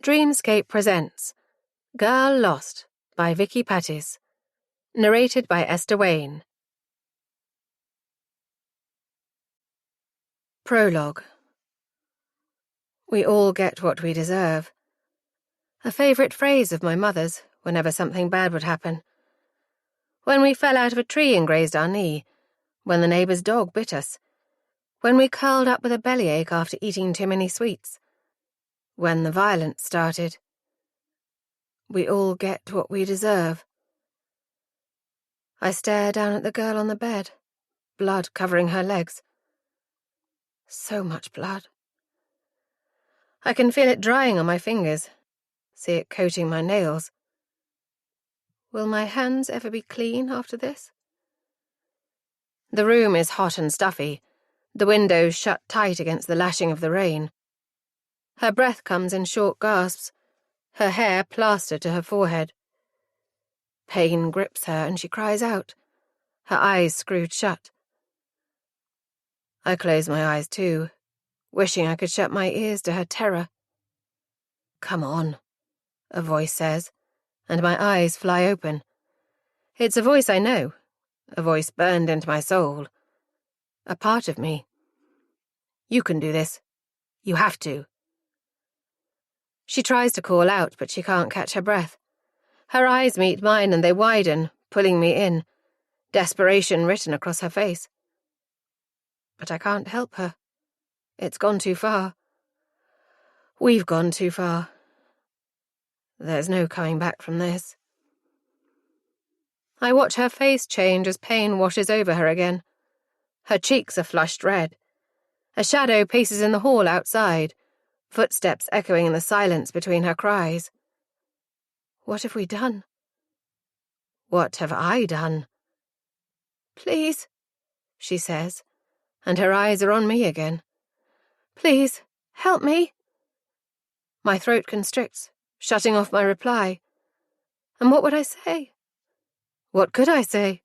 Dreamscape presents Girl Lost by Vikki Patis. Narrated by Esther Wayne. Prologue. We all get what we deserve. A favourite phrase of my mother's whenever something bad would happen. When we fell out of a tree and grazed our knee, when the neighbour's dog bit us, when we curled up with a bellyache after eating too many sweets, when the violence started. We all get what we deserve. I stare down at the girl on the bed, blood covering her legs. So much blood. I can feel it drying on my fingers, see it coating my nails. Will my hands ever be clean after this? The room is hot and stuffy, the windows shut tight against the lashing of the rain. Her breath comes in short gasps, her hair plastered to her forehead. Pain grips her and she cries out, her eyes screwed shut. I close my eyes too, wishing I could shut my ears to her terror. "Come on," a voice says, and my eyes fly open. It's a voice I know, a voice burned into my soul, a part of me. "You can do this. You have to." She tries to call out, but she can't catch her breath. Her eyes meet mine and they widen, pulling me in, desperation written across her face. But I can't help her. It's gone too far. We've gone too far. There's no coming back from this. I watch her face change as pain washes over her again. Her cheeks are flushed red. A shadow paces in the hall outside, footsteps echoing in the silence between her cries. What have we done? What have I done? "Please," she says, and her eyes are on me again. "Please, help me." My throat constricts, shutting off my reply. And what would I say? What could I say?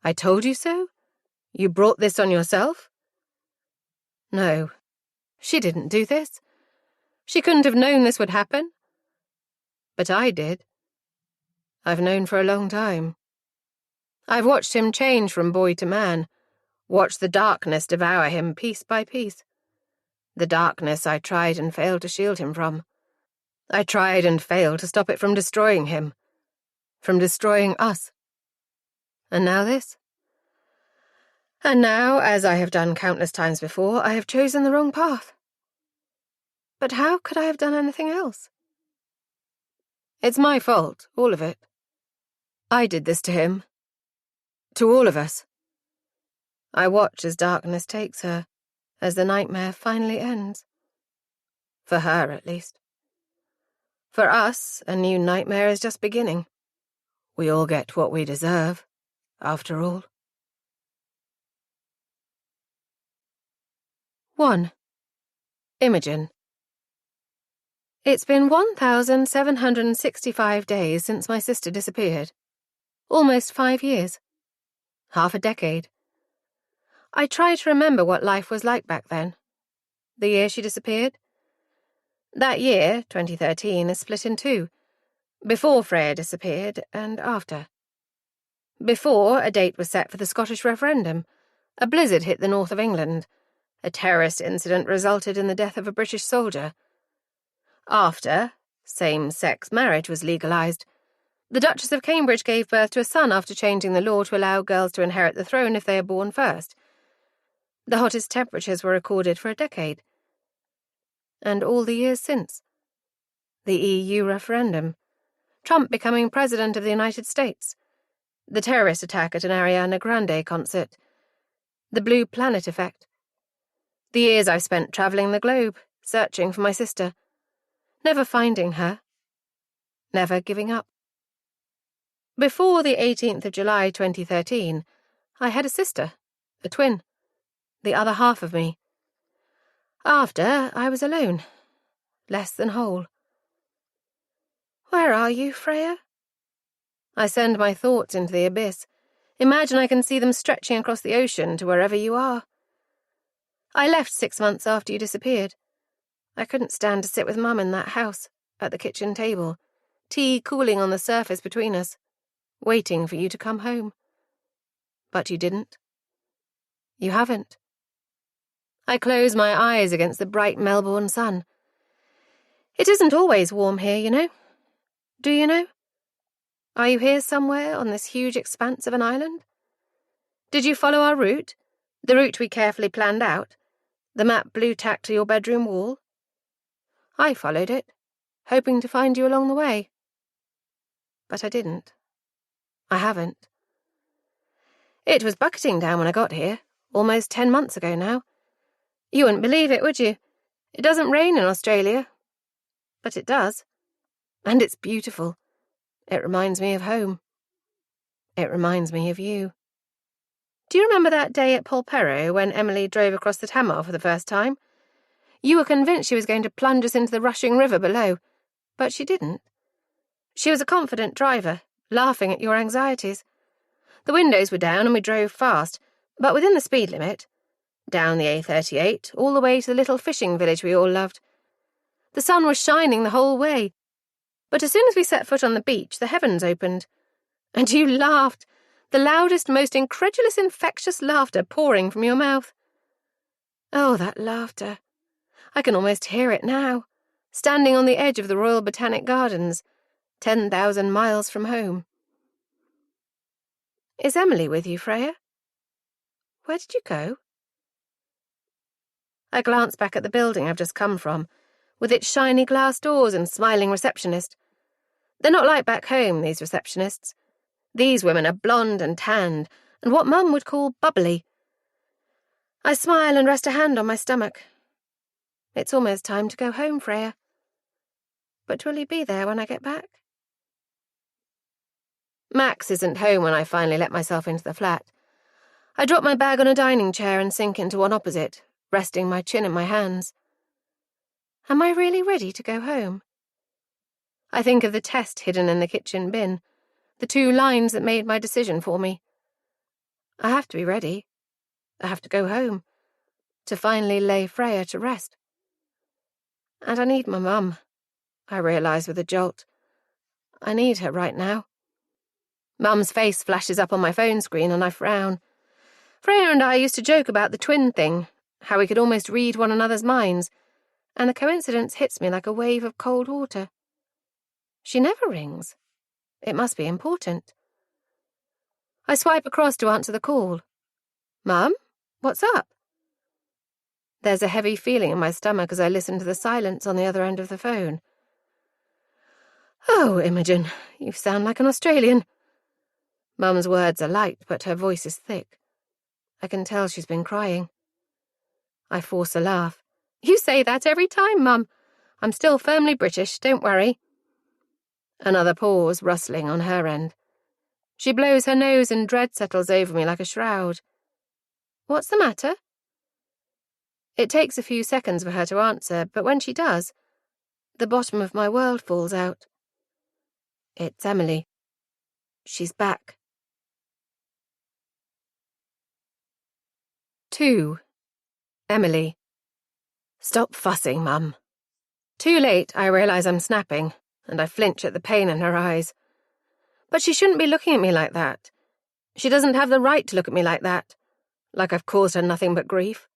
I told you so? You brought this on yourself? No, she didn't do this. She couldn't have known this would happen. But I did. I've known for a long time. I've watched him change from boy to man, watched the darkness devour him piece by piece. The darkness I tried and failed to shield him from. I tried and failed to stop it from destroying him, from destroying us. And now this? And now, as I have done countless times before, I have chosen the wrong path. But how could I have done anything else? It's my fault, all of it. I did this to him. To all of us. I watch as darkness takes her, as the nightmare finally ends. For her, at least. For us, a new nightmare is just beginning. We all get what we deserve, after all. 1. Imogen. It's been 1,765 days since my sister disappeared. Almost 5 years. Half a decade. I try to remember what life was like back then. The year she disappeared. That year, 2013, is split in two. Before Freya disappeared and after. Before, a date was set for the Scottish referendum. A blizzard hit the north of England. A terrorist incident resulted in the death of a British soldier. After, same-sex marriage was legalised. The Duchess of Cambridge gave birth to a son after changing the law to allow girls to inherit the throne if they are born first. The hottest temperatures were recorded for a decade. And all the years since. The EU referendum. Trump becoming President of the United States. The terrorist attack at an Ariana Grande concert. The Blue Planet effect. The years I've spent travelling the globe, searching for my sister. Never finding her. Never giving up. Before the 18th of July 2013, I had a sister, a twin, the other half of me. After, I was alone, less than whole. Where are you, Freya? I send my thoughts into the abyss. Imagine I can see them stretching across the ocean to wherever you are. I left 6 months after you disappeared. I couldn't stand to sit with Mum in that house, at the kitchen table, tea cooling on the surface between us, waiting for you to come home. But you didn't. You haven't. I close my eyes against the bright Melbourne sun. It isn't always warm here, you know. Do you know? Are you here somewhere on this huge expanse of an island? Did you follow our route? The route we carefully planned out? The map blue tacked to your bedroom wall? I followed it, hoping to find you along the way. But I didn't. I haven't. It was bucketing down when I got here, almost 10 months ago now. You wouldn't believe it, would you? It doesn't rain in Australia. But it does. And it's beautiful. It reminds me of home. It reminds me of you. Do you remember that day at Polperro when Emily drove across the Tamar for the first time? You were convinced she was going to plunge us into the rushing river below, but she didn't. She was a confident driver, laughing at your anxieties. The windows were down and we drove fast, but within the speed limit. Down the A38, all the way to the little fishing village we all loved. The sun was shining the whole way, but as soon as we set foot on the beach, the heavens opened. And you laughed, the loudest, most incredulous, infectious laughter pouring from your mouth. Oh, that laughter. I can almost hear it now, standing on the edge of the Royal Botanic Gardens, 10,000 miles from home. Is Emily with you, Freya? Where did you go? I glance back at the building I've just come from, with its shiny glass doors and smiling receptionist. They're not like back home, these receptionists. These women are blonde and tanned, and what Mum would call bubbly. I smile and rest a hand on my stomach. It's almost time to go home, Freya. But will you be there when I get back? Max isn't home when I finally let myself into the flat. I drop my bag on a dining chair and sink into one opposite, resting my chin in my hands. Am I really ready to go home? I think of the test hidden in the kitchen bin, the 2 lines that made my decision for me. I have to be ready. I have to go home, to finally lay Freya to rest. And I need my mum, I realise with a jolt. I need her right now. Mum's face flashes up on my phone screen and I frown. Freya and I used to joke about the twin thing, how we could almost read one another's minds, and the coincidence hits me like a wave of cold water. She never rings. It must be important. I swipe across to answer the call. Mum? What's up? There's a heavy feeling in my stomach as I listen to the silence on the other end of the phone. Oh, Imogen, you sound like an Australian. Mum's words are light, but her voice is thick. I can tell she's been crying. I force a laugh. You say that every time, Mum. I'm still firmly British, don't worry. Another pause, rustling on her end. She blows her nose and dread settles over me like a shroud. What's the matter? It takes a few seconds for her to answer, but when she does, the bottom of my world falls out. It's Emily. She's back. 2. Emily. Stop fussing, Mum. Too late, I realise I'm snapping, and I flinch at the pain in her eyes. But she shouldn't be looking at me like that. She doesn't have the right to look at me like that, like I've caused her nothing but grief.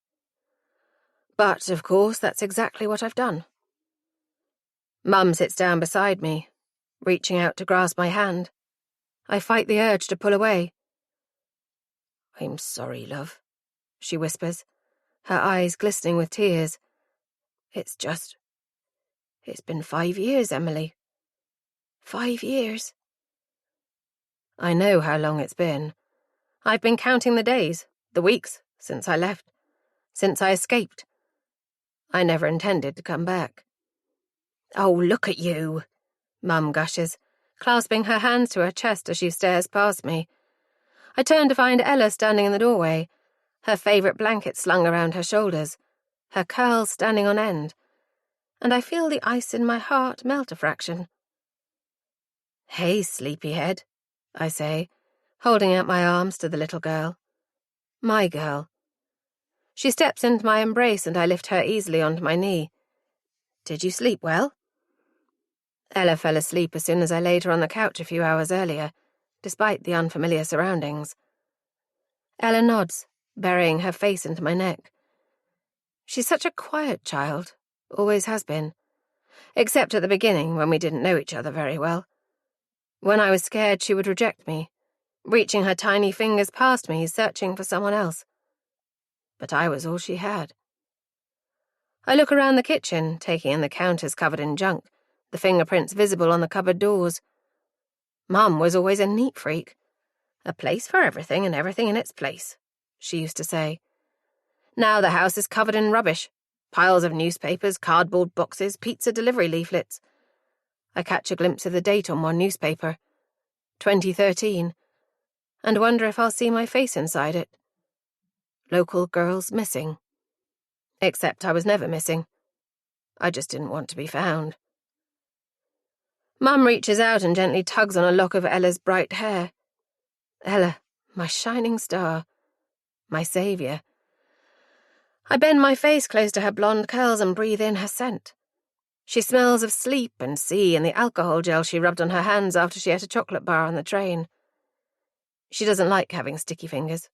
But, of course, that's exactly what I've done. Mum sits down beside me, reaching out to grasp my hand. I fight the urge to pull away. I'm sorry, love, she whispers, her eyes glistening with tears. It's been 5 years, Emily. 5 years. I know how long it's been. I've been counting the days, the weeks, since I left, since I escaped. I never intended to come back. Oh, look at you, Mum gushes, clasping her hands to her chest as she stares past me. I turn to find Ella standing in the doorway, her favourite blanket slung around her shoulders, her curls standing on end, and I feel the ice in my heart melt a fraction. Hey, sleepyhead, I say, holding out my arms to the little girl. My girl. She steps into my embrace and I lift her easily onto my knee. Did you sleep well? Ella fell asleep as soon as I laid her on the couch a few hours earlier, despite the unfamiliar surroundings. Ella nods, burying her face into my neck. She's such a quiet child, always has been. Except at the beginning, when we didn't know each other very well. When I was scared, she would reject me, reaching her tiny fingers past me, searching for someone else. But I was all she had. I look around the kitchen, taking in the counters covered in junk, the fingerprints visible on the cupboard doors. Mum was always a neat freak. A place for everything and everything in its place, she used to say. Now the house is covered in rubbish. Piles of newspapers, cardboard boxes, pizza delivery leaflets. I catch a glimpse of the date on one newspaper, 2013, and wonder if I'll see my face inside it. Local girls missing. Except I was never missing. I just didn't want to be found. Mum reaches out and gently tugs on a lock of Ella's bright hair. Ella, my shining star, my saviour. I bend my face close to her blonde curls and breathe in her scent. She smells of sleep and sea and the alcohol gel she rubbed on her hands after she ate a chocolate bar on the train. She doesn't like having sticky fingers.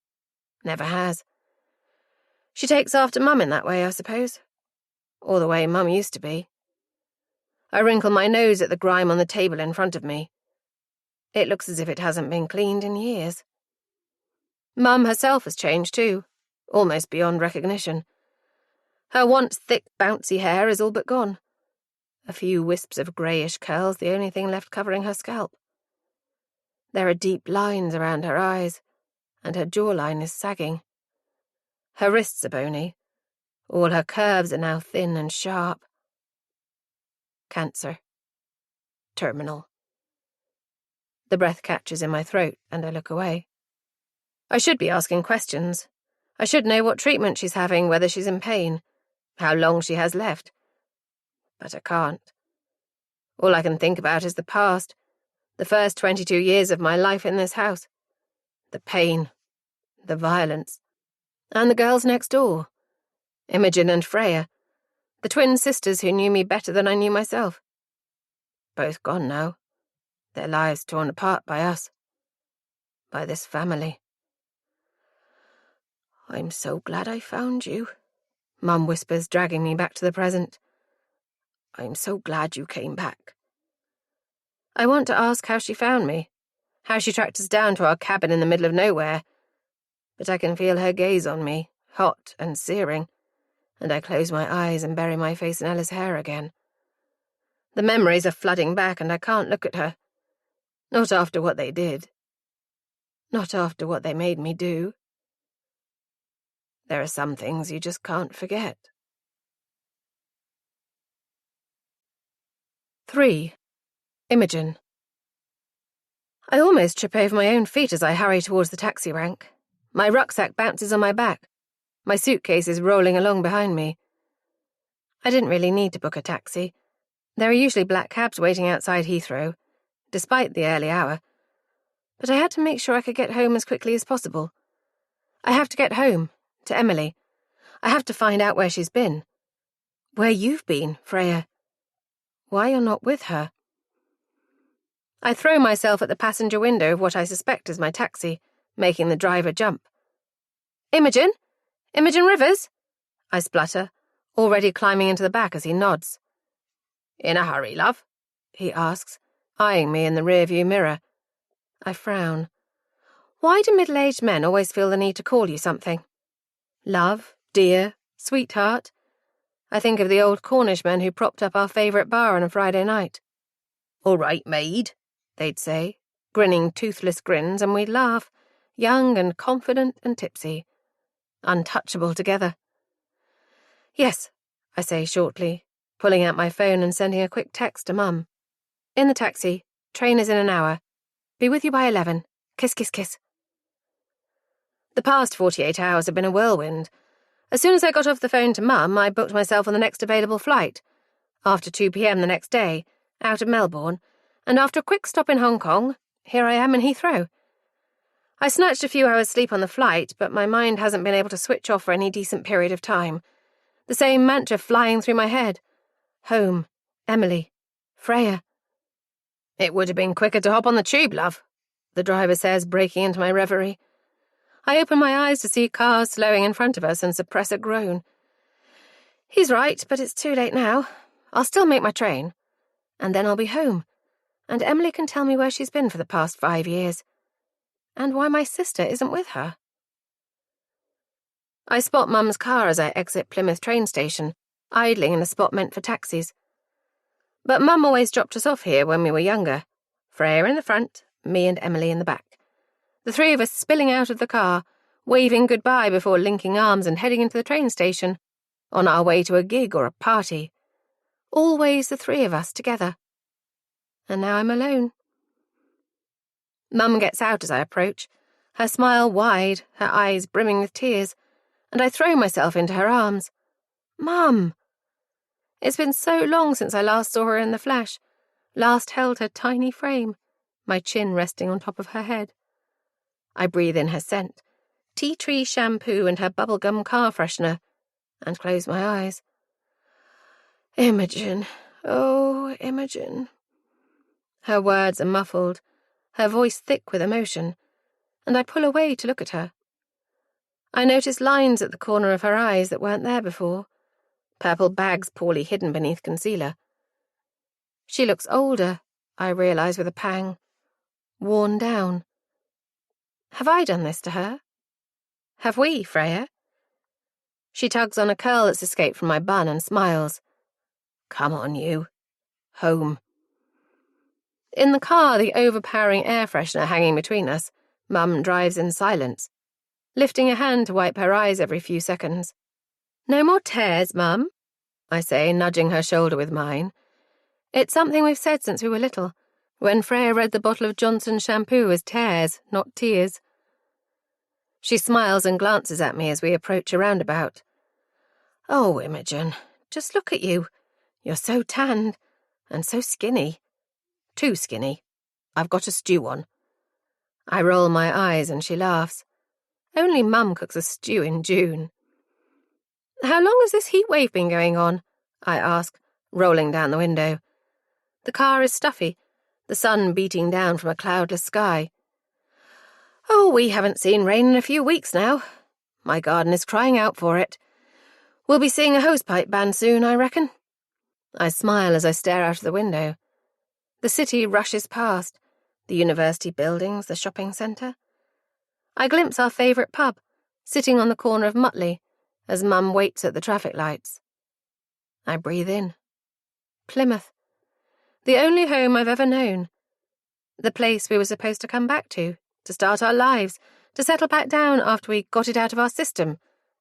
Never has. She takes after Mum in that way, I suppose. Or the way Mum used to be. I wrinkle my nose at the grime on the table in front of me. It looks as if it hasn't been cleaned in years. Mum herself has changed too, almost beyond recognition. Her once thick, bouncy hair is all but gone. A few wisps of greyish curls, the only thing left covering her scalp. There are deep lines around her eyes, and her jawline is sagging. Her wrists are bony. All her curves are now thin and sharp. Cancer. Terminal. The breath catches in my throat, and I look away. I should be asking questions. I should know what treatment she's having, whether she's in pain, how long she has left. But I can't. All I can think about is the past, the first 22 years of my life in this house. The pain, the violence, and the girls next door. Imogen and Freya, the twin sisters who knew me better than I knew myself. Both gone now, their lives torn apart by us, by this family. I'm so glad I found you, Mum whispers, dragging me back to the present. I'm so glad you came back. I want to ask how she found me, how she tracked us down to our cabin in the middle of nowhere, but I can feel her gaze on me, hot and searing, and I close my eyes and bury my face in Ella's hair again. The memories are flooding back and I can't look at her. Not after what they did. Not after what they made me do. There are some things you just can't forget. 3. Imogen. I almost trip over my own feet as I hurry towards the taxi rank. My rucksack bounces on my back. My suitcase is rolling along behind me. I didn't really need to book a taxi. There are usually black cabs waiting outside Heathrow, despite the early hour. But I had to make sure I could get home as quickly as possible. I have to get home, to Emily. I have to find out where she's been. Where you've been, Freya. Why you're not with her. I throw myself at the passenger window of what I suspect is my taxi, making the driver jump. Imogen? Imogen Rivers? I splutter, already climbing into the back as he nods. In a hurry, love? He asks, eyeing me in the rearview mirror. I frown. Why do middle-aged men always feel the need to call you something? Love, dear, sweetheart. I think of the old Cornishmen who propped up our favourite bar on a Friday night. All right, maid, they'd say, grinning toothless grins, and we'd laugh, young and confident and tipsy, untouchable together. Yes, I say shortly, pulling out my phone and sending a quick text to Mum. In the taxi, train is in an hour. Be with you by 11. Kiss, kiss, kiss. The past 48 hours have been a whirlwind. As soon as I got off the phone to Mum, I booked myself on the next available flight. After 2 p.m. the next day, out of Melbourne, and after a quick stop in Hong Kong, here I am in Heathrow. I snatched a few hours' sleep on the flight, but my mind hasn't been able to switch off for any decent period of time. The same mantra flying through my head. Home, Emily, Freya. "It would have been quicker to hop on the tube, love," the driver says, breaking into my reverie. I open my eyes to see cars slowing in front of us and suppress a groan. He's right, but it's too late now. I'll still make my train. And then I'll be home. And Emily can tell me where she's been for the past 5 years. And why my sister isn't with her. I spot Mum's car as I exit Plymouth train station, idling in a spot meant for taxis. But Mum always dropped us off here when we were younger. Freya in the front, me and Emily in the back. The three of us spilling out of the car, waving goodbye before linking arms and heading into the train station, on our way to a gig or a party. Always the three of us together. And now I'm alone. Mum gets out as I approach, her smile wide, her eyes brimming with tears, and I throw myself into her arms. Mum! It's been so long since I last saw her in the flesh, last held her tiny frame, my chin resting on top of her head. I breathe in her scent, tea tree shampoo and her bubblegum car freshener, and close my eyes. Imogen, oh, Imogen. Her words are muffled, her voice thick with emotion, and I pull away to look at her. I notice lines at the corner of her eyes that weren't there before, purple bags poorly hidden beneath concealer. She looks older, I realise with a pang, worn down. Have I done this to her? Have we, Freya? She tugs on a curl that's escaped from my bun and smiles. Come on, you. Home. In the car, the overpowering air freshener hanging between us, Mum drives in silence, lifting a hand to wipe her eyes every few seconds. No more tears, Mum, I say, nudging her shoulder with mine. It's something we've said since we were little, when Freya read the bottle of Johnson's shampoo as tears, not tears. She smiles and glances at me as we approach a roundabout. Oh, Imogen, just look at you. You're so tanned, and so skinny. Too skinny. I've got a stew on. I roll my eyes and she laughs. Only Mum cooks a stew in June. How long has this heat wave been going on? I ask, rolling down the window. The car is stuffy, the sun beating down from a cloudless sky. Oh, we haven't seen rain in a few weeks now. My garden is crying out for it. We'll be seeing a hosepipe band soon, I reckon. I smile as I stare out of the window. The city rushes past, the university buildings, the shopping centre. I glimpse our favourite pub, sitting on the corner of Mutley, as Mum waits at the traffic lights. I breathe in. Plymouth. The only home I've ever known. The place we were supposed to come back to start our lives, to settle back down after we got it out of our system,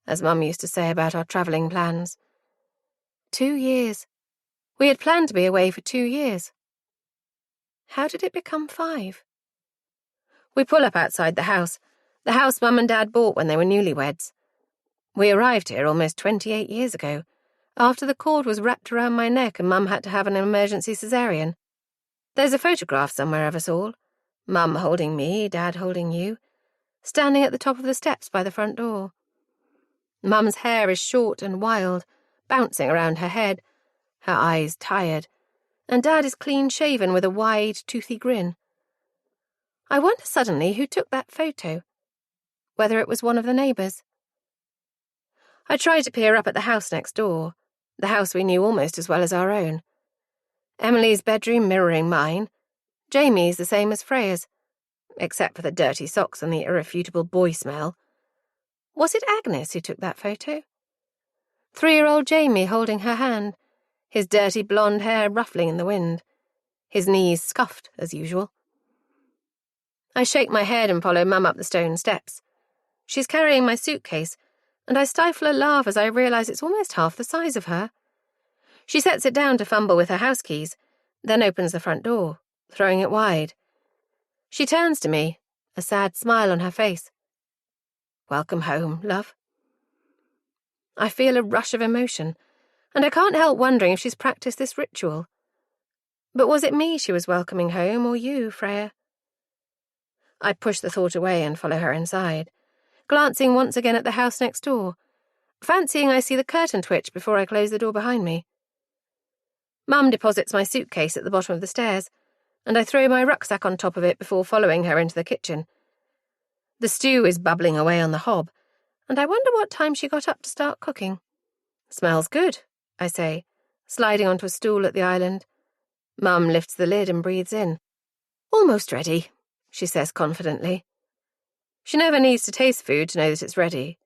as Mum used to say about our travelling plans. 2 years. We had planned to be away for 2 years. How did it become 5? We pull up outside the house Mum and Dad bought when they were newlyweds. We arrived here almost 28 years ago, after the cord was wrapped around my neck and Mum had to have an emergency caesarean. There's a photograph somewhere of us all, Mum holding me, Dad holding you, standing at the top of the steps by the front door. Mum's hair is short and wild, bouncing around her head, her eyes tired, and Dad is clean-shaven with a wide, toothy grin. I wonder suddenly who took that photo, whether it was one of the neighbours. I try to peer up at the house next door, the house we knew almost as well as our own. Emily's bedroom mirroring mine, Jamie's the same as Freya's, except for the dirty socks and the irrefutable boy smell. Was it Agnes who took that photo? 3-year-old Jamie holding her hand, his dirty blonde hair ruffling in the wind, his knees scuffed as usual. I shake my head and follow Mum up the stone steps. She's carrying my suitcase, and I stifle a laugh as I realise it's almost half the size of her. She sets it down to fumble with her house keys, then opens the front door, throwing it wide. She turns to me, a sad smile on her face. Welcome home, love. I feel a rush of emotion, and I can't help wondering if she's practiced this ritual. But was it me she was welcoming home, or you, Freya? I push the thought away and follow her inside, glancing once again at the house next door, fancying I see the curtain twitch before I close the door behind me. Mum deposits my suitcase at the bottom of the stairs, and I throw my rucksack on top of it before following her into the kitchen. The stew is bubbling away on the hob, and I wonder what time she got up to start cooking. "Smells good," I say, sliding onto a stool at the island. Mum lifts the lid and breathes in. "Almost ready," she says confidently. She never needs to taste food to know that it's ready.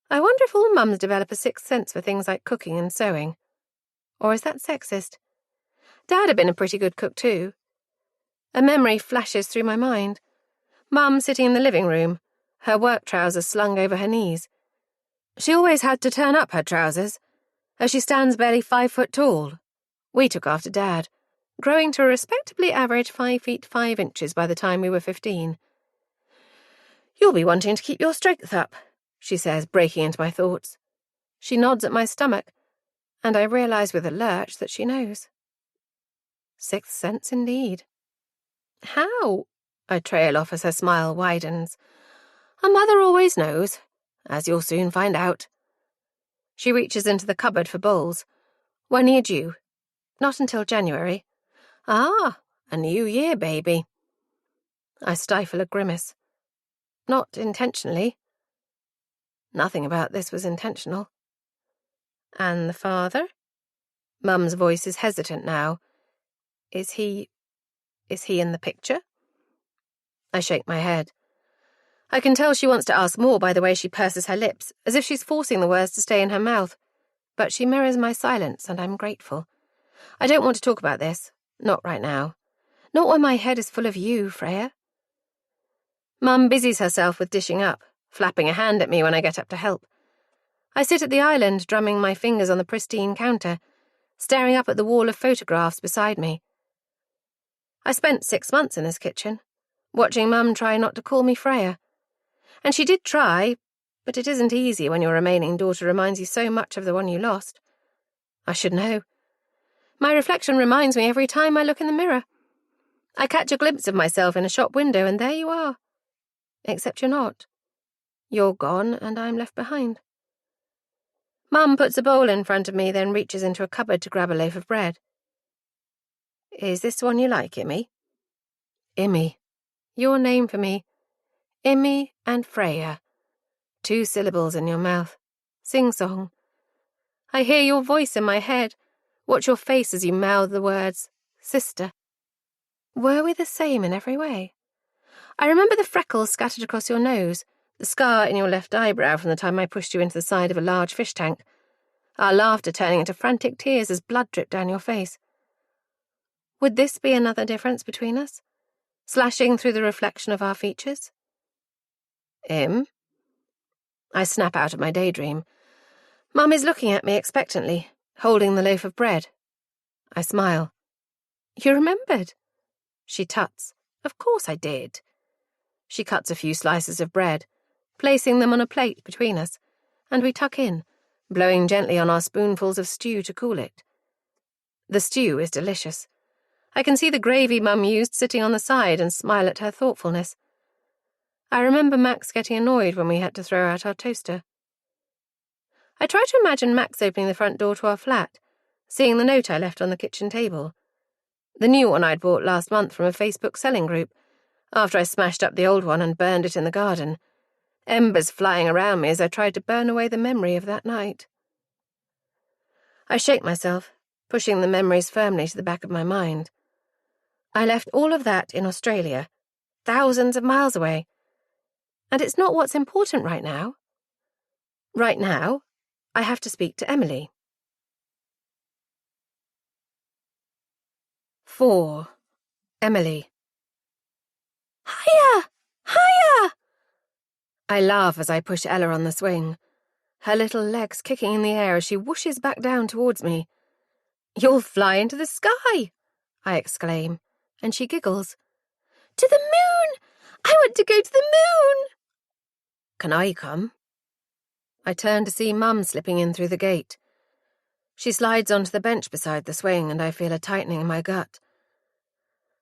I wonder if all mums develop a sixth sense for things like cooking and sewing. Or is that sexist? Dad had been a pretty good cook too. A memory flashes through my mind. Mum sitting in the living room, her work trousers slung over her knees. She always had to turn up her trousers, as she stands barely 5 foot tall. We took after Dad, growing to a respectably average 5 feet 5 inches by the time we were 15. "You'll be wanting to keep your strength up," she says, breaking into my thoughts. She nods at my stomach, and I realise with a lurch that she knows. Sixth sense indeed. "How?" I trail off as her smile widens. "A mother always knows, as you'll soon find out." She reaches into the cupboard for bowls. "When are you due?" "Not until January." "Ah, a new year, baby." I stifle a grimace. Not intentionally. Nothing about this was intentional. "And the father?" Mum's voice is hesitant now. Is he in the picture?" I shake my head. I can tell she wants to ask more by the way she purses her lips, as if she's forcing the words to stay in her mouth. But she mirrors my silence, and I'm grateful. I don't want to talk about this. Not right now. Not when my head is full of you, Freya. Mum busies herself with dishing up, flapping a hand at me when I get up to help. I sit at the island, drumming my fingers on the pristine counter, staring up at the wall of photographs beside me. I spent 6 months in this kitchen, watching Mum try not to call me Freya. And she did try, but it isn't easy when your remaining daughter reminds you so much of the one you lost. I should know. My reflection reminds me every time I look in the mirror. I catch a glimpse of myself in a shop window, and there you are. Except you're not. You're gone, and I'm left behind. Mum puts a bowl in front of me, then reaches into a cupboard to grab a loaf of bread. "Is this the one you like, Immy?" Immy. Your name for me. Immy and Freya. 2 syllables in your mouth. Sing-song. I hear your voice in my head. Watch your face as you mouth the words, sister. Were we the same in every way? I remember the freckles scattered across your nose, the scar in your left eyebrow from the time I pushed you into the side of a large fish tank, our laughter turning into frantic tears as blood dripped down your face. Would this be another difference between us, slashing through the reflection of our features? I snap out of my daydream. Mum is looking at me expectantly, holding the loaf of bread. I smile. "You remembered?" She tuts. "Of course I did." She cuts a few slices of bread, placing them on a plate between us, and we tuck in, blowing gently on our spoonfuls of stew to cool it. The stew is delicious. I can see the gravy Mum used sitting on the side and smile at her thoughtfulness. I remember Max getting annoyed when we had to throw out our toaster. I try to imagine Max opening the front door to our flat, seeing the note I left on the kitchen table. The new one I'd bought last month from a Facebook selling group, after I smashed up the old one and burned it in the garden, embers flying around me as I tried to burn away the memory of that night. I shake myself, pushing the memories firmly to the back of my mind. I left all of that in Australia, thousands of miles away. And it's not what's important right now. Right now, I have to speak to Emily. 4. Emily. "Hiya! Hiya!" I laugh as I push Ella on the swing, her little legs kicking in the air as she whooshes back down towards me. "You'll fly into the sky!" I exclaim, and she giggles. "To the moon! I want to go to the moon!" "Can I come?" I turn to see Mum slipping in through the gate. She slides onto the bench beside the swing, and I feel a tightening in my gut.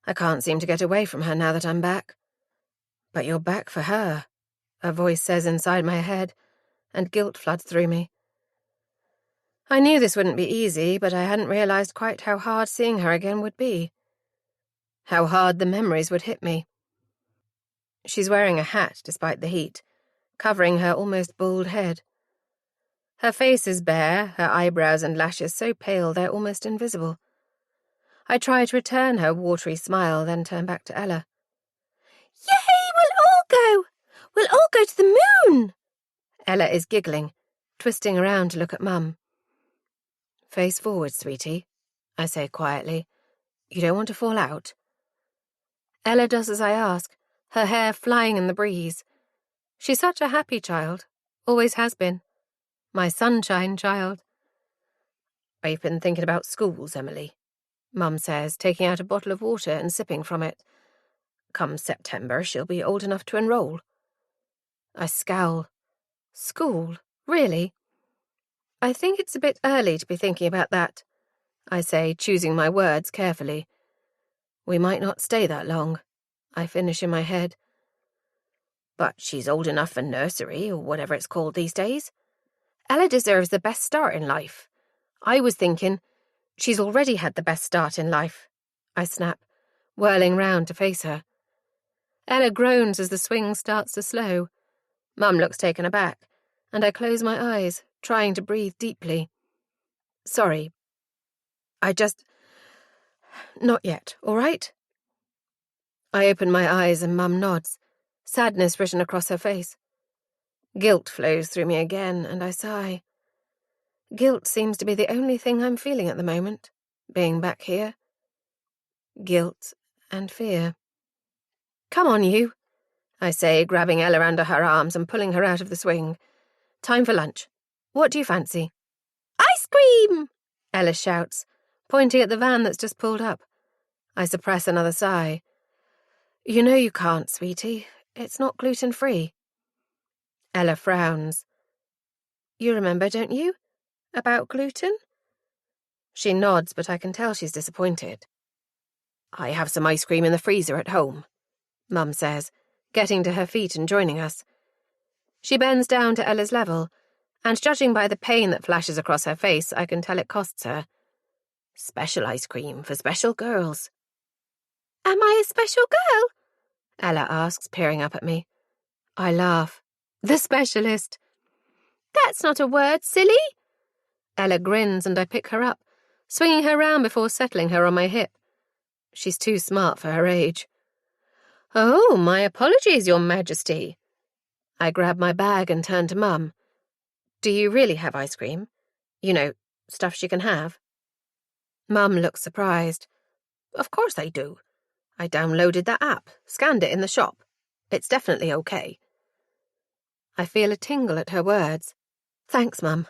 I can't seem to get away from her now that I'm back. "But you're back for her," a voice says inside my head, and guilt floods through me. I knew this wouldn't be easy, but I hadn't realized quite how hard seeing her again would be. How hard the memories would hit me. She's wearing a hat despite the heat, covering her almost bald head. Her face is bare, her eyebrows and lashes so pale they're almost invisible. I try to return her watery smile, then turn back to Ella. Yay, we'll all go! We'll all go to the moon! Ella is giggling, twisting around to look at Mum. Face forward, sweetie, I say quietly. You don't want to fall out? Ella does as I ask, her hair flying in the breeze. She's such a happy child, always has been. My sunshine child. I've been thinking about schools, Emily, Mum says, taking out a bottle of water and sipping from it. Come September, she'll be old enough to enroll. I scowl. School? Really? I think it's a bit early to be thinking about that, I say, choosing my words carefully. We might not stay that long, I finish in my head. But she's old enough for nursery, or whatever it's called these days. Ella deserves the best start in life. I was thinking, she's already had the best start in life, I snap, whirling round to face her. Ella groans as the swing starts to slow. Mum looks taken aback, and I close my eyes, trying to breathe deeply. Sorry. Not yet, all right? I open my eyes and Mum nods, sadness written across her face. Guilt flows through me again, and I sigh. Guilt seems to be the only thing I'm feeling at the moment, being back here. Guilt and fear. Come on, you, I say, grabbing Ella under her arms and pulling her out of the swing. Time for lunch. What do you fancy? Ice cream! Ella shouts, pointing at the van that's just pulled up. I suppress another sigh. You know you can't, sweetie. It's not gluten-free. Ella frowns. You remember, don't you? About gluten? She nods, but I can tell she's disappointed. I have some ice cream in the freezer at home, Mum says, getting to her feet and joining us. She bends down to Ella's level, and judging by the pain that flashes across her face, I can tell it costs her. Special ice cream for special girls. Am I a special girl? Ella asks, peering up at me. I laugh. The specialist. That's not a word, silly. Ella grins and I pick her up, swinging her round before settling her on my hip. She's too smart for her age. Oh, my apologies, Your Majesty. I grab my bag and turn to Mum. Do you really have ice cream? You know, stuff she can have? Mum looks surprised. Of course I do. I downloaded that app, scanned it in the shop. It's definitely okay. I feel a tingle at her words. Thanks, Mum,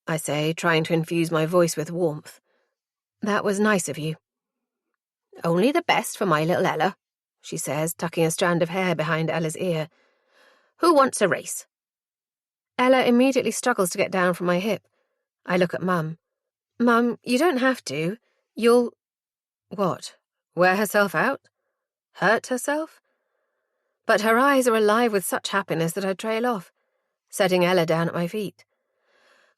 I say, trying to infuse my voice with warmth. That was nice of you. Only the best for my little Ella, she says, tucking a strand of hair behind Ella's ear. Who wants a race? Ella immediately struggles to get down from my hip. I look at Mum. Mum, you don't have to. You'll... What? Wear herself out? Hurt herself? But her eyes are alive with such happiness that I trail off, setting Ella down at my feet.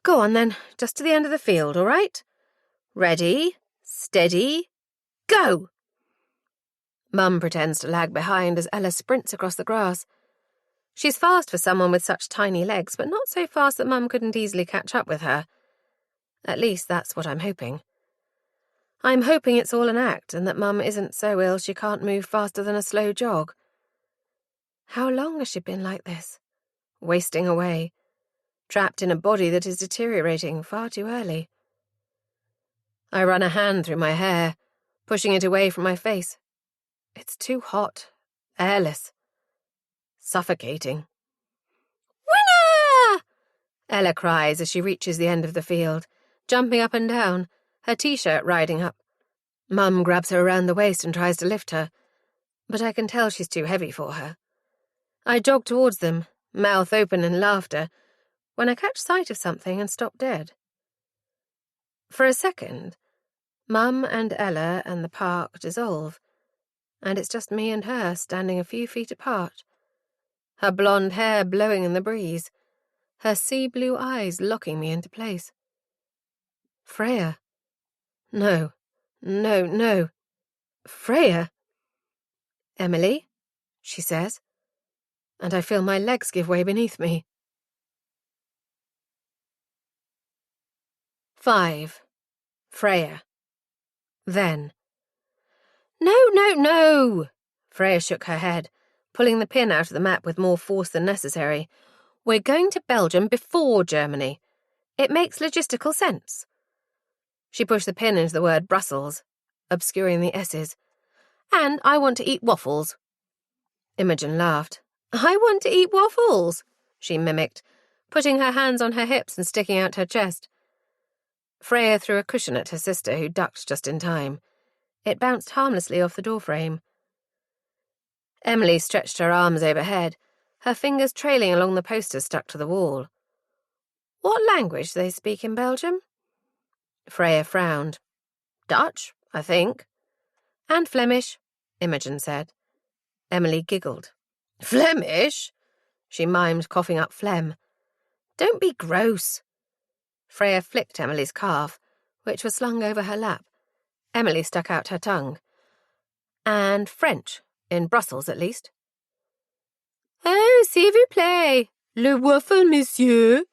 Go on then, just to the end of the field, all right? Ready, steady, go! Mum pretends to lag behind as Ella sprints across the grass. She's fast for someone with such tiny legs, but not so fast that Mum couldn't easily catch up with her. At least that's what I'm hoping. I'm hoping it's all an act and that Mum isn't so ill she can't move faster than a slow jog. How long has she been like this? Wasting away, trapped in a body that is deteriorating far too early. I run a hand through my hair, pushing it away from my face. It's too hot, airless, suffocating. Winner! Ella cries as she reaches the end of the field, jumping up and down, her t-shirt riding up. Mum grabs her around the waist and tries to lift her, but I can tell she's too heavy for her. I jog towards them, mouth open in laughter, when I catch sight of something and stop dead. For a second, Mum and Ella and the park dissolve, and it's just me and her standing a few feet apart, her blonde hair blowing in the breeze, her sea-blue eyes locking me into place. Freya. No. Freya. "Emily," she says, and I feel my legs give way beneath me. 5. Freya. Then. "No, no, no!" Freya shook her head, pulling the pin out of the map with more force than necessary. "We're going to Belgium before Germany. It makes logistical sense." She pushed the pin into the word Brussels, obscuring the S's. "And I want to eat waffles." Imogen laughed. "I want to eat waffles," she mimicked, putting her hands on her hips and sticking out her chest. Freya threw a cushion at her sister, who ducked just in time. It bounced harmlessly off the doorframe. Emily stretched her arms overhead, her fingers trailing along the posters stuck to the wall. "What language do they speak in Belgium?" Freya frowned. "Dutch, I think." "And Flemish," Imogen said. Emily giggled. "Flemish?" she mimed, coughing up phlegm. "Don't be gross." Freya flicked Emily's calf, which was slung over her lap. Emily stuck out her tongue. "And French, in Brussels at least." "Oh, s'il vous plaît, le waffle, monsieur."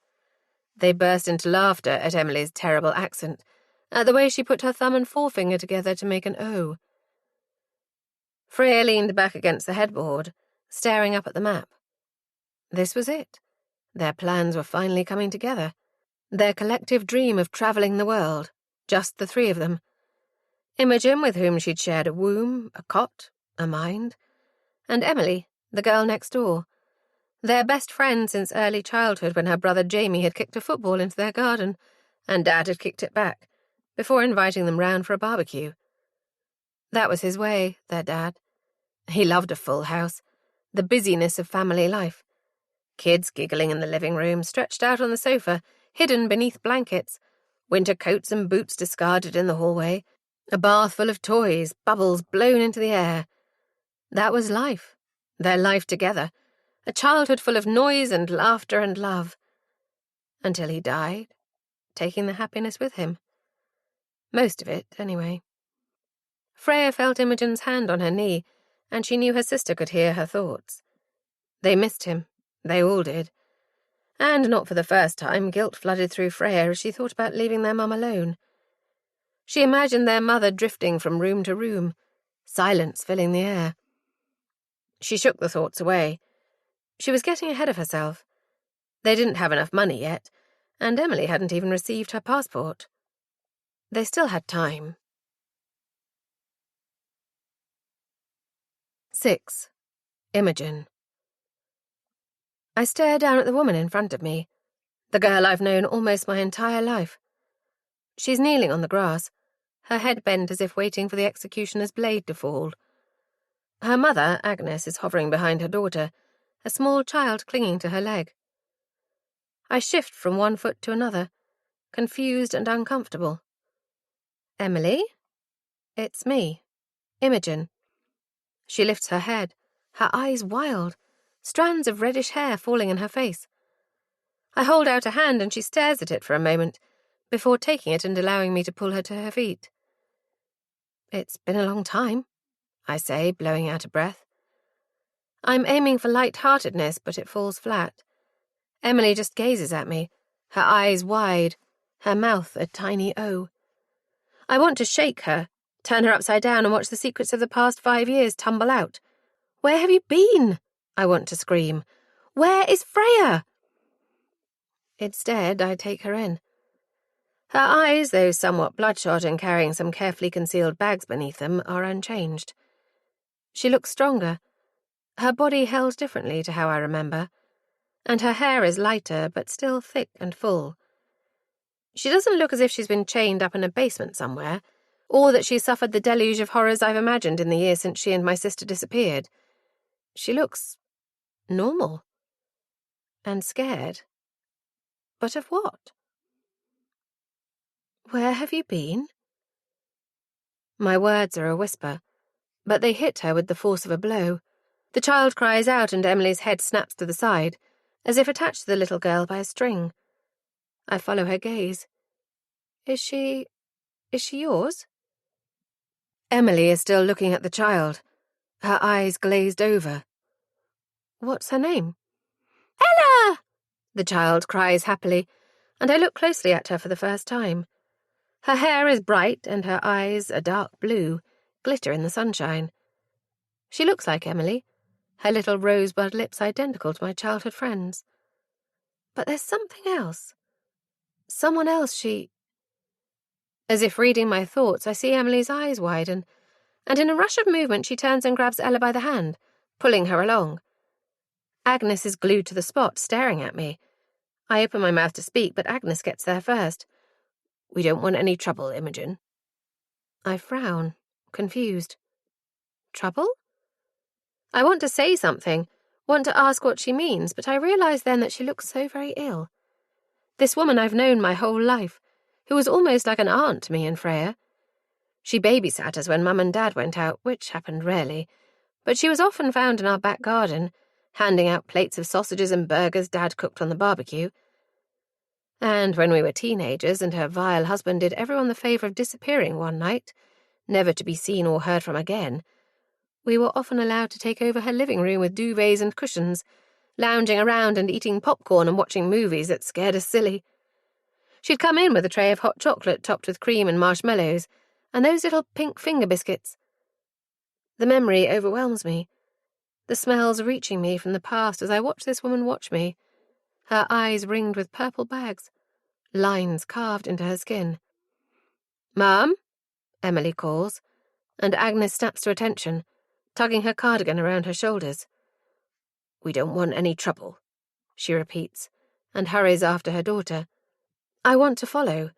They burst into laughter at Emily's terrible accent, at the way she put her thumb and forefinger together to make an O. Freya leaned back against the headboard, staring up at the map. This was it. Their plans were finally coming together. Their collective dream of travelling the world, just the three of them. Imogen, with whom she'd shared a womb, a cot, a mind, and Emily, the girl next door. Their best friend since early childhood, when her brother Jamie had kicked a football into their garden, and Dad had kicked it back, before inviting them round for a barbecue. That was his way, their dad. He loved a full house, the busyness of family life. Kids giggling in the living room, stretched out on the sofa, hidden beneath blankets, winter coats and boots discarded in the hallway, a bath full of toys, bubbles blown into the air. That was life, their life together, a childhood full of noise and laughter and love. Until he died, taking the happiness with him. Most of it, anyway. Freya felt Imogen's hand on her knee, and she knew her sister could hear her thoughts. They missed him. They all did. And not for the first time, guilt flooded through Freya as she thought about leaving their mum alone. She imagined their mother drifting from room to room, silence filling the air. She shook the thoughts away. She was getting ahead of herself. They didn't have enough money yet, and Emily hadn't even received her passport. They still had time. 6. Imogen. I stare down at the woman in front of me, the girl I've known almost my entire life. She's kneeling on the grass, her head bent as if waiting for the executioner's blade to fall. Her mother, Agnes, is hovering behind her daughter, a small child clinging to her leg. I shift from one foot to another, confused and uncomfortable. "Emily?" It's me, Imogen. She lifts her head, her eyes wild, strands of reddish hair falling in her face. I hold out a hand and she stares at it for a moment, before taking it and allowing me to pull her to her feet. "It's been a long time," I say, blowing out a breath. I'm aiming for light-heartedness, but it falls flat. Emily just gazes at me, her eyes wide, her mouth a tiny O. I want to shake her, turn her upside down and watch the secrets of the past 5 years tumble out. "Where have you been?" I want to scream. "Where is Freya?" Instead, I take her in. Her eyes, though somewhat bloodshot and carrying some carefully concealed bags beneath them, are unchanged. She looks stronger, her body held differently to how I remember, and her hair is lighter but still thick and full. She doesn't look as if she's been chained up in a basement somewhere, or that she's suffered the deluge of horrors I've imagined in the years since she and my sister disappeared. She looks normal and scared. But of what? "Where have you been?" My words are a whisper, but they hit her with the force of a blow. The child cries out and Emily's head snaps to the side, as if attached to the little girl by a string. I follow her gaze. Is she yours?" Emily is still looking at the child. Her eyes glazed over. What's her name? Ella! The child cries happily, and I look closely at her for the first time. Her hair is bright and her eyes, a dark blue, glitter in the sunshine. She looks like Emily, her little rosebud lips identical to my childhood friends. But there's something else. Someone else she... As if reading my thoughts, I see Emily's eyes widen, and in a rush of movement she turns and grabs Ella by the hand, pulling her along. Agnes is glued to the spot, staring at me. I open my mouth to speak, but Agnes gets there first. We don't want any trouble, Imogen. I frown, confused. Trouble? I want to say something, want to ask what she means, but I realise then that she looks so very ill. This woman I've known my whole life, who was almost like an aunt to me and Freya. She babysat us when Mum and Dad went out, which happened rarely, but she was often found in our back garden, handing out plates of sausages and burgers Dad cooked on the barbecue. And when we were teenagers and her vile husband did everyone the favour of disappearing one night, never to be seen or heard from again, we were often allowed to take over her living room with duvets and cushions, lounging around and eating popcorn and watching movies that scared us silly. She'd come in with a tray of hot chocolate topped with cream and marshmallows, and those little pink finger biscuits. The memory overwhelms me, the smells reaching me from the past as I watch this woman watch me, her eyes ringed with purple bags, lines carved into her skin. "Mum?" Emily calls, and Agnes snaps to attention, tugging her cardigan around her shoulders. "We don't want any trouble," she repeats, and hurries after her daughter. I want to follow,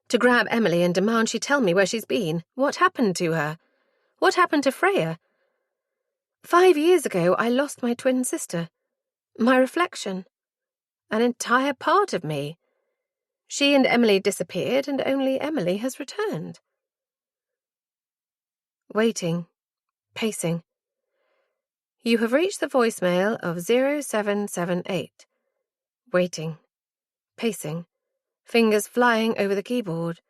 to grab Emily and demand she tell me where she's been, what happened to her, what happened to Freya. 5 years ago, I lost my twin sister, my reflection, an entire part of me. She and Emily disappeared, and only Emily has returned. Waiting, pacing. You have reached the voicemail of 0778. Waiting, pacing, fingers flying over the keyboard.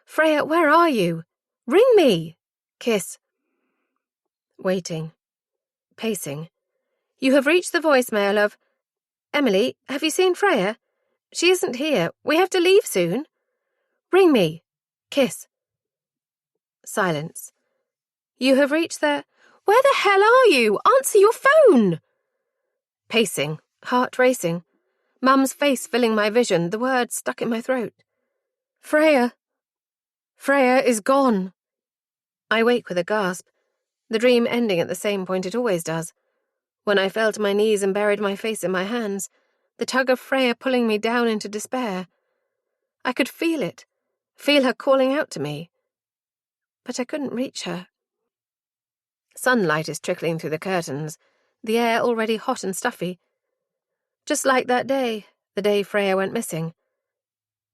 Freya, where are you? Ring me! Kiss. Waiting, pacing. You have reached the voicemail of... Emily, have you seen Freya? She isn't here. We have to leave soon. Ring me. Kiss. Silence. You have reached the... Where the hell are you? Answer your phone! Pacing, heart racing. Mum's face filling my vision, the words stuck in my throat. Freya. Freya is gone. I wake with a gasp, the dream ending at the same point it always does. When I fell to my knees and buried my face in my hands, the tug of Freya pulling me down into despair. I could feel it, feel her calling out to me. But I couldn't reach her. Sunlight is trickling through the curtains, the air already hot and stuffy. Just like that day, the day Freya went missing.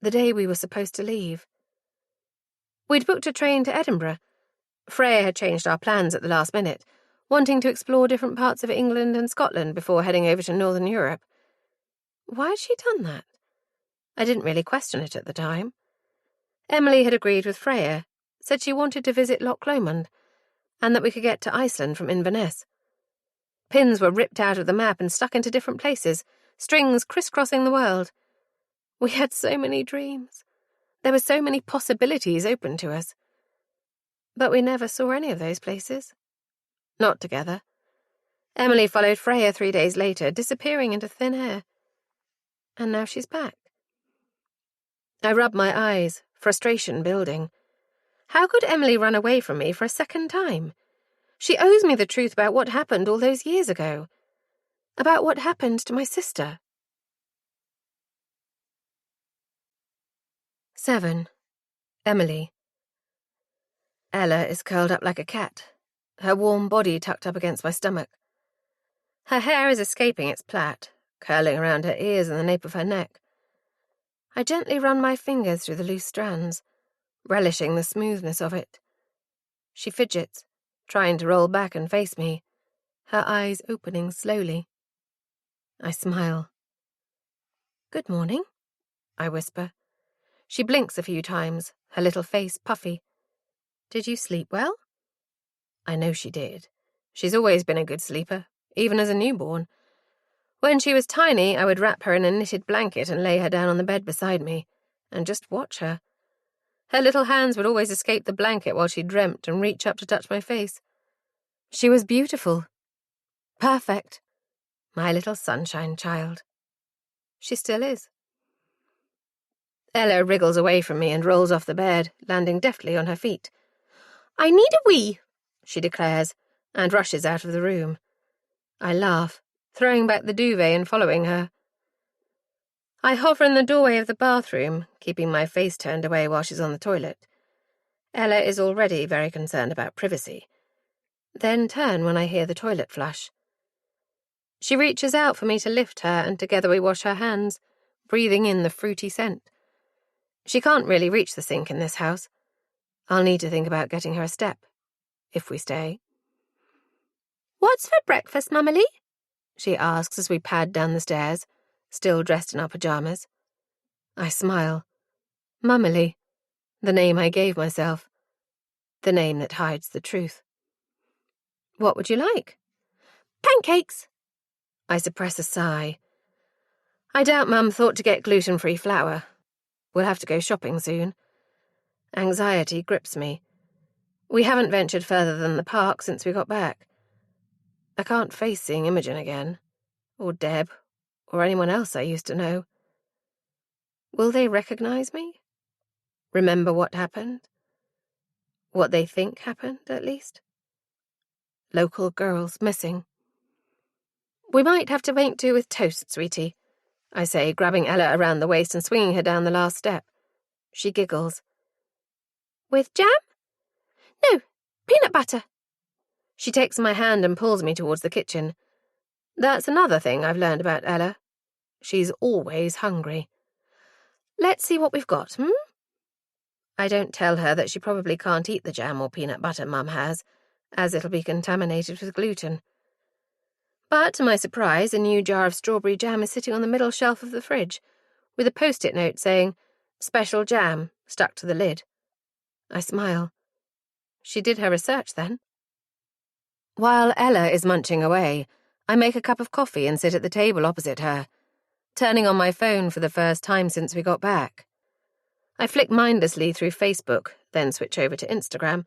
The day we were supposed to leave. We'd booked a train to Edinburgh. Freya had changed our plans at the last minute, wanting to explore different parts of England and Scotland before heading over to Northern Europe. Why had she done that? I didn't really question it at the time. Emily had agreed with Freya, said she wanted to visit Loch Lomond, and that we could get to Iceland from Inverness. Pins were ripped out of the map and stuck into different places, strings crisscrossing the world. We had so many dreams. There were so many possibilities open to us. But we never saw any of those places. Not together. Emily followed Freya 3 days later, disappearing into thin air. And now she's back. I rub my eyes, frustration building. How could Emily run away from me for a second time? She owes me the truth about what happened all those years ago. About what happened to my sister. 7. Emily. Ella is curled up like a cat, her warm body tucked up against my stomach. Her hair is escaping its plait, curling around her ears and the nape of her neck. I gently run my fingers through the loose strands, relishing the smoothness of it. She fidgets, trying to roll back and face me, her eyes opening slowly. I smile. "Good morning," I whisper. She blinks a few times, her little face puffy. "Did you sleep well?" I know she did. She's always been a good sleeper, even as a newborn. When she was tiny, I would wrap her in a knitted blanket and lay her down on the bed beside me, and just watch her. Her little hands would always escape the blanket while she dreamt and reach up to touch my face. She was beautiful. Perfect. My little sunshine child. She still is. Ella wriggles away from me and rolls off the bed, landing deftly on her feet. "I need a wee," she declares, and rushes out of the room. I laugh, throwing back the duvet and following her. I hover in the doorway of the bathroom, keeping my face turned away while she's on the toilet. Ella is already very concerned about privacy. Then turn when I hear the toilet flush. She reaches out for me to lift her, and together we wash her hands, breathing in the fruity scent. She can't really reach the sink in this house. I'll need to think about getting her a step, if we stay. "What's for breakfast, Mummy?" she asks as we pad down the stairs, still dressed in our pajamas. I smile. Mummy, the name I gave myself. The name that hides the truth. "What would you like?" "Pancakes." I suppress a sigh. I doubt Mum thought to get gluten-free flour. We'll have to go shopping soon. Anxiety grips me. We haven't ventured further than the park since we got back. I can't face seeing Imogen again, or Deb, or anyone else I used to know. Will they recognize me? Remember what happened? What they think happened, at least? Local girls missing. "We might have to make do with toast, sweetie," I say, grabbing Ella around the waist and swinging her down the last step. She giggles. "With jam?" "No, peanut butter." She takes my hand and pulls me towards the kitchen. That's another thing I've learned about Ella. She's always hungry. "Let's see what we've got, hmm?" I don't tell her that she probably can't eat the jam or peanut butter Mum has, as it'll be contaminated with gluten. But, to my surprise, a new jar of strawberry jam is sitting on the middle shelf of the fridge, with a post-it note saying, "Special jam," stuck to the lid. I smile. She did her research, then. While Ella is munching away, I make a cup of coffee and sit at the table opposite her, turning on my phone for the first time since we got back. I flick mindlessly through Facebook, then switch over to Instagram,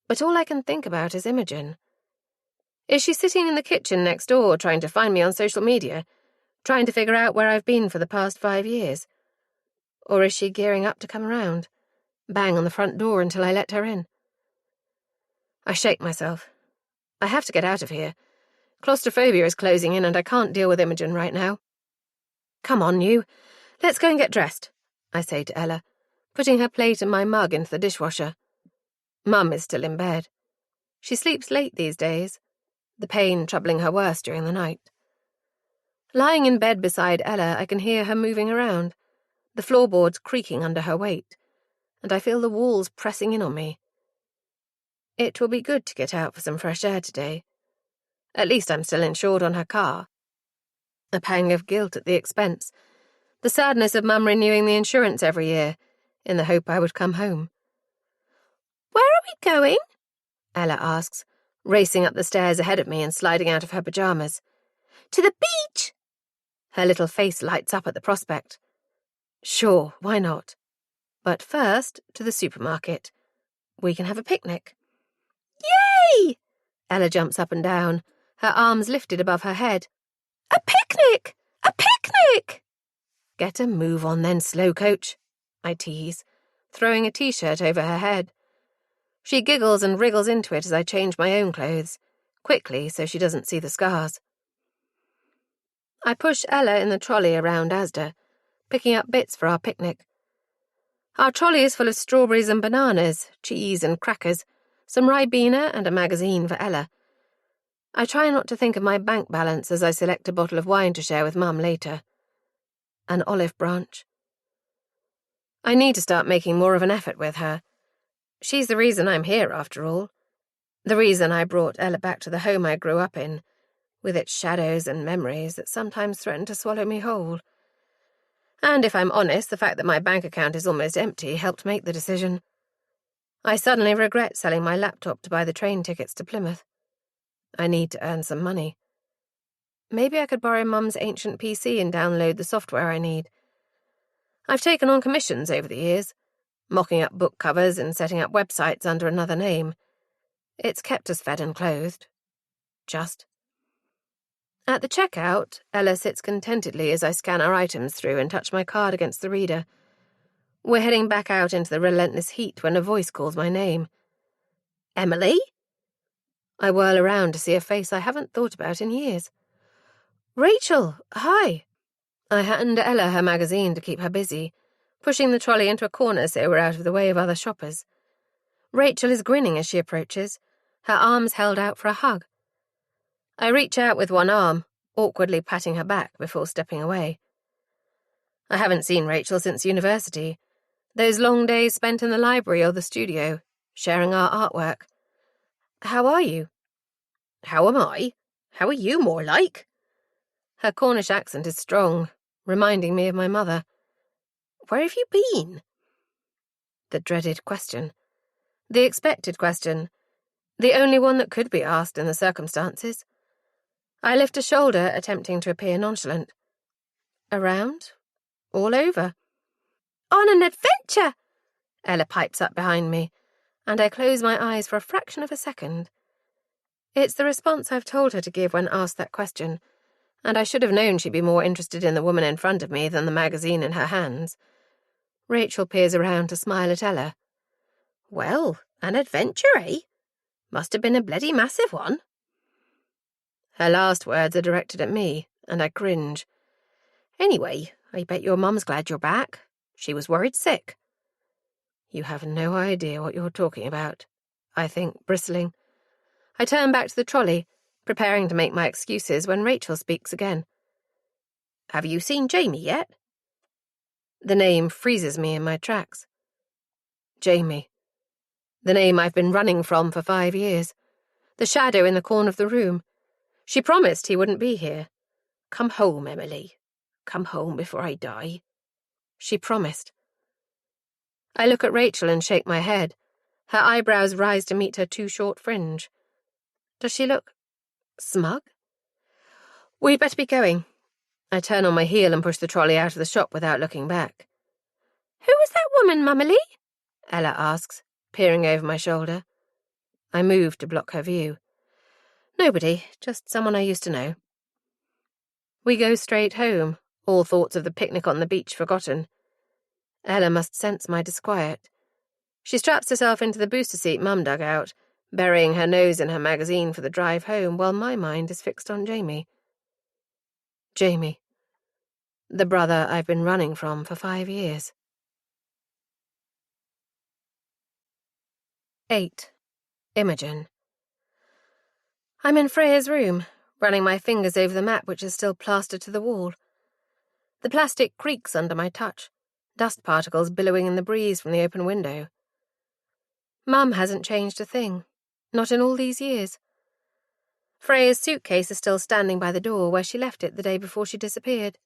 but all I can think about is Imogen. Is she sitting in the kitchen next door trying to find me on social media, trying to figure out where I've been for the past 5 years? Or is she gearing up to come around, bang on the front door until I let her in? I shake myself. I have to get out of here. Claustrophobia is closing in and I can't deal with Imogen right now. "Come on, you. Let's go and get dressed," I say to Ella, putting her plate and my mug into the dishwasher. Mum is still in bed. She sleeps late these days, the pain troubling her worse during the night. Lying in bed beside Ella, I can hear her moving around, the floorboards creaking under her weight, and I feel the walls pressing in on me. It will be good to get out for some fresh air today. At least I'm still insured on her car. A pang of guilt at the expense, the sadness of Mum renewing the insurance every year, in the hope I would come home. "Where are we going?" Ella asks, racing up the stairs ahead of me and sliding out of her pajamas. "To the beach!" Her little face lights up at the prospect. Sure, why not? But first, to the supermarket. We can have a picnic. "Yay!" Ella jumps up and down, her arms lifted above her head. "A picnic! A picnic!" "Get a move on then, slow coach," I tease, throwing a t-shirt over her head. She giggles and wriggles into it as I change my own clothes, quickly so she doesn't see the scars. I push Ella in the trolley around Asda, picking up bits for our picnic. Our trolley is full of strawberries and bananas, cheese and crackers, some Ribena and a magazine for Ella. I try not to think of my bank balance as I select a bottle of wine to share with Mum later. An olive branch. I need to start making more of an effort with her. She's the reason I'm here, after all. The reason I brought Ella back to the home I grew up in, with its shadows and memories that sometimes threaten to swallow me whole. And if I'm honest, the fact that my bank account is almost empty helped make the decision. I suddenly regret selling my laptop to buy the train tickets to Plymouth. I need to earn some money. Maybe I could borrow Mum's ancient PC and download the software I need. I've taken on commissions over the years, mocking up book covers and setting up websites under another name. It's kept us fed and clothed. Just. At the checkout, Ella sits contentedly as I scan our items through and touch my card against the reader. We're heading back out into the relentless heat when a voice calls my name. Emily? I whirl around to see a face I haven't thought about in years. Rachel, hi. I hand Ella her magazine to keep her busy, pushing the trolley into a corner so we're out of the way of other shoppers. Rachel is grinning as she approaches, her arms held out for a hug. I reach out with one arm, awkwardly patting her back before stepping away. I haven't seen Rachel since university, those long days spent in the library or the studio, sharing our artwork. How are you? How am I? How are you, more like? Her Cornish accent is strong, reminding me of my mother. Where have you been? The dreaded question. The expected question. The only one that could be asked in the circumstances. I lift a shoulder, attempting to appear nonchalant. Around? All over. On an adventure! Ella pipes up behind me, and I close my eyes for a fraction of a second. It's the response I've told her to give when asked that question, and I should have known she'd be more interested in the woman in front of me than the magazine in her hands. Rachel peers around to smile at Ella. Well, an adventure, eh? Must have been a bloody massive one. Her last words are directed at me, and I cringe. Anyway, I bet your mum's glad you're back. She was worried sick. You have no idea what you're talking about, I think, bristling. I turn back to the trolley, preparing to make my excuses when Rachel speaks again. Have you seen Jamie yet? The name freezes me in my tracks. Jamie. The name I've been running from for 5 years. The shadow in the corner of the room. She promised he wouldn't be here. Come home, Emily. Come home before I die. She promised. I look at Rachel and shake my head. Her eyebrows rise to meet her too short fringe. Does she look smug? We'd better be going. I turn on my heel and push the trolley out of the shop without looking back. Who was that woman, Mummy? Ella asks, peering over my shoulder. I move to block her view. Nobody, just someone I used to know. We go straight home, all thoughts of the picnic on the beach forgotten. Ella must sense my disquiet. She straps herself into the booster seat Mum dug out, burying her nose in her magazine for the drive home while my mind is fixed on Jamie. Jamie. The brother I've been running from for 5 years. 8. Imogen. I'm in Freya's room, running my fingers over the map which is still plastered to the wall. The plastic creaks under my touch, dust particles billowing in the breeze from the open window. Mum hasn't changed a thing, not in all these years. Freya's suitcase is still standing by the door where she left it the day before she disappeared.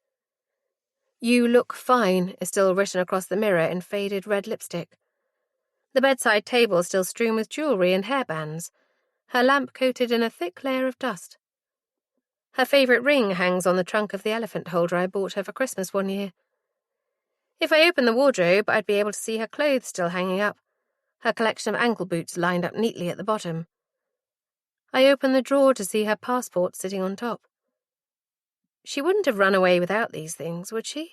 You look fine is still written across the mirror in faded red lipstick. The bedside table is still strewn with jewellery and hairbands, her lamp coated in a thick layer of dust. Her favourite ring hangs on the trunk of the elephant holder I bought her for Christmas one year. If I opened the wardrobe, I'd be able to see her clothes still hanging up, her collection of ankle boots lined up neatly at the bottom. I opened the drawer to see her passport sitting on top. She wouldn't have run away without these things, would she?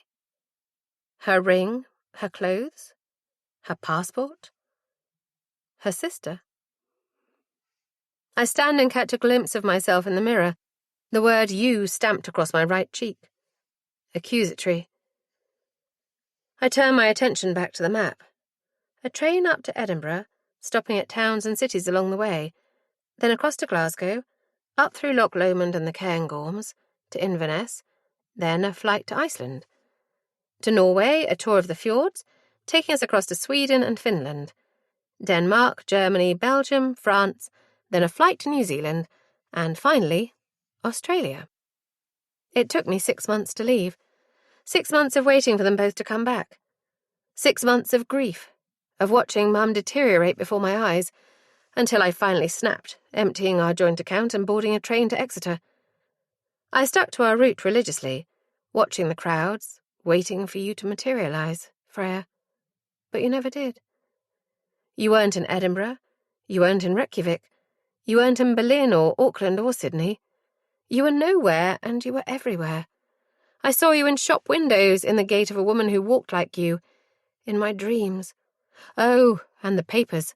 Her ring, her clothes, her passport, her sister. I stand and catch a glimpse of myself in the mirror, the word you stamped across my right cheek. Accusatory. I turn my attention back to the map. A train up to Edinburgh, stopping at towns and cities along the way, then across to Glasgow, up through Loch Lomond and the Cairngorms, to Inverness, then a flight to Iceland. To Norway, a tour of the fjords, taking us across to Sweden and Finland. Denmark, Germany, Belgium, France, then a flight to New Zealand, and finally, Australia. It took me 6 months to leave. 6 months of waiting for them both to come back. 6 months of grief, of watching Mum deteriorate before my eyes, until I finally snapped, emptying our joint account and boarding a train to Exeter. I stuck to our route religiously, watching the crowds, waiting for you to materialise, Freya. But you never did. You weren't in Edinburgh, you weren't in Reykjavik, you weren't in Berlin or Auckland or Sydney. You were nowhere, and you were everywhere. I saw you in shop windows, in the gait of a woman who walked like you, in my dreams. Oh, and the papers.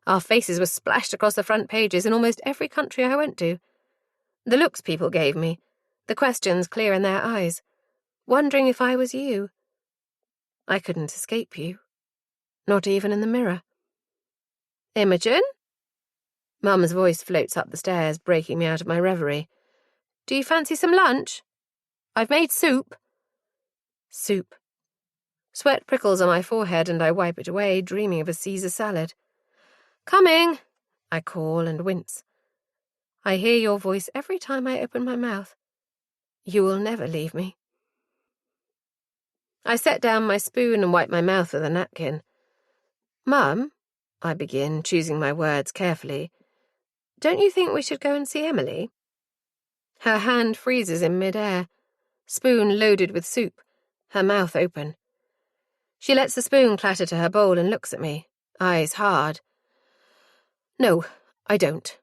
Our faces were splashed across the front pages in almost every country I went to. The looks people gave me, the questions clear in their eyes, wondering if I was you. I couldn't escape you, not even in the mirror. Imogen? Mum's voice floats up the stairs, breaking me out of my reverie. Do you fancy some lunch? I've made soup. Soup. Sweat prickles on my forehead and I wipe it away, dreaming of a Caesar salad. Coming, I call and wince. I hear your voice every time I open my mouth. You will never leave me. I set down my spoon and wipe my mouth with a napkin. Mum, I begin, choosing my words carefully, don't you think we should go and see Emily? Her hand freezes in mid-air, spoon loaded with soup, her mouth open. She lets the spoon clatter to her bowl and looks at me, eyes hard. No, I don't.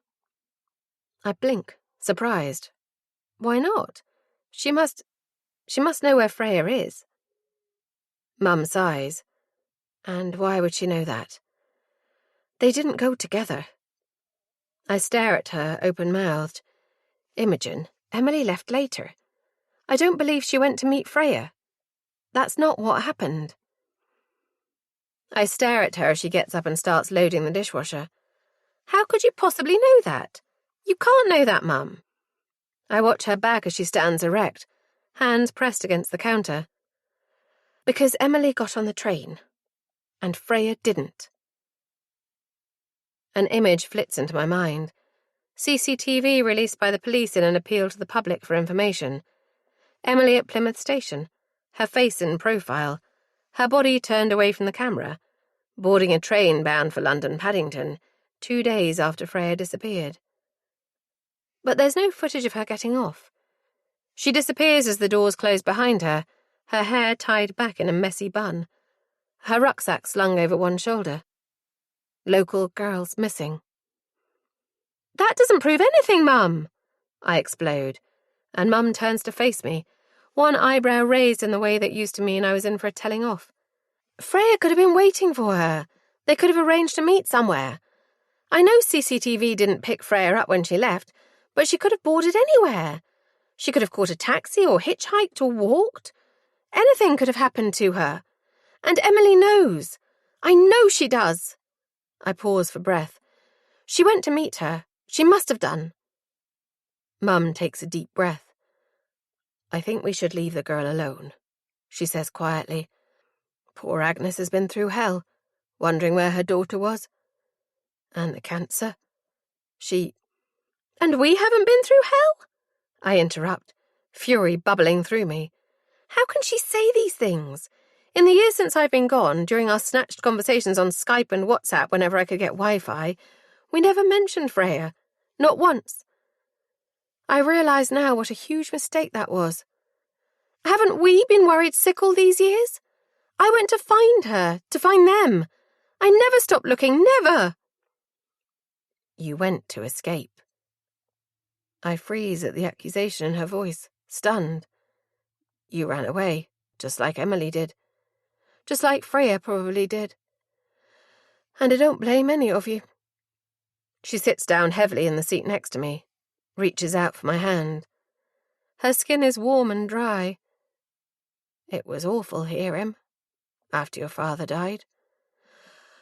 I blink, surprised. Why not? She must know where Freya is. Mum sighs. And why would she know that? They didn't go together. I stare at her, open-mouthed. Imogen, Emily left later. I don't believe she went to meet Freya. That's not what happened. I stare at her as she gets up and starts loading the dishwasher. How could you possibly know that? You can't know that, Mum. I watch her back as she stands erect, hands pressed against the counter. Because Emily got on the train, and Freya didn't. An image flits into my mind. CCTV released by the police in an appeal to the public for information. Emily at Plymouth Station, her face in profile, her body turned away from the camera, boarding a train bound for London Paddington, 2 days after Freya disappeared. But there's no footage of her getting off. She disappears as the doors close behind her, her hair tied back in a messy bun, her rucksack slung over one shoulder. Local girls missing. That doesn't prove anything, Mum! I explode, and Mum turns to face me, one eyebrow raised in the way that used to mean I was in for a telling off. Freya could have been waiting for her. They could have arranged to meet somewhere. I know CCTV didn't pick Freya up when she left, but she could have boarded anywhere. She could have caught a taxi or hitchhiked or walked. Anything could have happened to her. And Emily knows. I know she does. I pause for breath. She went to meet her. She must have done. Mum takes a deep breath. I think we should leave the girl alone, she says quietly. Poor Agnes has been through hell, wondering where her daughter was. And the cancer. And we haven't been through hell? I interrupt, fury bubbling through me. How can she say these things? In the years since I've been gone, during our snatched conversations on Skype and WhatsApp whenever I could get Wi-Fi, we never mentioned Freya. Not once. I realise now what a huge mistake that was. Haven't we been worried sick all these years? I went to find her, to find them. I never stopped looking, never. You went to escape. I freeze at the accusation in her voice, stunned. You ran away, just like Emily did. Just like Freya probably did. And I don't blame any of you. She sits down heavily in the seat next to me, reaches out for my hand. Her skin is warm and dry. It was awful hearing, after your father died.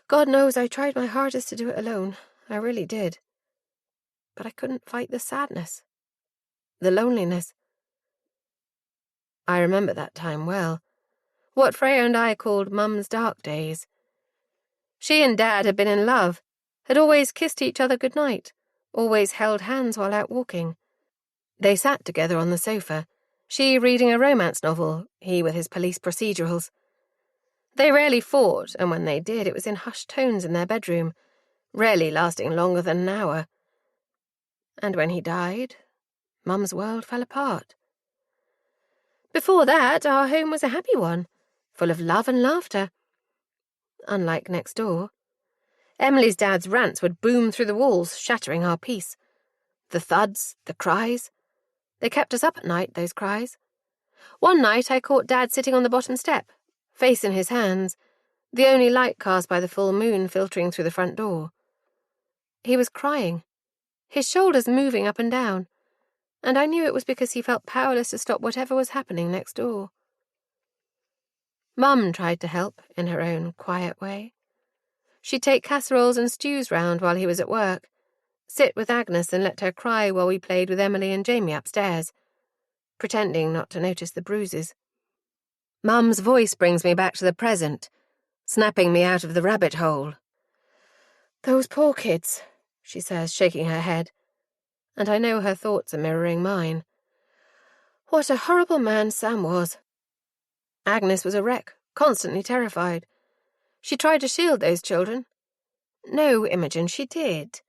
God knows I tried my hardest to do it alone. I really did. But I couldn't fight the sadness, the loneliness. I remember that time well. What Freya and I called Mum's dark days. She and Dad had been in love, had always kissed each other goodnight, always held hands while out walking. They sat together on the sofa, she reading a romance novel, he with his police procedurals. They rarely fought, and when they did, it was in hushed tones in their bedroom, rarely lasting longer than an hour. And when he died, Mum's world fell apart. Before that, our home was a happy one, full of love and laughter. Unlike next door, Emily's dad's rants would boom through the walls, shattering our peace. The thuds, the cries. They kept us up at night, those cries. One night I caught Dad sitting on the bottom step, face in his hands, the only light cast by the full moon filtering through the front door. He was crying, his shoulders moving up and down, and I knew it was because he felt powerless to stop whatever was happening next door. Mum tried to help in her own quiet way. She'd take casseroles and stews round while he was at work, sit with Agnes and let her cry while we played with Emily and Jamie upstairs, pretending not to notice the bruises. Mum's voice brings me back to the present, snapping me out of the rabbit hole. "Those poor kids," she says, shaking her head, and I know her thoughts are mirroring mine. What a horrible man Sam was. Agnes was a wreck, constantly terrified. She tried to shield those children. "No, Imogen, she did,"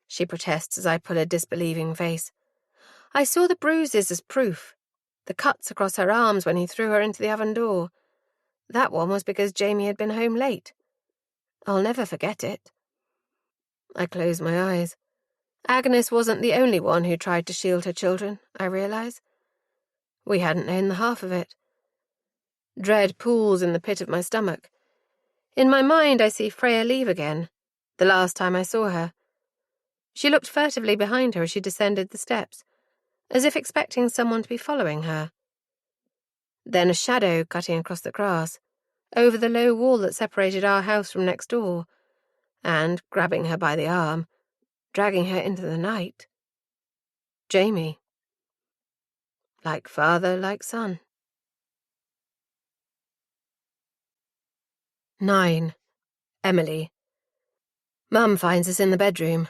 she protests as I pull a disbelieving face. "I saw the bruises as proof. The cuts across her arms when he threw her into the oven door. That one was because Jamie had been home late. I'll never forget it." I close my eyes. Agnes wasn't the only one who tried to shield her children, I realise. We hadn't known the half of it. Dread pools in the pit of my stomach. In my mind I see Freya leave again, the last time I saw her. She looked furtively behind her as she descended the steps, as if expecting someone to be following her. Then a shadow cutting across the grass, over the low wall that separated our house from next door, and, grabbing her by the arm, dragging her into the night. Jamie. Like father, like son. 9. Emily. Mum finds us in the bedroom.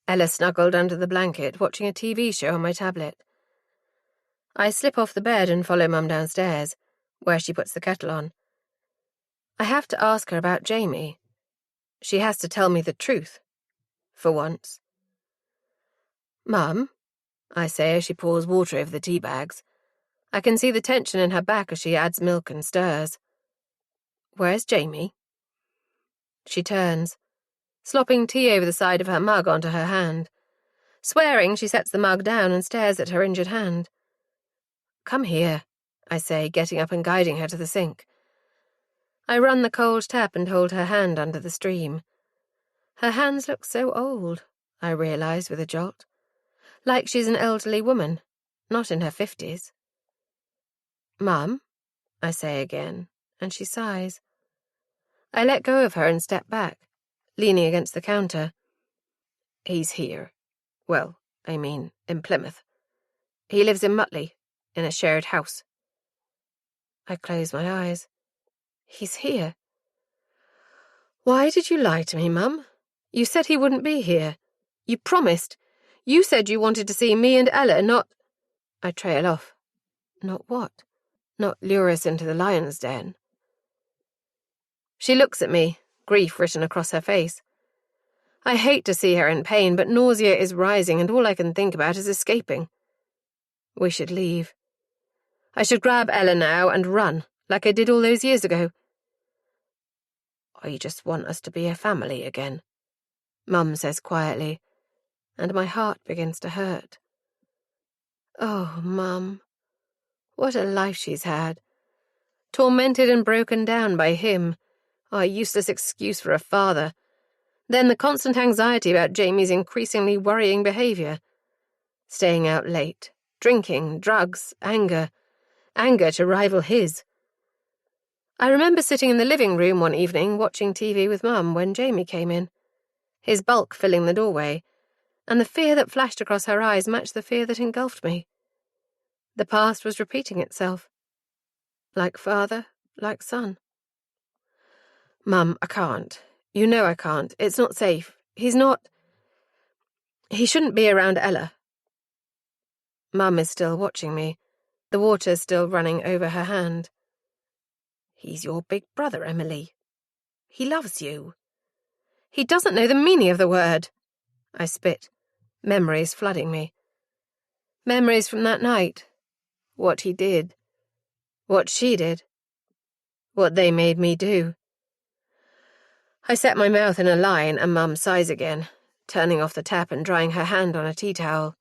Ella snuggled under the blanket, watching a TV show on my tablet. I slip off the bed and follow Mum downstairs, where she puts the kettle on. I have to ask her about Jamie. She has to tell me the truth, for once. "Mum," I say as she pours water over the tea bags. I can see the tension in her back as she adds milk and stirs. "Where's Jamie?" She turns, slopping tea over the side of her mug onto her hand. Swearing, she sets the mug down and stares at her injured hand. "Come here," I say, getting up and guiding her to the sink. I run the cold tap and hold her hand under the stream. Her hands look so old, I realise with a jolt. Like she's an elderly woman, not in her 50s. "Mum," I say again, and she sighs. I let go of her and step back, leaning against the counter. "He's here. Well, I mean, in Plymouth. He lives in Mutley, in a shared house." I close my eyes. "He's here." "Why did you lie to me, Mum? You said he wouldn't be here. You promised. You said you wanted to see me and Ella, not—" I trail off. "Not what?" "Not lure us into the lion's den." She looks at me, grief written across her face. I hate to see her in pain, but nausea is rising and all I can think about is escaping. We should leave. I should grab Ella now and run, like I did all those years ago. "I just want us to be a family again," Mum says quietly, and my heart begins to hurt. Oh, Mum, what a life she's had. Tormented and broken down by him, our useless excuse for a father. Then the constant anxiety about Jamie's increasingly worrying behaviour. Staying out late, drinking, drugs, anger to rival his. I remember sitting in the living room one evening watching TV with Mum when Jamie came in, his bulk filling the doorway, and the fear that flashed across her eyes matched the fear that engulfed me. The past was repeating itself. Like father, like son. "Mum, I can't. You know I can't. It's not safe. He shouldn't be around Ella." Mum is still watching me, the water still running over her hand. "He's your big brother, Emily. He loves you. He doesn't know the meaning of the word. I spit, memories flooding me. Memories from that night. What he did. What she did. What they made me do. I set my mouth in a line and Mum sighs again, turning off the tap and drying her hand on a tea towel.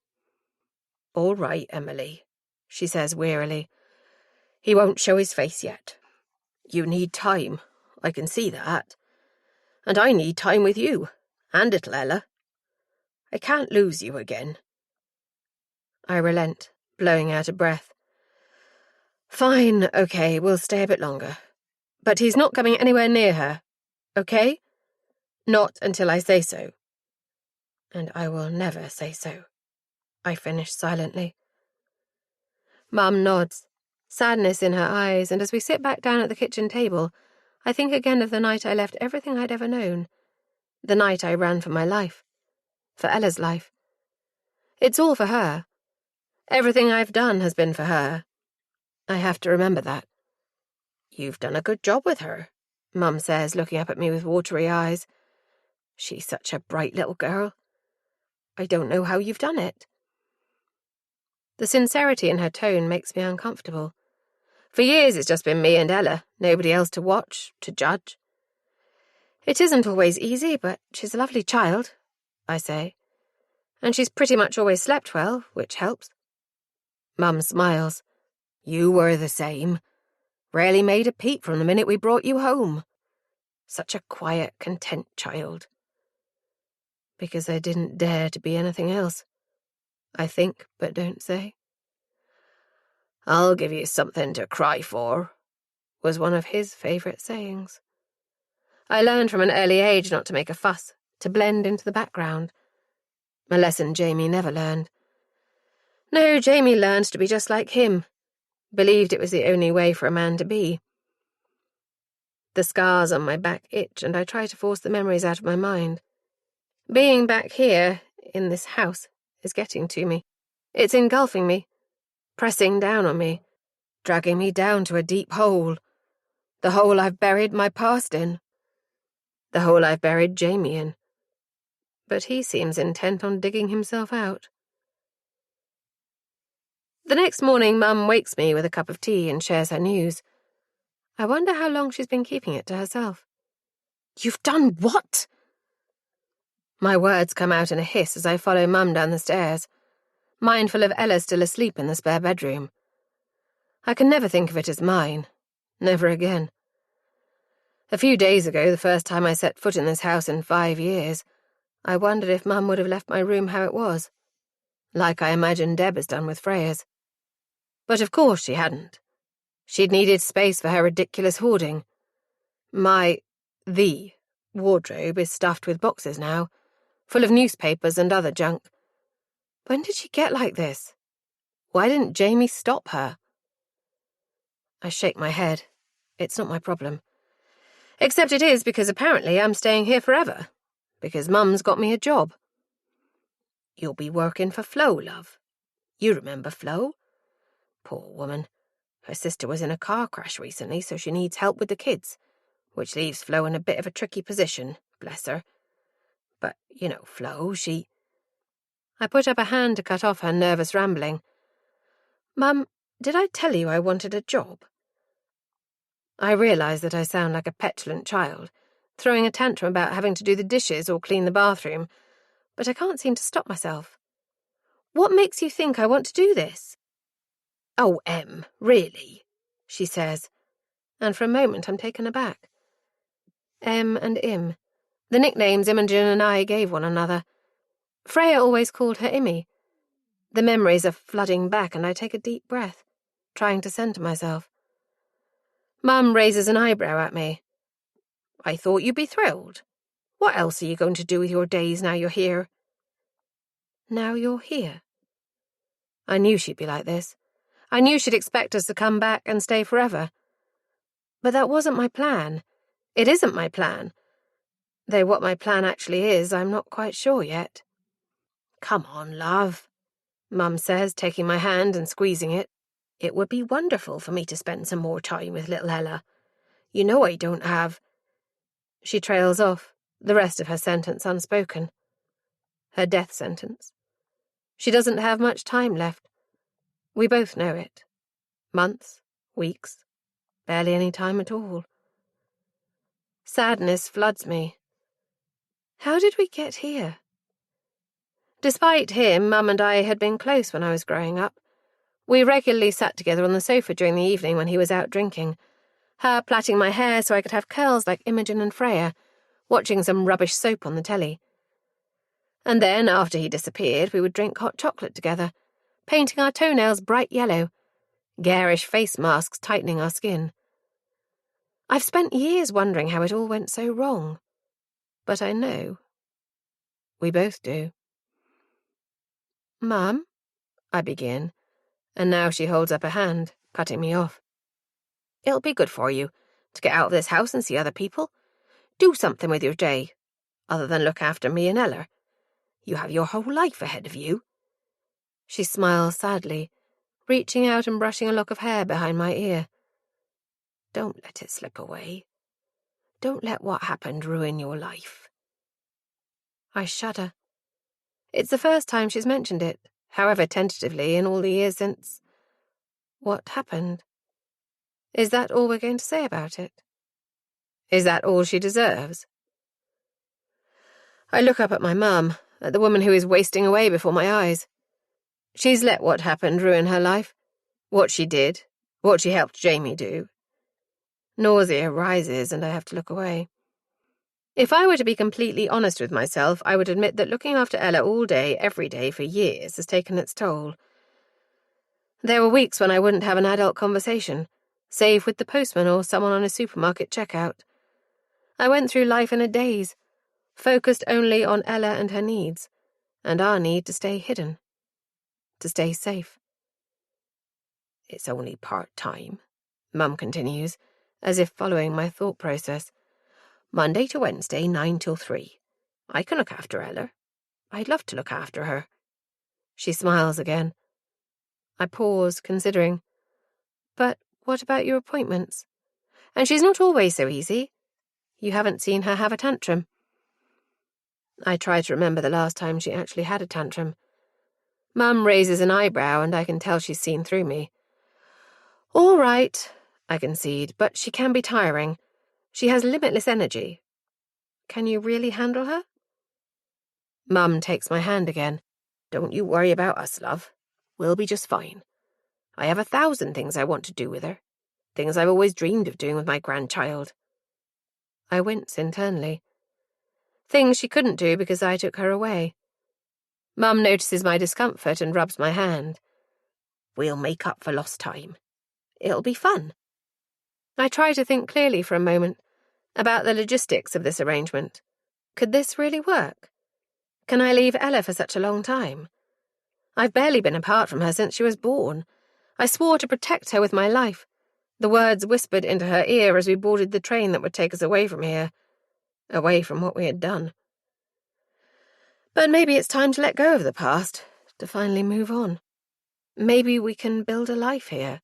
"All right, Emily," she says wearily. "He won't show his face yet. You need time, I can see that. And I need time with you, and little Ella. I can't lose you again." I relent, blowing out a breath. "Fine, okay, we'll stay a bit longer. But he's not coming anywhere near her, okay? Not until I say so." And I will never say so, I finish silently. Mum nods, sadness in her eyes, and as we sit back down at the kitchen table, I think again of the night I left everything I'd ever known. The night I ran for my life. For Ella's life. It's all for her. Everything I've done has been for her. I have to remember that. "You've done a good job with her," Mum says, looking up at me with watery eyes. "She's such a bright little girl. I don't know how you've done it." The sincerity in her tone makes me uncomfortable. For years it's just been me and Ella, nobody else to watch, to judge. "It isn't always easy, but she's a lovely child," I say. "And she's pretty much always slept well, which helps." Mum smiles. "You were the same. Rarely made a peep from the minute we brought you home. Such a quiet, content child." Because I didn't dare to be anything else. I think, but don't say. "I'll give you something to cry for," was one of his favourite sayings. I learned from an early age not to make a fuss, to blend into the background. A lesson Jamie never learned. No, Jamie learned to be just like him. Believed it was the only way for a man to be. The scars on my back itch, and I try to force the memories out of my mind. Being back here, in this house, is getting to me. It's engulfing me, pressing down on me, dragging me down to a deep hole. The hole I've buried my past in. The hole I've buried Jamie in. But he seems intent on digging himself out. The next morning, Mum wakes me with a cup of tea and shares her news. I wonder how long she's been keeping it to herself. "You've done what?" My words come out in a hiss as I follow Mum down the stairs, mindful of Ella still asleep in the spare bedroom. I can never think of it as mine. Never again. A few days ago, the first time I set foot in this house in 5 years, I wondered if Mum would have left my room how it was, like I imagined Deb has done with Freya's. But of course she hadn't. She'd needed space for her ridiculous hoarding. The wardrobe is stuffed with boxes now, full of newspapers and other junk. When did she get like this? Why didn't Jamie stop her? I shake my head. It's not my problem. Except it is because apparently I'm staying here forever. Because Mum's got me a job. "You'll be working for Flo, love. You remember Flo? Poor woman. Her sister was in a car crash recently, so she needs help with the kids, which leaves Flo in a bit of a tricky position, bless her. But, you know, Flo, she—" I put up a hand to cut off her nervous rambling. "Mum, did I tell you I wanted a job?" I realise that I sound like a petulant child, throwing a tantrum about having to do the dishes or clean the bathroom, but I can't seem to stop myself. "What makes you think I want to do this?" "Oh, Em, really?" she says, and for a moment I'm taken aback. Em and Im, the nicknames Imogen and I gave one another. Freya always called her Immy. The memories are flooding back and I take a deep breath, trying to centre myself. Mum raises an eyebrow at me. "I thought you'd be thrilled. What else are you going to do with your days now you're here?" Now you're here. I knew she'd be like this. I knew she'd expect us to come back and stay forever. But that wasn't my plan. It isn't my plan. Though what my plan actually is, I'm not quite sure yet. "Come on, love," Mum says, taking my hand and squeezing it. "It would be wonderful for me to spend some more time with little Ella. You know I don't have—" She trails off, the rest of her sentence unspoken. Her death sentence. She doesn't have much time left. We both know it. Months, weeks, barely any time at all. Sadness floods me. How did we get here? Despite him, Mum and I had been close when I was growing up. We regularly sat together on the sofa during the evening when he was out drinking, her plaiting my hair so I could have curls like Imogen and Freya, watching some rubbish soap on the telly. And then, after he disappeared, we would drink hot chocolate together, painting our toenails bright yellow, garish face masks tightening our skin. I've spent years wondering how it all went so wrong. But I know. We both do. Mum, I begin, and now she holds up a hand, cutting me off. It'll be good for you to get out of this house and see other people. Do something with your day, other than look after me and Ella. You have your whole life ahead of you. She smiles sadly, reaching out and brushing a lock of hair behind my ear. Don't let it slip away. Don't let what happened ruin your life. I shudder. It's the first time she's mentioned it, however tentatively, in all the years since... What happened? Is that all we're going to say about it? Is that all she deserves? I look up at my mum, at the woman who is wasting away before my eyes. She's let what happened ruin her life. What she did, what she helped Jamie do. Nausea rises and I have to look away. If I were to be completely honest with myself, I would admit that looking after Ella all day, every day, for years has taken its toll. There were weeks when I wouldn't have an adult conversation, save with the postman or someone on a supermarket checkout. I went through life in a daze, focused only on Ella and her needs, and our need to stay hidden, to stay safe. It's only part-time, Mum continues, as if following my thought process. Monday to Wednesday, 9 till 3. I can look after Ella. I'd love to look after her. She smiles again. I pause, considering. But what about your appointments? And she's not always so easy. You haven't seen her have a tantrum. I try to remember the last time she actually had a tantrum. Mum raises an eyebrow and I can tell she's seen through me. All right, I concede, but she can be tiring. She has limitless energy. Can you really handle her? Mum takes my hand again. Don't you worry about us, love. We'll be just fine. I have 1,000 things I want to do with her. Things I've always dreamed of doing with my grandchild. I wince internally. Things she couldn't do because I took her away. Mum notices my discomfort and rubs my hand. We'll make up for lost time. It'll be fun. I try to think clearly for a moment about the logistics of this arrangement. Could this really work? Can I leave Ella for such a long time? I've barely been apart from her since she was born. I swore to protect her with my life. The words whispered into her ear as we boarded the train that would take us away from here, away from what we had done. But maybe it's time to let go of the past, to finally move on. Maybe we can build a life here.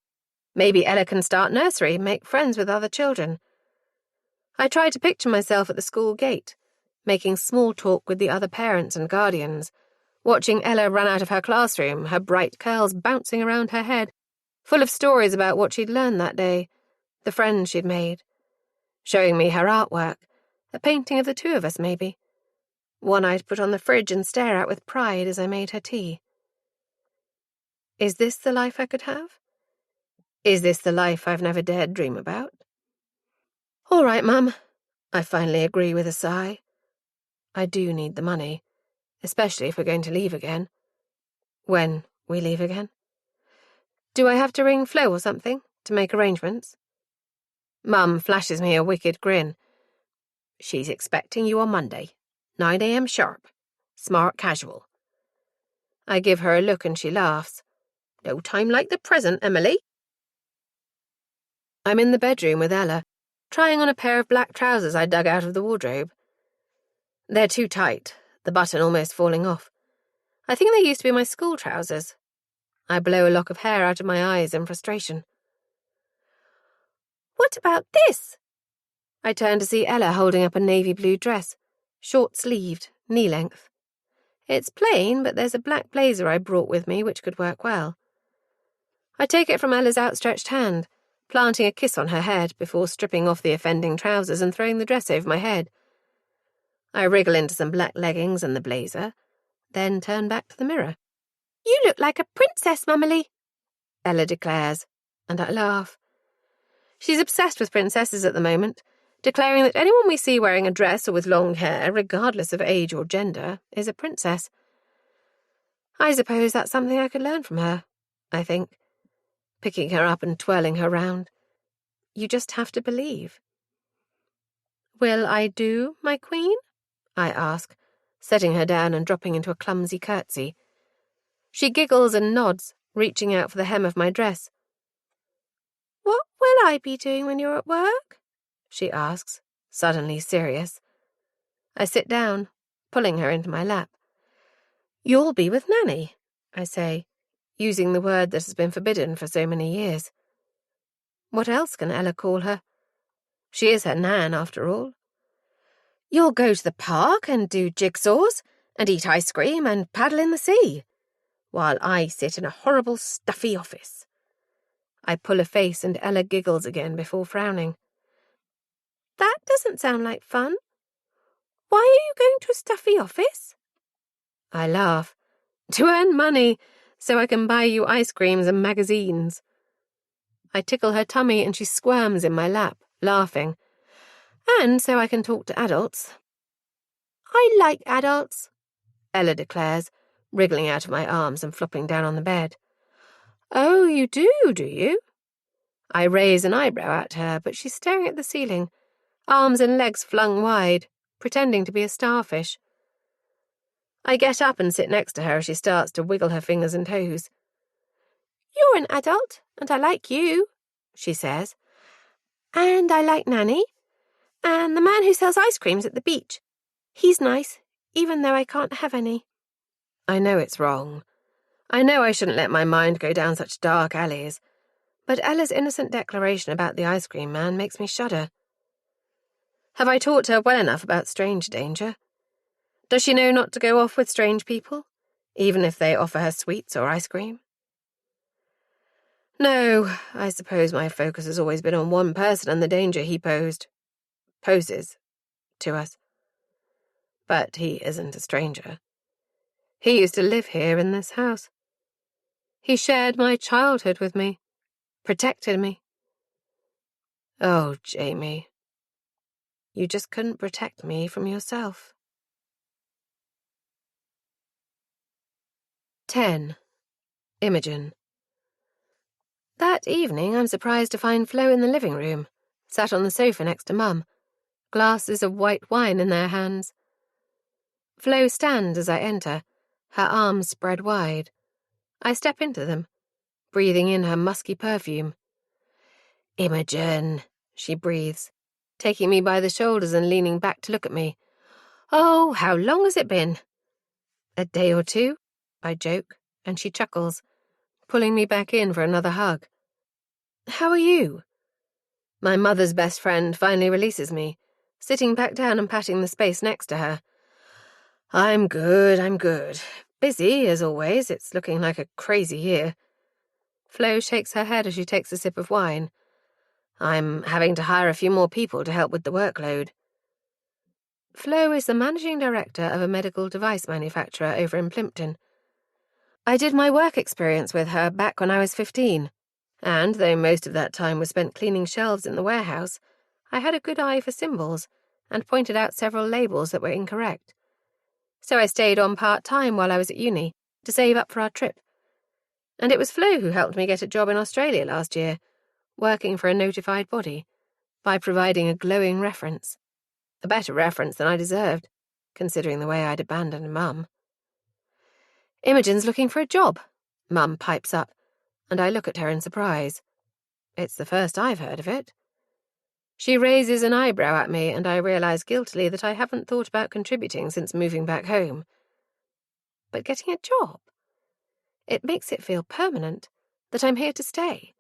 Maybe Ella can start nursery, make friends with other children. I tried to picture myself at the school gate, making small talk with the other parents and guardians, watching Ella run out of her classroom, her bright curls bouncing around her head, full of stories about what she'd learned that day, the friends she'd made, showing me her artwork, a painting of the two of us maybe, one I'd put on the fridge and stare at with pride as I made her tea. Is this the life I could have? Is this the life I've never dared dream about? All right, Mum, I finally agree with a sigh. I do need the money, especially if we're going to leave again. When we leave again. Do I have to ring Flo or something to make arrangements? Mum flashes me a wicked grin. She's expecting you on Monday, 9 a.m. sharp. Smart casual. I give her a look and she laughs. No time like the present, Emily. I'm in the bedroom with Ella, trying on a pair of black trousers I dug out of the wardrobe. They're too tight, the button almost falling off. I think they used to be my school trousers. I blow a lock of hair out of my eyes in frustration. What about this? I turn to see Ella holding up a navy blue dress, short-sleeved, knee-length. It's plain, but there's a black blazer I brought with me which could work well. I take it from Ella's outstretched hand, planting a kiss on her head before stripping off the offending trousers and throwing the dress over my head. I wriggle into some black leggings and the blazer, then turn back to the mirror. "You look like a princess, Mummy," Ella declares, and I laugh. She's obsessed with princesses at the moment, declaring that anyone we see wearing a dress or with long hair, regardless of age or gender, is a princess. I suppose that's something I could learn from her, I think, picking her up and twirling her round. You just have to believe. "Will I do, my queen?" I ask, setting her down and dropping into a clumsy curtsy. She giggles and nods, reaching out for the hem of my dress. "What will I be doing when you're at work?" she asks, suddenly serious. I sit down, pulling her into my lap. "You'll be with Nanny," I say, using the word that has been forbidden for so many years. What else can Ella call her? She is her nan, after all. "You'll go to the park and do jigsaws, and eat ice cream and paddle in the sea, while I sit in a horrible, stuffy office." I pull a face and Ella giggles again before frowning. "That doesn't sound like fun. Why are you going to a stuffy office?" I laugh. "To earn money, so I can buy you ice creams and magazines." I tickle her tummy and she squirms in my lap, laughing. "And so I can talk to adults." "I like adults," Ella declares, wriggling out of my arms and flopping down on the bed. "Oh, you do you?" I raise an eyebrow at her, but she's staring at the ceiling, arms and legs flung wide, pretending to be a starfish. I get up and sit next to her as she starts to wiggle her fingers and toes. "You're an adult, and I like you," she says. "And I like Nanny. And the man who sells ice creams at the beach. He's nice, even though I can't have any." I know it's wrong. I know I shouldn't let my mind go down such dark alleys, but Ella's innocent declaration about the ice cream man makes me shudder. Have I taught her well enough about strange danger? Does she know not to go off with strange people, even if they offer her sweets or ice cream? No, I suppose my focus has always been on one person and the danger he poses, to us. But he isn't a stranger. He used to live here in this house. He shared my childhood with me, protected me. Oh, Jamie, you just couldn't protect me from yourself. 10. Imogen. That evening I'm surprised to find Flo in the living room, sat on the sofa next to Mum, glasses of white wine in their hands. Flo stands as I enter, her arms spread wide. I step into them, breathing in her musky perfume. "Imogen," she breathes, taking me by the shoulders and leaning back to look at me. "Oh, how long has it been?" "A day or two," I joke, and she chuckles, pulling me back in for another hug. "How are you?" My mother's best friend finally releases me, sitting back down and patting the space next to her. I'm good. Busy, as always. It's looking like a crazy year." Flo shakes her head as she takes a sip of wine. "I'm having to hire a few more people to help with the workload." Flo is the managing director of a medical device manufacturer over in Plimpton. I did my work experience with her back when I was 15, and though most of that time was spent cleaning shelves in the warehouse, I had a good eye for symbols and pointed out several labels that were incorrect. So I stayed on part-time while I was at uni to save up for our trip. And it was Flo who helped me get a job in Australia last year, working for a notified body, by providing a glowing reference. A better reference than I deserved, considering the way I'd abandoned Mum. "Imogen's looking for a job," Mum pipes up, and I look at her in surprise. It's the first I've heard of it. She raises an eyebrow at me, and I realise guiltily that I haven't thought about contributing since moving back home. But getting a job? It makes it feel permanent, that I'm here to stay.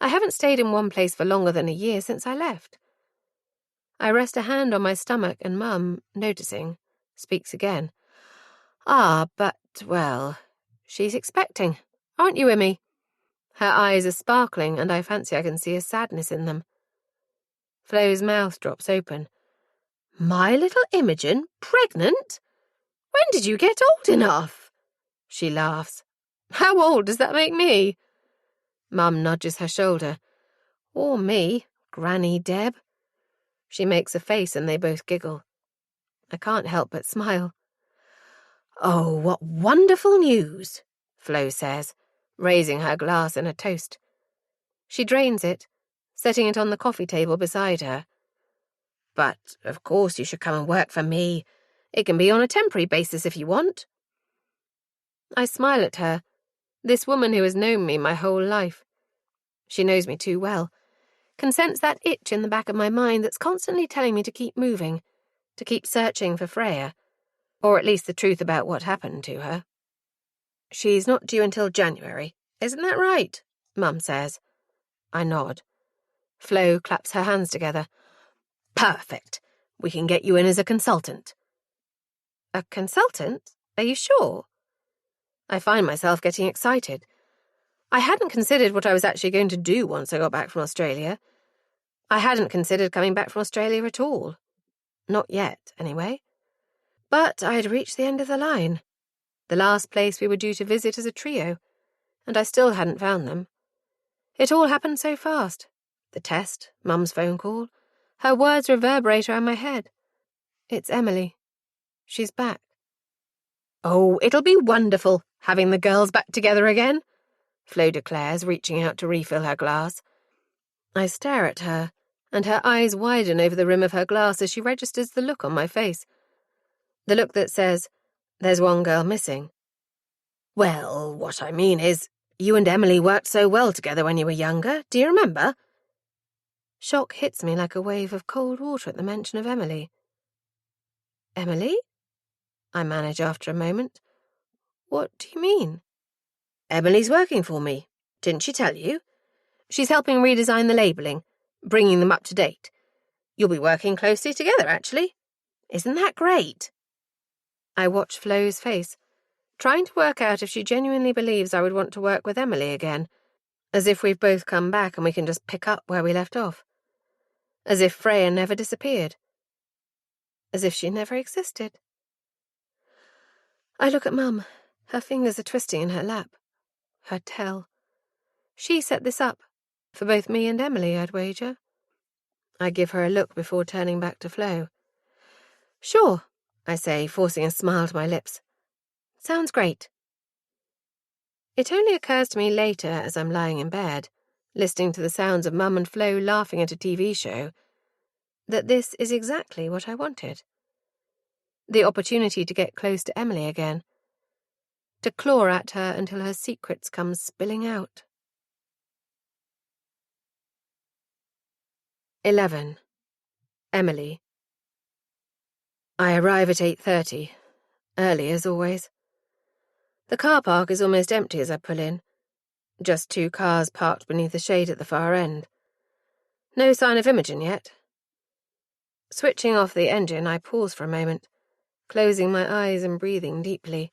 I haven't stayed in one place for longer than a year since I left. I rest a hand on my stomach and Mum, noticing, speaks again. Ah, but, well, she's expecting. Aren't you, Immy? Her eyes are sparkling and I fancy I can see a sadness in them. Flo's mouth drops open. My little Imogen, pregnant? When did you get old enough? She laughs. How old does that make me? Mum nudges her shoulder. Or me, Granny Deb. She makes a face and they both giggle. I can't help but smile. Oh, what wonderful news, Flo says, raising her glass in a toast. She drains it, setting it on the coffee table beside her. But, of course, you should come and work for me. It can be on a temporary basis if you want. I smile at her, this woman who has known me my whole life. She knows me too well, can sense that itch in the back of my mind that's constantly telling me to keep moving, to keep searching for Freya, or at least the truth about what happened to her. She's not due until January, isn't that right? Mum says. I nod. Flo claps her hands together. Perfect. We can get you in as a consultant. A consultant? Are you sure? I find myself getting excited. I hadn't considered what I was actually going to do once I got back from Australia. I hadn't considered coming back from Australia at all. Not yet, anyway. But I'd reached the end of the line. The last place we were due to visit as a trio, and I still hadn't found them. It all happened so fast. The test, Mum's phone call. Her words reverberate around my head. It's Emily. She's back. Oh, it'll be wonderful, having the girls back together again, Flo declares, reaching out to refill her glass. I stare at her, and her eyes widen over the rim of her glass as she registers the look on my face. The look that says, there's one girl missing. Well, what I mean is, you and Emily worked so well together when you were younger, do you remember? Shock hits me like a wave of cold water at the mention of Emily. Emily? I manage after a moment. What do you mean? Emily's working for me. Didn't she tell you? She's helping redesign the labelling, bringing them up to date. You'll be working closely together, actually. Isn't that great? I watch Flo's face, trying to work out if she genuinely believes I would want to work with Emily again, as if we've both come back and we can just pick up where we left off. As if Freya never disappeared. As if she never existed. I look at Mum. Her fingers are twisting in her lap. Her tell. She set this up, for both me and Emily, I'd wager. I give her a look before turning back to Flo. Sure, I say, forcing a smile to my lips. Sounds great. It only occurs to me later, as I'm lying in bed, listening to the sounds of Mum and Flo laughing at a TV show, that this is exactly what I wanted. The opportunity to get close to Emily again. To claw at her until her secrets come spilling out. 11. Emily. I arrive at 8:30, early as always. The car park is almost empty as I pull in. Just 2 cars parked beneath the shade at the far end. No sign of Imogen yet. Switching off the engine, I pause for a moment, closing my eyes and breathing deeply.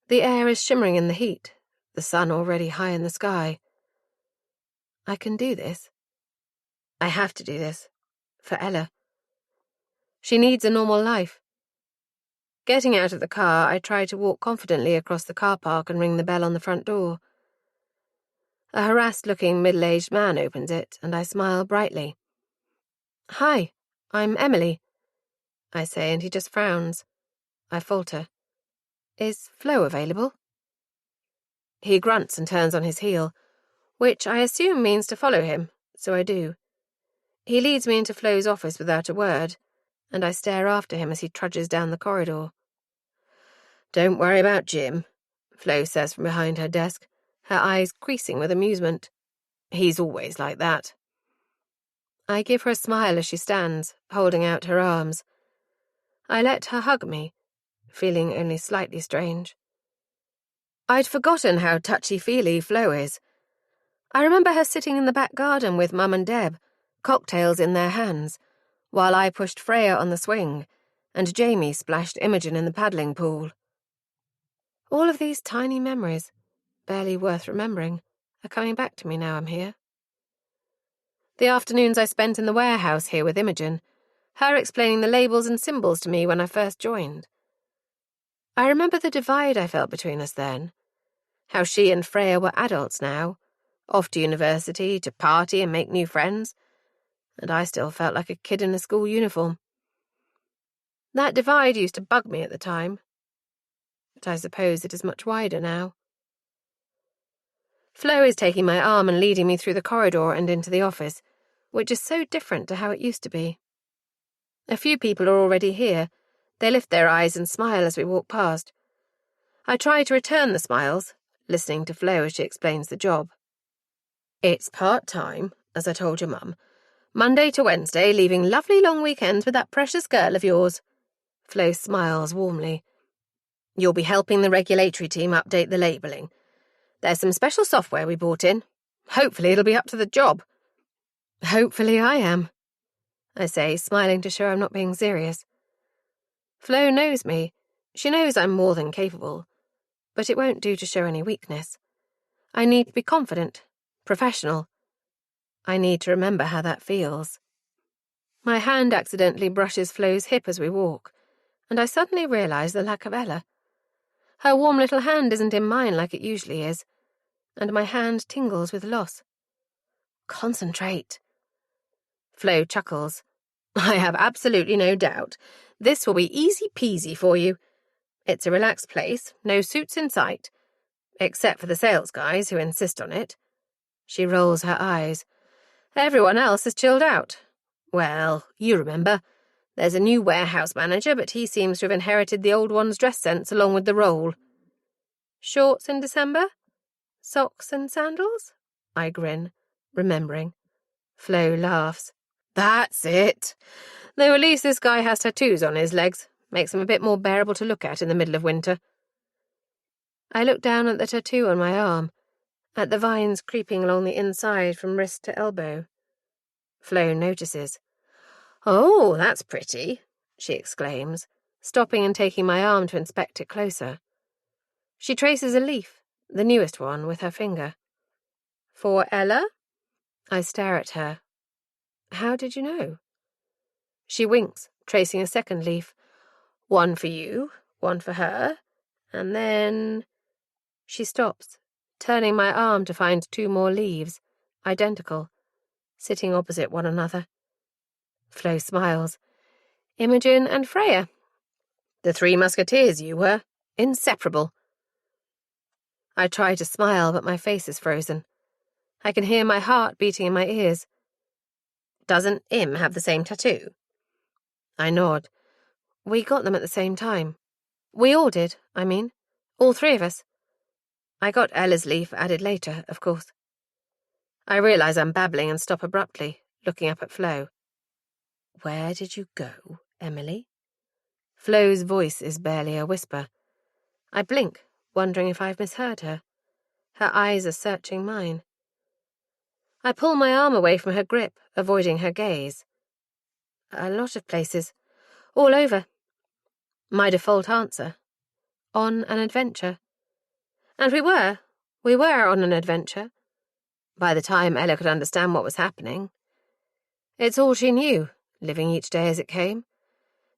The air is shimmering in the heat, the sun already high in the sky. I can do this. I have to do this. For Ella. She needs a normal life. Getting out of the car, I try to walk confidently across the car park and ring the bell on the front door. A harassed-looking middle-aged man opens it, and I smile brightly. Hi, I'm Emily, I say, and he just frowns. I falter. Is Flo available? He grunts and turns on his heel, which I assume means to follow him, so I do. He leads me into Flo's office without a word, and I stare after him as he trudges down the corridor. Don't worry about Jim, Flo says from behind her desk, her eyes creasing with amusement. He's always like that. I give her a smile as she stands, holding out her arms. I let her hug me, feeling only slightly strange. I'd forgotten how touchy-feely Flo is. I remember her sitting in the back garden with Mum and Deb, cocktails in their hands, while I pushed Freya on the swing, and Jamie splashed Imogen in the paddling pool. All of these tiny memories, barely worth remembering, are coming back to me now I'm here. The afternoons I spent in the warehouse here with Imogen, her explaining the labels and symbols to me when I first joined. I remember the divide I felt between us then, how she and Freya were adults now, off to university, to party and make new friends, and I still felt like a kid in a school uniform. That divide used to bug me at the time, but I suppose it is much wider now. Flo is taking my arm and leading me through the corridor and into the office, which is so different to how it used to be. A few people are already here. They lift their eyes and smile as we walk past. I try to return the smiles, listening to Flo as she explains the job. It's part-time, as I told your mum. Monday to Wednesday, leaving lovely long weekends with that precious girl of yours. Flo smiles warmly. You'll be helping the regulatory team update the labelling. There's some special software we bought in. Hopefully it'll be up to the job. Hopefully I am, I say, smiling to show I'm not being serious. Flo knows me. She knows I'm more than capable. But it won't do to show any weakness. I need to be confident, professional. I need to remember how that feels. My hand accidentally brushes Flo's hip as we walk, and I suddenly realise the lack of Ella. Her warm little hand isn't in mine like it usually is, and my hand tingles with loss. Concentrate. Flo chuckles. I have absolutely no doubt. This will be easy peasy for you. It's a relaxed place, no suits in sight. Except for the sales guys who insist on it. She rolls her eyes. Everyone else has chilled out. Well, you remember. There's a new warehouse manager, but he seems to have inherited the old one's dress sense along with the role. Shorts in December? Socks and sandals? I grin, remembering. Flo laughs. That's it. Though at least this guy has tattoos on his legs. Makes him a bit more bearable to look at in the middle of winter. I look down at the tattoo on my arm, at the vines creeping along the inside from wrist to elbow. Flo notices. Oh, that's pretty, she exclaims, stopping and taking my arm to inspect it closer. She traces a leaf, the newest one, with her finger. For Ella? I stare at her. How did you know? She winks, tracing a second leaf. One for you, one for her, and then... She stops, turning my arm to find 2 more leaves, identical, sitting opposite one another. Flo smiles. Imogen and Freya. The 3 musketeers you were. Inseparable. I try to smile, but my face is frozen. I can hear my heart beating in my ears. Doesn't Im have the same tattoo? I nod. We got them at the same time. We all did, I mean. All 3 of us. I got Ella's leaf added later, of course. I realise I'm babbling and stop abruptly, looking up at Flo. Where did you go, Emily? Flo's voice is barely a whisper. I blink, wondering if I've misheard her. Her eyes are searching mine. I pull my arm away from her grip, avoiding her gaze. A lot of places. All over. My default answer. On an adventure. And we were on an adventure. By the time Ella could understand what was happening. It's all she knew, living each day as it came.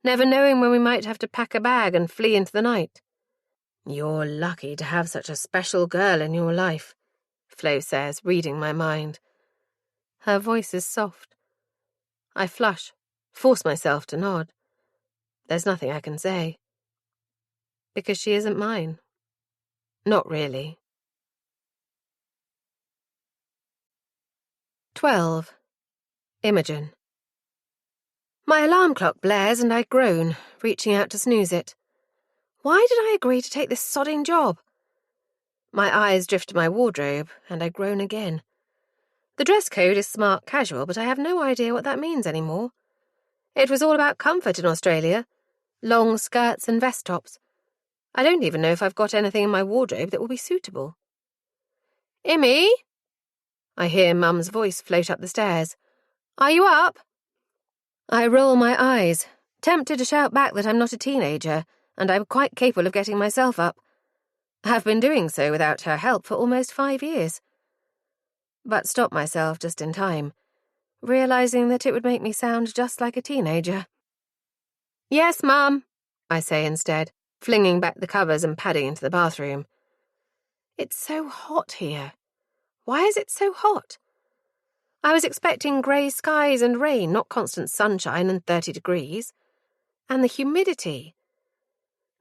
Never knowing when we might have to pack a bag and flee into the night. You're lucky to have such a special girl in your life, Flo says, reading my mind. Her voice is soft. I flush, force myself to nod. There's nothing I can say. Because she isn't mine. Not really. 12. Imogen. My alarm clock blares and I groan, reaching out to snooze it. Why did I agree to take this sodding job? My eyes drift to my wardrobe, and I groan again. The dress code is smart casual, but I have no idea what that means anymore. It was all about comfort in Australia. Long skirts and vest tops. I don't even know if I've got anything in my wardrobe that will be suitable. Immy? I hear Mum's voice float up the stairs. Are you up? I roll my eyes, tempted to shout back that I'm not a teenager, and I'm quite capable of getting myself up. I've been doing so without her help for almost 5 years. But stop myself just in time, realizing that it would make me sound just like a teenager. "Yes, Mum," I say instead, flinging back the covers and padding into the bathroom. It's so hot here. Why is it so hot? I was expecting grey skies and rain, not constant sunshine and 30 degrees. And the humidity.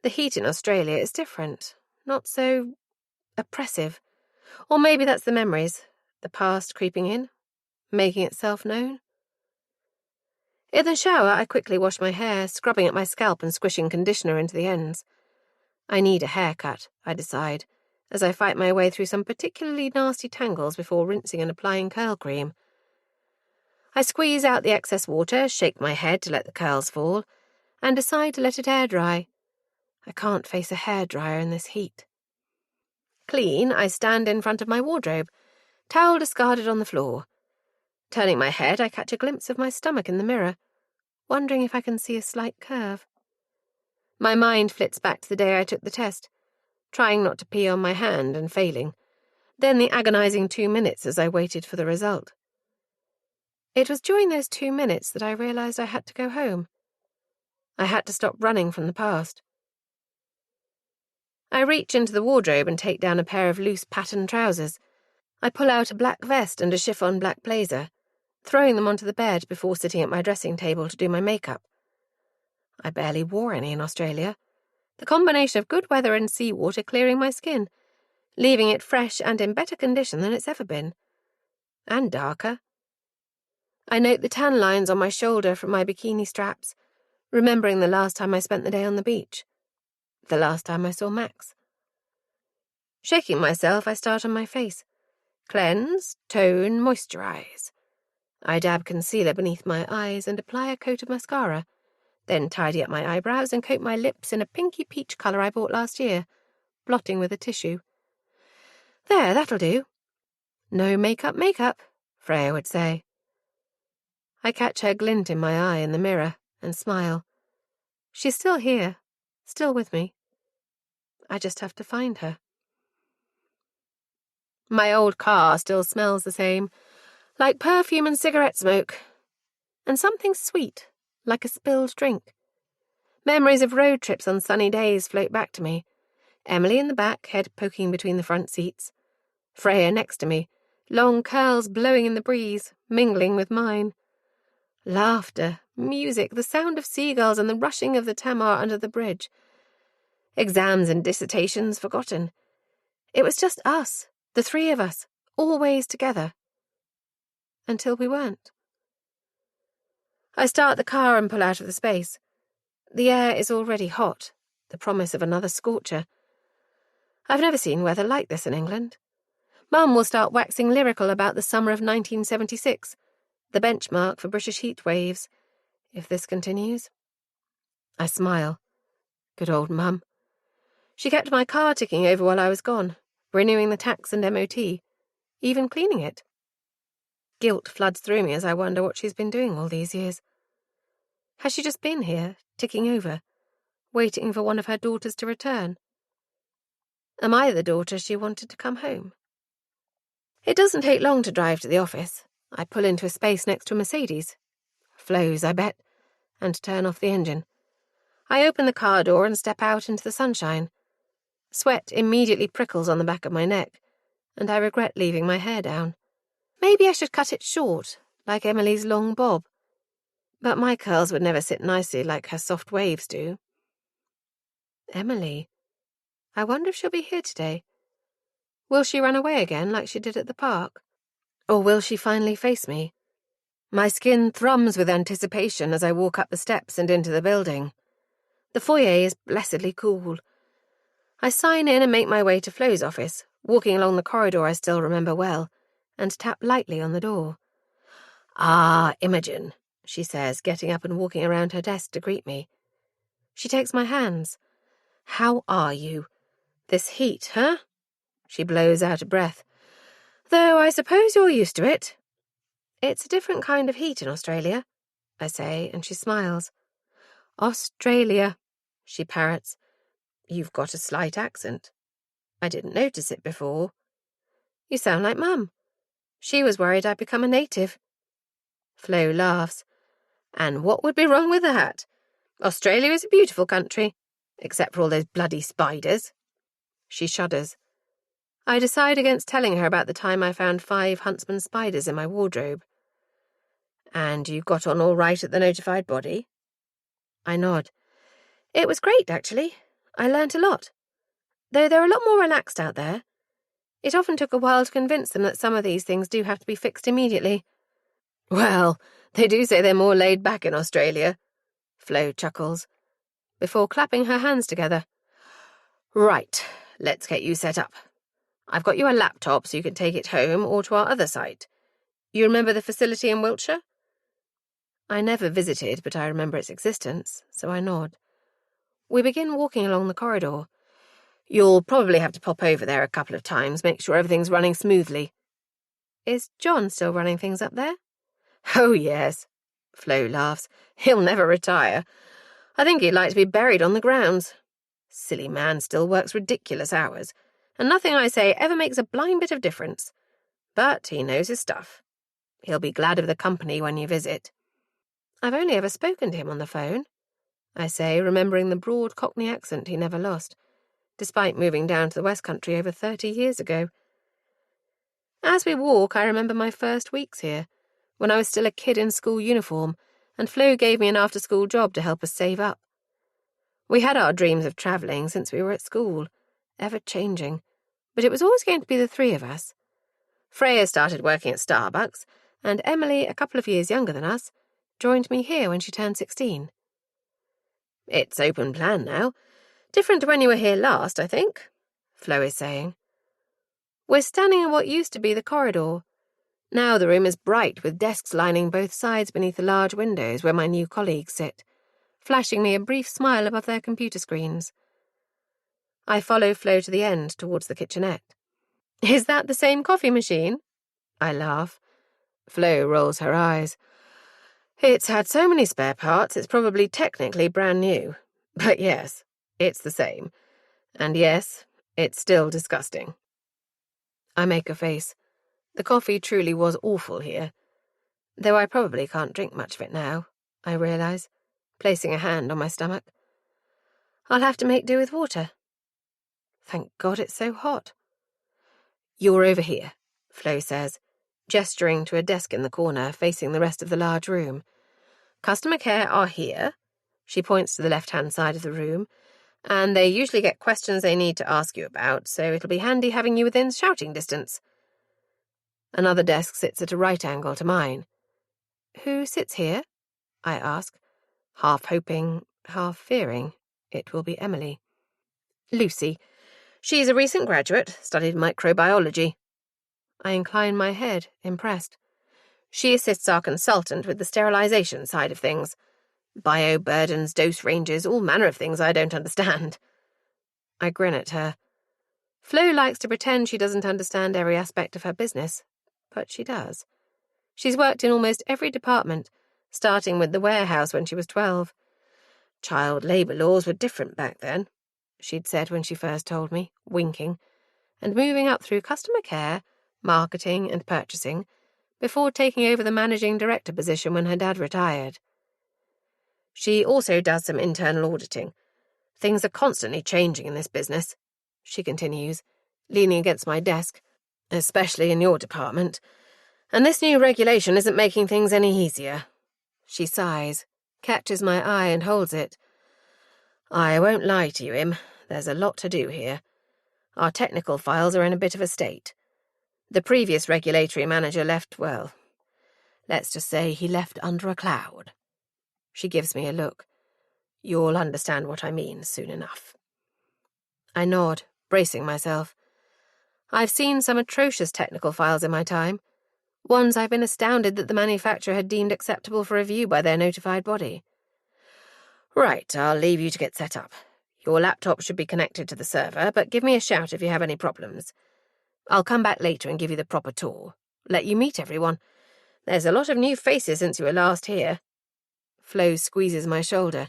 The heat in Australia is different, not so oppressive. Or maybe that's the memories, the past creeping in, making itself known. In the shower, I quickly wash my hair, scrubbing at my scalp and squishing conditioner into the ends. I need a haircut, I decide, as I fight my way through some particularly nasty tangles before rinsing and applying curl cream. I squeeze out the excess water, shake my head to let the curls fall, and decide to let it air dry. I can't face a hairdryer in this heat. Clean, I stand in front of my wardrobe, towel discarded on the floor. Turning my head, I catch a glimpse of my stomach in the mirror, wondering if I can see a slight curve. My mind flits back to the day I took the test, trying not to pee on my hand and failing, then the agonizing 2 minutes as I waited for the result. It was during those 2 minutes that I realized I had to go home. I had to stop running from the past. I reach into the wardrobe and take down a pair of loose patterned trousers. I pull out a black vest and a chiffon black blazer, throwing them onto the bed before sitting at my dressing table to do my makeup. I barely wore any in Australia. The combination of good weather and seawater clearing my skin, leaving it fresh and in better condition than it's ever been. And darker. I note the tan lines on my shoulder from my bikini straps, remembering the last time I spent the day on the beach. The last time I saw Max. Shaking myself, I start on my face. Cleanse, tone, moisturize. I dab concealer beneath my eyes and apply a coat of mascara, then tidy up my eyebrows and coat my lips in a pinky peach colour I bought last year, blotting with a tissue. There, that'll do. No makeup, Freya would say. I catch her glint in my eye in the mirror and smile. She's still here, still with me. I just have to find her. My old car still smells the same, like perfume and cigarette smoke. And something sweet, like a spilled drink. Memories of road trips on sunny days float back to me. Emily in the back, head poking between the front seats. Freya next to me, long curls blowing in the breeze, mingling with mine. Laughter, music, the sound of seagulls and the rushing of the Tamar under the bridge. Exams and dissertations forgotten. It was just us, the three of us, always together. Until we weren't. I start the car and pull out of the space. The air is already hot, the promise of another scorcher. I've never seen weather like this in England. Mum will start waxing lyrical about the summer of 1976, the benchmark for British heat waves, if this continues. I smile. Good old Mum. She kept my car ticking over while I was gone, renewing the tax and MOT, even cleaning it. Guilt floods through me as I wonder what she's been doing all these years. Has she just been here, ticking over, waiting for one of her daughters to return? Am I the daughter she wanted to come home? It doesn't take long to drive to the office. I pull into a space next to a Mercedes. Flows, I bet, and turn off the engine. I open the car door and step out into the sunshine. Sweat immediately prickles on the back of my neck, and I regret leaving my hair down. Maybe I should cut it short, like Emily's long bob. But my curls would never sit nicely like her soft waves do. Emily. I wonder if she'll be here today. Will she run away again like she did at the park? Or will she finally face me? My skin thrums with anticipation as I walk up the steps and into the building. The foyer is blessedly cool. I sign in and make my way to Flo's office, walking along the corridor I still remember well, and tap lightly on the door. "Ah, Imogen," she says, getting up and walking around her desk to greet me. She takes my hands. "How are you? This heat, huh?" She blows out a breath. "Though I suppose you're used to it. It's a different kind of heat in Australia. I say, and she smiles. Australia, she parrots. You've got a slight accent. I didn't notice it before. You sound like Mum. She was worried I'd become a native. Flo laughs. And what would be wrong with that? Australia is a beautiful country, except for all those bloody spiders. She shudders. I decide against telling her about the time I found 5 huntsman spiders in my wardrobe. And you got on all right at the notified body? I nod. It was great, actually. I learnt a lot. Though they're a lot more relaxed out there. It often took a while to convince them that some of these things do have to be fixed immediately. Well, they do say they're more laid back in Australia, Flo chuckles, before clapping her hands together. Right, let's get you set up. I've got you a laptop so you can take it home or to our other site. You remember the facility in Wiltshire? I never visited, but I remember its existence, so I nod. We begin walking along the corridor. You'll probably have to pop over there a couple of times, make sure everything's running smoothly. Is John still running things up there? Oh, yes, Flo laughs. He'll never retire. I think he'd like to be buried on the grounds. Silly man still works ridiculous hours, and nothing I say ever makes a blind bit of difference. But he knows his stuff. He'll be glad of the company when you visit. I've only ever spoken to him on the phone, I say, remembering the broad Cockney accent he never lost, despite moving down to the West Country over 30 years ago. As we walk, I remember my first weeks here, when I was still a kid in school uniform, and Flo gave me an after-school job to help us save up. We had our dreams of travelling since we were at school, ever-changing, but it was always going to be the 3 of us. Freya started working at Starbucks, and Emily, a couple of years younger than us, joined me here when she turned 16. It's open plan now. Different to when you were here last, I think, Flo is saying. We're standing in what used to be the corridor. Now the room is bright with desks lining both sides beneath the large windows where my new colleagues sit, flashing me a brief smile above their computer screens. I follow Flo to the end towards the kitchenette. Is that the same coffee machine? I laugh. Flo rolls her eyes. It's had so many spare parts, it's probably technically brand new. But yes, it's the same. And yes, it's still disgusting. I make a face. The coffee truly was awful here. Though I probably can't drink much of it now, I realise, placing a hand on my stomach. I'll have to make do with water. Thank God it's so hot. You're over here, Flo says, gesturing to a desk in the corner facing the rest of the large room. Customer care are here. She points to the left-hand side of the room, and they usually get questions they need to ask you about, so it'll be handy having you within shouting distance. Another desk sits at a right angle to mine. Who sits here? I ask, half hoping, half fearing it will be Emily. Lucy. She's a recent graduate, studied microbiology. I incline my head, impressed. She assists our consultant with the sterilization side of things. Bioburdens, dose ranges, all manner of things I don't understand. I grin at her. Flo likes to pretend she doesn't understand every aspect of her business, but she does. She's worked in almost every department, starting with the warehouse when she was 12. Child labour laws were different back then, she'd said when she first told me, winking, and moving up through customer care, marketing and purchasing, before taking over the managing director position when her dad retired. She also does some internal auditing. Things are constantly changing in this business, she continues, leaning against my desk, especially in your department. And this new regulation isn't making things any easier. She sighs, catches my eye and holds it. I won't lie to you, Im. There's a lot to do here. Our technical files are in a bit of a state. The previous regulatory manager left, well, let's just say he left under a cloud. She gives me a look. You'll understand what I mean soon enough. I nod, bracing myself. I've seen some atrocious technical files in my time. Ones I've been astounded that the manufacturer had deemed acceptable for review by their notified body. Right, I'll leave you to get set up. Your laptop should be connected to the server, but give me a shout if you have any problems. I'll come back later and give you the proper tour. Let you meet everyone. There's a lot of new faces since you were last here. Flo squeezes my shoulder.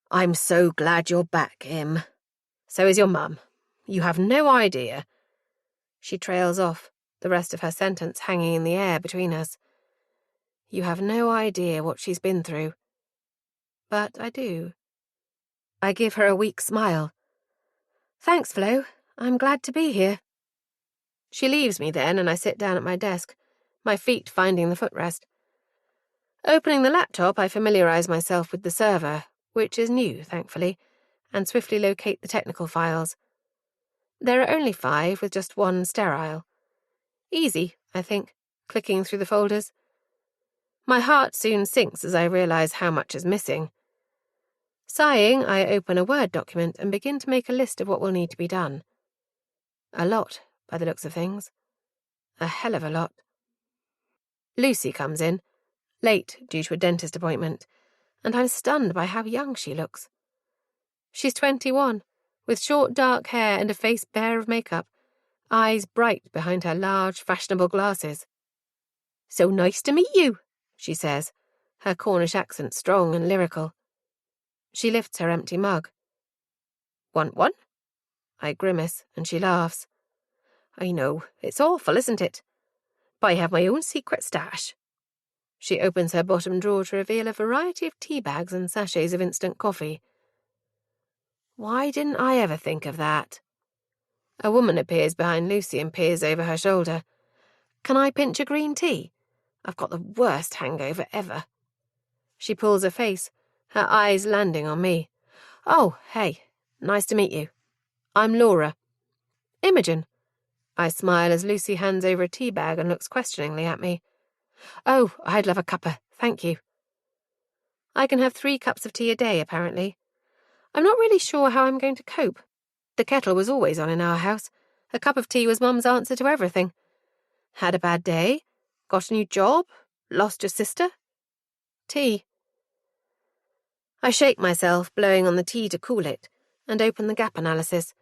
I'm so glad you're back, Im. So is your mum. You have no idea. She trails off, the rest of her sentence hanging in the air between us. You have no idea what she's been through. But I do. I give her a weak smile. Thanks, Flo. I'm glad to be here. She leaves me then, and I sit down at my desk, my feet finding the footrest. Opening the laptop, I familiarise myself with the server, which is new, thankfully, and swiftly locate the technical files. There are only 5, with just 1 sterile. Easy, I think, clicking through the folders. My heart soon sinks as I realise how much is missing. Sighing, I open a Word document and begin to make a list of what will need to be done. A lot, by the looks of things. A hell of a lot. Lucy comes in, late due to a dentist appointment, and I'm stunned by how young she looks. She's 21, with short dark hair and a face bare of makeup, eyes bright behind her large, fashionable glasses. So nice to meet you, she says, her Cornish accent strong and lyrical. She lifts her empty mug. Want one? I grimace, and she laughs. I know, it's awful, isn't it? But I have my own secret stash. She opens her bottom drawer to reveal a variety of tea bags and sachets of instant coffee. Why didn't I ever think of that? A woman appears behind Lucy and peers over her shoulder. Can I pinch a green tea? I've got the worst hangover ever. She pulls her face, her eyes landing on me. Oh, hey, nice to meet you. I'm Laura. Imogen. I smile as Lucy hands over a tea bag and looks questioningly at me. Oh, I'd love a cuppa, thank you. I can have 3 cups of tea a day, apparently. I'm not really sure how I'm going to cope. The kettle was always on in our house. A cup of tea was Mum's answer to everything. Had a bad day? Got a new job? Lost your sister? Tea. I shake myself, blowing on the tea to cool it, and open the gap analysis,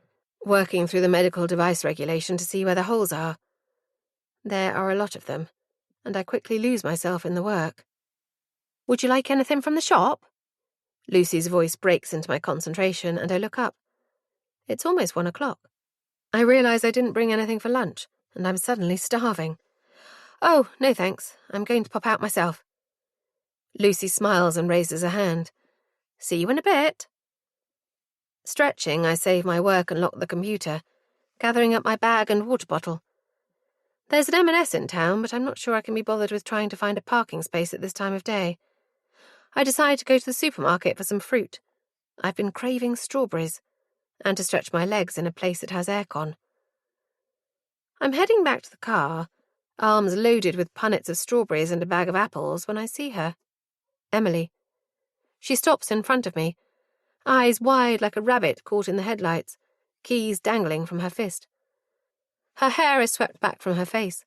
working through the medical device regulation to see where the holes are. There are a lot of them, and I quickly lose myself in the work. Would you like anything from the shop? Lucy's voice breaks into my concentration, and I look up. It's almost 1 o'clock. I realise I didn't bring anything for lunch, and I'm suddenly starving. Oh, no thanks. I'm going to pop out myself. Lucy smiles and raises a hand. See you in a bit. Stretching, I save my work and lock the computer, gathering up my bag and water bottle. There's an M&S in town, but I'm not sure I can be bothered with trying to find a parking space at this time of day. I decide to go to the supermarket for some fruit. I've been craving strawberries, and to stretch my legs in a place that has aircon. I'm heading back to the car, arms loaded with punnets of strawberries and a bag of apples, when I see her. Emily. She stops in front of me, eyes wide like a rabbit caught in the headlights, keys dangling from her fist. Her hair is swept back from her face.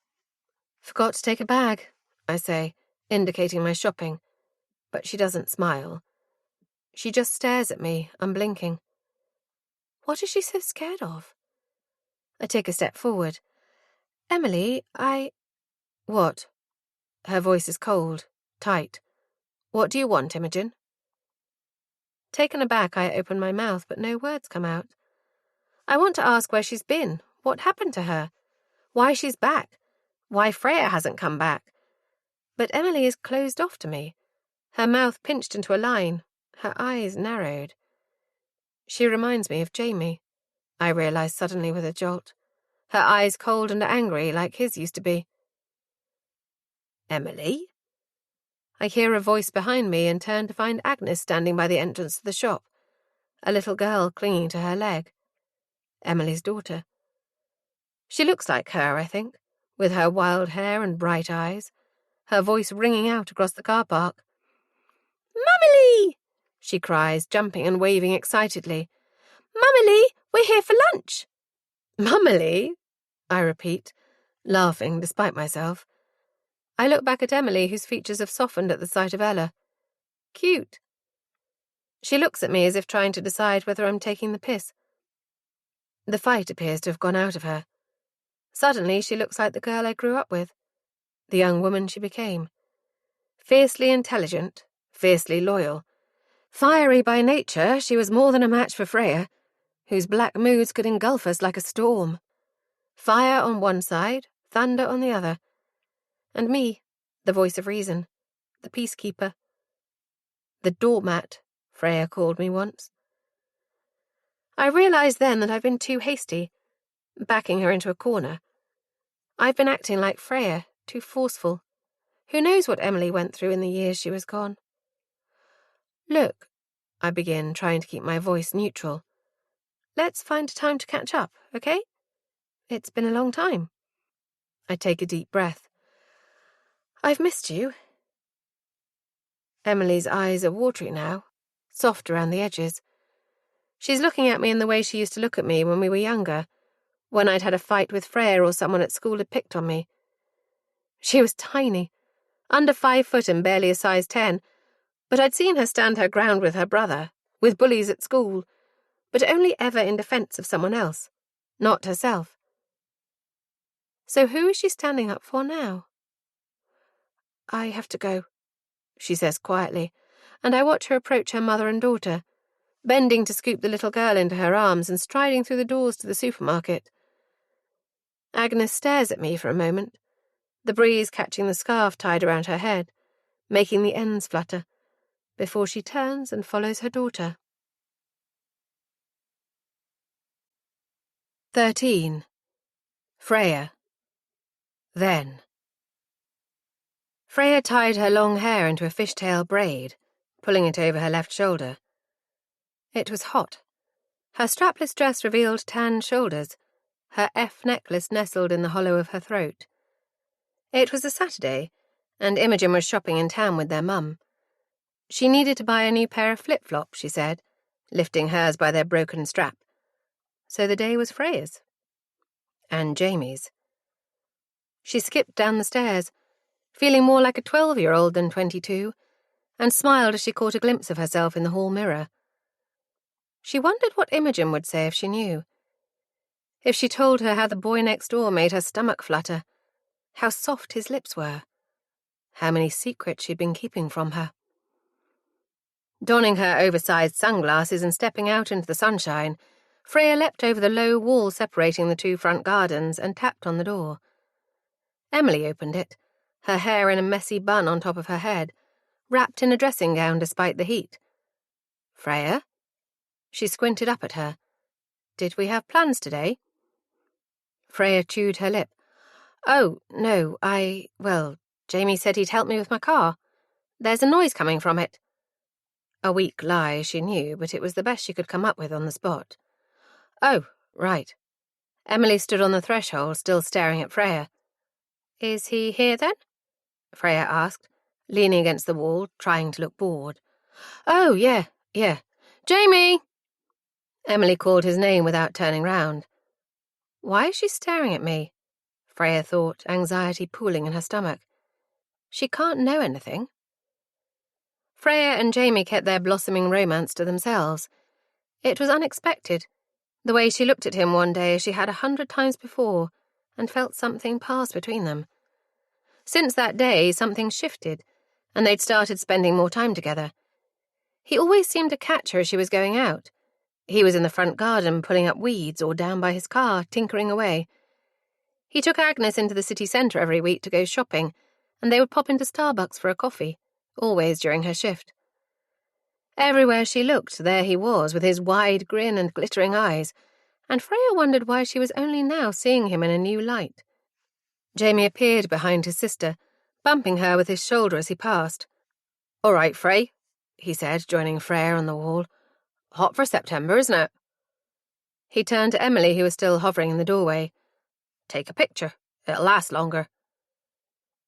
Forgot to take a bag, I say, indicating my shopping, but she doesn't smile. She just stares at me, unblinking. What is she so scared of? I take a step forward. Emily, What? Her voice is cold, tight. What do you want, Imogen? Taken aback, I open my mouth, but no words come out. I want to ask where she's been, what happened to her, why she's back, why Freya hasn't come back. But Emily is closed off to me, her mouth pinched into a line, her eyes narrowed. She reminds me of Jamie, I realise suddenly with a jolt, her eyes cold and angry like his used to be. Emily? I hear a voice behind me and turn to find Agnes standing by the entrance to the shop, a little girl clinging to her leg. Emily's daughter. She looks like her, I think, with her wild hair and bright eyes, her voice ringing out across the car park. Mummy! She cries, jumping and waving excitedly. Mummy, we're here for lunch. Mummy? I repeat, laughing despite myself. I look back at Emily, whose features have softened at the sight of Ella. Cute. She looks at me as if trying to decide whether I'm taking the piss. The fight appears to have gone out of her. Suddenly she looks like the girl I grew up with, the young woman she became. Fiercely intelligent, fiercely loyal. Fiery by nature, she was more than a match for Freya, whose black moods could engulf us like a storm. Fire on one side, thunder on the other. And me, the voice of reason, the peacekeeper. The doormat, Freya called me once. I realised then that I've been too hasty, backing her into a corner. I've been acting like Freya, too forceful. Who knows what Emily went through in the years she was gone? Look, I begin, trying to keep my voice neutral. Let's find a time to catch up, okay? It's been a long time. I take a deep breath. I've missed you. Emily's eyes are watery now, soft around the edges. She's looking at me in the way she used to look at me when we were younger, when I'd had a fight with Freya or someone at school had picked on me. She was tiny, under 5 foot and barely a size 10, but I'd seen her stand her ground with her brother, with bullies at school, but only ever in defence of someone else, not herself. So who is she standing up for now? I have to go, she says quietly, and I watch her approach her mother and daughter, bending to scoop the little girl into her arms and striding through the doors to the supermarket. Agnes stares at me for a moment, the breeze catching the scarf tied around her head, making the ends flutter, before she turns and follows her daughter. 13. Freya. Then. Freya tied her long hair into a fishtail braid, pulling it over her left shoulder. It was hot. Her strapless dress revealed tanned shoulders, her F necklace nestled in the hollow of her throat. It was a Saturday, and Imogen was shopping in town with their mum. She needed to buy a new pair of flip-flops, she said, lifting hers by their broken strap. So the day was Freya's. And Jamie's. She skipped down the stairs, feeling more like a 12-year-old than 22, and smiled as she caught a glimpse of herself in the hall mirror. She wondered what Imogen would say if she knew. If she told her how the boy next door made her stomach flutter, how soft his lips were, how many secrets she'd been keeping from her. Donning her oversized sunglasses and stepping out into the sunshine, Freya leapt over the low wall separating the 2 front gardens and tapped on the door. Emily opened it, her hair in a messy bun on top of her head, wrapped in a dressing gown despite the heat. Freya? She squinted up at her. Did we have plans today? Freya chewed her lip. Oh, no, Jamie said he'd help me with my car. There's a noise coming from it. A weak lie, she knew, but it was the best she could come up with on the spot. Oh, right. Emily stood on the threshold, still staring at Freya. Is he here, then? Freya asked, leaning against the wall, trying to look bored. Oh, yeah. Jamie! Emily called his name without turning round. Why is she staring at me? Freya thought, anxiety pooling in her stomach. She can't know anything. Freya and Jamie kept their blossoming romance to themselves. It was unexpected, the way she looked at him one day as she had 100 times before, and felt something pass between them. Since that day, something shifted, and they'd started spending more time together. He always seemed to catch her as she was going out. He was in the front garden pulling up weeds or down by his car, tinkering away. He took Agnes into the city centre every week to go shopping, and they would pop into Starbucks for a coffee, always during her shift. Everywhere she looked, there he was, with his wide grin and glittering eyes, and Freya wondered why she was only now seeing him in a new light. Jamie appeared behind his sister, bumping her with his shoulder as he passed. All right, Frey, he said, joining Freya on the wall. Hot for September, isn't it? He turned to Emily, who was still hovering in the doorway. Take a picture. It'll last longer.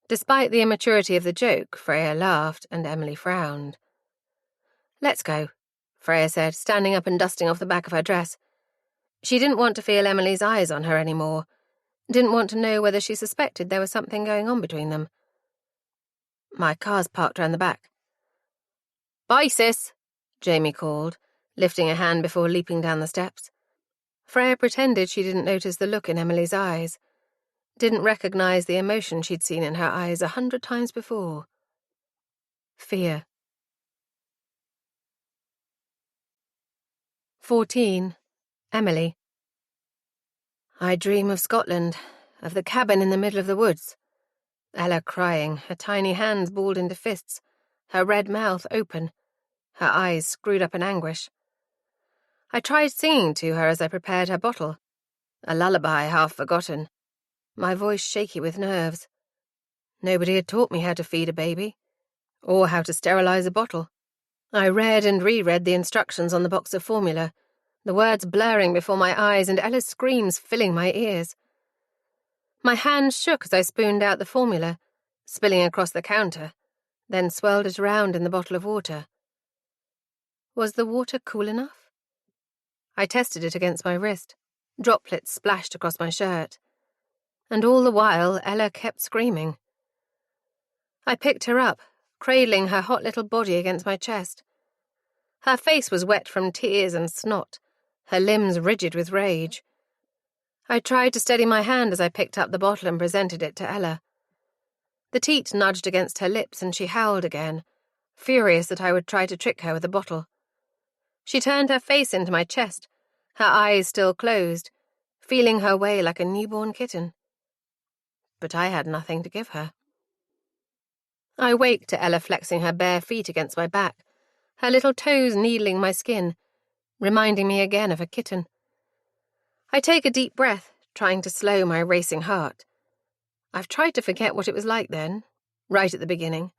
Despite the immaturity of the joke, Freya laughed and Emily frowned. Let's go, Freya said, standing up and dusting off the back of her dress. She didn't want to feel Emily's eyes on her anymore. Didn't want to know whether she suspected there was something going on between them. My car's parked round the back. Bye, sis, Jamie called, lifting a hand before leaping down the steps. Freya pretended she didn't notice the look in Emily's eyes. Didn't recognize the emotion she'd seen in her eyes 100 times before. Fear. 14. Emily. I dream of Scotland, of the cabin in the middle of the woods. Ella crying, her tiny hands balled into fists, her red mouth open, her eyes screwed up in anguish. I tried singing to her as I prepared her bottle, a lullaby half forgotten, my voice shaky with nerves. Nobody had taught me how to feed a baby, or how to sterilize a bottle. I read and reread the instructions on the box of formula, the words blurring before my eyes and Ella's screams filling my ears. My hands shook as I spooned out the formula, spilling across the counter, then swirled it around in the bottle of water. Was the water cool enough? I tested it against my wrist. Droplets splashed across my shirt. And all the while, Ella kept screaming. I picked her up, cradling her hot little body against my chest. Her face was wet from tears and snot, her limbs rigid with rage. I tried to steady my hand as I picked up the bottle and presented it to Ella. The teat nudged against her lips and she howled again, furious that I would try to trick her with the bottle. She turned her face into my chest, her eyes still closed, feeling her way like a newborn kitten. But I had nothing to give her. I waked to Ella flexing her bare feet against my back, her little toes needling my skin, reminding me again of a kitten. I take a deep breath, trying to slow my racing heart. I've tried to forget what it was like then, right at the beginning,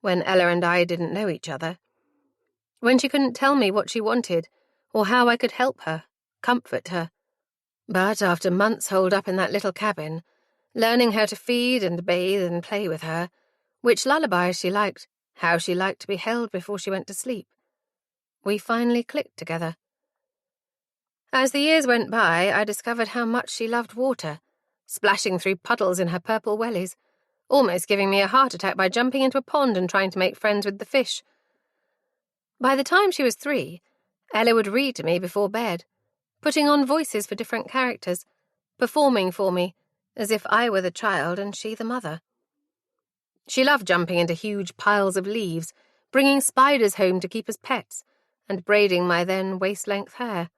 when Ella and I didn't know each other, when she couldn't tell me what she wanted, or how I could help her, comfort her. But after months holed up in that little cabin, learning how to feed and bathe and play with her, which lullabies she liked, how she liked to be held before she went to sleep, we finally clicked together. As the years went by, I discovered how much she loved water, splashing through puddles in her purple wellies, almost giving me a heart attack by jumping into a pond and trying to make friends with the fish. By the time she was 3, Ella would read to me before bed, putting on voices for different characters, performing for me, as if I were the child and she the mother. She loved jumping into huge piles of leaves, bringing spiders home to keep as pets, and braiding my then waist-length hair.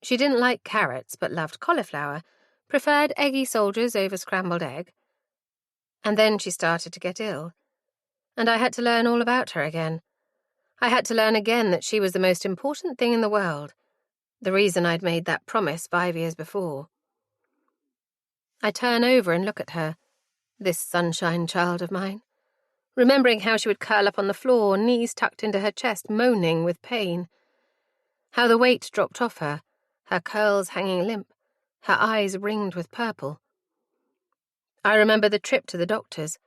She didn't like carrots, but loved cauliflower, preferred eggy soldiers over scrambled egg. And then she started to get ill, and I had to learn all about her again. I had to learn again that she was the most important thing in the world, the reason I'd made that promise 5 years before. I turn over and look at her, this sunshine child of mine, remembering how she would curl up on the floor, knees tucked into her chest, moaning with pain. How the weight dropped off her, her curls hanging limp, her eyes ringed with purple. I remember the trip to the doctor's,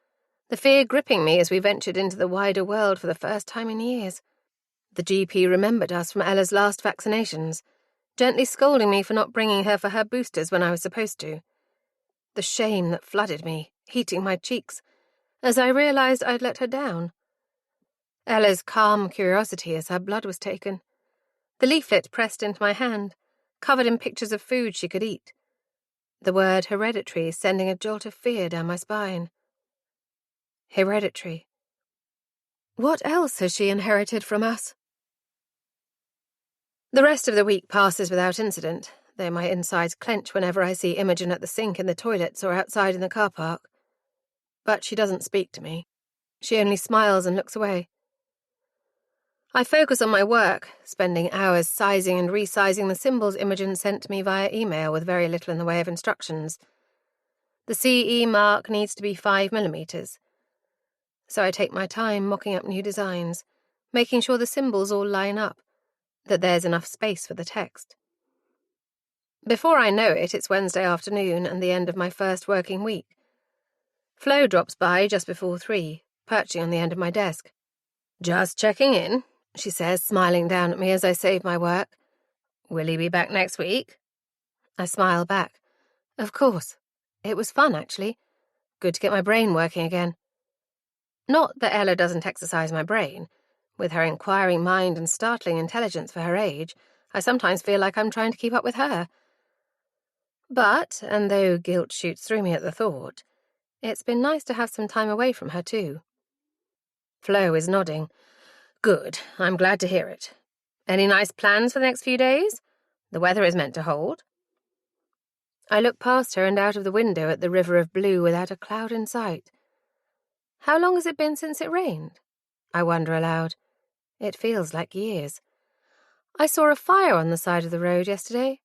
the fear gripping me as we ventured into the wider world for the first time in years. The GP remembered us from Ella's last vaccinations, gently scolding me for not bringing her for her boosters when I was supposed to. The shame that flooded me, heating my cheeks, as I realized I'd let her down. Ella's calm curiosity as her blood was taken. The leaflet pressed into my hand, covered in pictures of food she could eat. The word hereditary sending a jolt of fear down my spine. Hereditary. What else has she inherited from us? The rest of the week passes without incident, though my insides clench whenever I see Imogen at the sink in the toilets or outside in the car park. But she doesn't speak to me. She only smiles and looks away. I focus on my work, spending hours sizing and resizing the symbols Imogen sent me via email with very little in the way of instructions. The CE mark needs to be 5mm. So I take my time mocking up new designs, making sure the symbols all line up, that there's enough space for the text. Before I know it, it's Wednesday afternoon and the end of my first working week. Flo drops by just before 3, perching on the end of my desk. "Just checking in," she says, smiling down at me as I save my work. "Will he be back next week?" I smile back. Of course. It was fun, actually. Good to get my brain working again. Not that Ella doesn't exercise my brain. With her inquiring mind and startling intelligence for her age, I sometimes feel like I'm trying to keep up with her. But, and though guilt shoots through me at the thought, it's been nice to have some time away from her too. Flo is nodding. "Good, I'm glad to hear it. Any nice plans for the next few days? The weather is meant to hold. I look past her and out of the window at the river of blue without a cloud in sight. How long has it been since it rained? I wonder aloud. It feels like years. I saw a fire on the side of the road yesterday.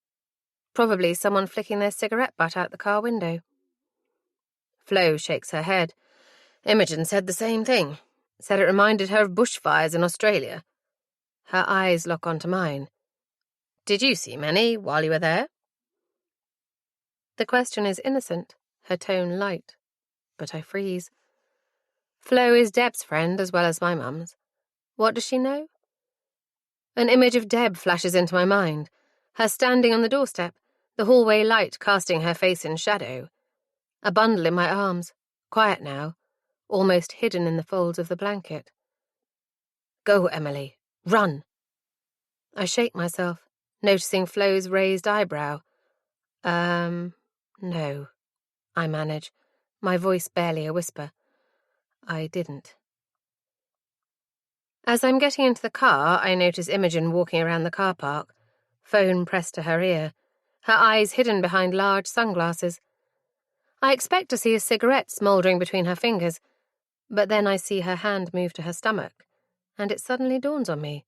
Probably someone flicking their cigarette butt out the car window. Flo shakes her head. Imogen said the same thing. Said it reminded her of bushfires in Australia. Her eyes lock onto mine. Did you see many while you were there? The question is innocent, her tone light, but I freeze. Flo is Deb's friend as well as my mum's. What does she know? An image of Deb flashes into my mind, her standing on the doorstep, the hallway light casting her face in shadow. A bundle in my arms, quiet now, almost hidden in the folds of the blanket. Go, Emily, run. I shake myself, noticing Flo's raised eyebrow. No, I manage, my voice barely a whisper. I didn't. As I'm getting into the car, I notice Imogen walking around the car park, phone pressed to her ear, her eyes hidden behind large sunglasses. I expect to see a cigarette smouldering between her fingers, but then I see her hand move to her stomach, and it suddenly dawns on me.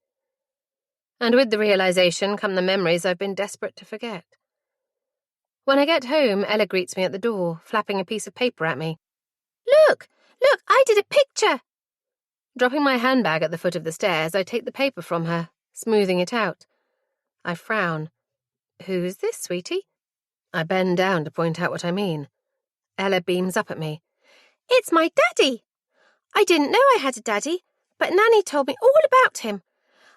And with the realization come the memories I've been desperate to forget. When I get home, Ella greets me at the door, flapping a piece of paper at me. Look, I did a picture! Dropping my handbag at the foot of the stairs, I take the paper from her, smoothing it out. I frown. Who's this, sweetie? I bend down to point out what I mean. Ella beams up at me. It's my daddy! I didn't know I had a daddy, but Nanny told me all about him.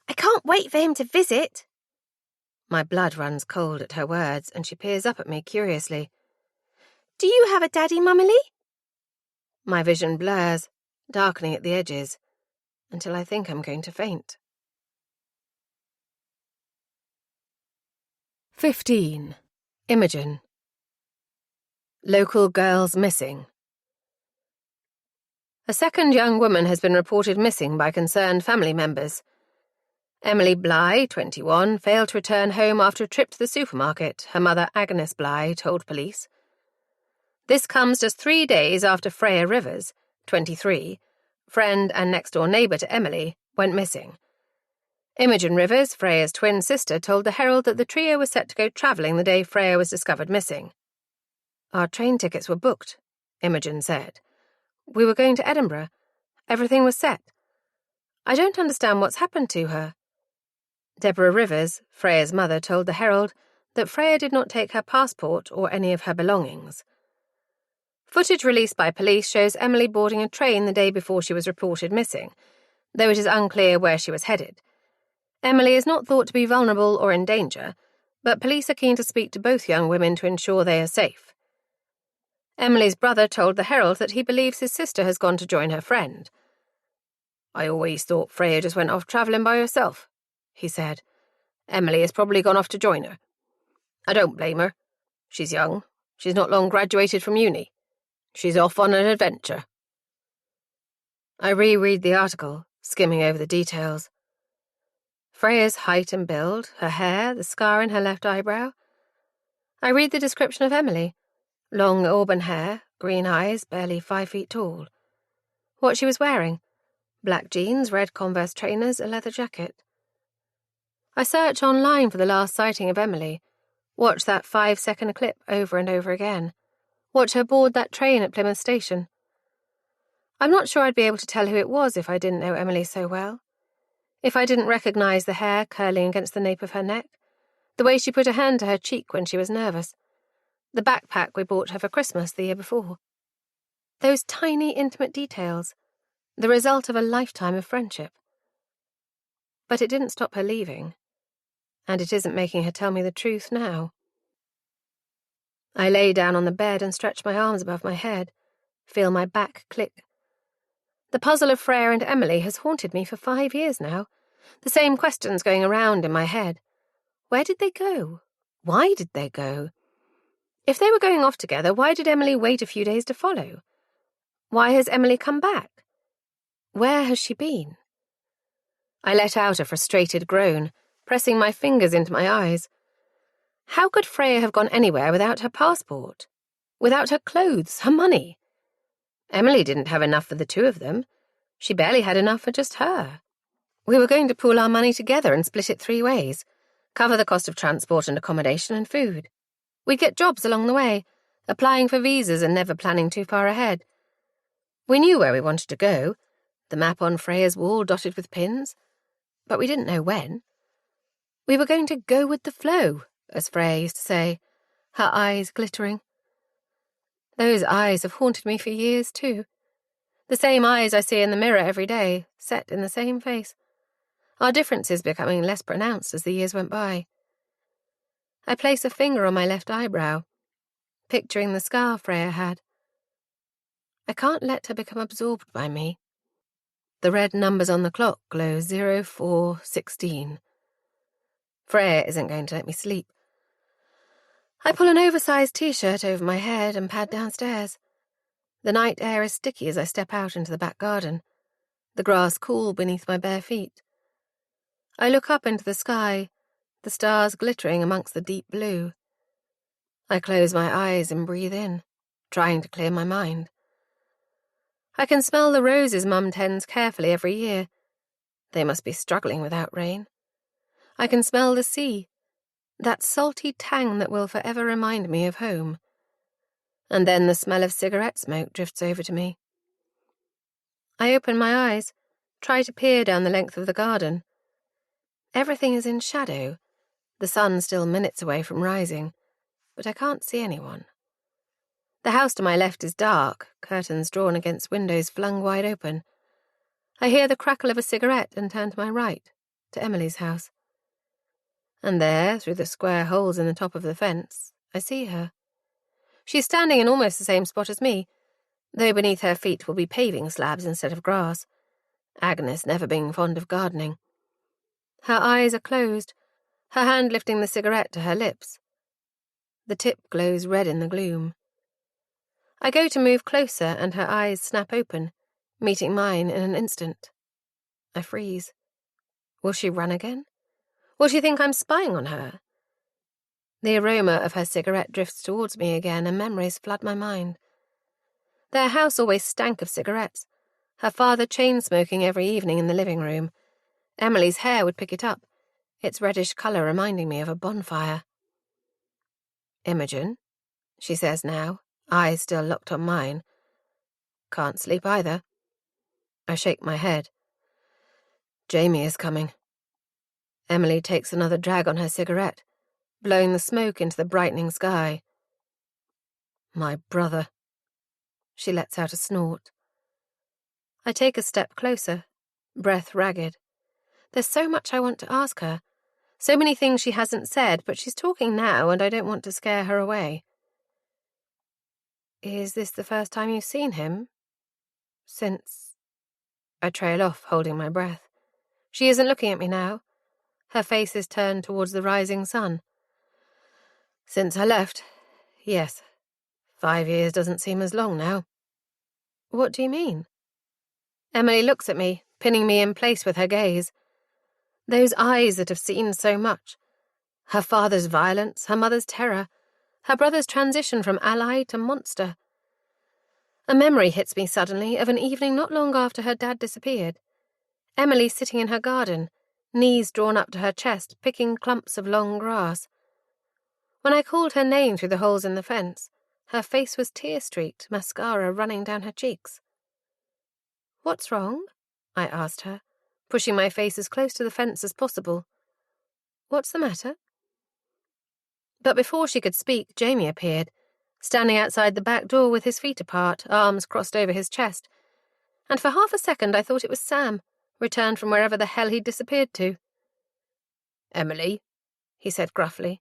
I can't wait for him to visit. My blood runs cold at her words, and she peers up at me curiously. Do you have a daddy, Mummy? My vision blurs, darkening at the edges, until I think I'm going to faint. 15. Imogen. Local girls missing. A second young woman has been reported missing by concerned family members. Emily Bly, 21, failed to return home after a trip to the supermarket, her mother Agnes Bly told police. This comes just 3 days after Freya Rivers, 23, friend and next-door neighbour to Emily, went missing. Imogen Rivers, Freya's twin sister, told the Herald that the trio was set to go travelling the day Freya was discovered missing. Our train tickets were booked, Imogen said. We were going to Edinburgh. Everything was set. I don't understand what's happened to her. Deborah Rivers, Freya's mother, told the Herald that Freya did not take her passport or any of her belongings. Footage released by police shows Emily boarding a train the day before she was reported missing, though it is unclear where she was headed. Emily is not thought to be vulnerable or in danger, but police are keen to speak to both young women to ensure they are safe. Emily's brother told the Herald that he believes his sister has gone to join her friend. I always thought Freya just went off travelling by herself, he said. Emily has probably gone off to join her. I don't blame her. She's young. She's not long graduated from uni. She's off on an adventure. I reread the article, skimming over the details. Freya's height and build, her hair, the scar in her left eyebrow. I read the description of Emily. Long auburn hair, green eyes, barely 5 feet tall. What she was wearing. Black jeans, red Converse trainers, a leather jacket. I search online for the last sighting of Emily. Watch that 5-second clip over and over again. Watch her board that train at Plymouth Station. I'm not sure I'd be able to tell who it was if I didn't know Emily so well. If I didn't recognise the hair curling against the nape of her neck, the way she put a hand to her cheek when she was nervous, the backpack we bought her for Christmas the year before. Those tiny, intimate details, the result of a lifetime of friendship. But it didn't stop her leaving, and it isn't making her tell me the truth now. I lay down on the bed and stretch my arms above my head, feel my back click. The puzzle of Freya and Emily has haunted me for 5 years now, the same questions going around in my head. Where did they go? Why did they go? If they were going off together, why did Emily wait a few days to follow? Why has Emily come back? Where has she been? I let out a frustrated groan. pressing my fingers into my eyes. How could Freya have gone anywhere without her passport? Without her clothes, her money? Emily didn't have enough for the two of them. She barely had enough for just her. We were going to pool our money together and split it 3 ways, cover the cost of transport and accommodation and food. We'd get jobs along the way, applying for visas and never planning too far ahead. We knew where we wanted to go, the map on Freya's wall dotted with pins, but we didn't know when. We were going to go with the flow, as Freya used to say, her eyes glittering. Those eyes have haunted me for years, too. The same eyes I see in the mirror every day, set in the same face. Our differences becoming less pronounced as the years went by. I place a finger on my left eyebrow, picturing the scar Freya had. I can't let her become absorbed by me. The red numbers on the clock glow 04:16. Freya isn't going to let me sleep. I pull an oversized t-shirt over my head and pad downstairs. The night air is sticky as I step out into the back garden, the grass cool beneath my bare feet. I look up into the sky, the stars glittering amongst the deep blue. I close my eyes and breathe in, trying to clear my mind. I can smell the roses Mum tends carefully every year. They must be struggling without rain. I can smell the sea, that salty tang that will forever remind me of home. And then the smell of cigarette smoke drifts over to me. I open my eyes, try to peer down the length of the garden. Everything is in shadow, the sun still minutes away from rising, but I can't see anyone. The house to my left is dark, curtains drawn against windows flung wide open. I hear the crackle of a cigarette and turn to my right, to Emily's house. And there, through the square holes in the top of the fence, I see her. She's standing in almost the same spot as me, though beneath her feet will be paving slabs instead of grass, Agnes never being fond of gardening. Her eyes are closed, her hand lifting the cigarette to her lips. The tip glows red in the gloom. I go to move closer and her eyes snap open, meeting mine in an instant. I freeze. Will she run again? Will she think I'm spying on her? The aroma of her cigarette drifts towards me again and memories flood my mind. Their house always stank of cigarettes, her father chain-smoking every evening in the living room. Emily's hair would pick it up, its reddish colour reminding me of a bonfire. Imogen, she says now, eyes still locked on mine. Can't sleep either. I shake my head. Jamie is coming. Emily takes another drag on her cigarette, blowing the smoke into the brightening sky. My brother. She lets out a snort. I take a step closer, breath ragged. There's so much I want to ask her, so many things she hasn't said, but she's talking now and I don't want to scare her away. Is this the first time you've seen him? Since... I trail off, holding my breath. She isn't looking at me now. Her face is turned towards the rising sun. Since I left, yes. 5 years doesn't seem as long now. What do you mean? Emily looks at me, pinning me in place with her gaze. Those eyes that have seen so much. Her father's violence, her mother's terror, her brother's transition from ally to monster. A memory hits me suddenly of an evening not long after her dad disappeared. Emily sitting in her garden, knees drawn up to her chest, picking clumps of long grass. When I called her name through the holes in the fence, her face was tear-streaked, mascara running down her cheeks. What's wrong? I asked her, pushing my face as close to the fence as possible. What's the matter? But before she could speak, Jamie appeared, standing outside the back door with his feet apart, arms crossed over his chest, and for half a second I thought it was Sam, returned from wherever the hell he'd disappeared to. Emily, he said gruffly,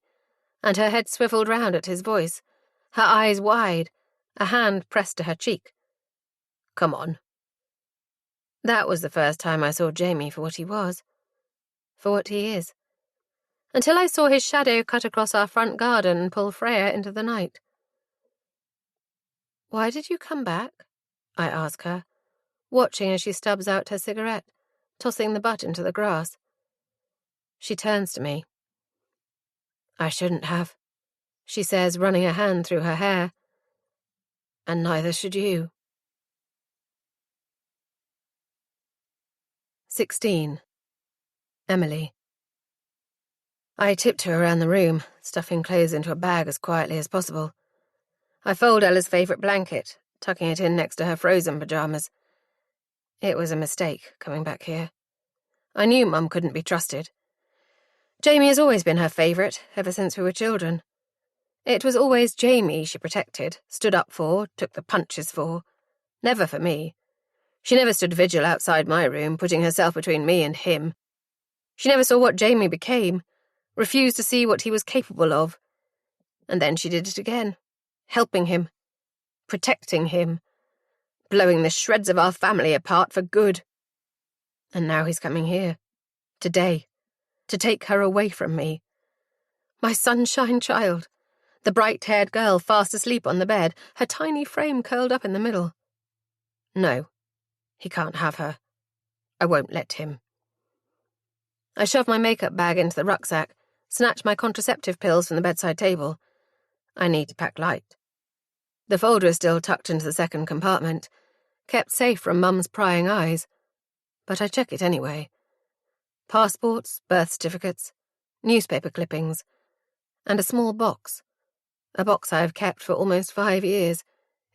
and her head swiveled round at his voice, her eyes wide, a hand pressed to her cheek. Come on. That was the first time I saw Jamie for what he was, for what he is, until I saw his shadow cut across our front garden and pull Freya into the night. Why did you come back? I ask her, watching as she stubs out her cigarette, tossing the butt into the grass. She turns to me. I shouldn't have, she says, running a hand through her hair. And neither should you. 16. Emily. I tiptoe around the room, stuffing clothes into a bag as quietly as possible. I fold Ella's favourite blanket, tucking it in next to her frozen pyjamas. It was a mistake, coming back here. I knew Mum couldn't be trusted. Jamie has always been her favourite, ever since we were children. It was always Jamie she protected, stood up for, took the punches for. Never for me. She never stood vigil outside my room, putting herself between me and him. She never saw what Jamie became, refused to see what he was capable of. And then she did it again, helping him, protecting him, blowing the shreds of our family apart for good. And now he's coming here, today, to take her away from me. My sunshine child, the bright-haired girl fast asleep on the bed, her tiny frame curled up in the middle. No, he can't have her. I won't let him. I shove my makeup bag into the rucksack, snatch my contraceptive pills from the bedside table. I need to pack light. The folder is still tucked into the second compartment, kept safe from Mum's prying eyes, but I check it anyway. Passports, birth certificates, newspaper clippings, and a small box. A box I have kept for almost 5 years,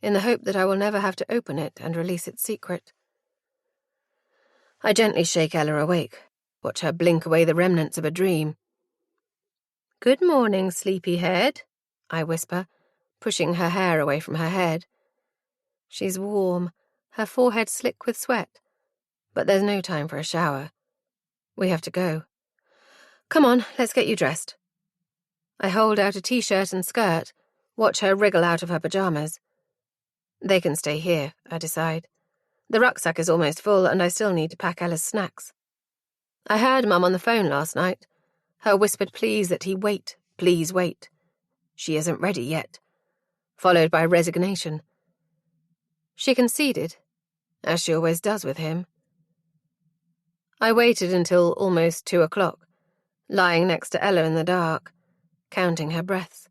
in the hope that I will never have to open it and release its secret. I gently shake Ella awake, watch her blink away the remnants of a dream. "Good morning, sleepyhead," I whisper, pushing her hair away from her head. She's warm, her forehead slick with sweat, but there's no time for a shower. We have to go. Come on, let's get you dressed. I hold out a t-shirt and skirt, watch her wriggle out of her pyjamas. They can stay here, I decide. The rucksack is almost full, and I still need to pack Ella's snacks. I heard Mum on the phone last night, her whispered pleas that he wait, please wait. She isn't ready yet, followed by resignation. She conceded, as she always does with him. I waited until almost 2 o'clock, lying next to Ella in the dark, counting her breaths.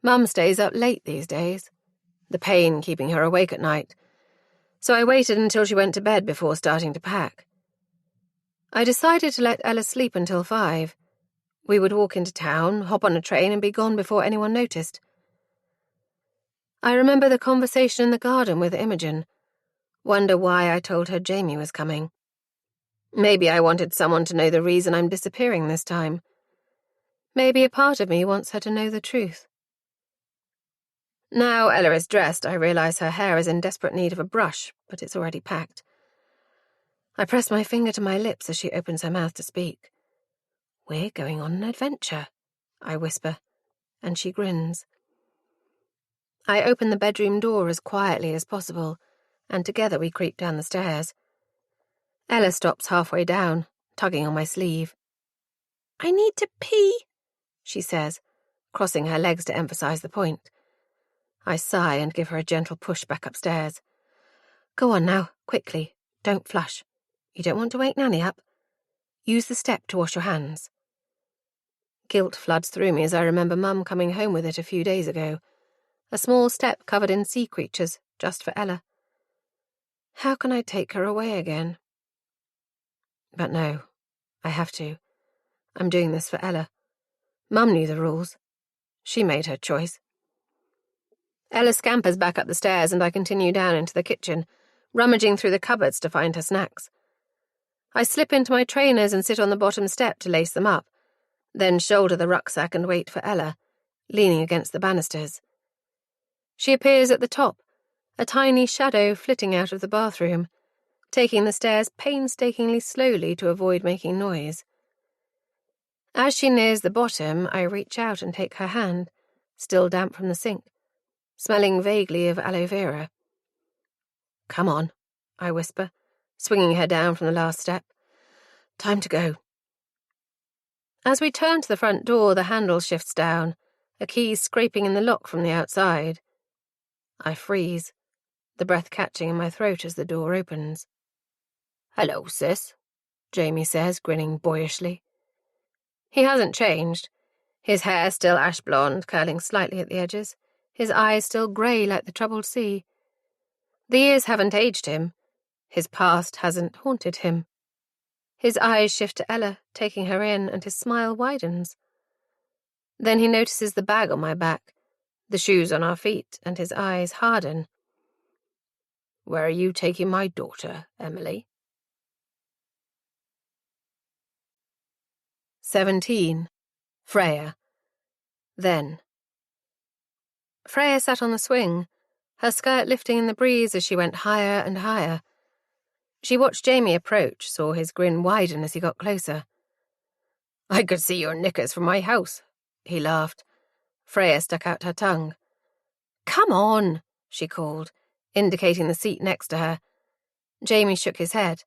Mum stays up late these days, the pain keeping her awake at night, so I waited until she went to bed before starting to pack. I decided to let Ella sleep until 5. We would walk into town, hop on a train, and be gone before anyone noticed. I remember the conversation in the garden with Imogen, wonder why I told her Jamie was coming. Maybe I wanted someone to know the reason I'm disappearing this time. Maybe a part of me wants her to know the truth. Now Ella is dressed, I realise her hair is in desperate need of a brush, but it's already packed. I press my finger to my lips as she opens her mouth to speak. "We're going on an adventure," I whisper, and she grins. I open the bedroom door as quietly as possible, and together we creep down the stairs. Ella stops halfway down, tugging on my sleeve. "I need to pee," she says, crossing her legs to emphasize the point. I sigh and give her a gentle push back upstairs. "Go on now, quickly. Don't flush. You don't want to wake Nanny up. Use the step to wash your hands." Guilt floods through me as I remember Mum coming home with it a few days ago. A small step covered in sea creatures, just for Ella. How can I take her away again? But no, I have to. I'm doing this for Ella. Mum knew the rules. She made her choice. Ella scampers back up the stairs and I continue down into the kitchen, rummaging through the cupboards to find her snacks. I slip into my trainers and sit on the bottom step to lace them up, then shoulder the rucksack and wait for Ella, leaning against the banisters. She appears at the top, a tiny shadow flitting out of the bathroom, taking the stairs painstakingly slowly to avoid making noise. As she nears the bottom, I reach out and take her hand, still damp from the sink, smelling vaguely of aloe vera. "Come on," I whisper, swinging her down from the last step. "Time to go." As we turn to the front door, the handle shifts down, a key scraping in the lock from the outside. I freeze, the breath catching in my throat as the door opens. "Hello, sis," Jamie says, grinning boyishly. He hasn't changed. His hair still ash blonde, curling slightly at the edges. His eyes still grey like the troubled sea. The years haven't aged him. His past hasn't haunted him. His eyes shift to Ella, taking her in, and his smile widens. Then he notices the bag on my back, the shoes on our feet, and his eyes harden. Where are you taking my daughter, Emily? 17. Freya. Then. Freya sat on the swing, her skirt lifting in the breeze as she went higher and higher. She watched Jamie approach, saw his grin widen as he got closer. I could see your knickers from my house, he laughed. Freya stuck out her tongue. Come on, she called, indicating the seat next to her. Jamie shook his head.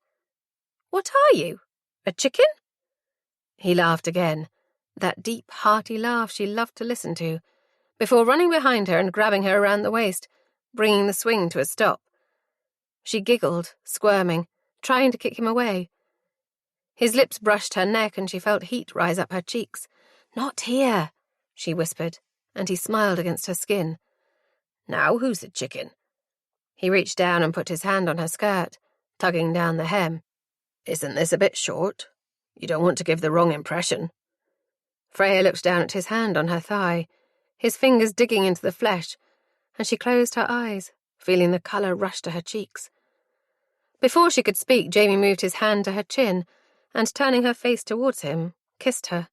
What are you? A chicken? He laughed again, that deep, hearty laugh she loved to listen to, before running behind her and grabbing her around the waist, bringing the swing to a stop. She giggled, squirming, trying to kick him away. His lips brushed her neck and she felt heat rise up her cheeks. Not here, she whispered, and he smiled against her skin. Now who's the chicken? He reached down and put his hand on her skirt, tugging down the hem. Isn't this a bit short? You don't want to give the wrong impression. Freya looked down at his hand on her thigh, his fingers digging into the flesh, and she closed her eyes, feeling the colour rush to her cheeks. Before she could speak, Jamie moved his hand to her chin, and turning her face towards him, kissed her.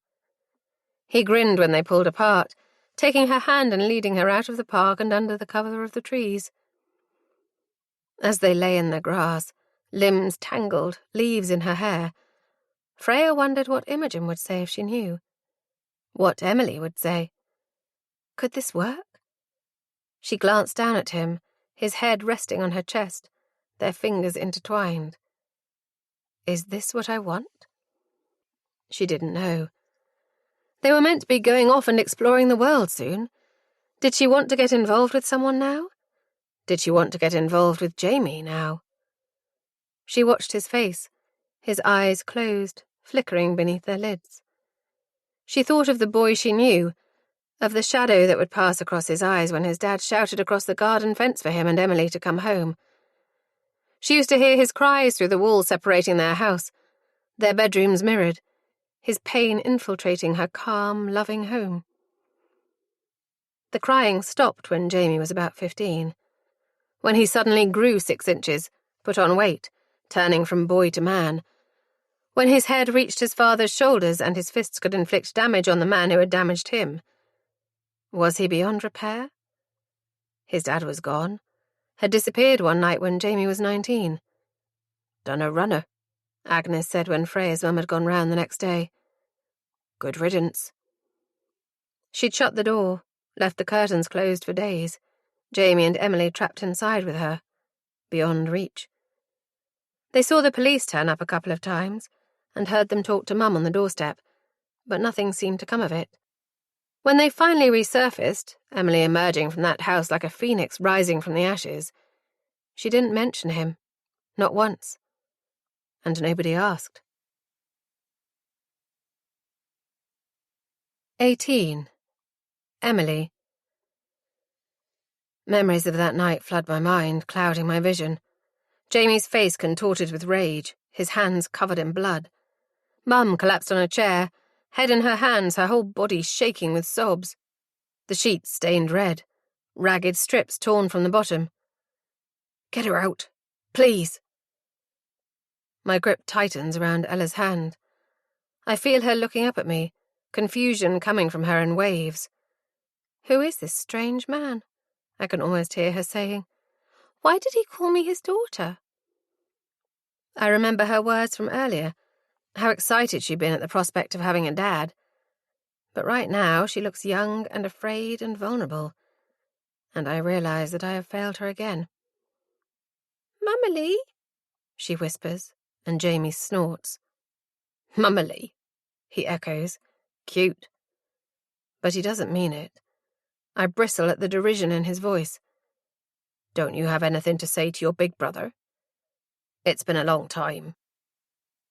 He grinned when they pulled apart, taking her hand and leading her out of the park and under the cover of the trees. As they lay in the grass, limbs tangled, leaves in her hair, Freya wondered what Imogen would say if she knew. What Emily would say. Could this work? She glanced down at him, his head resting on her chest, their fingers intertwined. Is this what I want? She didn't know. They were meant to be going off and exploring the world soon. Did she want to get involved with someone now? Did she want to get involved with Jamie now? She watched his face, his eyes closed, flickering beneath their lids. She thought of the boy she knew, of the shadow that would pass across his eyes when his dad shouted across the garden fence for him and Emily to come home. She used to hear his cries through the wall separating their house, their bedrooms mirrored, his pain infiltrating her calm, loving home. The crying stopped when Jamie was about 15, when he suddenly grew 6 inches, put on weight, turning from boy to man, when his head reached his father's shoulders and his fists could inflict damage on the man who had damaged him. Was he beyond repair? His dad was gone, had disappeared one night when Jamie was 19. Done a runner, Agnes said when Freya's mum had gone round the next day. Good riddance. She'd shut the door, left the curtains closed for days, Jamie and Emily trapped inside with her, beyond reach. They saw the police turn up a couple of times, and heard them talk to Mum on the doorstep, but nothing seemed to come of it. When they finally resurfaced, Emily emerging from that house like a phoenix rising from the ashes, she didn't mention him, not once, and nobody asked. 18. Emily. Memories of that night flood my mind, clouding my vision. Jamie's face contorted with rage, his hands covered in blood. Mum collapsed on a chair, head in her hands, her whole body shaking with sobs. The sheets stained red, ragged strips torn from the bottom. Get her out, please. My grip tightens around Ella's hand. I feel her looking up at me, confusion coming from her in waves. Who is this strange man? I can almost hear her saying. Why did he call me his daughter? I remember her words from earlier, how excited she'd been at the prospect of having a dad. But right now she looks young and afraid and vulnerable, and I realise that I have failed her again. Mummy, she whispers, and Jamie snorts. Mummy, he echoes, cute. But he doesn't mean it. I bristle at the derision in his voice. Don't you have anything to say to your big brother? It's been a long time.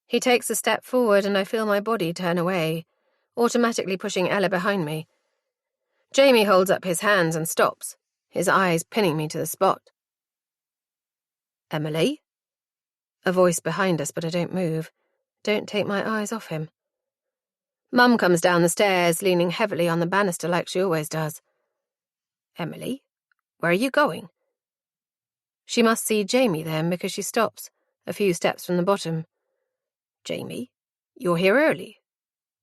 He takes a step forward and I feel my body turn away, automatically pushing Ella behind me. Jamie holds up his hands and stops, his eyes pinning me to the spot. Emily? A voice behind us, but I don't move. Don't take my eyes off him. Mum comes down the stairs, leaning heavily on the banister like she always does. Emily? Where are you going? She must see Jamie then, because she stops, a few steps from the bottom. Jamie, you're here early.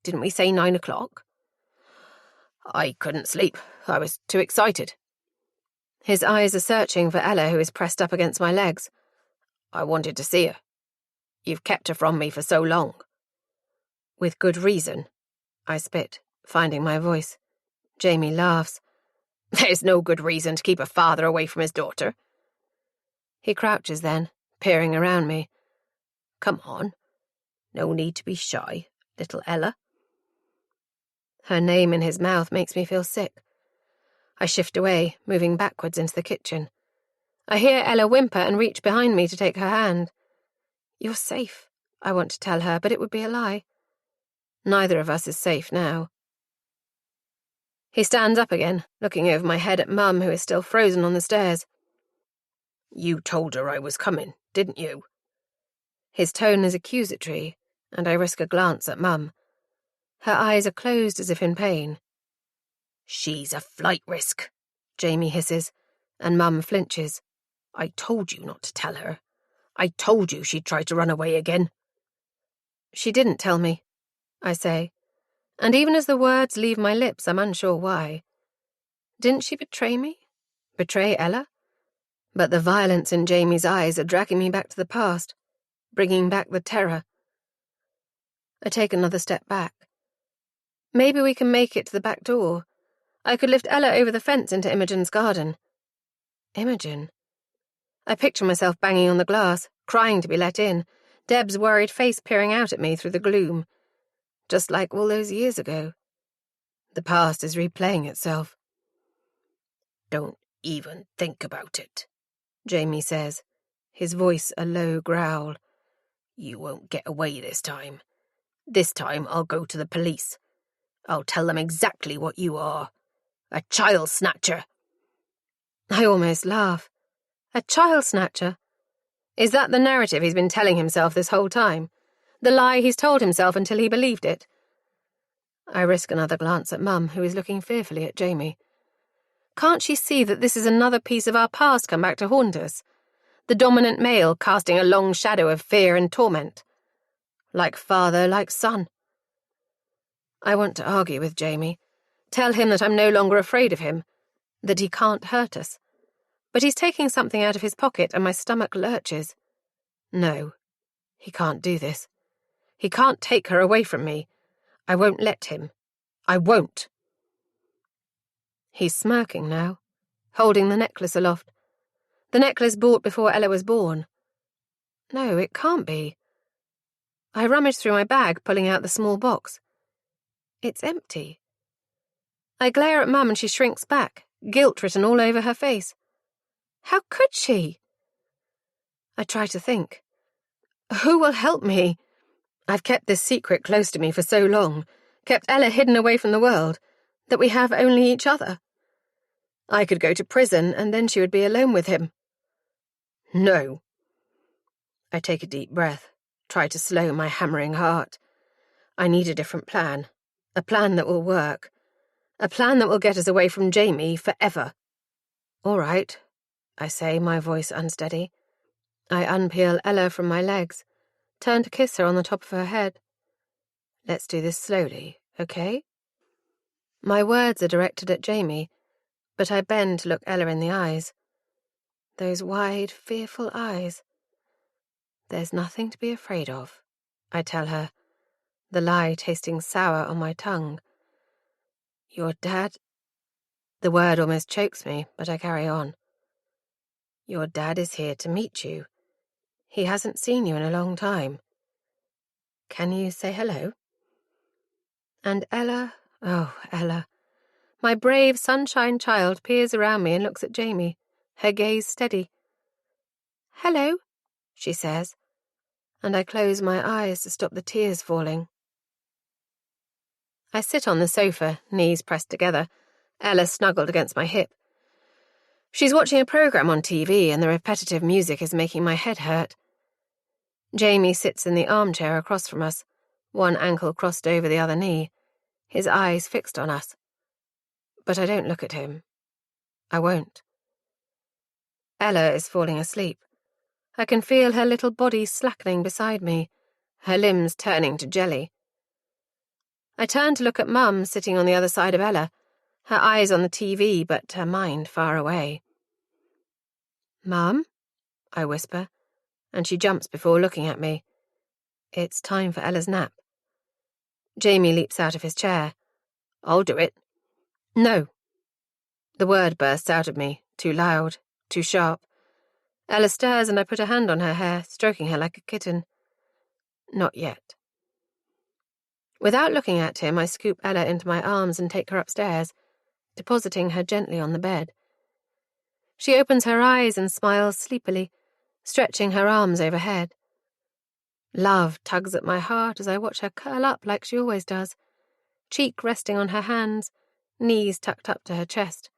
Didn't we say 9 o'clock? I couldn't sleep. I was too excited. His eyes are searching for Ella, who is pressed up against my legs. I wanted to see her. You've kept her from me for so long. With good reason, I spit, finding my voice. Jamie laughs. There's no good reason to keep a father away from his daughter. He crouches then, peering around me. Come on. No need to be shy, little Ella. Her name in his mouth makes me feel sick. I shift away, moving backwards into the kitchen. I hear Ella whimper and reach behind me to take her hand. You're safe, I want to tell her, but it would be a lie. Neither of us is safe now. He stands up again, looking over my head at Mum, who is still frozen on the stairs. You told her I was coming, didn't you? His tone is accusatory, and I risk a glance at Mum. Her eyes are closed as if in pain. She's a flight risk, Jamie hisses, and Mum flinches. I told you not to tell her. I told you she'd try to run away again. She didn't tell me, I say, and even as the words leave my lips, I'm unsure why. Didn't she betray me? Betray Ella? But the violence in Jamie's eyes are dragging me back to the past, bringing back the terror. I take another step back. Maybe we can make it to the back door. I could lift Ella over the fence into Imogen's garden. Imogen? I picture myself banging on the glass, crying to be let in, Deb's worried face peering out at me through the gloom. Just like all those years ago. The past is replaying itself. Don't even think about it, Jamie says, his voice a low growl. You won't get away this time. This time I'll go to the police. I'll tell them exactly what you are. A child snatcher. I almost laugh. A child snatcher? Is that the narrative he's been telling himself this whole time? The lie he's told himself until he believed it? I risk another glance at Mum, who is looking fearfully at Jamie. Can't she see that this is another piece of our past come back to haunt us? The dominant male casting a long shadow of fear and torment. Like father, like son. I want to argue with Jamie, tell him that I'm no longer afraid of him, that he can't hurt us. But he's taking something out of his pocket and my stomach lurches. No, he can't do this. He can't take her away from me. I won't let him. I won't. He's smirking now, holding the necklace aloft. The necklace bought before Ella was born. No, it can't be. I rummage through my bag, pulling out the small box. It's empty. I glare at Mum and she shrinks back, guilt written all over her face. How could she? I try to think. Who will help me? I've kept this secret close to me for so long, kept Ella hidden away from the world, that we have only each other. I could go to prison and then she would be alone with him. No. I take a deep breath, try to slow my hammering heart. I need a different plan, a plan that will work, a plan that will get us away from Jamie forever. All right, I say, my voice unsteady. I unpeel Ella from my legs, turn to kiss her on the top of her head. Let's do this slowly, okay? My words are directed at Jamie, but I bend to look Ella in the eyes. Those wide, fearful eyes. There's nothing to be afraid of, I tell her, the lie tasting sour on my tongue. Your dad... The word almost chokes me, but I carry on. Your dad is here to meet you. He hasn't seen you in a long time. Can you say hello? And Ella, oh, Ella. My brave sunshine child peers around me and looks at Jamie, her gaze steady. Hello, she says. and I close my eyes to stop the tears falling. I sit on the sofa, knees pressed together, Ella snuggled against my hip. She's watching a programme on TV and the repetitive music is making my head hurt. Jamie sits in the armchair across from us, one ankle crossed over the other knee, his eyes fixed on us. But I don't look at him. I won't. Ella is falling asleep. I can feel her little body slackening beside me, her limbs turning to jelly. I turn to look at Mum sitting on the other side of Ella, her eyes on the TV but her mind far away. "Mum?" I whisper, and she jumps before looking at me. It's time for Ella's nap. Jamie leaps out of his chair. "I'll do it." "No." The word bursts out of me, too loud, too sharp. Ella stirs and I put a hand on her hair, stroking her like a kitten. "Not yet." Without looking at him, I scoop Ella into my arms and take her upstairs, depositing her gently on the bed. She opens her eyes and smiles sleepily, stretching her arms overhead. Love tugs at my heart as I watch her curl up like she always does, cheek resting on her hands, knees tucked up to her chest.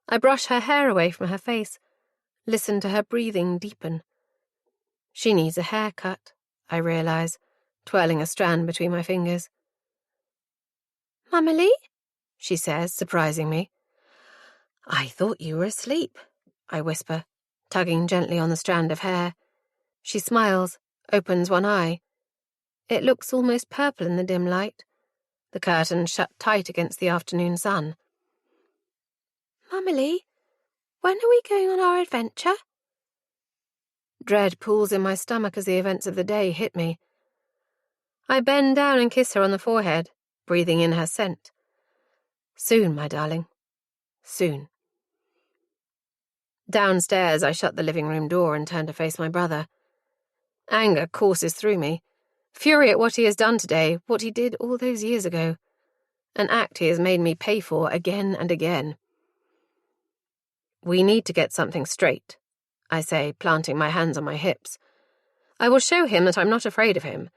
I brush her hair away from her face, listen to her breathing deepen. She needs a haircut, I realise, twirling a strand between my fingers. "Mummy?" she says, surprising me. "I thought you were asleep," I whisper, tugging gently on the strand of hair. She smiles, opens one eye. It looks almost purple in the dim light, the curtain shut tight against the afternoon sun. "Mummy, when are we going on our adventure?" Dread pools in my stomach as the events of the day hit me. I bend down and kiss her on the forehead, breathing in her scent. "Soon, my darling. Soon." Downstairs, I shut the living room door and turn to face my brother. Anger courses through me. Fury at what he has done today, what he did all those years ago. An act he has made me pay for again and again. "We need to get something straight," I say, planting my hands on my hips. "I will show him that I'm not afraid of him.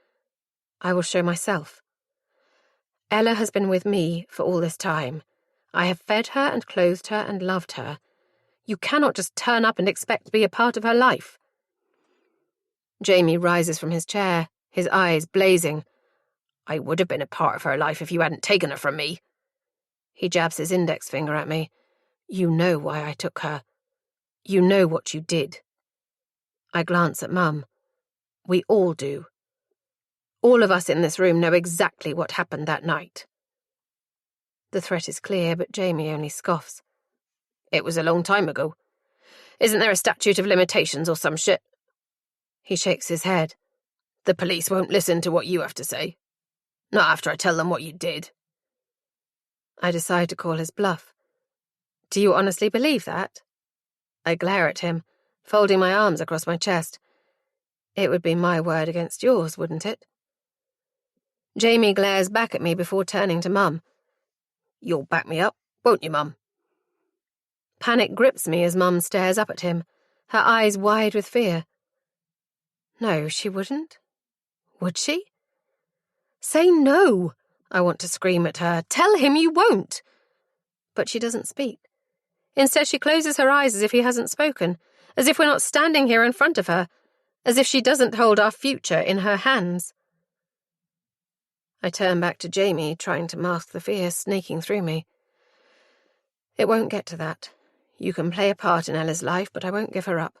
I will show myself. Ella has been with me for all this time. I have fed her and clothed her and loved her. You cannot just turn up and expect to be a part of her life." Jamie rises from his chair, his eyes blazing. "I would have been a part of her life if you hadn't taken her from me." He jabs his index finger at me. "You know why I took her. You know what you did." I glance at Mum. We all do. All of us in this room know exactly what happened that night. The threat is clear, but Jamie only scoffs. "It was a long time ago. Isn't there a statute of limitations or some shit?" He shakes his head. "The police won't listen to what you have to say. Not after I tell them what you did." I decide to call his bluff. "Do you honestly believe that?" I glare at him, folding my arms across my chest. It would be my word against yours, wouldn't it? Jamie glares back at me before turning to Mum. "You'll back me up, won't you, Mum?" Panic grips me as Mum stares up at him, her eyes wide with fear. No, she wouldn't. Would she? "Say no!" I want to scream at her. "Tell him you won't!" But she doesn't speak. Instead, she closes her eyes as if he hasn't spoken, as if we're not standing here in front of her, as if she doesn't hold our future in her hands. I turn back to Jamie, trying to mask the fear snaking through me. "It won't get to that. You can play a part in Ella's life, but I won't give her up.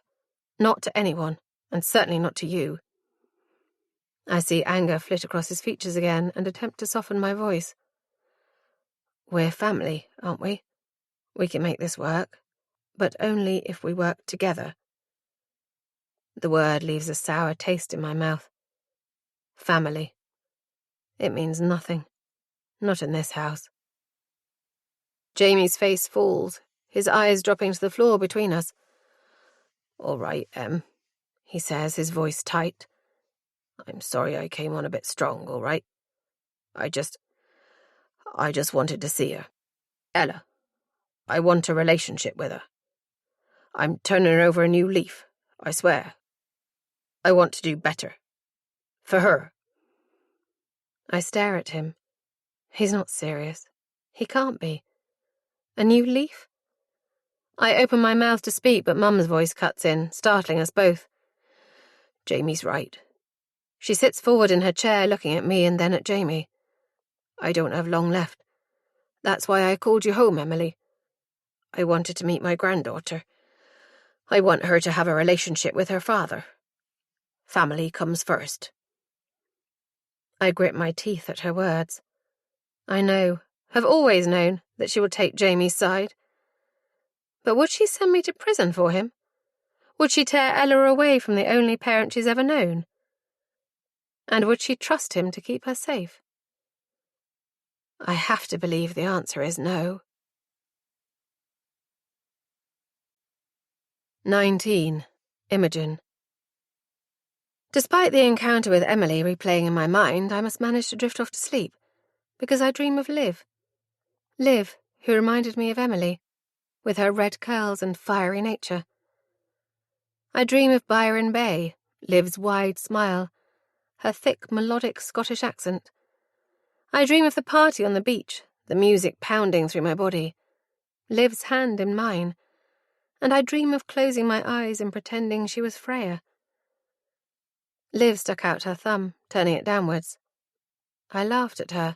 Not to anyone, and certainly not to you." I see anger flit across his features again and attempt to soften my voice. "We're family, aren't we? We can make this work, but only if we work together." The word leaves a sour taste in my mouth. Family. It means nothing. Not in this house. Jamie's face falls, his eyes dropping to the floor between us. "All right, Em," he says, his voice tight. "I'm sorry I came on a bit strong, all right? I just wanted to see her. Ella. I want a relationship with her. I'm turning over a new leaf, I swear." I want to do better. For her. I stare at him. He's not serious. He can't be. A new leaf? I open my mouth to speak, but Mum's voice cuts in, startling us both. Jamie's right. She sits forward in her chair, looking at me and then at Jamie. I don't have long left. That's why I called you home, Emily. I wanted to meet my granddaughter. I want her to have a relationship with her father. Family comes first. I grit my teeth at her words. I know, have always known, that she would take Jamie's side. But would she send me to prison for him? Would she tear Ella away from the only parent she's ever known? And would she trust him to keep her safe? I have to believe the answer is no. 19. Imogen. Despite the encounter with Emily replaying in my mind, I must manage to drift off to sleep, because I dream of Liv. Liv, who reminded me of Emily, with her red curls and fiery nature. I dream of Byron Bay, Liv's wide smile, her thick, melodic Scottish accent. I dream of the party on the beach, the music pounding through my body, Liv's hand in mine, and I dream of closing my eyes and pretending she was Freya. Liv stuck out her thumb, turning it downwards. I laughed at her.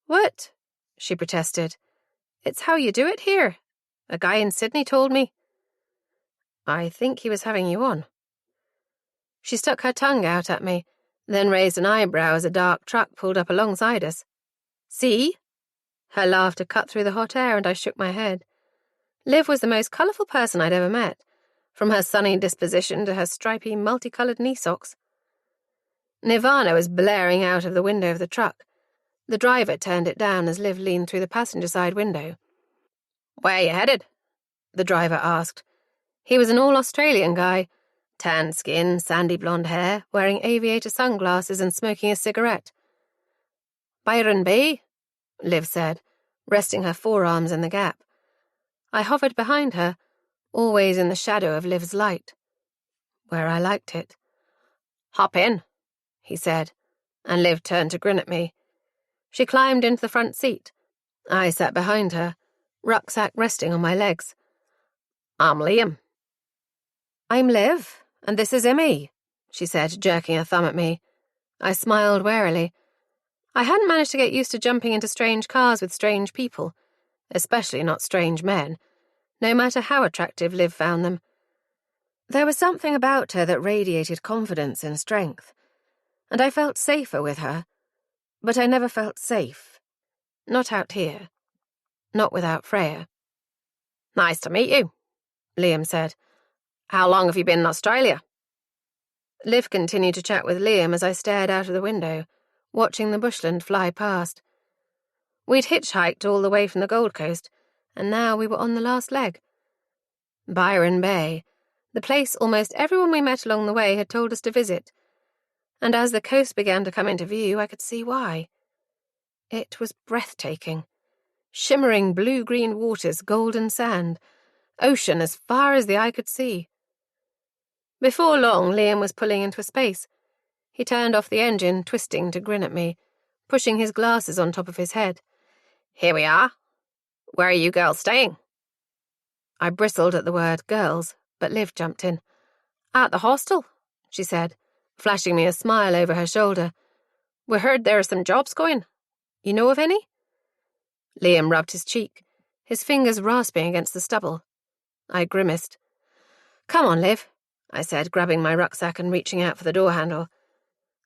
What? She protested. It's how you do it here. A guy in Sydney told me. I think he was having you on. She stuck her tongue out at me, then raised an eyebrow as a dark truck pulled up alongside us. See? Her laughter cut through the hot air and I shook my head. Liv was the most colourful person I'd ever met, from her sunny disposition to her stripy, multicoloured knee socks. Nirvana was blaring out of the window of the truck. The driver turned it down as Liv leaned through the passenger side window. Where are you headed? The driver asked. He was an all-Australian guy, tan skin, sandy blonde hair, wearing aviator sunglasses and smoking a cigarette. Byron Bay, Liv said, resting her forearms in the gap. I hovered behind her, always in the shadow of Liv's light, where I liked it. Hop in, he said, and Liv turned to grin at me. She climbed into the front seat. I sat behind her, rucksack resting on my legs. I'm Liam. I'm Liv, and this is Emmy, she said, jerking a thumb at me. I smiled warily. I hadn't managed to get used to jumping into strange cars with strange people, especially not strange men, no matter how attractive Liv found them. There was something about her that radiated confidence and strength, and I felt safer with her, but I never felt safe. Not out here. Not without Freya. Nice to meet you, Liam said. How long have you been in Australia? Liv continued to chat with Liam as I stared out of the window, watching the bushland fly past. We'd hitchhiked all the way from the Gold Coast, and now we were on the last leg. Byron Bay, the place almost everyone we met along the way had told us to visit, and as the coast began to come into view, I could see why. It was breathtaking. Shimmering blue-green waters, golden sand, ocean as far as the eye could see. Before long, Liam was pulling into a space. He turned off the engine, twisting to grin at me, pushing his glasses on top of his head. Here we are. Where are you girls staying? I bristled at the word girls, but Liv jumped in. At the hostel, she said, flashing me a smile over her shoulder. We heard there are some jobs going. You know of any? Liam rubbed his cheek, his fingers rasping against the stubble. I grimaced. Come on, Liv, I said, grabbing my rucksack and reaching out for the door handle.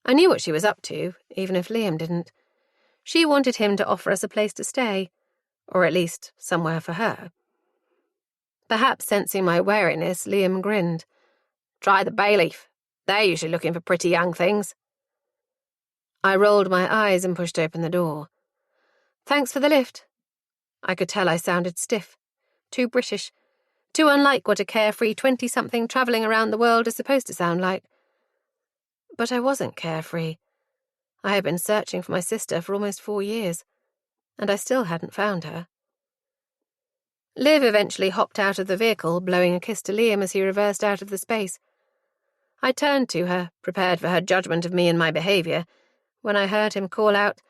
I knew what she was up to, even if Liam didn't. She wanted him to offer us a place to stay, or at least somewhere for her. Perhaps sensing my wariness, Liam grinned. Try the bay leaf. They're usually looking for pretty young things. I rolled my eyes and pushed open the door. Thanks for the lift. I could tell I sounded stiff, too British, too unlike what a carefree 20-something travelling around the world is supposed to sound like. But I wasn't carefree. I had been searching for my sister for almost 4 years, and I still hadn't found her. Liv eventually hopped out of the vehicle, blowing a kiss to Liam as he reversed out of the space. I turned to her, prepared for her judgment of me and my behaviour, when I heard him call out,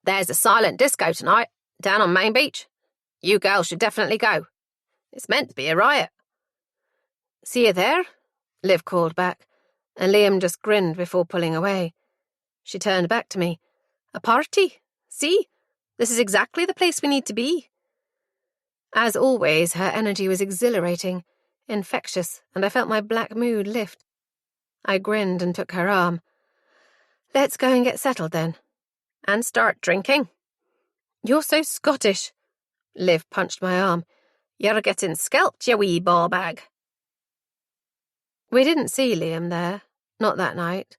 "There's a silent disco tonight, down on Main Beach. You girls should definitely go. It's meant to be a riot." "See you there?" Liv called back, and Liam just grinned before pulling away. She turned back to me. "A party? See? This is exactly the place we need to be." As always, her energy was exhilarating, infectious, and I felt my black mood lift. I grinned and took her arm. "Let's go and get settled then. And start drinking." "You're so Scottish." Liv punched my arm. "You're getting scalped, you wee ball bag." We didn't see Liam there, not that night.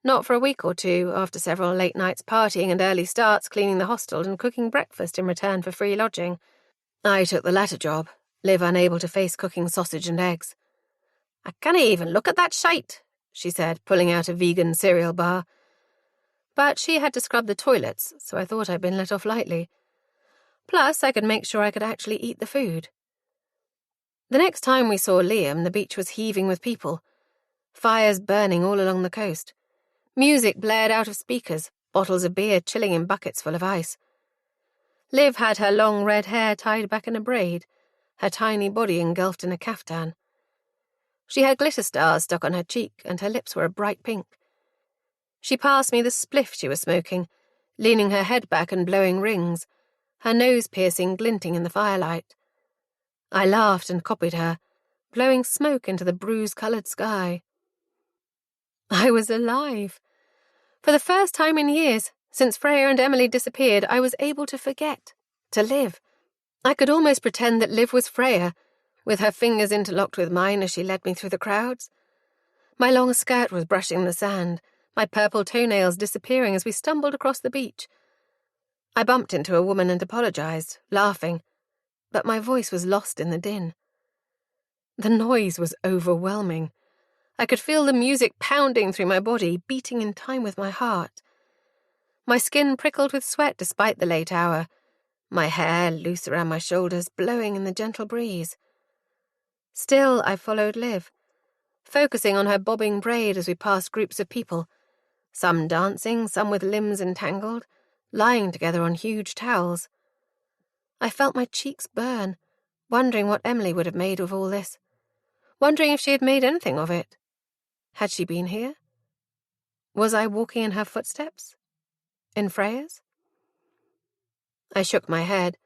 Not for a week or two, after several late nights partying and early starts cleaning the hostel and cooking breakfast in return for free lodging. I took the latter job, Liv unable to face cooking sausage and eggs. "I can't even look at that shite," she said, pulling out a vegan cereal bar. But she had to scrub the toilets, so I thought I'd been let off lightly. Plus, I could make sure I could actually eat the food. The next time we saw Liam, the beach was heaving with people. Fires burning all along the coast. Music blared out of speakers, bottles of beer chilling in buckets full of ice. Liv had her long red hair tied back in a braid, her tiny body engulfed in a caftan. She had glitter stars stuck on her cheek, and her lips were a bright pink. She passed me the spliff she was smoking, leaning her head back and blowing rings, her nose piercing glinting in the firelight. I laughed and copied her, blowing smoke into the bruise-coloured sky. I was alive. For the first time in years, since Freya and Emily disappeared, I was able to forget, to live. I could almost pretend that Liv was Freya, with her fingers interlocked with mine as she led me through the crowds. My long skirt was brushing the sand, my purple toenails disappearing as we stumbled across the beach. I bumped into a woman and apologised, laughing, but my voice was lost in the din. The noise was overwhelming. I could feel the music pounding through my body, beating in time with my heart. My skin prickled with sweat despite the late hour, my hair loose around my shoulders, blowing in the gentle breeze. Still, I followed Liv, focusing on her bobbing braid as we passed groups of people, some dancing, some with limbs entangled, lying together on huge towels. I felt my cheeks burn, wondering what Emily would have made of all this, wondering if she had made anything of it. Had she been here? Was I walking in her footsteps? In Freya's? I shook my head,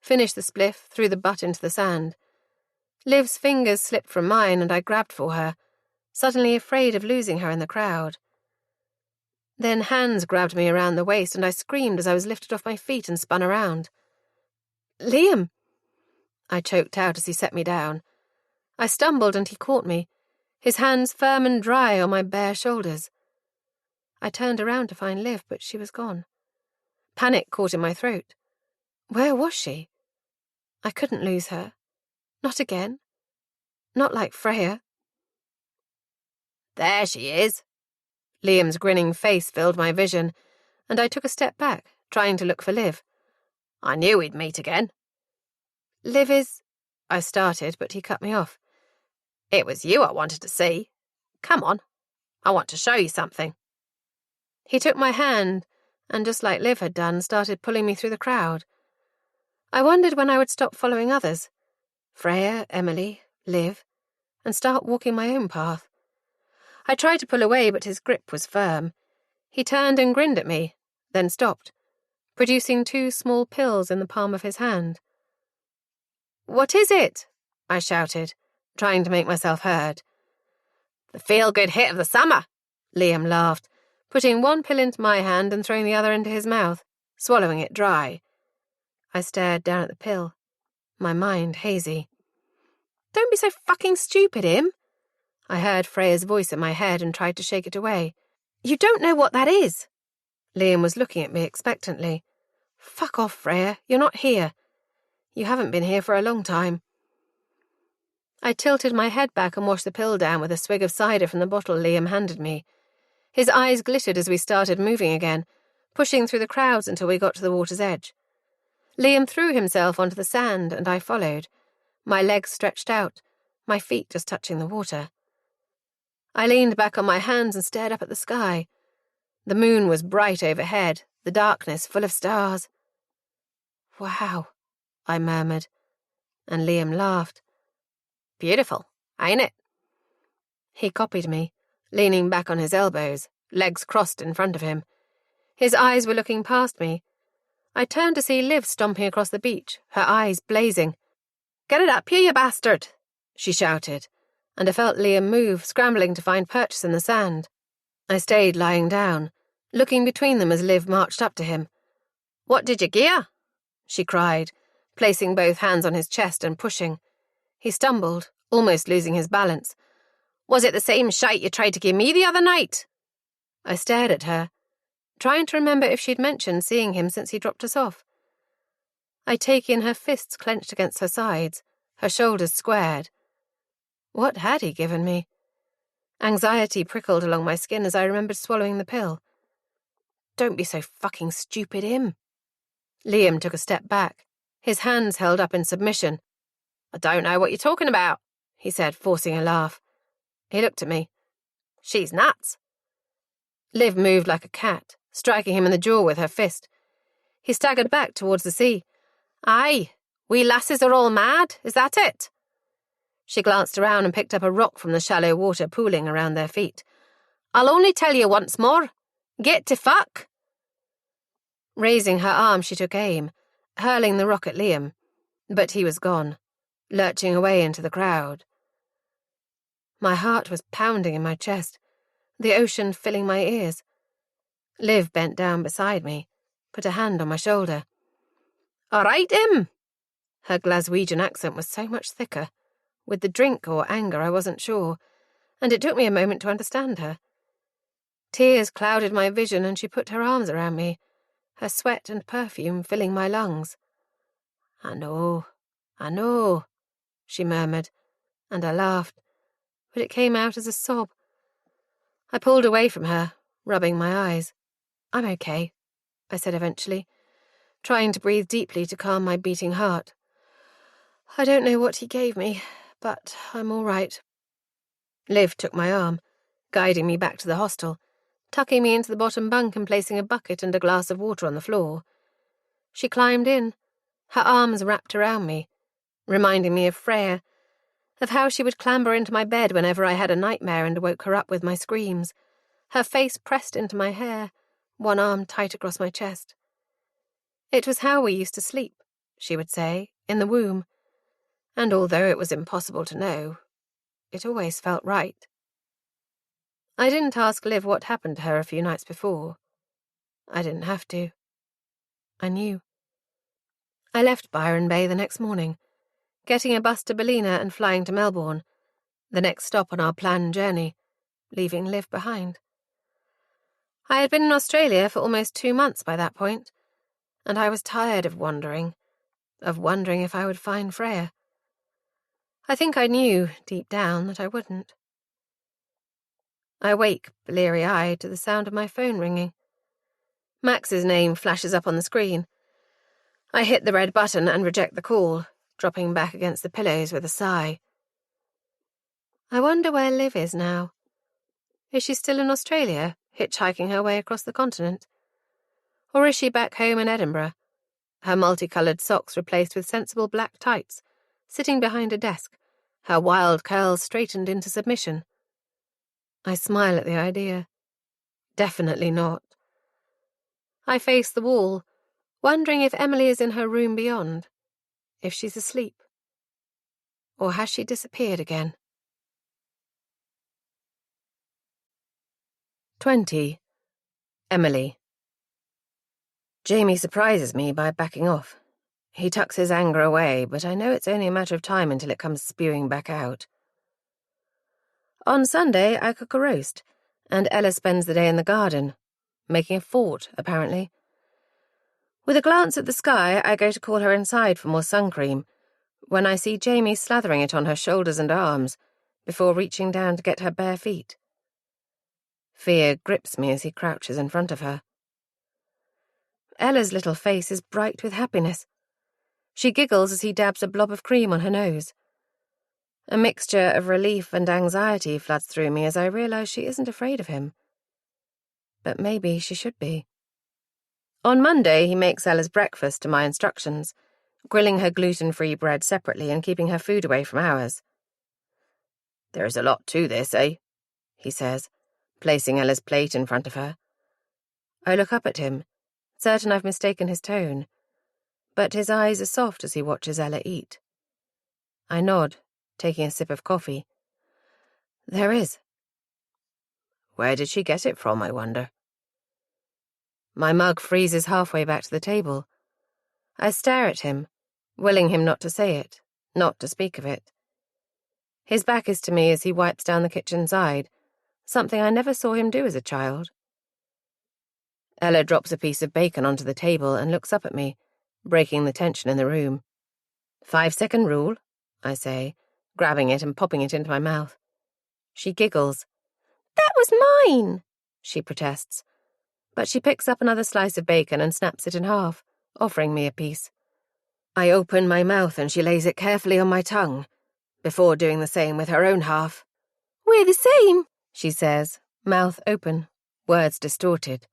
finished the spliff, threw the butt into the sand. Liv's fingers slipped from mine and I grabbed for her, suddenly afraid of losing her in the crowd. Then hands grabbed me around the waist and I screamed as I was lifted off my feet and spun around. "Liam!" I choked out as he set me down. I stumbled and he caught me, his hands firm and dry on my bare shoulders. I turned around to find Liv, but she was gone. Panic caught in my throat. Where was she? I couldn't lose her. Not again. Not like Freya. "There she is." Liam's grinning face filled my vision, and I took a step back, trying to look for Liv. "I knew we'd meet again." "Liv is—" I started, but he cut me off. "It was you I wanted to see. Come on, I want to show you something." He took my hand, and just like Liv had done, started pulling me through the crowd. I wondered when I would stop following others, Freya, Emily, Liv, and start walking my own path. I tried to pull away, but his grip was firm. He turned and grinned at me, then stopped, producing 2 small pills in the palm of his hand. "What is it?" I shouted, trying to make myself heard. "The feel-good hit of the summer," Liam laughed, putting 1 pill into my hand and throwing the other into his mouth, swallowing it dry. I stared down at the pill, my mind hazy. "Don't be so fucking stupid, Im." I heard Freya's voice in my head and tried to shake it away. "You don't know what that is." Liam was looking at me expectantly. "Fuck off, Freya. You're not here. You haven't been here for a long time." I tilted my head back and washed the pill down with a swig of cider from the bottle Liam handed me. His eyes glittered as we started moving again, pushing through the crowds until we got to the water's edge. Liam threw himself onto the sand and I followed, my legs stretched out, my feet just touching the water. I leaned back on my hands and stared up at the sky. The moon was bright overhead, the darkness full of stars. "Wow," I murmured, and Liam laughed. "Beautiful, ain't it?" He copied me, leaning back on his elbows, legs crossed in front of him. His eyes were looking past me. I turned to see Liv stomping across the beach, her eyes blazing. "Get it up, you bastard!" she shouted, and I felt Liam move, scrambling to find purchase in the sand. I stayed lying down, looking between them as Liv marched up to him. "What did you gear?" she cried, placing both hands on his chest and pushing. He stumbled, almost losing his balance. "Was it the same shite you tried to give me the other night?" I stared at her, trying to remember if she'd mentioned seeing him since he dropped us off. I take in her fists clenched against her sides, her shoulders squared. What had he given me? Anxiety prickled along my skin as I remembered swallowing the pill. "Don't be so fucking stupid, Im." Liam took a step back, his hands held up in submission. "I don't know what you're talking about," he said, forcing a laugh. He looked at me. "She's nuts." Liv moved like a cat, striking him in the jaw with her fist. He staggered back towards the sea. "Aye, we lasses are all mad, is that it?" She glanced around and picked up a rock from the shallow water pooling around their feet. "I'll only tell you once more. Get to fuck." Raising her arm, she took aim, hurling the rock at Liam. But he was gone, lurching away into the crowd. My heart was pounding in my chest, the ocean filling my ears. Liv bent down beside me, put a hand on my shoulder. "All right, Im." Her Glaswegian accent was so much thicker. With the drink or anger, I wasn't sure, and it took me a moment to understand her. Tears clouded my vision, and she put her arms around me, her sweat and perfume filling my lungs. I know, she murmured, and I laughed, but it came out as a sob. I pulled away from her, rubbing my eyes. "I'm okay," I said eventually, trying to breathe deeply to calm my beating heart. "I don't know what he gave me, but I'm all right." Liv took my arm, guiding me back to the hostel, tucking me into the bottom bunk and placing a bucket and a glass of water on the floor. She climbed in, her arms wrapped around me, reminding me of Freya, of how she would clamber into my bed whenever I had a nightmare and woke her up with my screams, her face pressed into my hair, one arm tight across my chest. It was how we used to sleep, she would say, in the womb, and although it was impossible to know, it always felt right. I didn't ask Liv what happened to her a few nights before. I didn't have to. I knew. I left Byron Bay the next morning, getting a bus to Ballina and flying to Melbourne, the next stop on our planned journey, leaving Liv behind. I had been in Australia for almost 2 months by that point, and I was tired of wondering if I would find Freya. I think I knew, deep down, that I wouldn't. I wake, bleary-eyed, to the sound of my phone ringing. Max's name flashes up on the screen. I hit the red button and reject the call, dropping back against the pillows with a sigh. I wonder where Liv is now. Is she still in Australia, hitchhiking her way across the continent? Or is she back home in Edinburgh, her multicoloured socks replaced with sensible black tights, sitting behind a desk, her wild curls straightened into submission? I smile at the idea. Definitely not. I face the wall, wondering if Emily is in her room beyond, if she's asleep. Or has she disappeared again? 20. Emily. Jamie surprises me by backing off. He tucks his anger away, but I know it's only a matter of time until it comes spewing back out. On Sunday, I cook a roast, and Ella spends the day in the garden, making a fort, apparently. With a glance at the sky, I go to call her inside for more sun cream, when I see Jamie slathering it on her shoulders and arms, before reaching down to get her bare feet. Fear grips me as he crouches in front of her. Ella's little face is bright with happiness. She giggles as he dabs a blob of cream on her nose. A mixture of relief and anxiety floods through me as I realise she isn't afraid of him. But maybe she should be. On Monday, he makes Ella's breakfast to my instructions, grilling her gluten-free bread separately and keeping her food away from ours. "There's a lot to this, eh?" he says, placing Ella's plate in front of her. I look up at him, certain I've mistaken his tone, but his eyes are soft as he watches Ella eat. I nod, taking a sip of coffee. There is. Where did she get it from, I wonder? My mug freezes halfway back to the table. I stare at him, willing him not to say it, not to speak of it. His back is to me as he wipes down the kitchen side, something I never saw him do as a child. Ella drops a piece of bacon onto the table and looks up at me, breaking the tension in the room. 5-second rule, I say, grabbing it and popping it into my mouth. She giggles. That was mine, she protests. But she picks up another slice of bacon and snaps it in half, offering me a piece. I open my mouth and she lays it carefully on my tongue, before doing the same with her own half. We're the same, she says, mouth open, words distorted.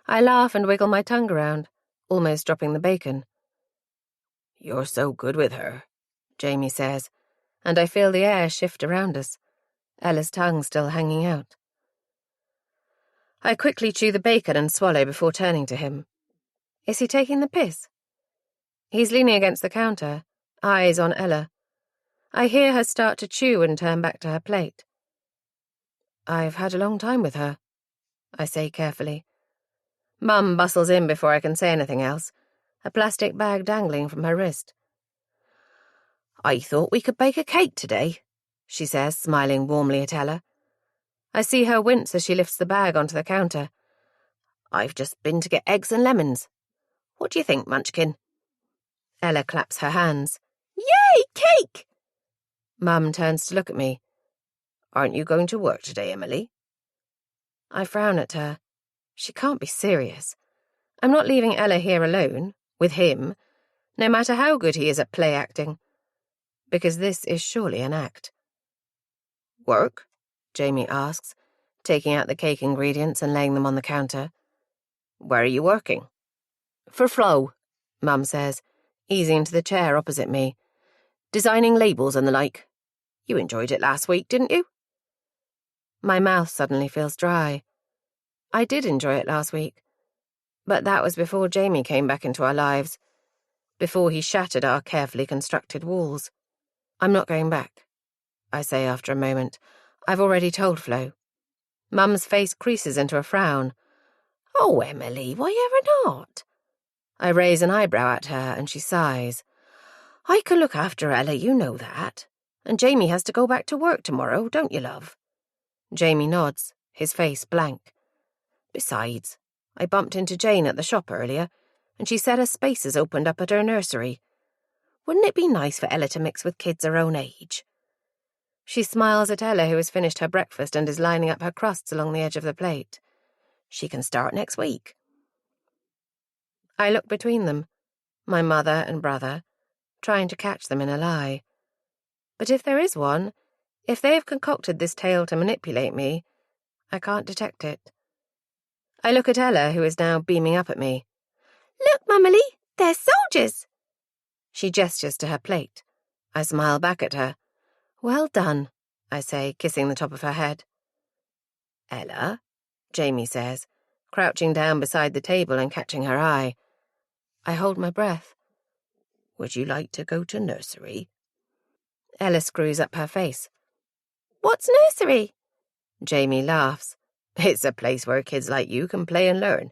I laugh and wiggle my tongue around, almost dropping the bacon. You're so good with her, Jamie says, and I feel the air shift around us, Ella's tongue still hanging out. I quickly chew the bacon and swallow before turning to him. Is he taking the piss? He's leaning against the counter, eyes on Ella. I hear her start to chew and turn back to her plate. I've had a long time with her, I say carefully. Mum bustles in before I can say anything else, a plastic bag dangling from her wrist. I thought we could bake a cake today, she says, smiling warmly at Ella. I see her wince as she lifts the bag onto the counter. I've just been to get eggs and lemons. What do you think, Munchkin? Ella claps her hands. Yay, cake! Mum turns to look at me. Aren't you going to work today, Emily? I frown at her. She can't be serious. I'm not leaving Ella here alone, with him, no matter how good he is at play acting. Because this is surely an act. Work? Jamie asks, taking out the cake ingredients and laying them on the counter. Where are you working? For Flo, Mum says, easing into the chair opposite me. Designing labels and the like. You enjoyed it last week, didn't you? My mouth suddenly feels dry. I did enjoy it last week. But that was before Jamie came back into our lives, before he shattered our carefully constructed walls. I'm not going back, I say after a moment. I've already told Flo. Mum's face creases into a frown. Oh, Emily, why ever not? I raise an eyebrow at her and she sighs. I can look after Ella, you know that. And Jamie has to go back to work tomorrow, don't you, love? Jamie nods, his face blank. Besides, I bumped into Jane at the shop earlier, and she said a space has opened up at her nursery. Wouldn't it be nice for Ella to mix with kids her own age? She smiles at Ella, who has finished her breakfast and is lining up her crusts along the edge of the plate. She can start next week. I look between them, my mother and brother, trying to catch them in a lie. But if there is one, if they have concocted this tale to manipulate me, I can't detect it. I look at Ella, who is now beaming up at me. Look, Mummy, they're soldiers! She gestures to her plate. I smile back at her. Well done, I say, kissing the top of her head. Ella, Jamie says, crouching down beside the table and catching her eye. I hold my breath. Would you like to go to nursery? Ella screws up her face. What's nursery? Jamie laughs. It's a place where kids like you can play and learn.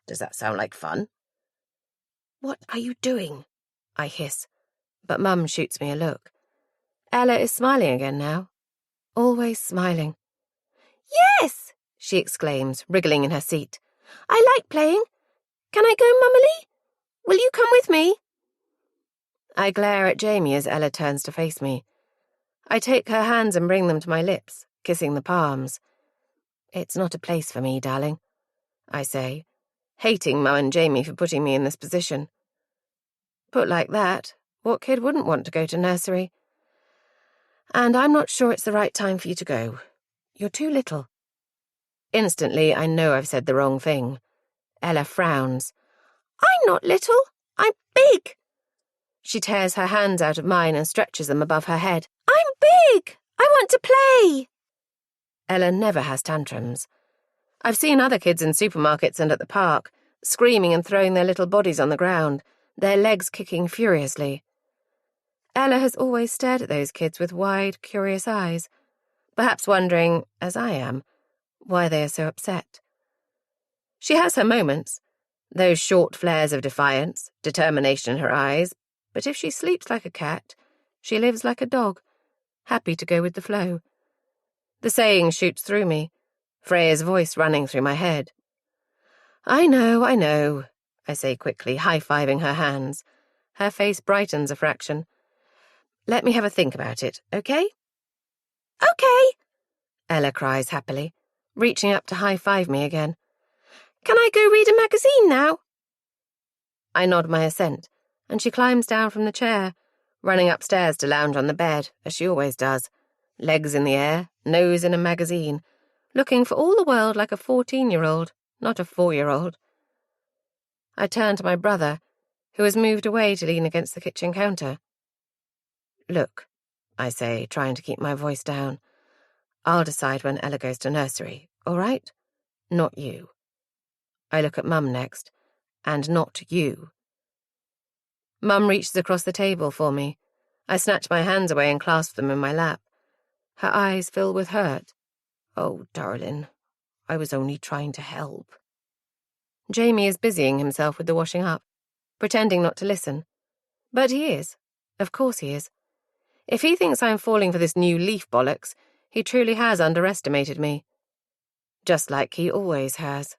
Does that sound like fun? What are you doing? I hiss, but Mum shoots me a look. Ella is smiling again now. Always smiling. Yes, she exclaims, wriggling in her seat. I like playing. Can I go, Mummy? Will you come with me? I glare at Jamie as Ella turns to face me. I take her hands and bring them to my lips, kissing the palms. It's not a place for me, darling, I say, hating Mum and Jamie for putting me in this position. Put like that, what kid wouldn't want to go to nursery? And I'm not sure it's the right time for you to go. You're too little. Instantly, I know I've said the wrong thing. Ella frowns. I'm not little. I'm big. She tears her hands out of mine and stretches them above her head. I'm big. I want to play. Ella never has tantrums. I've seen other kids in supermarkets and at the park, screaming and throwing their little bodies on the ground, their legs kicking furiously. Ella has always stared at those kids with wide, curious eyes, perhaps wondering, as I am, why they are so upset. She has her moments, those short flares of defiance, determination in her eyes, but if she sleeps like a cat, she lives like a dog, happy to go with the flow. The saying shoots through me, Freya's voice running through my head. I know, I say quickly, high-fiving her hands. Her face brightens a fraction. Let me have a think about it, okay? Okay, Ella cries happily, reaching up to high-five me again. Can I go read a magazine now? I nod my assent, and she climbs down from the chair, running upstairs to lounge on the bed, as she always does, legs in the air, nose in a magazine, looking for all the world like a 14-year-old, not a 4-year-old. I turn to my brother, who has moved away to lean against the kitchen counter. Look, I say, trying to keep my voice down. I'll decide when Ella goes to nursery, all right? Not you. I look at Mum next, and not you. Mum reaches across the table for me. I snatch my hands away and clasp them in my lap. Her eyes fill with hurt. Oh, darling, I was only trying to help. Jamie is busying himself with the washing up, pretending not to listen. But he is. Of course he is. If he thinks I'm falling for this new leaf bollocks, he truly has underestimated me. Just like he always has.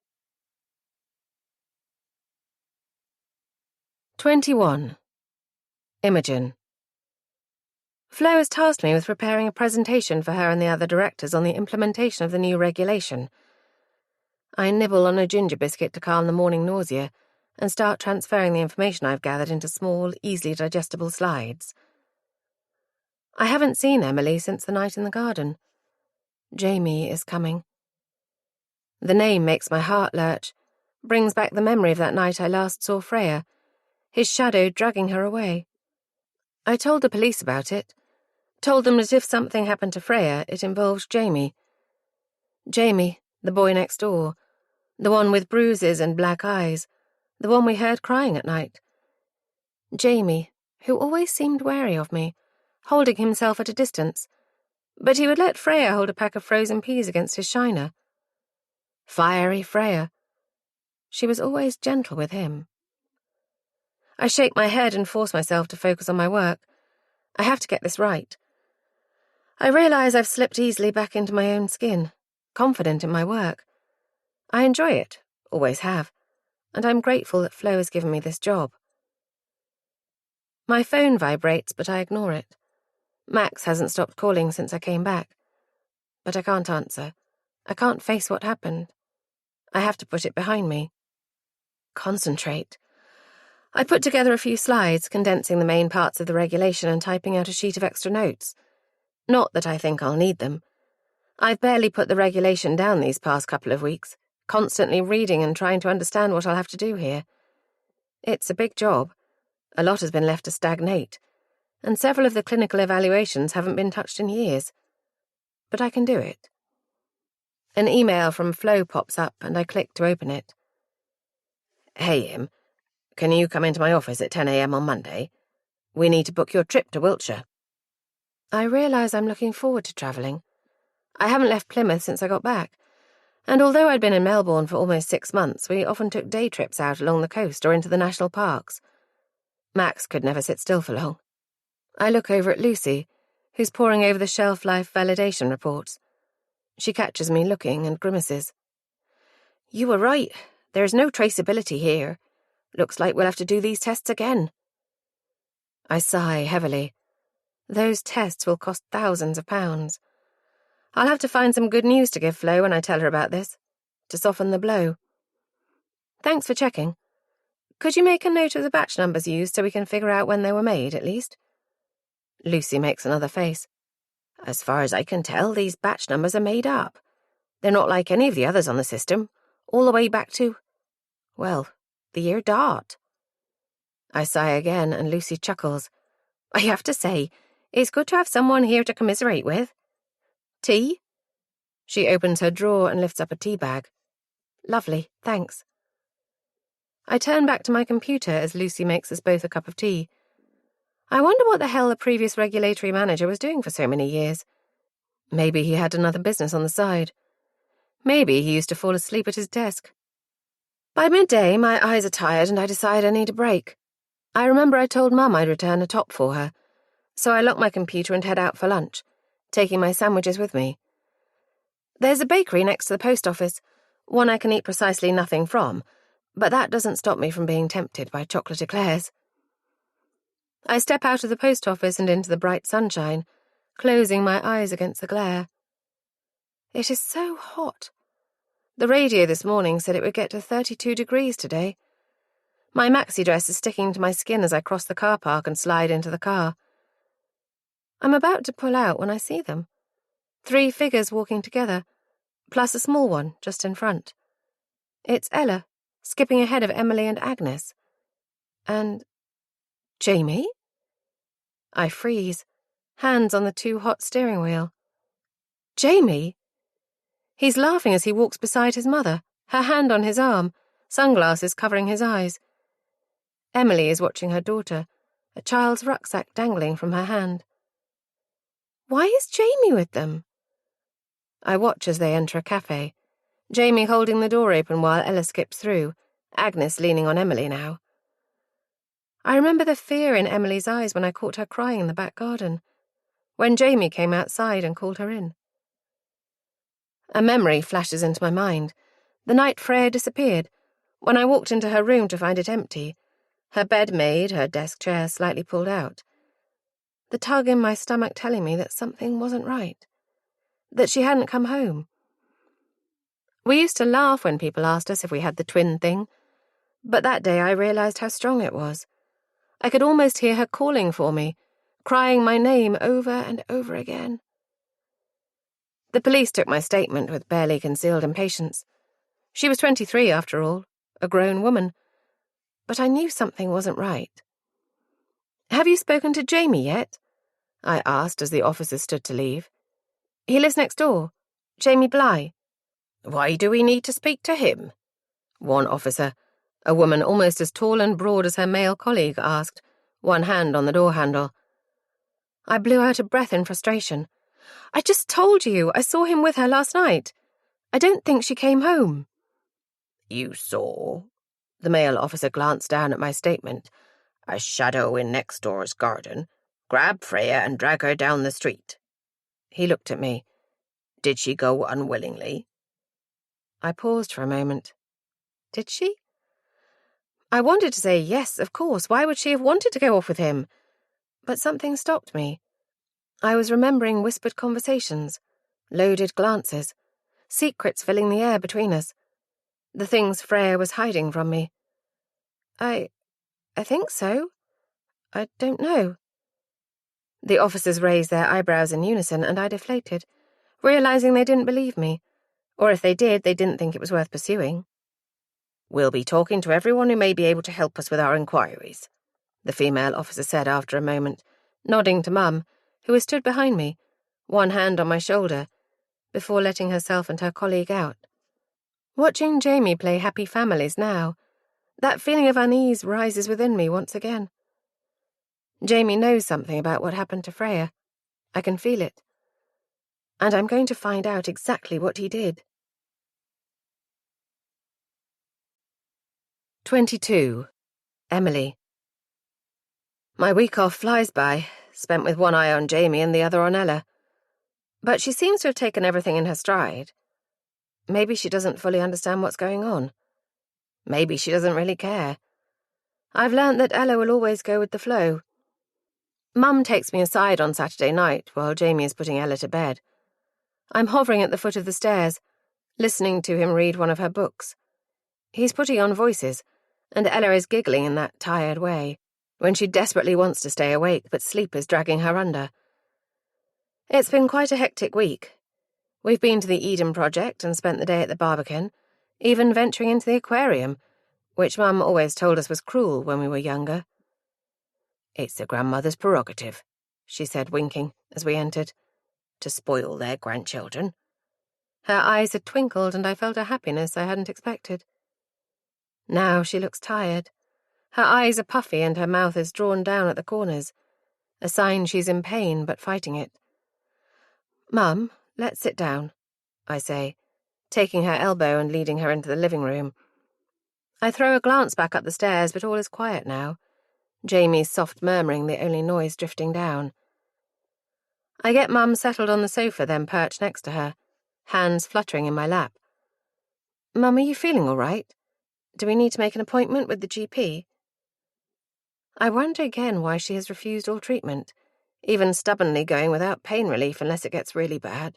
21. Imogen. Flo has tasked me with preparing a presentation for her and the other directors on the implementation of the new regulation. I nibble on a ginger biscuit to calm the morning nausea and start transferring the information I've gathered into small, easily digestible slides. I haven't seen Emily since the night in the garden. Jamie is coming. The name makes my heart lurch, brings back the memory of that night I last saw Freya, his shadow dragging her away. I told the police about it, told them that if something happened to Freya, it involved Jamie. Jamie, the boy next door, the one with bruises and black eyes, the one we heard crying at night. Jamie, who always seemed wary of me, holding himself at a distance, but he would let Freya hold a pack of frozen peas against his shiner. Fiery Freya. She was always gentle with him. I shake my head and force myself to focus on my work. I have to get this right. I realize I've slipped easily back into my own skin, confident in my work. I enjoy it, always have, and I'm grateful that Flo has given me this job. My phone vibrates, but I ignore it. Max hasn't stopped calling since I came back. But I can't answer. I can't face what happened. I have to put it behind me. Concentrate. I put together a few slides, condensing the main parts of the regulation and typing out a sheet of extra notes. Not that I think I'll need them. I've barely put the regulation down these past couple of weeks, constantly reading and trying to understand what I'll have to do here. It's a big job. A lot has been left to stagnate, and several of the clinical evaluations haven't been touched in years. But I can do it. An email from Flo pops up, and I click to open it. Hey, Im. Can you come into my office at 10 a.m. on Monday? We need to book your trip to Wiltshire. I realise I'm looking forward to travelling. I haven't left Plymouth since I got back, and although I'd been in Melbourne for almost 6 months, we often took day trips out along the coast or into the national parks. Max could never sit still for long. I look over at Lucy, who's poring over the shelf life validation reports. She catches me looking and grimaces. You were right. There's no traceability here. Looks like we'll have to do these tests again. I sigh heavily. Those tests will cost thousands of pounds. I'll have to find some good news to give Flo when I tell her about this, to soften the blow. Thanks for checking. Could you make a note of the batch numbers used so we can figure out when they were made, at least? Lucy makes another face. As far as I can tell, these batch numbers are made up. They're not like any of the others on the system, all the way back to, well, the year dot. I sigh again, and Lucy chuckles. I have to say, it's good to have someone here to commiserate with. Tea? She opens her drawer and lifts up a tea bag. Lovely, thanks. I turn back to my computer as Lucy makes us both a cup of tea. I wonder what the hell the previous regulatory manager was doing for so many years. Maybe he had another business on the side. Maybe he used to fall asleep at his desk. By midday, my eyes are tired and I decide I need a break. I remember I told Mum I'd return a top for her, so I lock my computer and head out for lunch, taking my sandwiches with me. There's a bakery next to the post office, one I can eat precisely nothing from, but that doesn't stop me from being tempted by chocolate eclairs. I step out of the post office and into the bright sunshine, closing my eyes against the glare. It is so hot. The radio this morning said it would get to 32 degrees today. My maxi dress is sticking to my skin as I cross the car park and slide into the car. I'm about to pull out when I see them. 3 figures walking together, plus a small one just in front. It's Ella, skipping ahead of Emily and Agnes. And Jamie? I freeze, hands on the too hot steering wheel. Jamie? He's laughing as he walks beside his mother, her hand on his arm, sunglasses covering his eyes. Emily is watching her daughter, a child's rucksack dangling from her hand. Why is Jamie with them? I watch as they enter a cafe, Jamie holding the door open while Ella skips through, Agnes leaning on Emily now. I remember the fear in Emily's eyes when I caught her crying in the back garden, when Jamie came outside and called her in. A memory flashes into my mind, the night Freya disappeared, when I walked into her room to find it empty, her bed made, her desk chair slightly pulled out. The tug in my stomach telling me that something wasn't right, that she hadn't come home. We used to laugh when people asked us if we had the twin thing, but that day I realized how strong it was. I could almost hear her calling for me, crying my name over and over again. The police took my statement with barely concealed impatience. She was 23 after all, a grown woman, but I knew something wasn't right. Have you spoken to Jamie yet? I asked as the officers stood to leave. He lives next door, Jamie Bly. Why do we need to speak to him? One officer, a woman almost as tall and broad as her male colleague, asked, one hand on the door handle. I blew out a breath in frustration. I just told you I saw him with her last night. I don't think she came home. You saw? The male officer glanced down at my statement. A shadow in next door's garden. Grab Freya and drag her down the street. He looked at me. Did she go unwillingly? I paused for a moment. Did she? I wanted to say yes, of course. Why would she have wanted to go off with him? But something stopped me. I was remembering whispered conversations, loaded glances, secrets filling the air between us, the things Freya was hiding from me. I think so. I don't know. The officers raised their eyebrows in unison, and I deflated, realizing they didn't believe me, or if they did, they didn't think it was worth pursuing. We'll be talking to everyone who may be able to help us with our inquiries, the female officer said after a moment, nodding to Mum, who had stood behind me, one hand on my shoulder, before letting herself and her colleague out. Watching Jamie play happy families now, that feeling of unease rises within me once again. Jamie knows something about what happened to Freya. I can feel it. And I'm going to find out exactly what he did. 22. Emily. My week off flies by, spent with one eye on Jamie and the other on Ella. But she seems to have taken everything in her stride. Maybe she doesn't fully understand what's going on. Maybe she doesn't really care. I've learnt that Ella will always go with the flow. Mum takes me aside on Saturday night while Jamie is putting Ella to bed. I'm hovering at the foot of the stairs, listening to him read one of her books. He's putting on voices, and Ella is giggling in that tired way, when she desperately wants to stay awake but sleep is dragging her under. It's been quite a hectic week. We've been to the Eden Project and spent the day at the Barbican, even venturing into the aquarium, which Mum always told us was cruel when we were younger. It's the grandmother's prerogative, she said, winking, as we entered, to spoil their grandchildren. Her eyes had twinkled and I felt a happiness I hadn't expected. Now she looks tired. Her eyes are puffy and her mouth is drawn down at the corners, a sign she's in pain but fighting it. Mum, let's sit down, I say, taking her elbow and leading her into the living room. I throw a glance back up the stairs, but all is quiet now, Jamie's soft murmuring the only noise drifting down. I get Mum settled on the sofa, then perch next to her, hands fluttering in my lap. Mum, are you feeling all right? Do we need to make an appointment with the GP? I wonder again why she has refused all treatment, even stubbornly going without pain relief unless it gets really bad.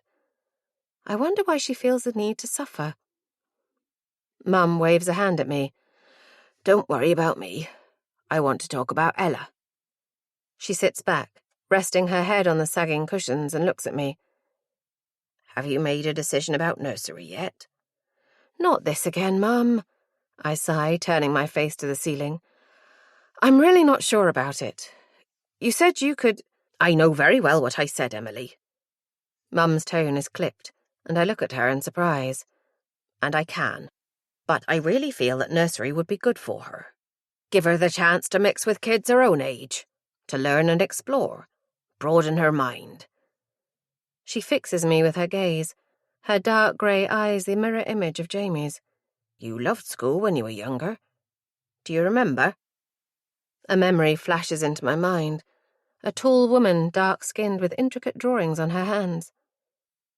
I wonder why she feels the need to suffer. Mum waves a hand at me. Don't worry about me. I want to talk about Ella. She sits back, resting her head on the sagging cushions, and looks at me. Have you made a decision about nursery yet? Not this again, Mum, I sigh, turning my face to the ceiling. I'm really not sure about it. You said you could... I know very well what I said, Emily. Mum's tone is clipped, and I look at her in surprise. And I can. But I really feel that nursery would be good for her. Give her the chance to mix with kids her own age, to learn and explore, broaden her mind. She fixes me with her gaze, her dark grey eyes the mirror image of Jamie's. You loved school when you were younger. Do you remember? A memory flashes into my mind. A tall woman, dark-skinned, with intricate drawings on her hands.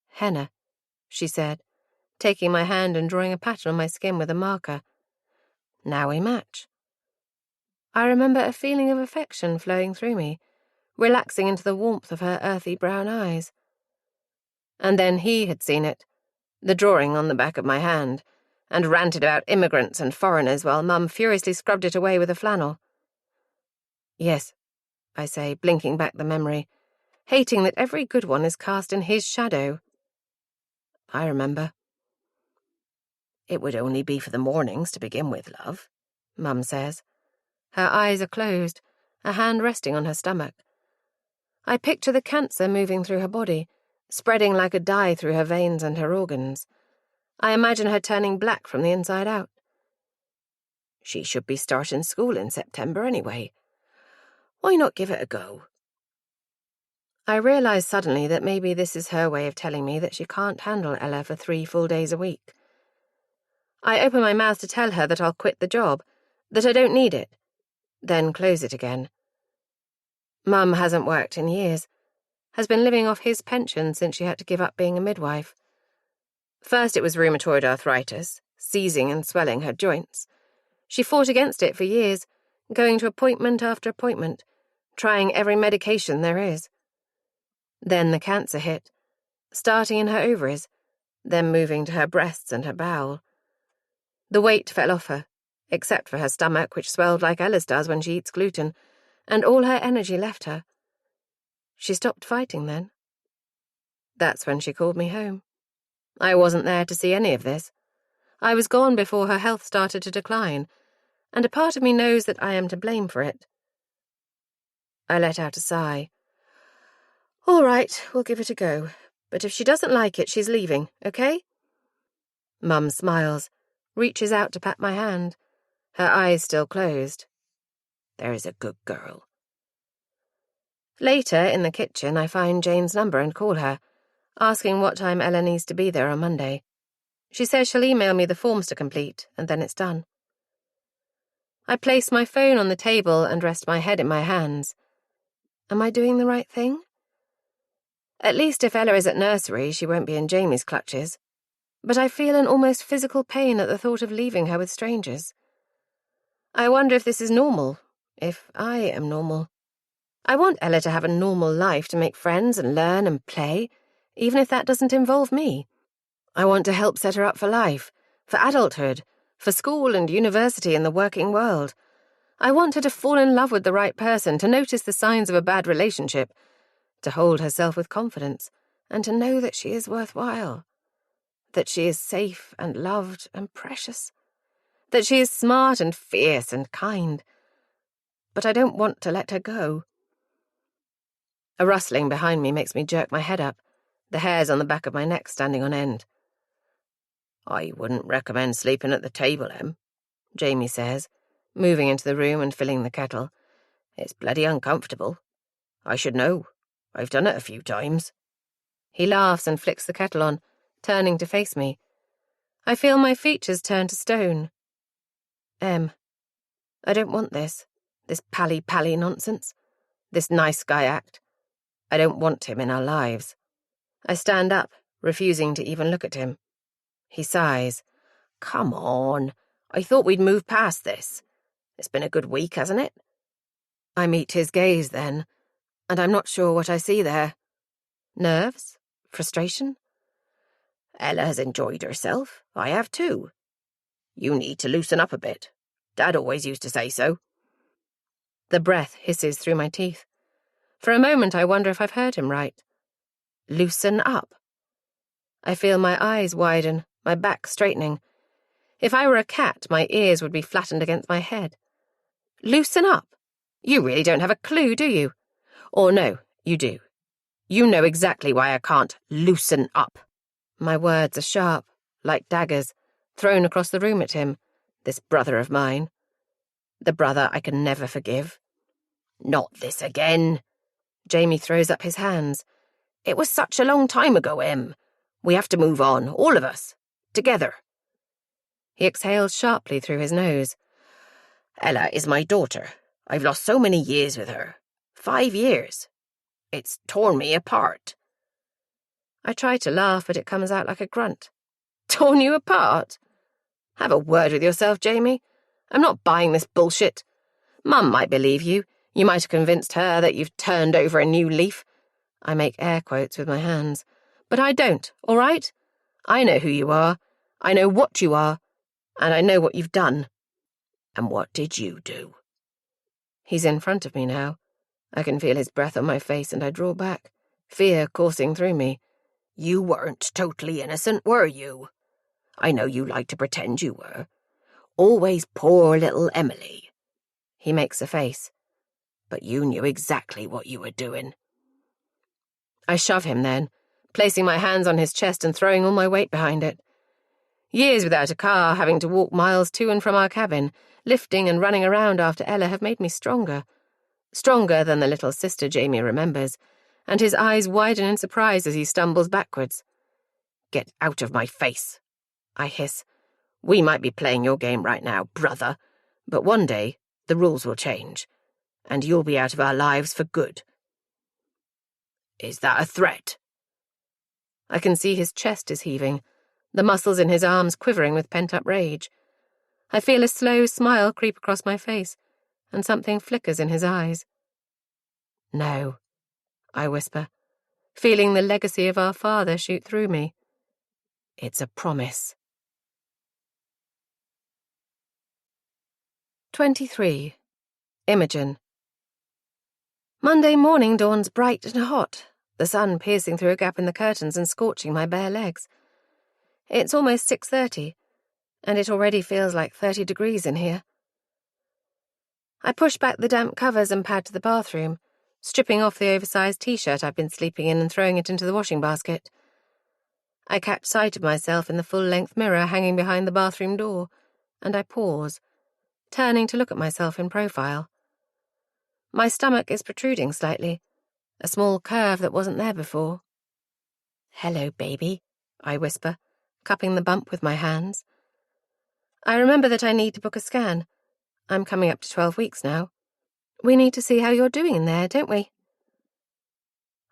Henna, she said, taking my hand and drawing a pattern on my skin with a marker. Now we match. I remember a feeling of affection flowing through me, relaxing into the warmth of her earthy brown eyes. And then he had seen it, the drawing on the back of my hand, and ranted about immigrants and foreigners while Mum furiously scrubbed it away with a flannel. Yes, I say, blinking back the memory, hating that every good one is cast in his shadow. I remember. It would only be for the mornings to begin with, love, Mum says. Her eyes are closed, a hand resting on her stomach. I picture the cancer moving through her body, spreading like a dye through her veins and her organs. I imagine her turning black from the inside out. She should be starting school in September anyway. Why not give it a go? I realise suddenly that maybe this is her way of telling me that she can't handle Ella for 3 full days a week. I open my mouth to tell her that I'll quit the job, that I don't need it, then close it again. Mum hasn't worked in years, has been living off his pension since she had to give up being a midwife. First it was rheumatoid arthritis, seizing and swelling her joints. She fought against it for years, going to appointment after appointment, trying every medication there is. Then the cancer hit, starting in her ovaries, then moving to her breasts and her bowel. The weight fell off her, except for her stomach, which swelled like Ella's does when she eats gluten, and all her energy left her. She stopped fighting then. That's when she called me home. I wasn't there to see any of this. I was gone before her health started to decline, and a part of me knows that I am to blame for it. I let out a sigh. All right, we'll give it a go, but if she doesn't like it, she's leaving, okay? Mum smiles, reaches out to pat my hand, her eyes still closed. There's a good girl. Later, in the kitchen, I find Jane's number and call her, asking what time Ella needs to be there on Monday. She says she'll email me the forms to complete, and then it's done. I place my phone on the table and rest my head in my hands. Am I doing the right thing? At least if Ella is at nursery, she won't be in Jamie's clutches. But I feel an almost physical pain at the thought of leaving her with strangers. I wonder if this is normal, if I am normal. I want Ella to have a normal life, to make friends and learn and play, even if that doesn't involve me. I want to help set her up for life, for adulthood, for school and university and the working world. I want her to fall in love with the right person, to notice the signs of a bad relationship, to hold herself with confidence, and to know that she is worthwhile, that she is safe and loved and precious, that she is smart and fierce and kind. But I don't want to let her go. A rustling behind me makes me jerk my head up, the hairs on the back of my neck standing on end. "I wouldn't recommend sleeping at the table, Em," Jamie says, moving into the room and filling the kettle. "It's bloody uncomfortable. I should know. I've done it a few times." He laughs and flicks the kettle on, turning to face me. I feel my features turn to stone. "Em, I don't want this pally-pally nonsense, this nice guy act. I don't want him in our lives." I stand up, refusing to even look at him. He sighs. "Come on. I thought we'd move past this. It's been a good week, hasn't it?" I meet his gaze then, and I'm not sure what I see there. Nerves? Frustration? "Ella has enjoyed herself. I have too. You need to loosen up a bit. Dad always used to say so." The breath hisses through my teeth. For a moment I wonder if I've heard him right. Loosen up. I feel my eyes widen, my back straightening. If I were a cat, my ears would be flattened against my head. Loosen up? You really don't have a clue, do you? Or no, you do. You know exactly why I can't loosen up. My words are sharp, like daggers, thrown across the room at him, this brother of mine. The brother I can never forgive. "Not this again." Jamie throws up his hands. "It was such a long time ago, Em. We have to move on, all of us. Together." He exhales sharply through his nose. "Ella is my daughter. I've lost so many years with her. 5 years. It's torn me apart." I try to laugh, but it comes out like a grunt. "Torn you apart? Have a word with yourself, Jamie. I'm not buying this bullshit. Mum might believe you. You might have convinced her that you've turned over a new leaf." I make air quotes with my hands. "But I don't, all right? I know who you are. I know what you are. And I know what you've done." "And what did you do?" He's in front of me now. I can feel his breath on my face and I draw back, fear coursing through me. "You weren't totally innocent, were you? I know you like to pretend you were. Always poor little Emily." He makes a face. "But you knew exactly what you were doing." I shove him then, placing my hands on his chest and throwing all my weight behind it. Years without a car, having to walk miles to and from our cabin, lifting and running around after Ella have made me stronger. Stronger than the little sister Jamie remembers, and his eyes widen in surprise as he stumbles backwards. "Get out of my face," I hiss. "We might be playing your game right now, brother, but one day the rules will change, and you'll be out of our lives for good." "Is that a threat?" I can see his chest is heaving, the muscles in his arms quivering with pent-up rage. I feel a slow smile creep across my face, and something flickers in his eyes. "No," I whisper, feeling the legacy of our father shoot through me. "It's a promise." 23. Imogen. Monday morning dawns bright and hot, the sun piercing through a gap in the curtains and scorching my bare legs. It's almost 6:30, and it already feels like 30 degrees in here. I push back the damp covers and pad to the bathroom, stripping off the oversized t-shirt I've been sleeping in and throwing it into the washing basket. I catch sight of myself in the full-length mirror hanging behind the bathroom door, and I pause, turning to look at myself in profile. My stomach is protruding slightly, a small curve that wasn't there before. "Hello, baby," I whisper, cupping the bump with my hands. I remember that I need to book a scan. I'm coming up to 12 weeks now. We need to see how you're doing in there, don't we?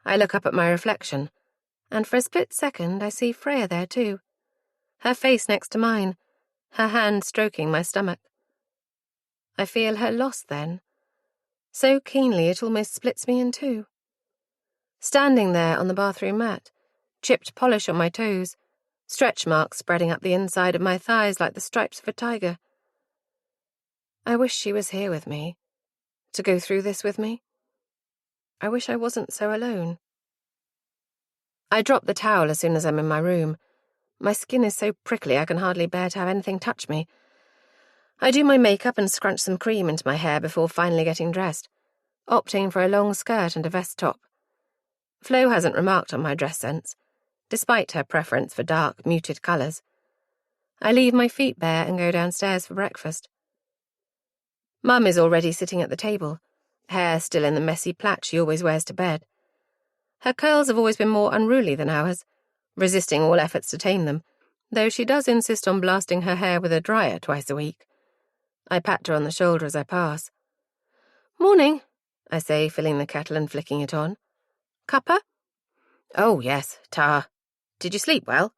I look up at my reflection, and for a split second I see Freya there too, her face next to mine, her hand stroking my stomach. I feel her loss then, so keenly it almost splits me in two. Standing there on the bathroom mat, chipped polish on my toes, stretch marks spreading up the inside of my thighs like the stripes of a tiger. I wish she was here with me, to go through this with me. I wish I wasn't so alone. I drop the towel as soon as I'm in my room. My skin is so prickly I can hardly bear to have anything touch me. I do my makeup and scrunch some cream into my hair before finally getting dressed, opting for a long skirt and a vest top. Flo hasn't remarked on my dress sense, despite her preference for dark, muted colours. I leave my feet bare and go downstairs for breakfast. Mum is already sitting at the table, hair still in the messy plait she always wears to bed. Her curls have always been more unruly than ours, resisting all efforts to tame them, though she does insist on blasting her hair with a dryer twice a week. I pat her on the shoulder as I pass. "Morning," I say, filling the kettle and flicking it on. "Cuppa?" "Oh, yes, ta. Did you sleep well?"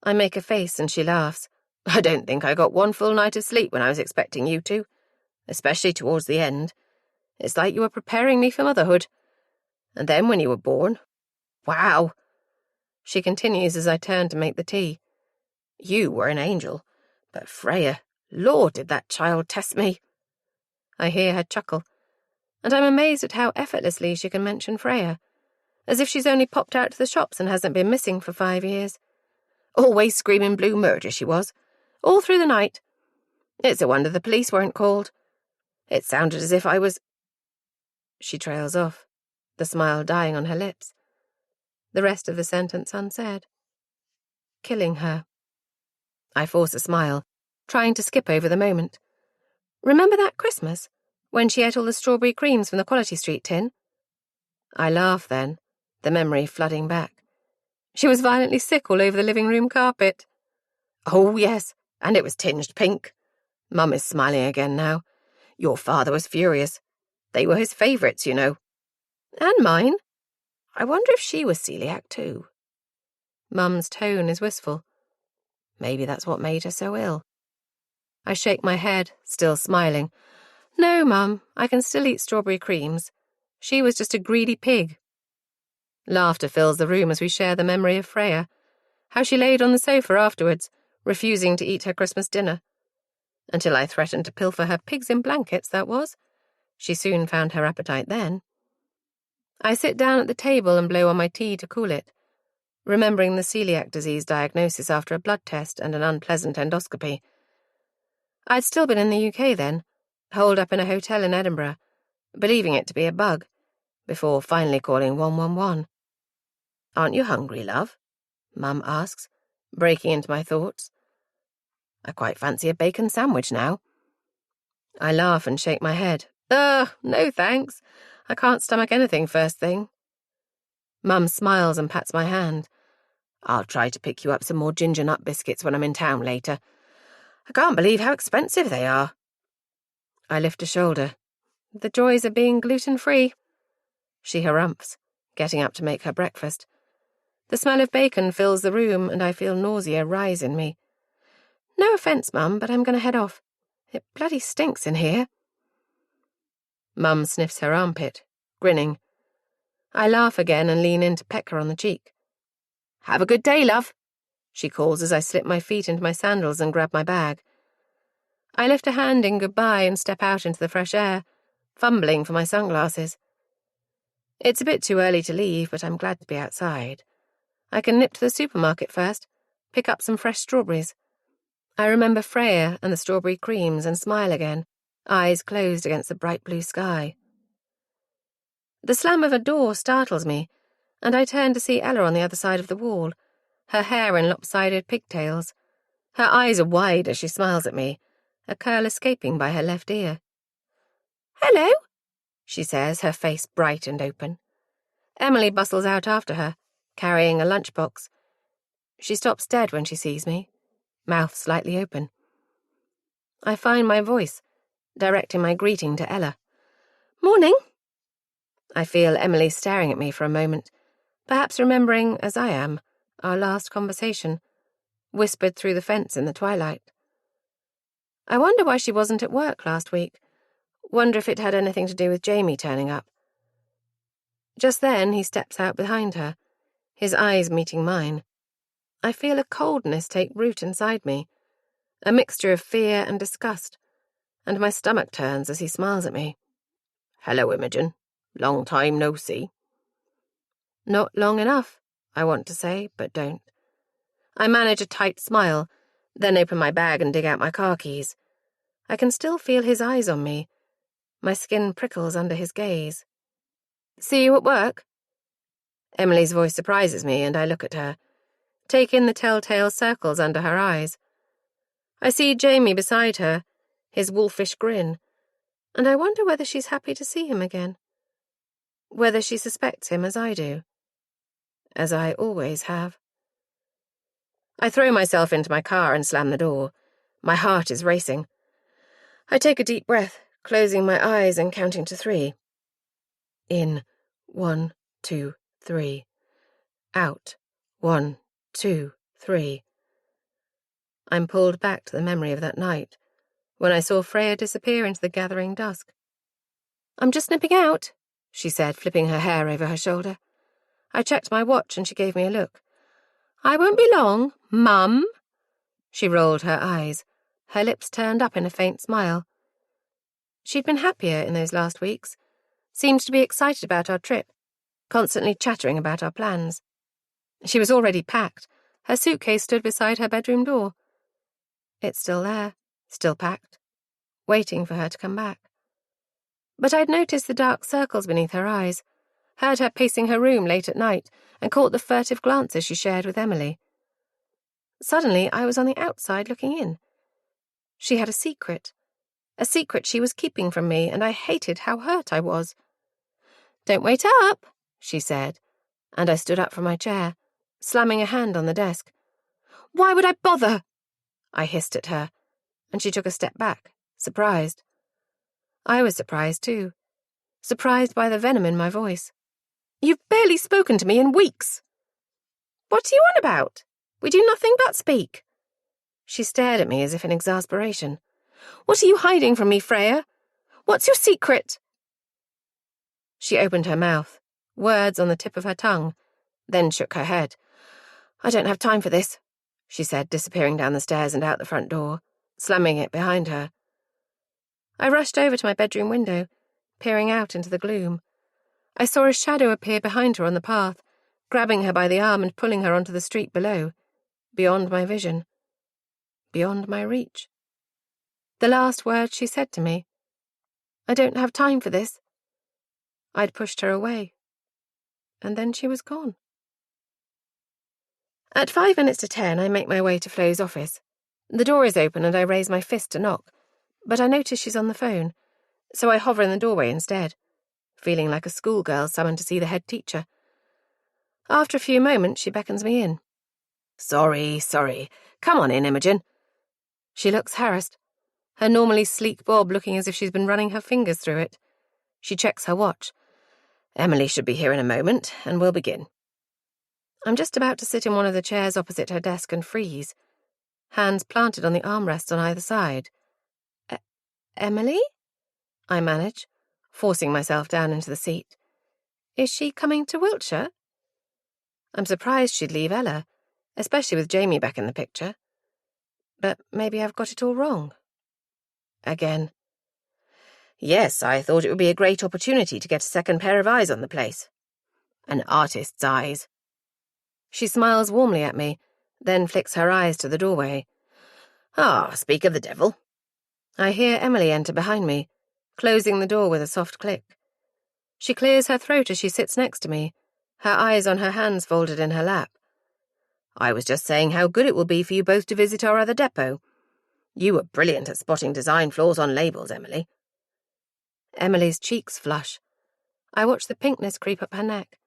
I make a face and she laughs. "I don't think I got one full night of sleep when I was expecting you to, especially towards the end. It's like you were preparing me for motherhood. And then when you were born, wow." She continues as I turn to make the tea. "You were an angel, but Freya, Lord, did that child test me." I hear her chuckle, and I'm amazed at how effortlessly she can mention Freya, as if she's only popped out to the shops and hasn't been missing for 5 years. Always screaming blue murder she was, all through the night. It's a wonder the police weren't called. It sounded as if I was... She trails off, the smile dying on her lips. The rest of the sentence unsaid. Killing her. I force a smile, trying to skip over the moment. Remember that Christmas, when she ate all the strawberry creams from the Quality Street tin? I laugh then, the memory flooding back. She was violently sick all over the living room carpet. "Oh, yes, and it was tinged pink." Mum is smiling again now. "Your father was furious. They were his favourites, you know." "And mine. I wonder if she was celiac too." Mum's tone is wistful. Maybe that's what made her so ill. I shake my head, still smiling. "No, Mum, I can still eat strawberry creams. She was just a greedy pig." Laughter fills the room as we share the memory of Freya, how she laid on the sofa afterwards, refusing to eat her Christmas dinner. Until I threatened to pilfer her pigs in blankets, that was. She soon found her appetite then. I sit down at the table and blow on my tea to cool it, remembering the celiac disease diagnosis after a blood test and an unpleasant endoscopy. I'd still been in the UK then, holed up in a hotel in Edinburgh, believing it to be a bug, before finally calling 111. "Aren't you hungry, love?" Mum asks, breaking into my thoughts. "I quite fancy a bacon sandwich now." I laugh and shake my head. No thanks. I can't stomach anything first thing." Mum smiles and pats my hand. "I'll try to pick you up some more ginger nut biscuits when I'm in town later. I can't believe how expensive they are." I lift a shoulder. The joys of being gluten-free. She harumphs, getting up to make her breakfast. The smell of bacon fills the room and I feel nausea rise in me. "No offence, Mum, but I'm going to head off. It bloody stinks in here." Mum sniffs her armpit, grinning. I laugh again and lean in to peck her on the cheek. "Have a good day, love," she calls as I slip my feet into my sandals and grab my bag. I lift a hand in goodbye and step out into the fresh air, fumbling for my sunglasses. It's a bit too early to leave, but I'm glad to be outside. I can nip to the supermarket first, pick up some fresh strawberries. I remember Freya and the strawberry creams and smile again, eyes closed against the bright blue sky. The slam of a door startles me, and I turn to see Ella on the other side of the wall, her hair in lopsided pigtails. Her eyes are wide as she smiles at me, a curl escaping by her left ear. "Hello," she says, her face bright and open. Emily bustles out after her, carrying a lunchbox. She stops dead when she sees me, mouth slightly open. I find my voice, directing my greeting to Ella. "Morning." I feel Emily staring at me for a moment, perhaps remembering, as I am, our last conversation, whispered through the fence in the twilight. I wonder why she wasn't at work last week. Wonder if it had anything to do with Jamie turning up. Just then he steps out behind her, his eyes meeting mine. I feel a coldness take root inside me, a mixture of fear and disgust, and my stomach turns as he smiles at me. "Hello, Imogen. Long time no see. Not long enough, I want to say, but don't. I manage a tight smile, then open my bag and dig out my car keys. I can still feel his eyes on me. My skin prickles under his gaze. See you at work? Emily's voice surprises me, and I look at her, take in the telltale circles under her eyes. I see Jamie beside her, his wolfish grin, and I wonder whether she's happy to see him again. Whether she suspects him as I do. As I always have. I throw myself into my car and slam the door. My heart is racing. I take a deep breath, closing my eyes and counting to 3. In. 1, 2, 3. Out. 1, 2, 3. I'm pulled back to the memory of that night, when I saw Freya disappear into the gathering dusk. I'm just nipping out, she said, flipping her hair over her shoulder. I checked my watch and she gave me a look. I won't be long, Mum. She rolled her eyes, her lips turned up in a faint smile. She'd been happier in those last weeks, seemed to be excited about our trip, constantly chattering about our plans. She was already packed. Her suitcase stood beside her bedroom door. It's still there, still packed, waiting for her to come back. But I'd noticed the dark circles beneath her eyes, heard her pacing her room late at night, and caught the furtive glances she shared with Emily. Suddenly, I was on the outside looking in. She had a secret she was keeping from me, and I hated how hurt I was. Don't wait up, she said, and I stood up from my chair, slamming a hand on the desk. Why would I bother? I hissed at her, and she took a step back, surprised. I was surprised too, surprised by the venom in my voice. You've barely spoken to me in weeks. What are you on about? We do nothing but speak. She stared at me as if in exasperation. What are you hiding from me, Freya? What's your secret? She opened her mouth, words on the tip of her tongue, then shook her head. I don't have time for this, she said, disappearing down the stairs and out the front door, slamming it behind her. I rushed over to my bedroom window, peering out into the gloom. I saw a shadow appear behind her on the path, grabbing her by the arm and pulling her onto the street below, beyond my vision, beyond my reach. The last words she said to me, I don't have time for this. I'd pushed her away, and then she was gone. At 5 minutes to 10, I make my way to Flo's office. The door is open and I raise my fist to knock, but I notice she's on the phone, so I hover in the doorway instead, feeling like a schoolgirl summoned to see the head teacher. After a few moments, she beckons me in. Sorry. Come on in, Imogen. She looks harassed, her normally sleek bob looking as if she's been running her fingers through it. She checks her watch. Emily should be here in a moment, and we'll begin. I'm just about to sit in one of the chairs opposite her desk and freeze, hands planted on the armrests on either side. Emily? I manage, forcing myself down into the seat. Is she coming to Wiltshire? I'm surprised she'd leave Ella, especially with Jamie back in the picture. But maybe I've got it all wrong. Again. Yes, I thought it would be a great opportunity to get a second pair of eyes on the place. An artist's eyes. She smiles warmly at me, then flicks her eyes to the doorway. Speak of the devil. I hear Emily enter behind me, closing the door with a soft click. She clears her throat as she sits next to me, her eyes on her hands folded in her lap. I was just saying how good it will be for you both to visit our other depot. You were brilliant at spotting design flaws on labels, Emily. Emily's cheeks flush. I watch the pinkness creep up her neck.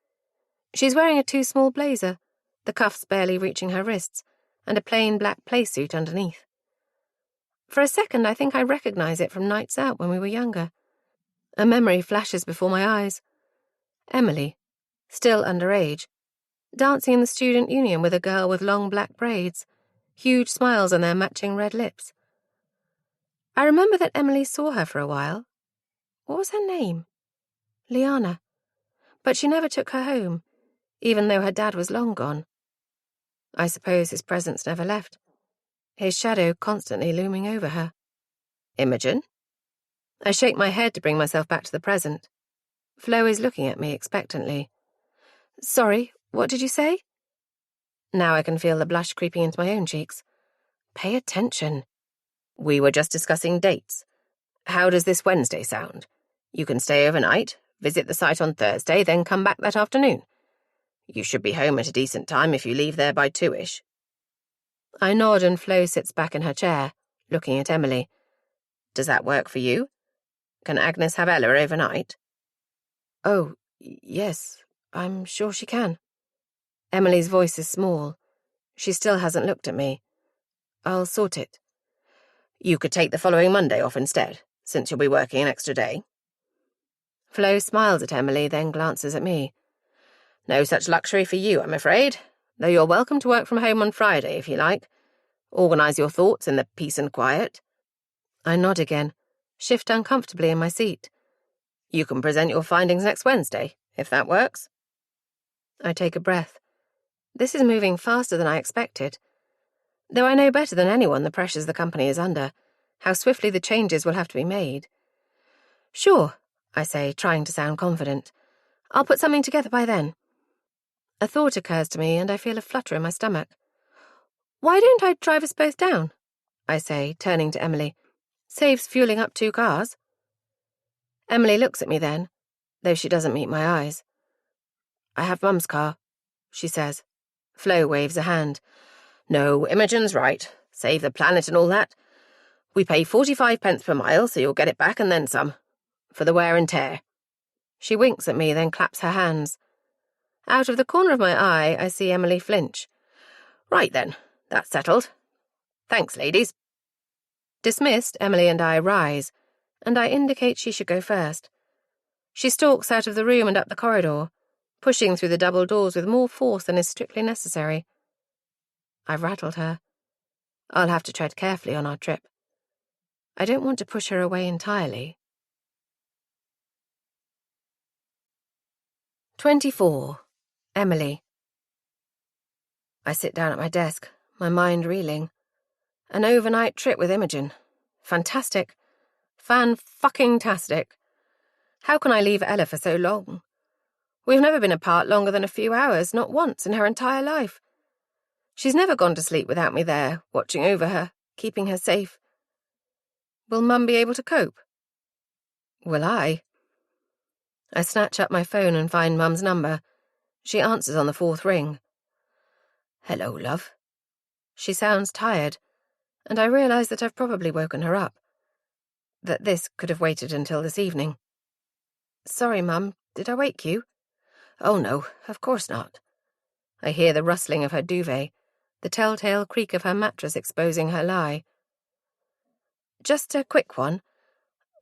She's wearing a too-small blazer, the cuffs barely reaching her wrists, and a plain black playsuit underneath. For a second, I think I recognize it from nights out when we were younger. A memory flashes before my eyes. Emily, still underage, dancing in the student union with a girl with long black braids, huge smiles on their matching red lips. I remember that Emily saw her for a while. What was her name? Liana. But she never took her home, even though her dad was long gone. I suppose his presence never left, his shadow constantly looming over her. Imogen? I shake my head to bring myself back to the present. Flo is looking at me expectantly. Sorry, what did you say? Now I can feel the blush creeping into my own cheeks. Pay attention. We were just discussing dates. How does this Wednesday sound? You can stay overnight, visit the site on Thursday, then come back that afternoon. You should be home at a decent time if you leave there by 2ish. I nod and Flo sits back in her chair, looking at Emily. Does that work for you? Can Agnes have Ella overnight? Oh, yes, I'm sure she can. Emily's voice is small. She still hasn't looked at me. I'll sort it. You could take the following Monday off instead, since you'll be working an extra day. Flo smiles at Emily, then glances at me. No such luxury for you, I'm afraid, though you're welcome to work from home on Friday if you like. Organise your thoughts in the peace and quiet. I nod again, shift uncomfortably in my seat. You can present your findings next Wednesday, if that works. I take a breath. This is moving faster than I expected. Though I know better than anyone the pressures the company is under, how swiftly the changes will have to be made. Sure, I say, trying to sound confident. I'll put something together by then. A thought occurs to me and I feel a flutter in my stomach. Why don't I drive us both down? I say, turning to Emily. Saves fueling up 2 cars. Emily looks at me then, though she doesn't meet my eyes. I have Mum's car, she says. Flo waves a hand. No, Imogen's right. Save the planet and all that. We pay 45 pence per mile, so you'll get it back and then some. For the wear and tear. She winks at me, then claps her hands. Out of the corner of my eye, I see Emily flinch. Right then, that's settled. Thanks, ladies. Dismissed, Emily and I rise, and I indicate she should go first. She stalks out of the room and up the corridor, pushing through the double doors with more force than is strictly necessary. I've rattled her. I'll have to tread carefully on our trip. I don't want to push her away entirely. 24. Emily. I sit down at my desk, my mind reeling. An overnight trip with Imogen. Fantastic. Fan-fucking-tastic. How can I leave Ella for so long? We've never been apart longer than a few hours, not once in her entire life. She's never gone to sleep without me there, watching over her, keeping her safe. Will Mum be able to cope? Will I? I snatch up my phone and find Mum's number. She answers on the 4th ring. Hello, love. She sounds tired, and I realise that I've probably woken her up. That this could have waited until this evening. Sorry, Mum, did I wake you? Oh no, of course not. I hear the rustling of her duvet, the telltale creak of her mattress exposing her lie. Just a quick one.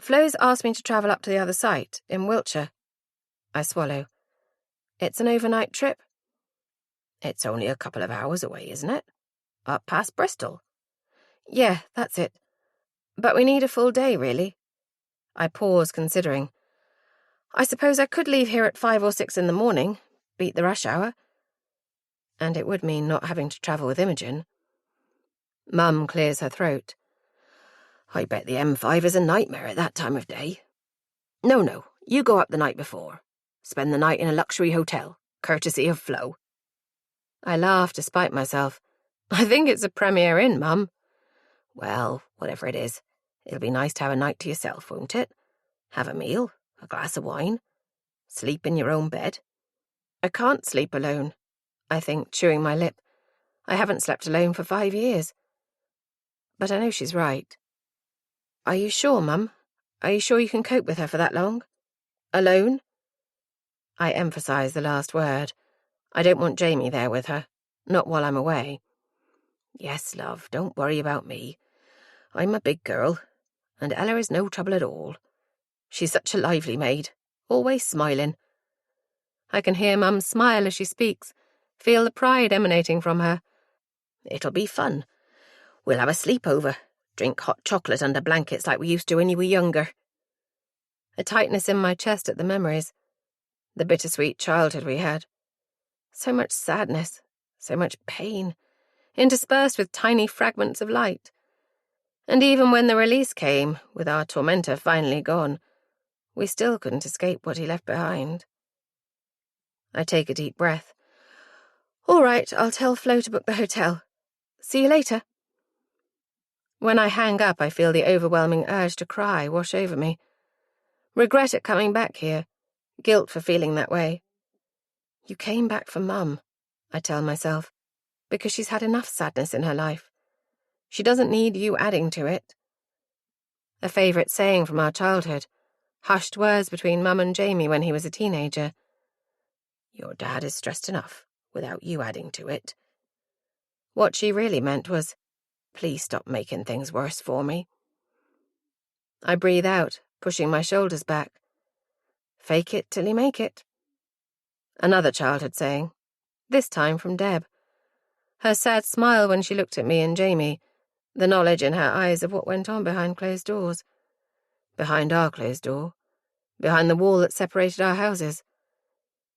Flo's asked me to travel up to the other site, in Wiltshire. I swallow. It's an overnight trip? It's only a couple of hours away, isn't it? Up past Bristol. Yeah, that's it. But we need a full day, really. I pause, considering. I suppose I could leave here at 5 or 6 in the morning, beat the rush hour. And it would mean not having to travel with Imogen. Mum clears her throat. I bet the M5 is a nightmare at that time of day. No, you go up the night before. Spend the night in a luxury hotel, courtesy of Flo. I laugh despite myself. I think it's a Premier Inn, Mum. Well, whatever it is, it'll be nice to have a night to yourself, won't it? Have a meal, a glass of wine, sleep in your own bed. I can't sleep alone, I think, chewing my lip. I haven't slept alone for 5 years. But I know she's right. Are you sure, Mum? Are you sure you can cope with her for that long? Alone? I emphasise the last word. I don't want Jamie there with her, not while I'm away. Yes, love, don't worry about me. I'm a big girl, and Ella is no trouble at all. She's such a lively maid, always smiling. I can hear Mum smile as she speaks, feel the pride emanating from her. It'll be fun. We'll have a sleepover, drink hot chocolate under blankets like we used to when you were younger. A tightness in my chest at the memories. The bittersweet childhood we had. So much sadness, so much pain, interspersed with tiny fragments of light. And even when the release came, with our tormentor finally gone, We still couldn't escape what he left behind. I take a deep breath. All right, I'll tell Flo to book the hotel. See you later. When I hang up, I feel the overwhelming urge to cry wash over me. Regret at coming back here. Guilt for feeling that way. You came back for Mum, I tell myself, because she's had enough sadness in her life. She doesn't need you adding to it. A favourite saying from our childhood, hushed words between Mum and Jamie when he was a teenager. Your dad is stressed enough without you adding to it. What she really meant was, please stop making things worse for me. I breathe out, pushing my shoulders back. Fake it till you make it. Another childhood saying, this time from Deb. Her sad smile when she looked at me and Jamie, the knowledge in her eyes of what went on behind closed doors. Behind our closed door. Behind the wall that separated our houses.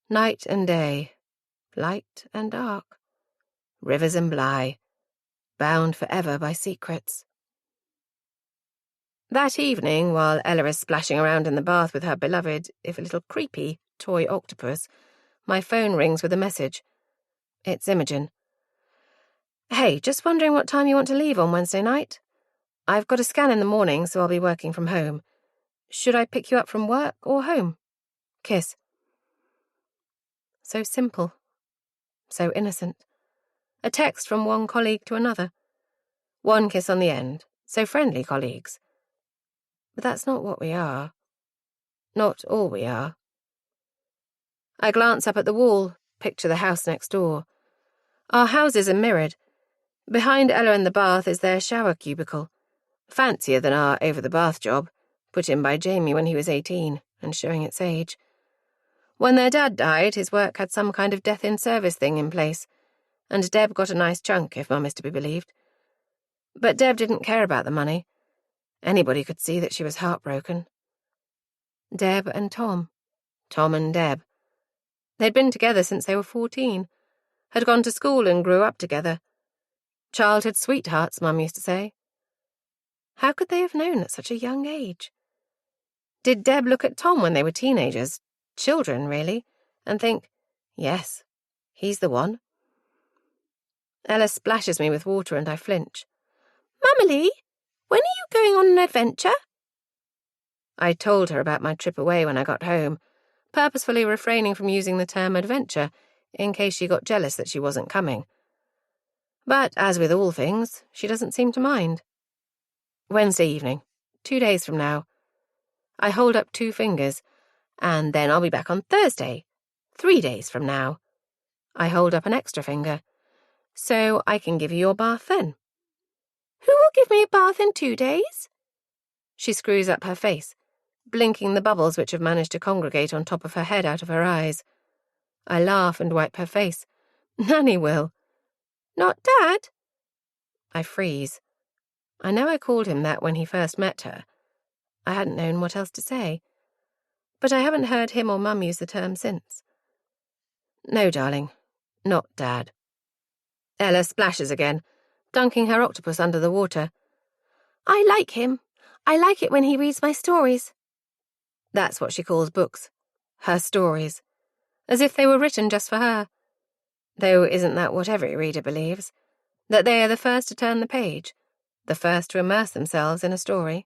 Night and day. Light and dark. Rivers and Bly. Bound forever by secrets. That evening, while Ella is splashing around in the bath with her beloved, if a little creepy, toy octopus, my phone rings with a message. It's Imogen. Hey, just wondering what time you want to leave on Wednesday night? I've got a scan in the morning, so I'll be working from home. Should I pick you up from work or home? Kiss. So simple. So innocent. A text from one colleague to another. One kiss on the end. So friendly colleagues. But that's not what we are. Not all we are. I glance up at the wall, picture the house next door. Our houses are mirrored. Behind Ella in the bath is their shower cubicle, fancier than our over-the-bath job, put in by Jamie when he was 18 and showing its age. When their dad died, his work had some kind of death-in-service thing in place, and Deb got a nice chunk, if Mum is to be believed. But Deb didn't care about the money. Anybody could see that she was heartbroken. Deb and Tom. Tom and Deb. They'd been together since they were 14, had gone to school and grew up together. Childhood sweethearts, Mum used to say. How could they have known at such a young age? Did Deb look at Tom when they were teenagers, children really, and think, yes, he's the one? Ella splashes me with water and I flinch. Mummy, when are you going on an adventure? I told her about my trip away when I got home, purposefully refraining from using the term adventure in case she got jealous that she wasn't coming. But, as with all things, she doesn't seem to mind. Wednesday evening, 2 days from now. I hold up 2 fingers, and then I'll be back on Thursday, 3 days from now. I hold up an extra finger, so I can give you your bath then. Who will give me a bath in 2 days? She screws up her face, blinking the bubbles which have managed to congregate on top of her head out of her eyes. I laugh and wipe her face. Nanny will. Not Dad? I freeze. I know I called him that when he first met her. I hadn't known what else to say. But I haven't heard him or Mum use the term since. No, darling. Not Dad. Ella splashes again, dunking her octopus under the water. I like him. I like it when he reads my stories. That's what she calls books. Her stories. As if they were written just for her. Though isn't that what every reader believes? That they are the first to turn the page, the first to immerse themselves in a story.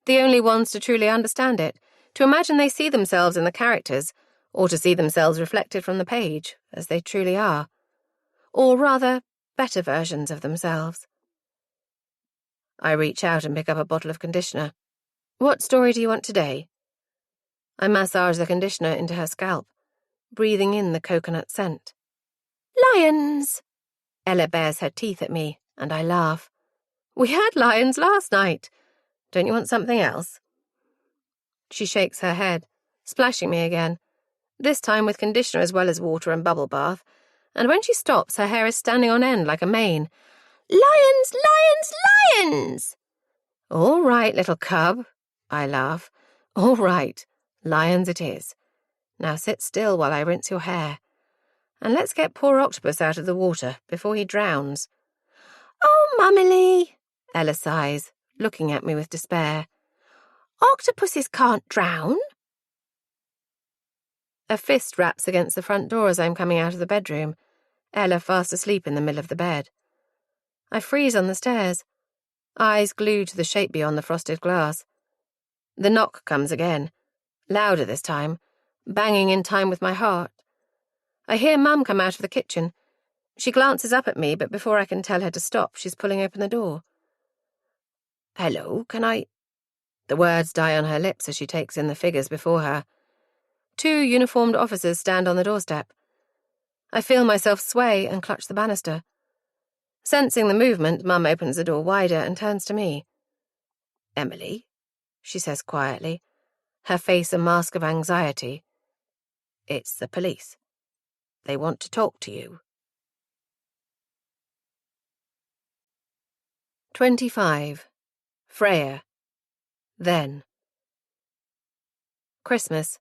The only ones to truly understand it, to imagine they see themselves in the characters, or to see themselves reflected from the page, as they truly are. Or rather, better versions of themselves. I reach out and pick up a bottle of conditioner. What story do you want today? I massage the conditioner into her scalp, breathing in the coconut scent. Lions! Ella bares her teeth at me, and I laugh. We had lions last night. Don't you want something else? She shakes her head, splashing me again, this time with conditioner as well as water and bubble bath, and when she stops, her hair is standing on end like a mane. Lions, lions, lions! All right, little cub, I laugh. All right, lions it is. Now sit still while I rinse your hair. And let's get poor Octopus out of the water before he drowns. Oh, Mummy, Ella sighs, looking at me with despair. Octopuses can't drown. A fist raps against the front door as I'm coming out of the bedroom, Ella fast asleep in the middle of the bed. I freeze on the stairs, eyes glued to the shape beyond the frosted glass. The knock comes again, louder this time, banging in time with my heart. I hear Mum come out of the kitchen. She glances up at me, but before I can tell her to stop, she's pulling open the door. "Hello, can I—" The words die on her lips as she takes in the figures before her. 2 uniformed officers stand on the doorstep. I feel myself sway and clutch the banister. Sensing the movement, Mum opens the door wider and turns to me. "Emily," she says quietly, her face a mask of anxiety. "It's the police. They want to talk to you." 25. Freya. Then. Christmas.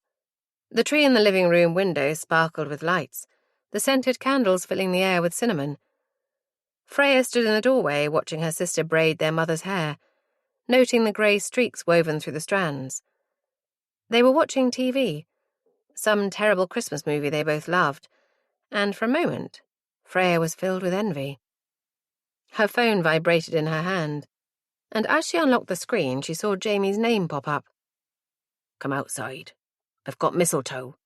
The tree in the living room window sparkled with lights, the scented candles filling the air with cinnamon. Freya stood in the doorway watching her sister braid their mother's hair, noting the grey streaks woven through the strands. They were watching TV, some terrible Christmas movie they both loved, and for a moment, Freya was filled with envy. Her phone vibrated in her hand, and as she unlocked the screen, she saw Jamie's name pop up. "Come outside. I've got mistletoe."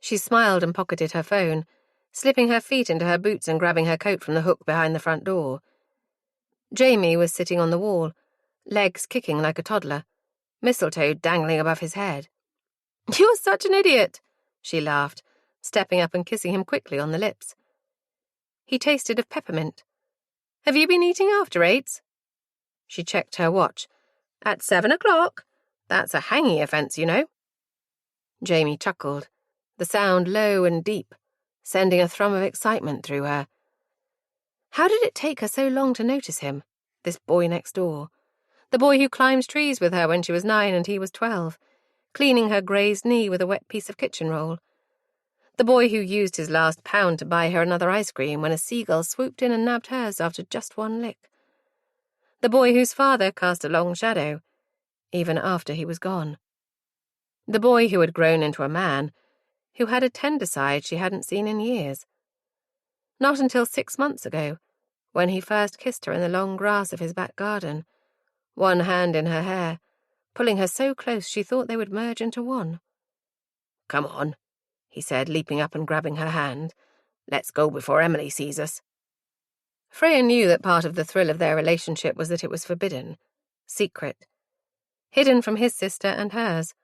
She smiled and pocketed her phone, slipping her feet into her boots and grabbing her coat from the hook behind the front door. Jamie was sitting on the wall, legs kicking like a toddler, mistletoe dangling above his head. "You're such an idiot," she laughed, stepping up and kissing him quickly on the lips. He tasted of peppermint. "Have you been eating after 8s?" She checked her watch. "At 7 o'clock. That's a hanging offence, you know." Jamie chuckled, the sound low and deep, sending a thrum of excitement through her. How did it take her so long to notice him, this boy next door? The boy who climbed trees with her when she was 9 and he was 12, cleaning her grazed knee with a wet piece of kitchen roll. The boy who used his last pound to buy her another ice cream when a seagull swooped in and nabbed hers after just one lick. The boy whose father cast a long shadow, even after he was gone. The boy who had grown into a man, who had a tender side she hadn't seen in years. Not until 6 months ago, when he first kissed her in the long grass of his back garden, one hand in her hair, pulling her so close she thought they would merge into one. "Come on," he said, leaping up and grabbing her hand. "Let's go before Emily sees us." Freya knew that part of the thrill of their relationship was that it was forbidden, secret, hidden from his sister and hers,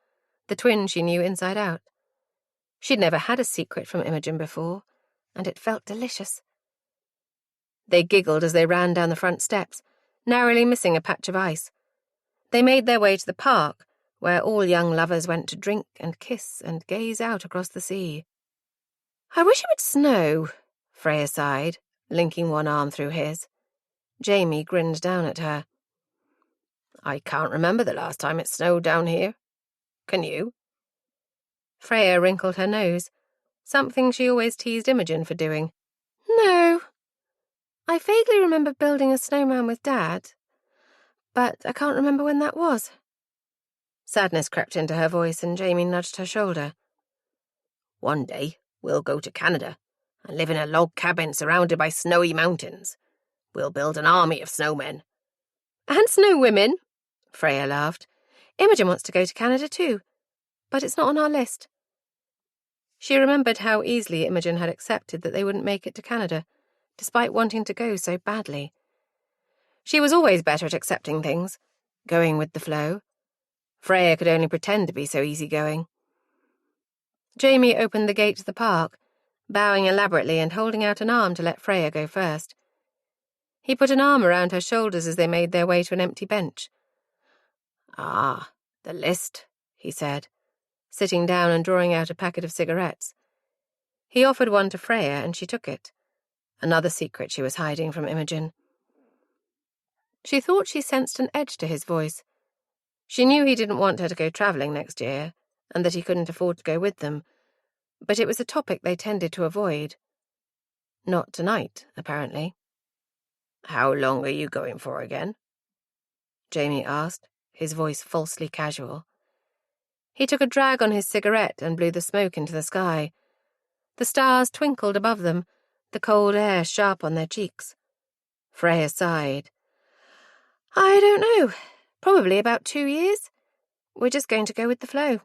the twin she knew inside out. She'd never had a secret from Imogen before, and it felt delicious. They giggled as they ran down the front steps, narrowly missing a patch of ice. They made their way to the park, where all young lovers went to drink and kiss and gaze out across the sea. "I wish it would snow," Freya sighed, linking one arm through his. Jamie grinned down at her. "I can't remember the last time it snowed down here. Can you?" Freya wrinkled her nose, something she always teased Imogen for doing. "No. I vaguely remember building a snowman with Dad, but I can't remember when that was." Sadness crept into her voice and Jamie nudged her shoulder. "One day we'll go to Canada and live in a log cabin surrounded by snowy mountains. We'll build an army of snowmen." "And snow women," Freya laughed. "Imogen wants to go to Canada too, but it's not on our list." She remembered how easily Imogen had accepted that they wouldn't make it to Canada, despite wanting to go so badly. She was always better at accepting things, going with the flow. Freya could only pretend to be so easygoing. Jamie opened the gate to the park, bowing elaborately and holding out an arm to let Freya go first. He put an arm around her shoulders as they made their way to an empty bench. "Ah, the list," he said, sitting down and drawing out a packet of cigarettes. He offered one to Freya and she took it, another secret she was hiding from Imogen. She thought she sensed an edge to his voice. She knew he didn't want her to go travelling next year, and that he couldn't afford to go with them, but it was a topic they tended to avoid. Not tonight, apparently. "How long are you going for again?" Jamie asked, his voice falsely casual. He took a drag on his cigarette and blew the smoke into the sky. The stars twinkled above them, the cold air sharp on their cheeks. Freya sighed. I don't know. Probably about 2 years. We're just going to go with the flow.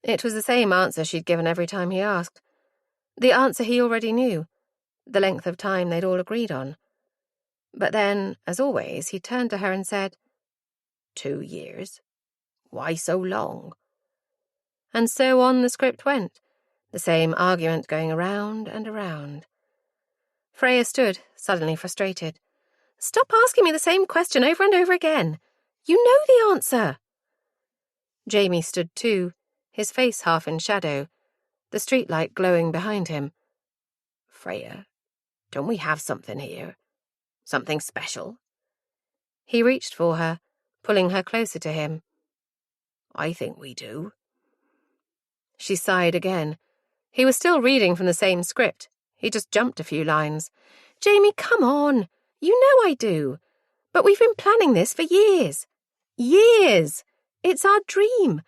It was the same answer she'd given every time he asked. The answer he already knew, the length of time they'd all agreed on. But then, as always, he turned to her and said, 2 years? Why so long? And so on the script went, the same argument going around and around. Freya stood, suddenly frustrated. Stop asking me the same question over and over again. You know the answer. Jamie stood too, his face half in shadow, the streetlight glowing behind him. Freya, don't we have something here? Something special? He reached for her, pulling her closer to him. I think we do. She sighed again. He was still reading from the same script. He just jumped a few lines. Jamie, come on. You know I do. But we've been planning this for years. Years. It's our dream.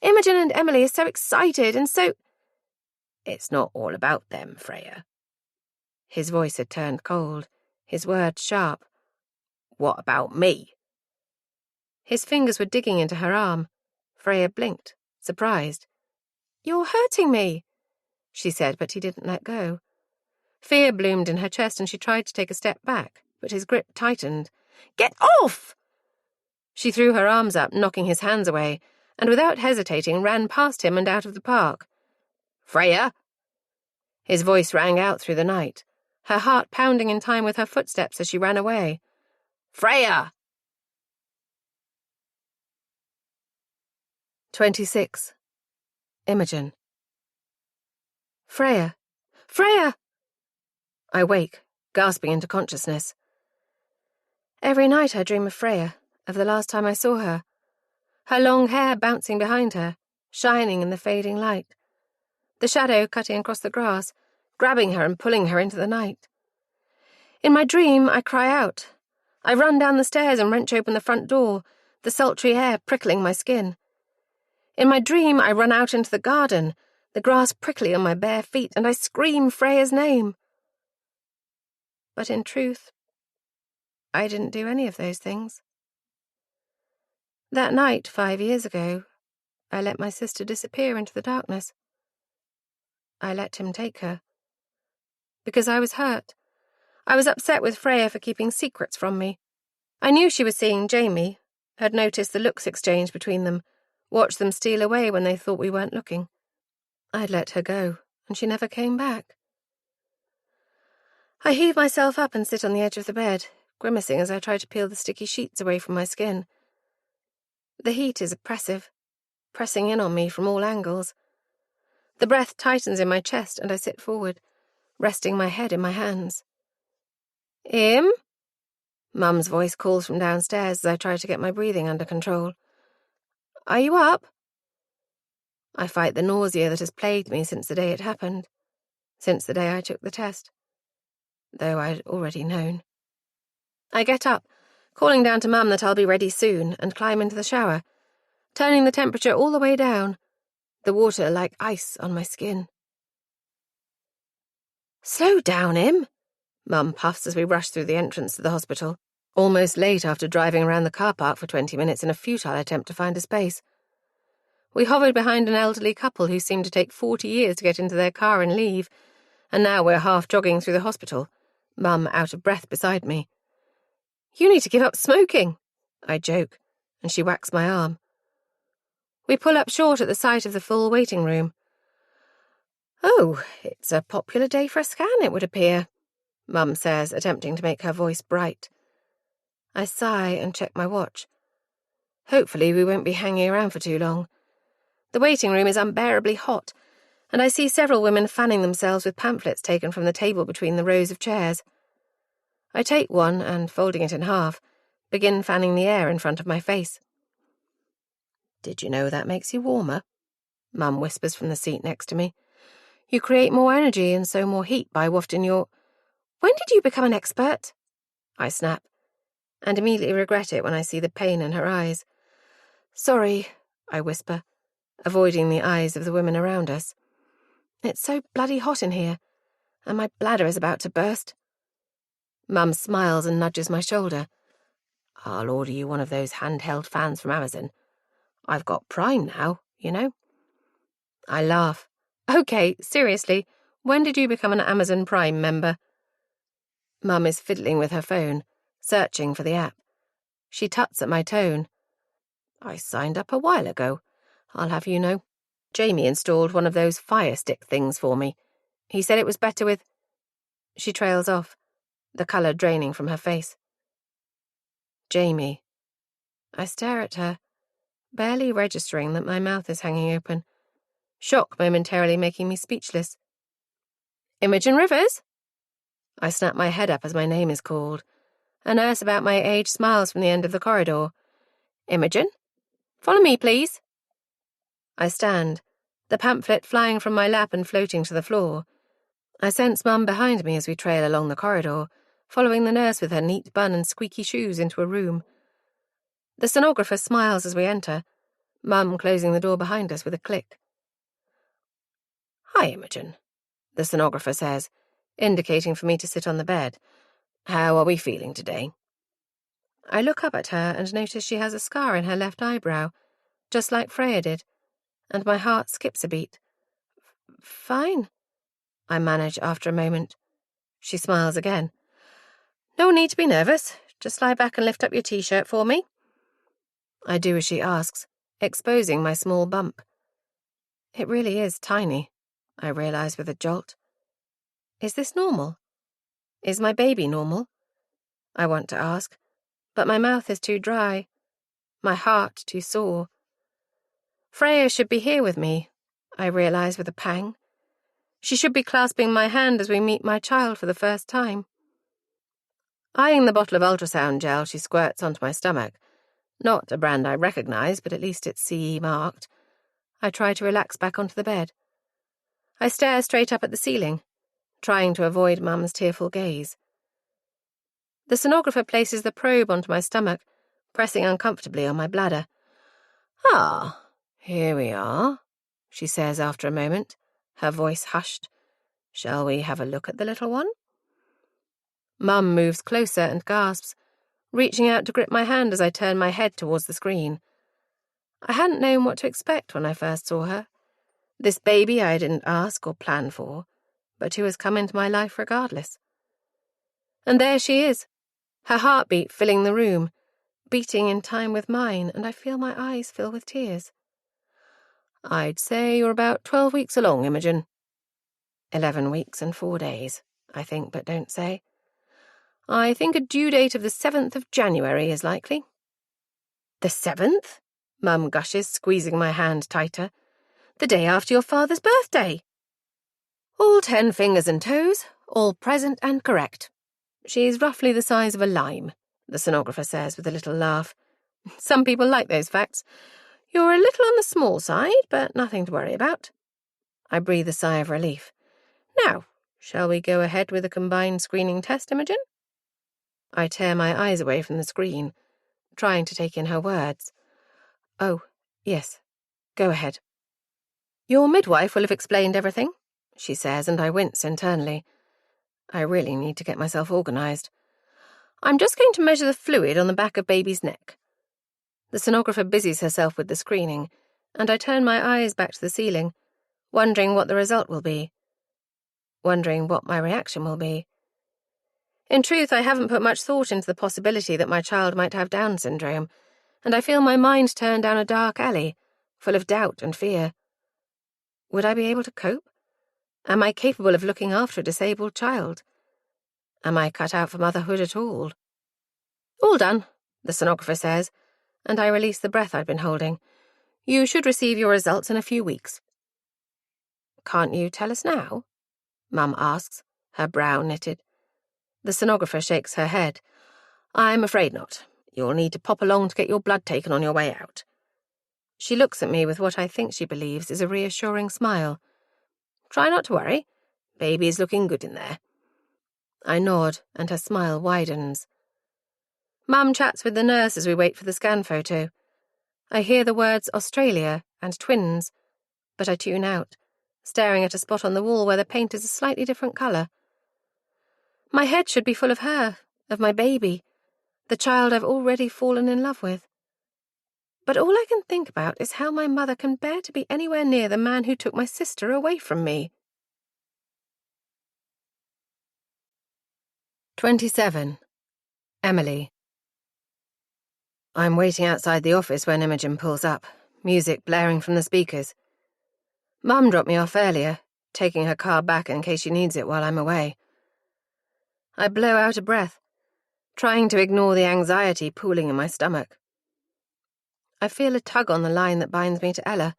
Imogen and Emily are so excited and so... It's not all about them, Freya. His voice had turned cold, his words sharp. What about me? His fingers were digging into her arm. Freya blinked, surprised. You're hurting me, she said, but he didn't let go. Fear bloomed in her chest and she tried to take a step back, but his grip tightened. Get off! She threw her arms up, knocking his hands away, and without hesitating ran past him and out of the park. Freya! His voice rang out through the night, her heart pounding in time with her footsteps as she ran away. Freya! 26. Imogen. Freya! Freya! I wake, gasping into consciousness. Every night I dream of Freya, of the last time I saw her. Her long hair bouncing behind her, shining in the fading light. The shadow cutting across the grass, grabbing her and pulling her into the night. In my dream, I cry out. I run down the stairs and wrench open the front door, the sultry air prickling my skin. In my dream, I run out into the garden, the grass prickly on my bare feet, and I scream Freya's name. But in truth, I didn't do any of those things. That night, 5 years ago, I let my sister disappear into the darkness. I let him take her. Because I was hurt. I was upset with Freya for keeping secrets from me. I knew she was seeing Jamie, had noticed the looks exchanged between them, watched them steal away when they thought we weren't looking. I'd let her go, and she never came back. I heave myself up and sit on the edge of the bed, grimacing as I try to peel the sticky sheets away from my skin. The heat is oppressive, pressing in on me from all angles. The breath tightens in my chest and I sit forward, resting my head in my hands. Im? Mum's voice calls from downstairs as I try to get my breathing under control. Are you up? I fight the nausea that has plagued me since the day it happened, since the day I took the test, though I'd already known. I get up, calling down to Mum that I'll be ready soon, and climb into the shower, turning the temperature all the way down, the water like ice on my skin. Slow down, Im, Mum puffs as we rush through the entrance to the hospital, almost late after driving around the car park for 20 minutes in a futile attempt to find a space. We hovered behind an elderly couple who seemed to take 40 years to get into their car and leave, and now we're half jogging through the hospital, Mum out of breath beside me. You need to give up smoking, I joke, and she whacks my arm. We pull up short at the sight of the full waiting room. Oh, it's a popular day for a scan, it would appear, Mum says, attempting to make her voice bright. I sigh and check my watch. Hopefully we won't be hanging around for too long. The waiting room is unbearably hot, and I see several women fanning themselves with pamphlets taken from the table between the rows of chairs. I take one and, folding it in half, begin fanning the air in front of my face. Did you know that makes you warmer? Mum whispers from the seat next to me. You create more energy and so more heat by wafting your... When did you become an expert? I snap. and immediately regret it when I see the pain in her eyes. "Sorry," I whisper, avoiding the eyes of the women around us. "It's so bloody hot in here, and my bladder is about to burst." Mum smiles and nudges my shoulder. "I'll order you one of those handheld fans from Amazon. I've got Prime now, you know." I laugh. "Okay, seriously, when did you become an Amazon Prime member?" Mum is fiddling with her phone, searching for the app. She tuts at my tone. "I signed up a while ago, I'll have you know. Jamie installed one of those Fire Stick things for me. He said it was better with—" She trails off, the colour draining from her face. Jamie. I stare at her, barely registering that my mouth is hanging open, shock momentarily making me speechless. "Imogen Rivers?" I snap my head up as my name is called. A nurse about my age smiles from the end of the corridor. "Imogen? Follow me, please." I stand, the pamphlet flying from my lap and floating to the floor. I sense Mum behind me as we trail along the corridor, following the nurse with her neat bun and squeaky shoes into a room. The sonographer smiles as we enter, Mum closing the door behind us with a click. "Hi, Imogen," the sonographer says, indicating for me to sit on the bed. "How are we feeling today?" I look up at her and notice she has a scar in her left eyebrow, just like Freya did, and my heart skips a beat. "Fine," I manage after a moment. She smiles again. "No need to be nervous. Just lie back and lift up your t-shirt for me." I do as she asks, exposing my small bump. It really is tiny, I realise with a jolt. Is this normal? Is my baby normal? I want to ask, but my mouth is too dry, my heart too sore. Freya should be here with me, I realise with a pang. She should be clasping my hand as we meet my child for the first time. Eyeing the bottle of ultrasound gel she squirts onto my stomach, not a brand I recognise, but at least it's CE marked, I try to relax back onto the bed. I stare straight up at the ceiling, trying to avoid Mum's tearful gaze. The sonographer places the probe onto my stomach, pressing uncomfortably on my bladder. "Ah, here we are," she says after a moment, her voice hushed. "Shall we have a look at the little one?" Mum moves closer and gasps, reaching out to grip my hand as I turn my head towards the screen. I hadn't known what to expect when I first saw her. This baby I didn't ask or plan for, but who has come into my life regardless. And there she is, her heartbeat filling the room, beating in time with mine, and I feel my eyes fill with tears. "I'd say you're about 12 weeks along, Imogen." 11 weeks and 4 days, I think, but don't say. "I think a due date of the 7th of January is likely." "The 7th?" Mum gushes, squeezing my hand tighter. "The day after your father's birthday." "All 10 fingers and toes, all present and correct. She's roughly the size of a lime," the sonographer says with a little laugh. "Some people like those facts. You're a little on the small side, but nothing to worry about." I breathe a sigh of relief. "Now, shall we go ahead with a combined screening test, Imogen?" I tear my eyes away from the screen, trying to take in her words. "Oh, yes, go ahead." "Your midwife will have explained everything," she says, and I wince internally. I really need to get myself organised. "I'm just going to measure the fluid on the back of baby's neck." The sonographer busies herself with the screening, and I turn my eyes back to the ceiling, wondering what the result will be. Wondering what my reaction will be. In truth, I haven't put much thought into the possibility that my child might have Down syndrome, and I feel my mind turn down a dark alley, full of doubt and fear. Would I be able to cope? Am I capable of looking after a disabled child? Am I cut out for motherhood at all? "All done," the sonographer says, and I release the breath I'd been holding. "You should receive your results in a few weeks." "Can't you tell us now?" Mum asks, her brow knitted. The sonographer shakes her head. "I'm afraid not. You'll need to pop along to get your blood taken on your way out." She looks at me with what I think she believes is a reassuring smile. "Try not to worry. Baby's looking good in there." I nod, and her smile widens. Mum chats with the nurse as we wait for the scan photo. I hear the words Australia and twins, but I tune out, staring at a spot on the wall where the paint is a slightly different colour. My head should be full of her, of my baby, the child I've already fallen in love with. But all I can think about is how my mother can bear to be anywhere near the man who took my sister away from me. 27. Emily. I'm waiting outside the office when Imogen pulls up, music blaring from the speakers. Mum dropped me off earlier, taking her car back in case she needs it while I'm away. I blow out a breath, trying to ignore the anxiety pooling in my stomach. I feel a tug on the line that binds me to Ella,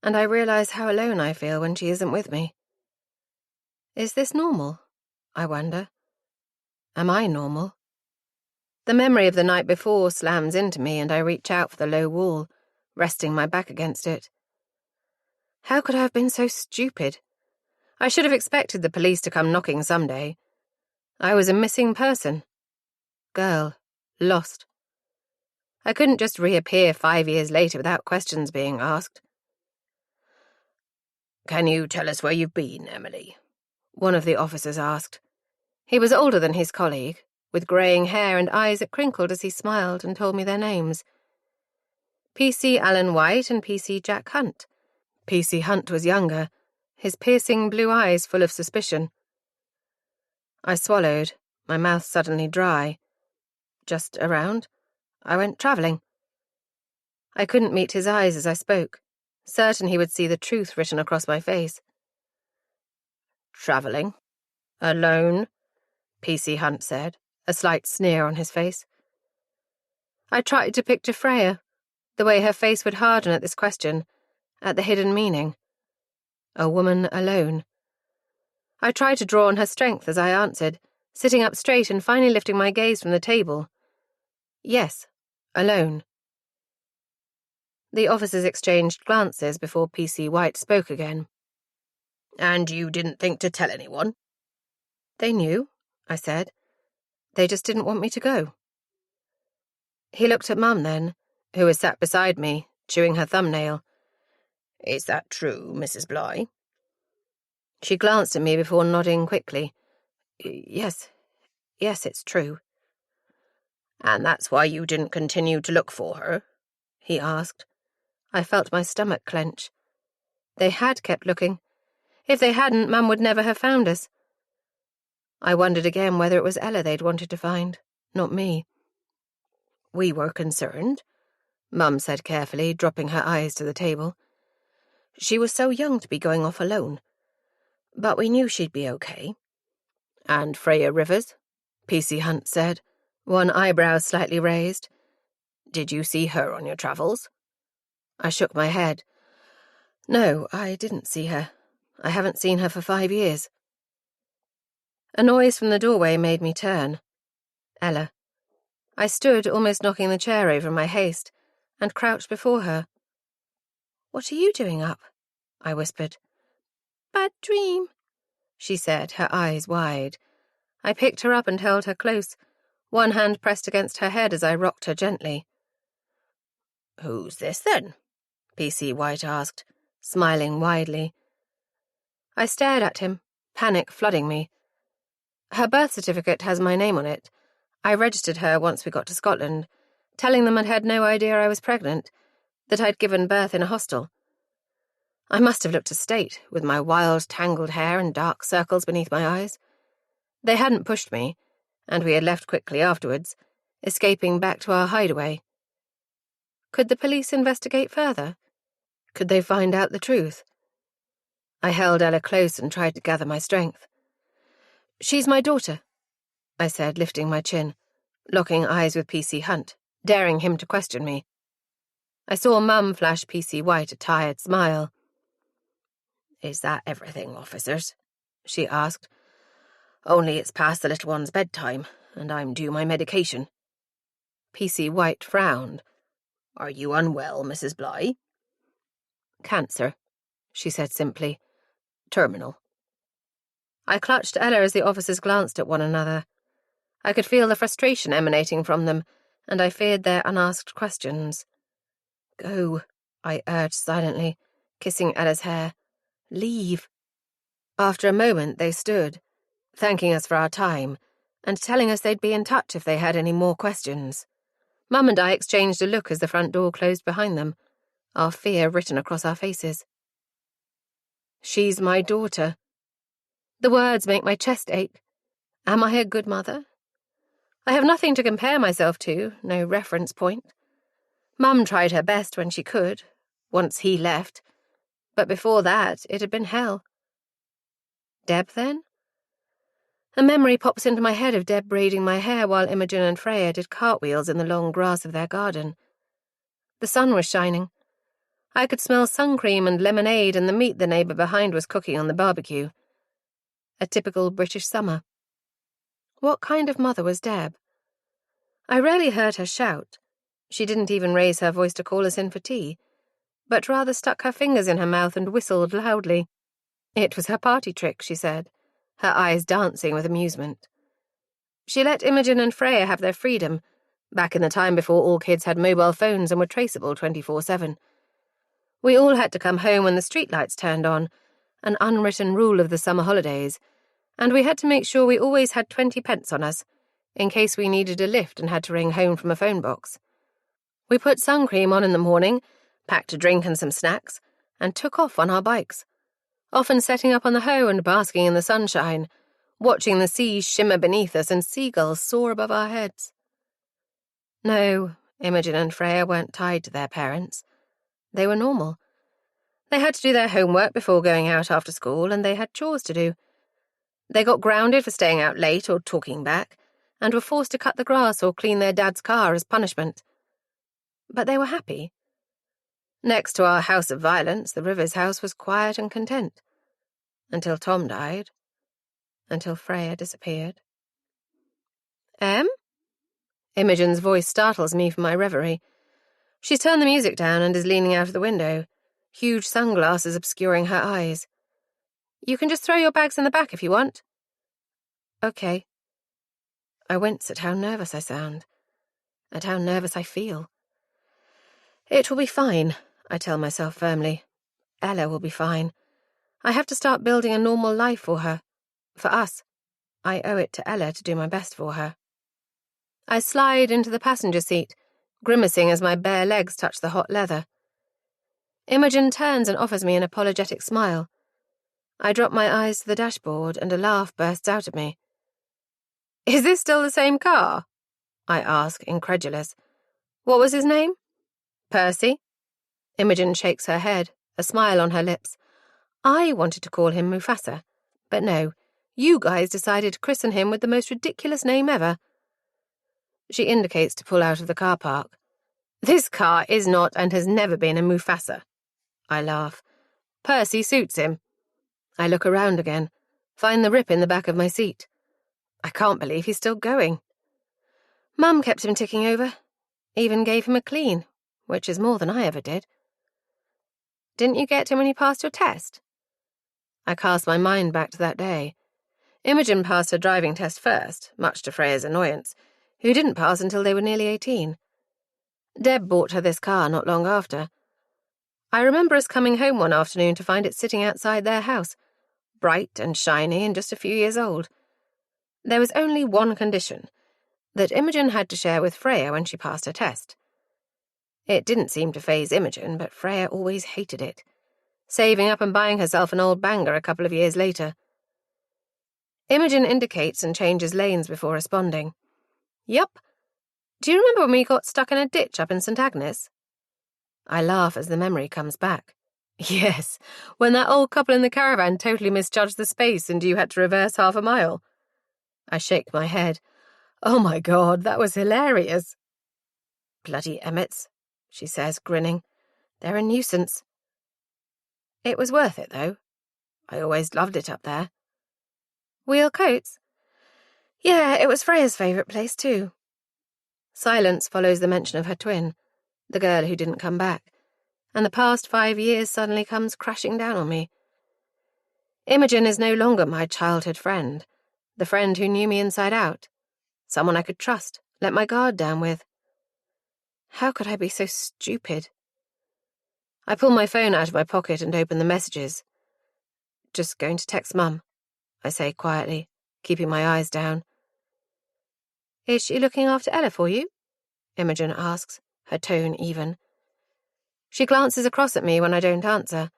and I realise how alone I feel when she isn't with me. Is this normal? I wonder. Am I normal? The memory of the night before slams into me and I reach out for the low wall, resting my back against it. How could I have been so stupid? I should have expected the police to come knocking someday. I was a missing person. Girl. Lost. I couldn't just reappear 5 years later without questions being asked. Can you tell us where you've been, Emily? One of the officers asked. He was older than his colleague, with greying hair and eyes that crinkled as he smiled and told me their names. PC Alan White and PC Jack Hunt. PC Hunt was younger, his piercing blue eyes full of suspicion. I swallowed, my mouth suddenly dry. Just around. I went travelling. I couldn't meet his eyes as I spoke, certain he would see the truth written across my face. Travelling? Alone? PC Hunt said, a slight sneer on his face. I tried to picture Freya, the way her face would harden at this question, at the hidden meaning. A woman alone. I tried to draw on her strength as I answered, sitting up straight and finally lifting my gaze from the table. Yes, alone. The officers exchanged glances before PC White spoke again. And you didn't think to tell anyone? They knew, I said. They just didn't want me to go. He looked at Mum then, who was sat beside me, chewing her thumbnail. Is that true, Mrs. Bly? She glanced at me before nodding quickly. Yes, it's true. And that's why you didn't continue to look for her? He asked. I felt my stomach clench. They had kept looking. If they hadn't, Mum would never have found us. I wondered again whether it was Ella they'd wanted to find, not me. We were concerned, Mum said carefully, dropping her eyes to the table. She was so young to be going off alone. But we knew she'd be okay. And Freya Rivers? PC Hunt said, one eyebrow slightly raised. Did you see her on your travels? I shook my head. No, I didn't see her. I haven't seen her for 5 years. A noise from the doorway made me turn. Ella. I stood, almost knocking the chair over in my haste, and crouched before her. What are you doing up? I whispered. Bad dream, she said, her eyes wide. I picked her up and held her close, one hand pressed against her head as I rocked her gently. Who's this, then? PC White asked, smiling widely. I stared at him, panic flooding me. Her birth certificate has my name on it. I registered her once we got to Scotland, telling them I'd had no idea I was pregnant, that I'd given birth in a hostel. I must have looked a state, with my wild, tangled hair and dark circles beneath my eyes. They hadn't pushed me, and we had left quickly afterwards, escaping back to our hideaway. Could the police investigate further? Could they find out the truth? I held Ella close and tried to gather my strength. She's my daughter, I said, lifting my chin, locking eyes with PC Hunt, daring him to question me. I saw Mum flash PC White a tired smile. Is that everything, officers? She asked. Only it's past the little one's bedtime, and I'm due my medication. PC White frowned. Are you unwell, Mrs. Bly? Cancer, she said simply. Terminal. I clutched Ella as the officers glanced at one another. I could feel the frustration emanating from them, and I feared their unasked questions. "Go," I urged silently, kissing Ella's hair. "Leave." After a moment they stood, thanking us for our time, and telling us they'd be in touch if they had any more questions. Mum and I exchanged a look as the front door closed behind them, our fear written across our faces. "She's my daughter." The words make my chest ache. Am I a good mother? I have nothing to compare myself to, no reference point. Mum tried her best when she could, once he left, but before that it had been hell. Deb, then? A memory pops into my head of Deb braiding my hair while Imogen and Freya did cartwheels in the long grass of their garden. The sun was shining. I could smell sun cream and lemonade and the meat the neighbour behind was cooking on the barbecue. A typical British summer. What kind of mother was Deb? I rarely heard her shout. She didn't even raise her voice to call us in for tea, but rather stuck her fingers in her mouth and whistled loudly. It was her party trick, she said, her eyes dancing with amusement. She let Imogen and Freya have their freedom, back in the time before all kids had mobile phones and were traceable 24/7. We all had to come home when the streetlights turned on, an unwritten rule of the summer holidays, and we had to make sure we always had 20 pence on us, in case we needed a lift and had to ring home from a phone box. We put sun cream on in the morning, packed a drink and some snacks, and took off on our bikes, often setting up on the hoe and basking in the sunshine, watching the sea shimmer beneath us and seagulls soar above our heads. No, Imogen and Freya weren't tied to their parents. They were normal. They had to do their homework before going out after school, and they had chores to do. They got grounded for staying out late or talking back, and were forced to cut the grass or clean their dad's car as punishment. But they were happy. Next to our house of violence, the Rivers house was quiet and content. Until Tom died. Until Freya disappeared. Em? Imogen's voice startles me from my reverie. She's turned the music down and is leaning out of the window, huge sunglasses obscuring her eyes. You can just throw your bags in the back if you want. Okay. I wince at how nervous I sound, at how nervous I feel. It will be fine, I tell myself firmly. Ella will be fine. I have to start building a normal life for her. For us. I owe it to Ella to do my best for her. I slide into the passenger seat, grimacing as my bare legs touch the hot leather. Imogen turns and offers me an apologetic smile. I drop my eyes to the dashboard and a laugh bursts out at me. Is this still the same car? I ask, incredulous. What was his name? Percy? Imogen shakes her head, a smile on her lips. I wanted to call him Mufasa, but no, you guys decided to christen him with the most ridiculous name ever. She indicates to pull out of the car park. This car is not and has never been a Mufasa. I laugh. Percy suits him. I look around again, find the rip in the back of my seat. I can't believe he's still going. Mum kept him ticking over, even gave him a clean, which is more than I ever did. Didn't you get him when you passed your test? I cast my mind back to that day. Imogen passed her driving test first, much to Freya's annoyance, who didn't pass until they were nearly 18. Deb bought her this car not long after. I remember us coming home one afternoon to find it sitting outside their house, bright and shiny and just a few years old. There was only one condition, that Imogen had to share with Freya when she passed her test. It didn't seem to faze Imogen, but Freya always hated it, saving up and buying herself an old banger a couple of years later. Imogen indicates and changes lanes before responding. Yup. Do you remember when we got stuck in a ditch up in St. Agnes? I laugh as the memory comes back. Yes, when that old couple in the caravan totally misjudged the space and you had to reverse half a mile. I shake my head. Oh my God, that was hilarious. Bloody Emmets, she says, grinning. They're a nuisance. It was worth it, though. I always loved it up there. Wheel Coats? Yeah, it was Freya's favourite place, too. Silence follows the mention of her twin, the girl who didn't come back, and the past 5 years suddenly comes crashing down on me. Imogen is no longer my childhood friend, the friend who knew me inside out. Someone I could trust, let my guard down with. How could I be so stupid? I pull my phone out of my pocket and open the messages. Just going to text Mum, I say quietly, keeping my eyes down. Is she looking after Ella for you? Imogen asks, her tone even. She glances across at me when I don't answer.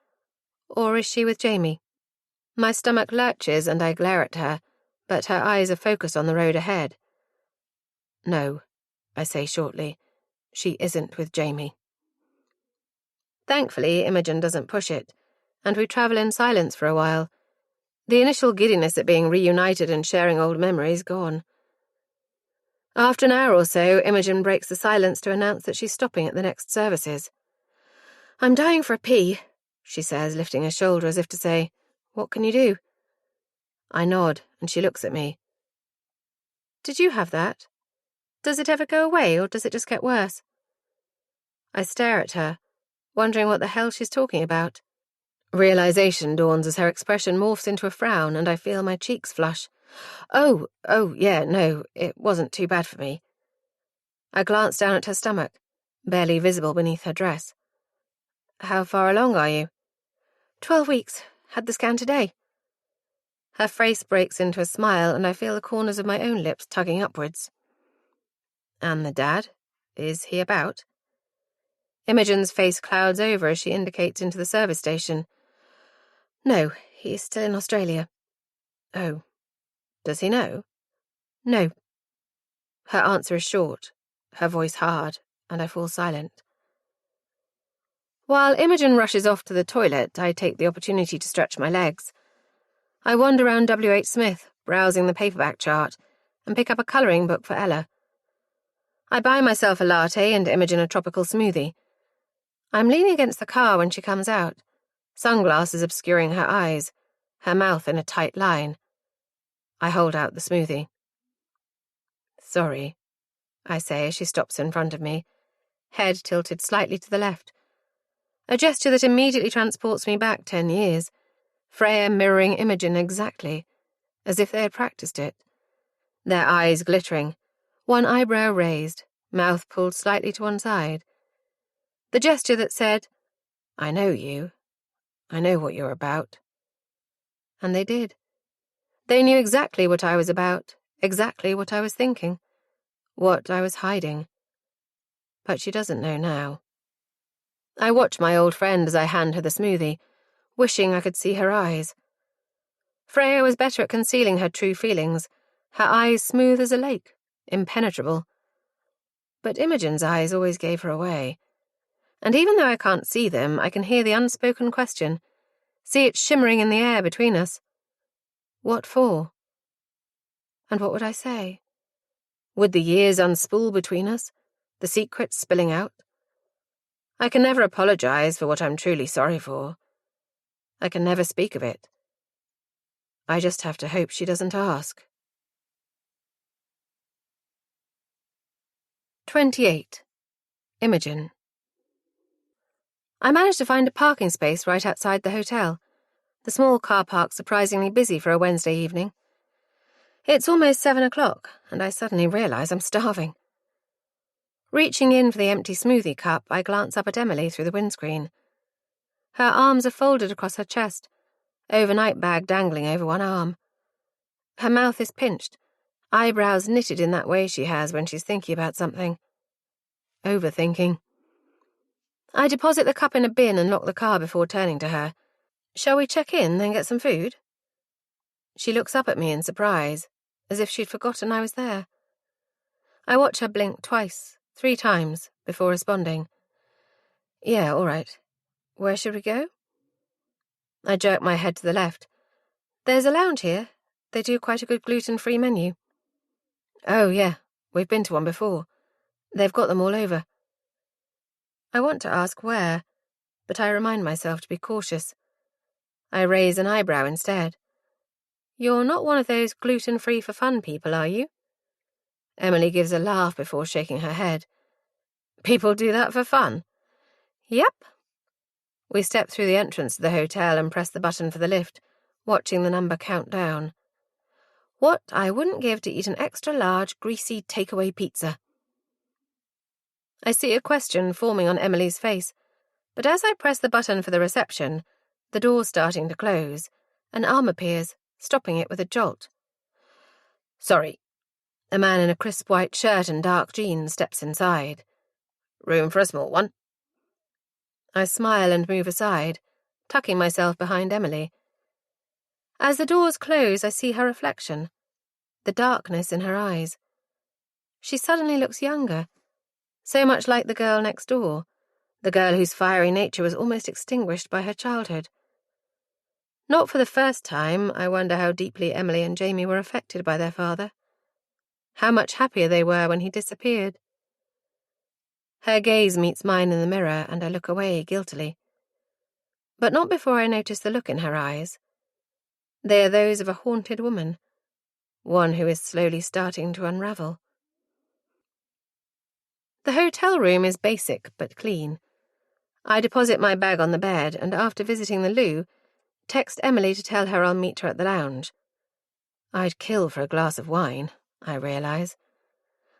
Or is she with Jamie? My stomach lurches and I glare at her, but her eyes are focused on the road ahead. No, I say shortly. She isn't with Jamie. Thankfully, Imogen doesn't push it, and we travel in silence for a while. The initial giddiness at being reunited and sharing old memories gone. After an hour or so, Imogen breaks the silence to announce that she's stopping at the next services. I'm dying for a pee, she says, lifting her shoulder as if to say, what can you do? I nod, and she looks at me. Did you have that? Does it ever go away, or does it just get worse? I stare at her, wondering what the hell she's talking about. Realization dawns as her expression morphs into a frown, and I feel my cheeks flush. Oh, yeah, no, it wasn't too bad for me. I glance down at her stomach, barely visible beneath her dress. How far along are you? 12 weeks. Had the scan today. Her face breaks into a smile, and I feel the corners of my own lips tugging upwards. And the dad? Is he about? Imogen's face clouds over as she indicates into the service station. No, he's still in Australia. Oh. Does he know? No. Her answer is short, her voice hard, and I fall silent. While Imogen rushes off to the toilet, I take the opportunity to stretch my legs. I wander around W.H. Smith, browsing the paperback chart, and pick up a colouring book for Ella. I buy myself a latte and Imogen a tropical smoothie. I'm leaning against the car when she comes out, sunglasses obscuring her eyes, her mouth in a tight line. I hold out the smoothie. Sorry, I say as she stops in front of me, head tilted slightly to the left. A gesture that immediately transports me back 10 years, Freya mirroring Imogen exactly, as if they had practiced it. Their eyes glittering, one eyebrow raised, mouth pulled slightly to one side. The gesture that said, I know you. I know what you're about. And they did. They knew exactly what I was about, exactly what I was thinking, what I was hiding. But she doesn't know now. I watch my old friend as I hand her the smoothie, wishing I could see her eyes. Freya was better at concealing her true feelings, her eyes smooth as a lake, impenetrable. But Imogen's eyes always gave her away. And even though I can't see them, I can hear the unspoken question, see it shimmering in the air between us. What for? And what would I say? Would the years unspool between us, the secrets spilling out? I can never apologize for what I'm truly sorry for. I can never speak of it. I just have to hope she doesn't ask. 28. Imogen. I managed to find a parking space right outside the hotel, the small car park surprisingly busy for a Wednesday evening. It's almost 7 o'clock, and I suddenly realize I'm starving. Reaching in for the empty smoothie cup, I glance up at Emily through the windscreen. Her arms are folded across her chest, overnight bag dangling over one arm. Her mouth is pinched, eyebrows knitted in that way she has when she's thinking about something. Overthinking. I deposit the cup in a bin and lock the car before turning to her. Shall we check in, then get some food? She looks up at me in surprise, as if she'd forgotten I was there. I watch her blink twice, 3 times, before responding. Yeah, all right. Where should we go? I jerk my head to the left. There's a lounge here. They do quite a good gluten-free menu. Oh, yeah, we've been to one before. They've got them all over. I want to ask where, but I remind myself to be cautious. I raise an eyebrow instead. You're not one of those gluten-free for fun people, are you? Emily gives a laugh before shaking her head. People do that for fun? Yep. We step through the entrance to the hotel and press the button for the lift, watching the number count down. What I wouldn't give to eat an extra-large, greasy takeaway pizza. I see a question forming on Emily's face, but as I press the button for the reception, the door starting to close, an arm appears, stopping it with a jolt. "Sorry." A man in a crisp white shirt and dark jeans steps inside. "Room for a small one?" I smile and move aside, tucking myself behind Emily. As the doors close, I see her reflection, the darkness in her eyes. She suddenly looks younger, so much like the girl next door, the girl whose fiery nature was almost extinguished by her childhood. Not for the first time, I wonder how deeply Emily and Jamie were affected by their father. How much happier they were when he disappeared. Her gaze meets mine in the mirror, and I look away guiltily. But not before I notice the look in her eyes. They are those of a haunted woman, one who is slowly starting to unravel. The hotel room is basic but clean. I deposit my bag on the bed, and after visiting the loo, text Emily to tell her I'll meet her at the lounge. I'd kill for a glass of wine, I realise.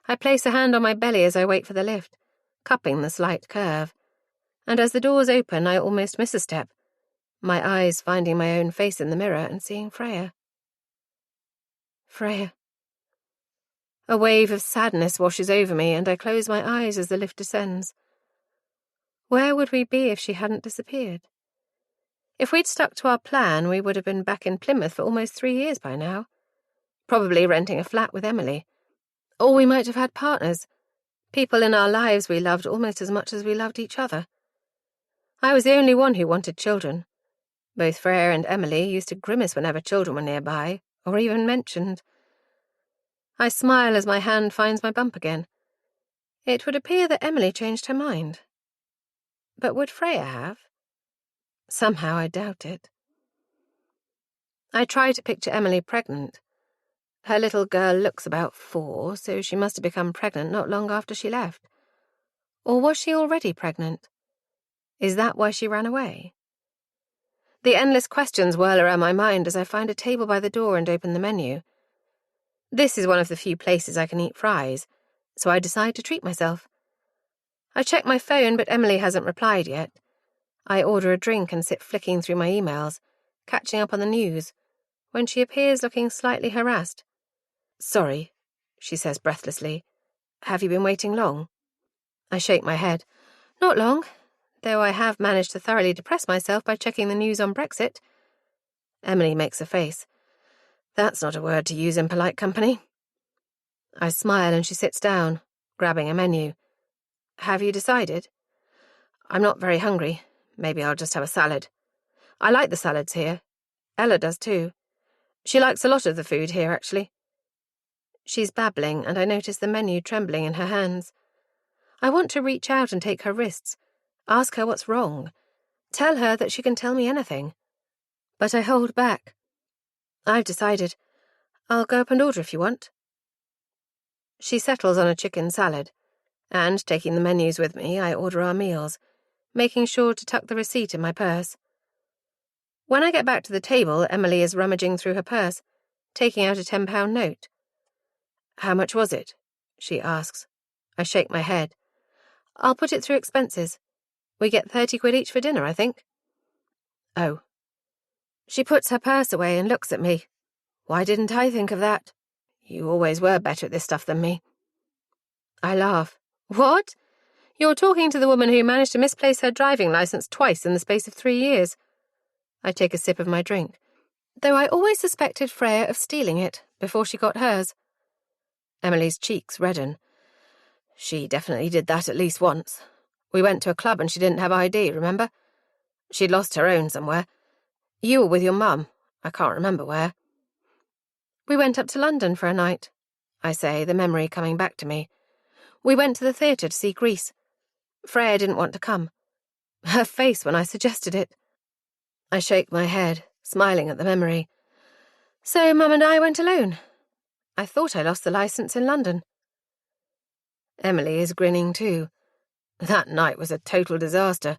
I place a hand on my belly as I wait for the lift, cupping the slight curve, and as the doors open I almost miss a step, my eyes finding my own face in the mirror and seeing Freya. Freya. A wave of sadness washes over me, and I close my eyes as the lift descends. Where would we be if she hadn't disappeared? If we'd stuck to our plan, we would have been back in Plymouth for almost 3 years by now, probably renting a flat with Emily. Or we might have had partners, people in our lives we loved almost as much as we loved each other. I was the only one who wanted children. Both Freya and Emily used to grimace whenever children were nearby, or even mentioned. I smile as my hand finds my bump again. It would appear that Emily changed her mind. But would Freya have? Somehow I doubt it. I try to picture Emily pregnant. Her little girl looks about 4, so she must have become pregnant not long after she left. Or was she already pregnant? Is that why she ran away? The endless questions whirl around my mind as I find a table by the door and open the menu. This is one of the few places I can eat fries, so I decide to treat myself. I check my phone, but Emily hasn't replied yet. I order a drink and sit flicking through my emails, catching up on the news, when she appears looking slightly harassed. "Sorry," she says breathlessly. "Have you been waiting long?" I shake my head. Not long, though I have managed to thoroughly depress myself by checking the news on Brexit. Emily makes a face. That's not a word to use in polite company. I smile and she sits down, grabbing a menu. "Have you decided?" "I'm not very hungry. Maybe I'll just have a salad. I like the salads here. Ella does too. She likes a lot of the food here, actually." She's babbling, and I notice the menu trembling in her hands. I want to reach out and take her wrists, ask her what's wrong, tell her that she can tell me anything. But I hold back. "I've decided. I'll go up and order if you want." She settles on a chicken salad, and, taking the menus with me, I order our meals, making sure to tuck the receipt in my purse. When I get back to the table, Emily is rummaging through her purse, taking out a £10 note. "How much was it?" she asks. I shake my head. "I'll put it through expenses. We get 30 quid each for dinner, I think." "Oh." She puts her purse away and looks at me. "Why didn't I think of that? You always were better at this stuff than me." I laugh. "What? You're talking to the woman who managed to misplace her driving licence twice in the space of 3 years. I take a sip of my drink, though I always suspected Freya of stealing it before she got hers. Emily's cheeks redden. "She definitely did that at least once. We went to a club and she didn't have ID, remember? She'd lost her own somewhere. You were with your mum. I can't remember where." "We went up to London for a night," I say, the memory coming back to me. "We went to the theatre to see Grease. Freya didn't want to come. Her face when I suggested it." I shake my head, smiling at the memory. "So Mum and I went alone. I thought I lost the licence in London." Emily is grinning too. "That night was a total disaster.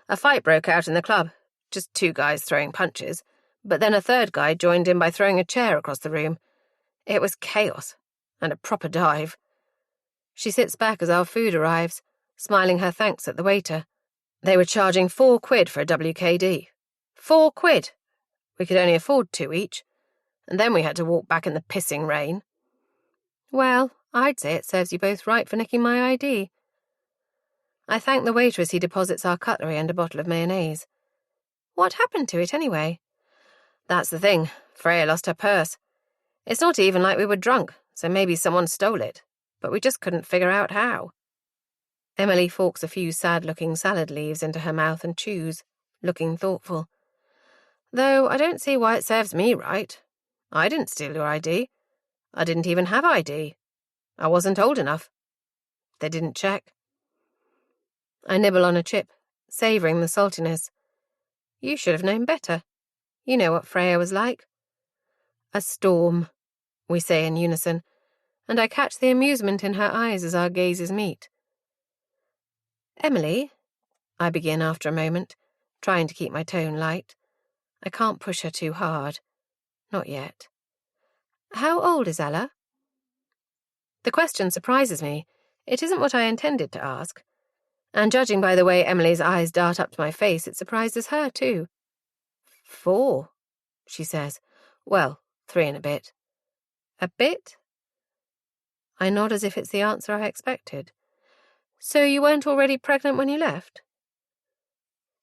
A fight broke out in the club, just 2 guys throwing punches, but then a third guy joined in by throwing a chair across the room. It was chaos, and a proper dive. She sits back as our food arrives, smiling her thanks at the waiter. They were charging £4 for a WKD. £4. We could only afford 2 each, and then we had to walk back in the pissing rain. Well, I'd say it serves you both right for nicking my ID. I thank the waiter as he deposits our cutlery and a bottle of mayonnaise. What happened to it, anyway? That's the thing. Freya lost her purse. It's not even like we were drunk, so maybe someone stole it, but we just couldn't figure out how. Emily forks a few sad-looking salad leaves into her mouth and chews, looking thoughtful. Though I don't see why it serves me right. I didn't steal your ID. I didn't even have ID. I wasn't old enough. They didn't check. I nibble on a chip, savouring the saltiness. You should have known better. You know what Freya was like. A storm, we say in unison, and I catch the amusement in her eyes as our gazes meet. Emily, I begin after a moment, trying to keep my tone light. I can't push her too hard. Not yet. How old is Ella? The question surprises me. It isn't what I intended to ask. And judging by the way Emily's eyes dart up to my face, it surprises her too. 4, she says. Well, 3 and a bit. A bit? I nod as if it's the answer I expected. So you weren't already pregnant when you left?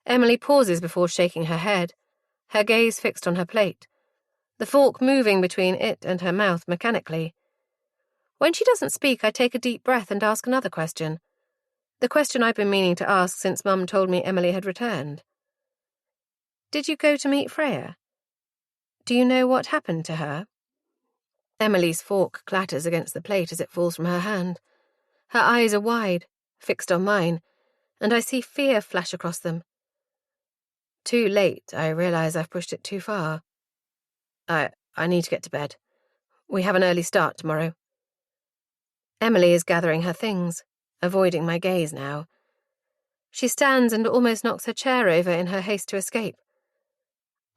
Emily pauses before shaking her head, her gaze fixed on her plate, the fork moving between it and her mouth mechanically. When she doesn't speak, I take a deep breath and ask another question. The question I've been meaning to ask since Mum told me Emily had returned. Did you go to meet Freya? Do you know what happened to her? Emily's fork clatters against the plate as it falls from her hand. Her eyes are wide, fixed on mine, and I see fear flash across them. Too late, I realise I've pushed it too far. I need to get to bed. We have an early start tomorrow. Emily is gathering her things, avoiding my gaze now. She stands and almost knocks her chair over in her haste to escape.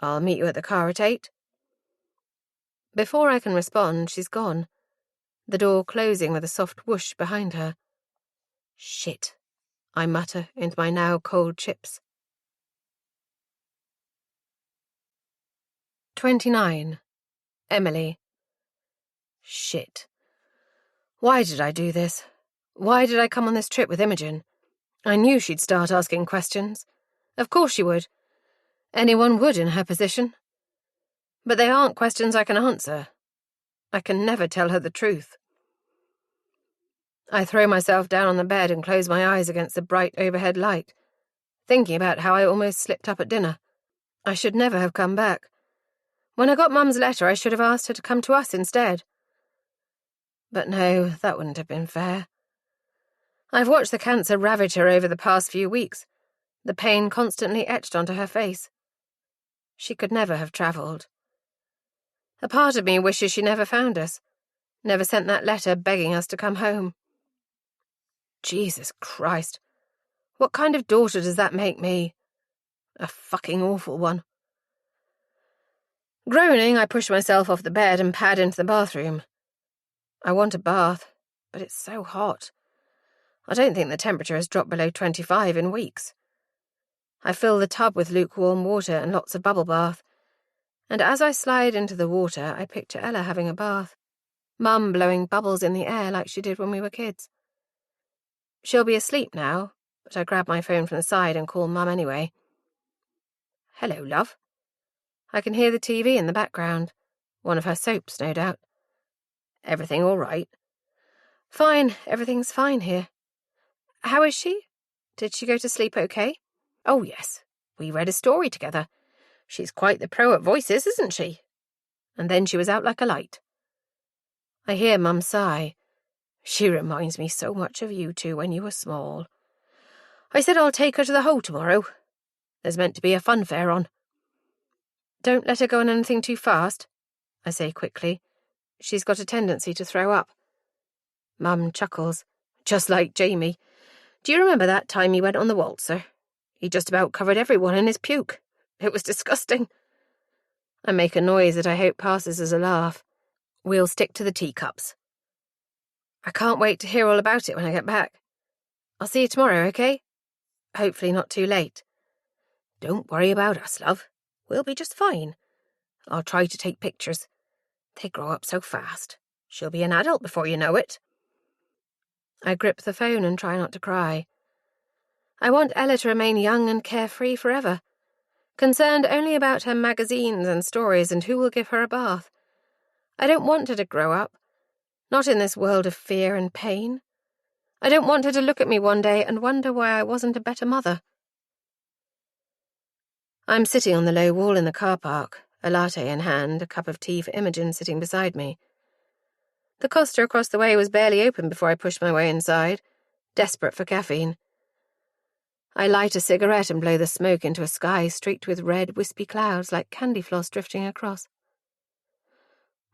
I'll meet you at the car at 8. Before I can respond, she's gone, the door closing with a soft whoosh behind her. Shit, I mutter into my now cold chips. 29. Emily. Shit. Why did I do this? Why did I come on this trip with Imogen? I knew she'd start asking questions. Of course she would. Anyone would in her position. But they aren't questions I can answer. I can never tell her the truth. I throw myself down on the bed and close my eyes against the bright overhead light, thinking about how I almost slipped up at dinner. I should never have come back. When I got Mum's letter, I should have asked her to come to us instead. But no, that wouldn't have been fair. I've watched the cancer ravage her over the past few weeks, the pain constantly etched onto her face. She could never have travelled. A part of me wishes she never found us, never sent that letter begging us to come home. Jesus Christ. What kind of daughter does that make me? A fucking awful one. Groaning, I push myself off the bed and pad into the bathroom. I want a bath, but it's so hot. I don't think the temperature has dropped below 25 in weeks. I fill the tub with lukewarm water and lots of bubble bath, and as I slide into the water, I picture Ella having a bath, Mum blowing bubbles in the air like she did when we were kids. She'll be asleep now, but I grab my phone from the side and call Mum anyway. Hello, love. I can hear the TV in the background. One of her soaps, no doubt. Everything all right? Fine, everything's fine here. How is she? Did she go to sleep okay? Oh, yes. We read a story together. She's quite the pro at voices, isn't she? And then she was out like a light. I hear Mum sigh. She reminds me so much of you two when you were small. I said I'll take her to the Hole tomorrow. There's meant to be a fun fair on. Don't let her go on anything too fast, I say quickly. She's got a tendency to throw up. Mum chuckles. Just like Jamie. Do you remember that time he went on the waltzer? He just about covered everyone in his puke. It was disgusting. I make a noise that I hope passes as a laugh. We'll stick to the teacups. I can't wait to hear all about it when I get back. I'll see you tomorrow, okay? Hopefully not too late. Don't worry about us, love. We'll be just fine. I'll try to take pictures. They grow up so fast. She'll be an adult before you know it. I grip the phone and try not to cry. I want Ella to remain young and carefree forever, concerned only about her magazines and stories and who will give her a bath. I don't want her to grow up, not in this world of fear and pain. I don't want her to look at me one day and wonder why I wasn't a better mother. I'm sitting on the low wall in the car park, a latte in hand, a cup of tea for Imogen sitting beside me. The Costa across the way was barely open before I pushed my way inside, desperate for caffeine. I light a cigarette and blow the smoke into a sky streaked with red, wispy clouds like candy floss drifting across.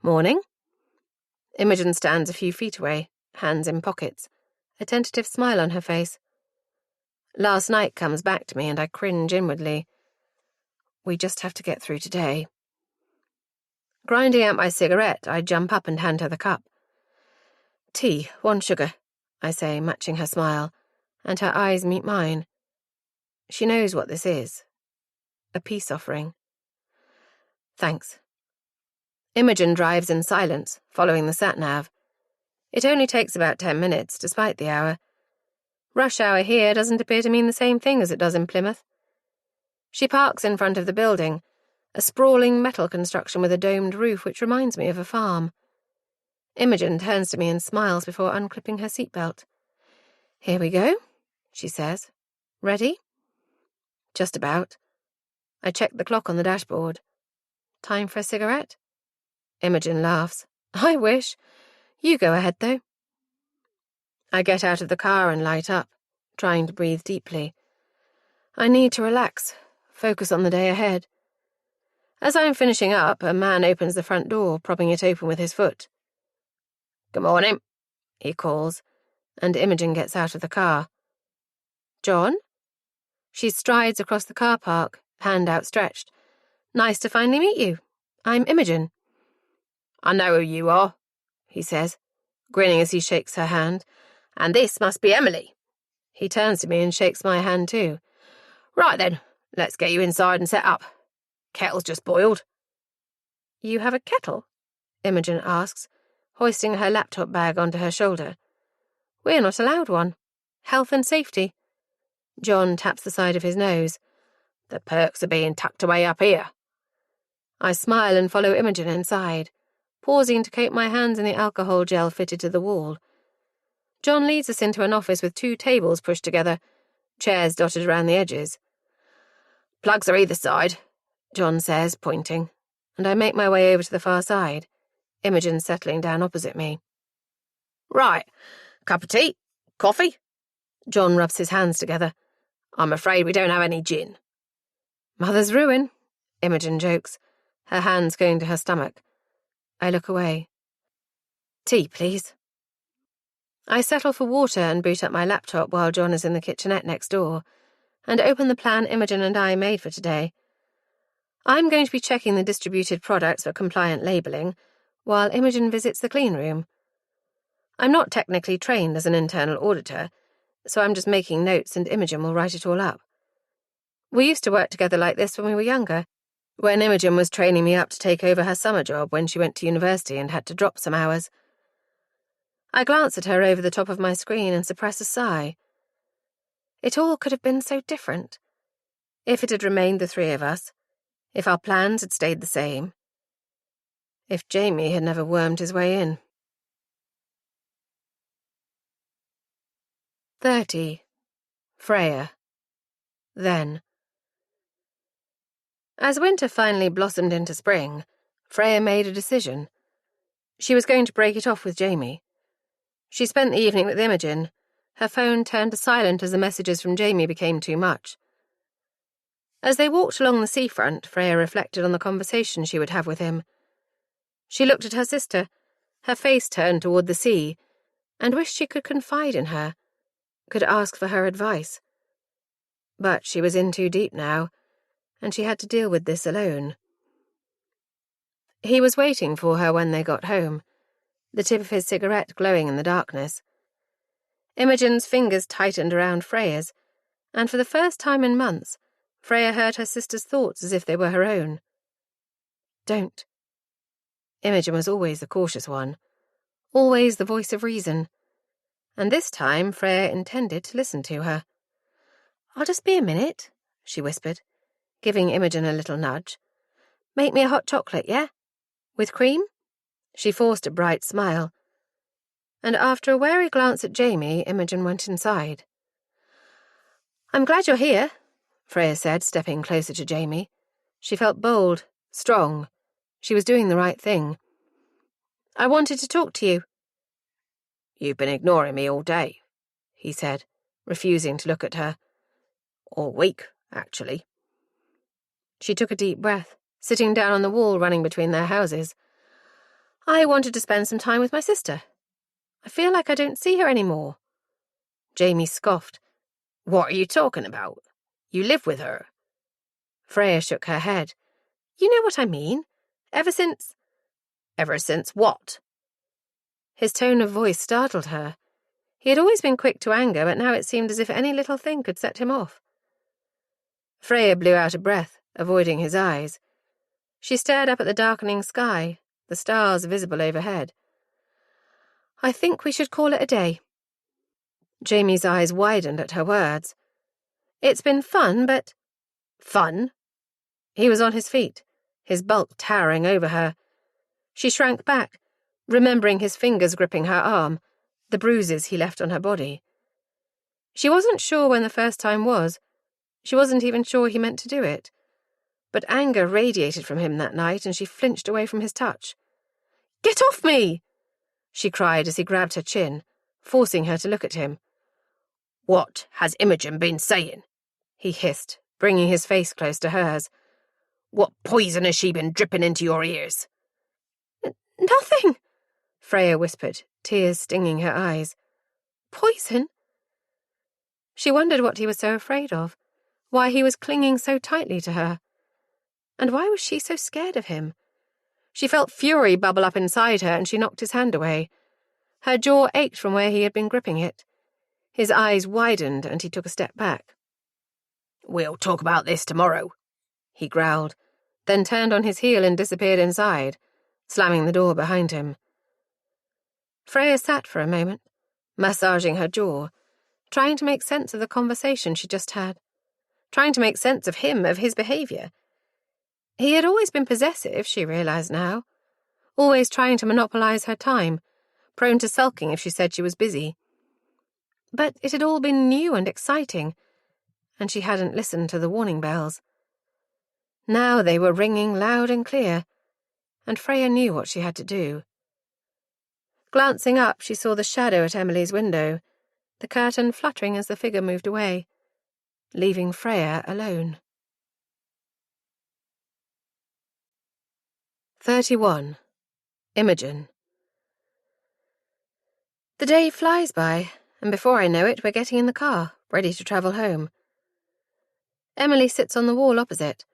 Morning. Imogen stands a few feet away, hands in pockets, a tentative smile on her face. Last night comes back to me and I cringe inwardly. We just have to get through today. Grinding out my cigarette, I jump up and hand her the cup. Tea, 1 sugar, I say, matching her smile, and her eyes meet mine. She knows what this is. A peace offering. Thanks. Imogen drives in silence, following the sat-nav. It only takes about 10 minutes, despite the hour. Rush hour here doesn't appear to mean the same thing as it does in Plymouth. She parks in front of the building, a sprawling metal construction with a domed roof which reminds me of a farm. Imogen turns to me and smiles before unclipping her seatbelt. Here we go, she says. Ready? Just about. I check the clock on the dashboard. Time for a cigarette? Imogen laughs. I wish. You go ahead, though. I get out of the car and light up, trying to breathe deeply. I need to relax, focus on the day ahead. As I'm finishing up, a man opens the front door, propping it open with his foot. Good morning, he calls, and Imogen gets out of the car. John? She strides across the car park, hand outstretched. Nice to finally meet you. I'm Imogen. I know who you are, he says, grinning as he shakes her hand. And this must be Emily. He turns to me and shakes my hand too. Right then, let's get you inside and set up. Kettle's just boiled. You have a kettle? Imogen asks, hoisting her laptop bag onto her shoulder. We're not allowed one. Health and safety. John taps the side of his nose. The perks are being tucked away up here. I smile and follow Imogen inside, pausing to coat my hands in the alcohol gel fitted to the wall. John leads us into an office with 2 tables pushed together, chairs dotted around the edges. Plugs are either side, John says, pointing, and I make my way over to the far side, Imogen settling down opposite me. Right, cup of tea? Coffee? John rubs his hands together. I'm afraid we don't have any gin. Mother's ruin, Imogen jokes, her hands going to her stomach. I look away. Tea, please. I settle for water and boot up my laptop while John is in the kitchenette next door, and open the plan Imogen and I made for today. I'm going to be checking the distributed products for compliant labelling, while Imogen visits the clean room. I'm not technically trained as an internal auditor, so I'm just making notes and Imogen will write it all up. We used to work together like this when we were younger, when Imogen was training me up to take over her summer job when she went to university and had to drop some hours. I glance at her over the top of my screen and suppress a sigh. It all could have been so different. If it had remained the 3 of us, if our plans had stayed the same, if Jamie had never wormed his way in. 30. Freya. Then. As winter finally blossomed into spring, Freya made a decision. She was going to break it off with Jamie. She spent the evening with Imogen. Her phone turned to silent as the messages from Jamie became too much. As they walked along the seafront, Freya reflected on the conversation she would have with him. She looked at her sister, her face turned toward the sea, and wished she could confide in her, could ask for her advice. But she was in too deep now, and she had to deal with this alone. He was waiting for her when they got home, the tip of his cigarette glowing in the darkness. Imogen's fingers tightened around Freya's, and for the first time in months, Freya heard her sister's thoughts as if they were her own. Don't. Imogen was always the cautious one, always the voice of reason, and this time Freya intended to listen to her. I'll just be a minute, she whispered, giving Imogen a little nudge. Make me a hot chocolate, yeah? With cream? She forced a bright smile, and after a wary glance at Jamie, Imogen went inside. I'm glad you're here, Freya said, stepping closer to Jamie. She felt bold, strong. She was doing the right thing. I wanted to talk to you. You've been ignoring me all day, he said, refusing to look at her. All week, actually. She took a deep breath, sitting down on the wall running between their houses. I wanted to spend some time with my sister. I feel like I don't see her anymore. Jamie scoffed. What are you talking about? You live with her. Freya shook her head. You know what I mean. Ever since... Ever since what? His tone of voice startled her. He had always been quick to anger, but now it seemed as if any little thing could set him off. Freya blew out a breath, avoiding his eyes. She stared up at the darkening sky, the stars visible overhead. I think we should call it a day. Jamie's eyes widened at her words. It's been fun, but... Fun? He was on his feet, his bulk towering over her. She shrank back, remembering his fingers gripping her arm, the bruises he left on her body. She wasn't sure when the first time was. She wasn't even sure he meant to do it. But anger radiated from him that night, and she flinched away from his touch. Get off me! She cried as he grabbed her chin, forcing her to look at him. What has Imogen been saying? He hissed, bringing his face close to hers. What poison has she been dripping into your ears? Nothing, Freya whispered, tears stinging her eyes. Poison? She wondered what he was so afraid of, why he was clinging so tightly to her. And why was she so scared of him? She felt fury bubble up inside her, and she knocked his hand away. Her jaw ached from where he had been gripping it. His eyes widened, and he took a step back. We'll talk about this tomorrow, he growled, then turned on his heel and disappeared inside, slamming the door behind him. Freya sat for a moment, massaging her jaw, trying to make sense of the conversation she just had, trying to make sense of him, of his behaviour. He had always been possessive, she realised now, always trying to monopolise her time, prone to sulking if she said she was busy. But it had all been new and exciting, and she hadn't listened to the warning bells. Now they were ringing loud and clear, and Freya knew what she had to do. Glancing up, she saw the shadow at Emily's window, the curtain fluttering as the figure moved away, leaving Freya alone. 31. Imogen. The day flies by, and before I know it, we're getting in the car, ready to travel home. Emily sits on the wall opposite,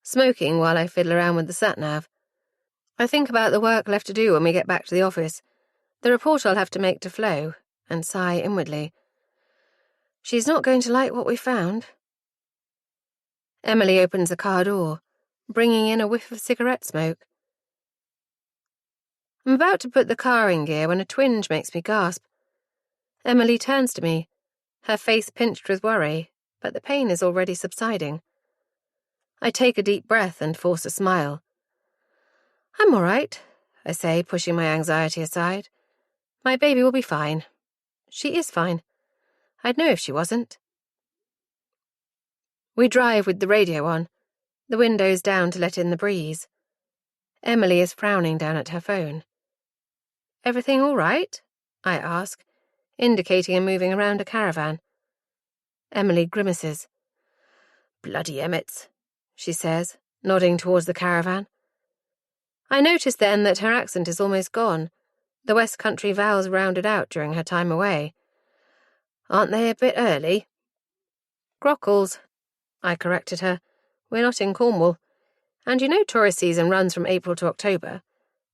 smoking while I fiddle around with the sat-nav. I think about the work left to do when we get back to the office, the report I'll have to make to Flo, and sigh inwardly. She's not going to like what we found. Emily opens the car door, bringing in a whiff of cigarette smoke. I'm about to put the car in gear when a twinge makes me gasp. Emily turns to me, her face pinched with worry, but the pain is already subsiding. I take a deep breath and force a smile. I'm all right, I say, pushing my anxiety aside. My baby will be fine. She is fine. I'd know if she wasn't. We drive with the radio on, the windows down to let in the breeze. Emily is frowning down at her phone. Everything all right? I ask, indicating a moving around a caravan. Emily grimaces. Bloody Emmets, she says, nodding towards the caravan. I notice then that her accent is almost gone, the West Country vowels rounded out during her time away. Aren't they a bit early? Grockles, I corrected her. We're not in Cornwall. And you know tourist season runs from April to October.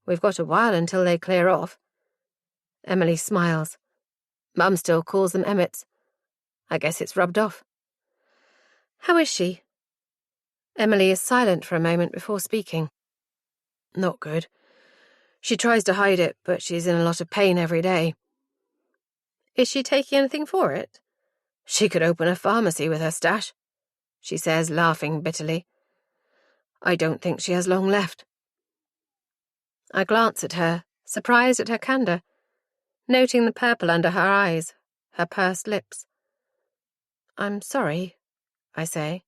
We've got a while until they clear off. Emily smiles. Mum still calls them Emmets. I guess it's rubbed off. How is she? Emily is silent for a moment before speaking. Not good. She tries to hide it, but she's in a lot of pain every day. Is she taking anything for it? She could open a pharmacy with her stash, she says, laughing bitterly. I don't think she has long left. I glance at her, surprised at her candour, noting the purple under her eyes, her pursed lips. I'm sorry, I say.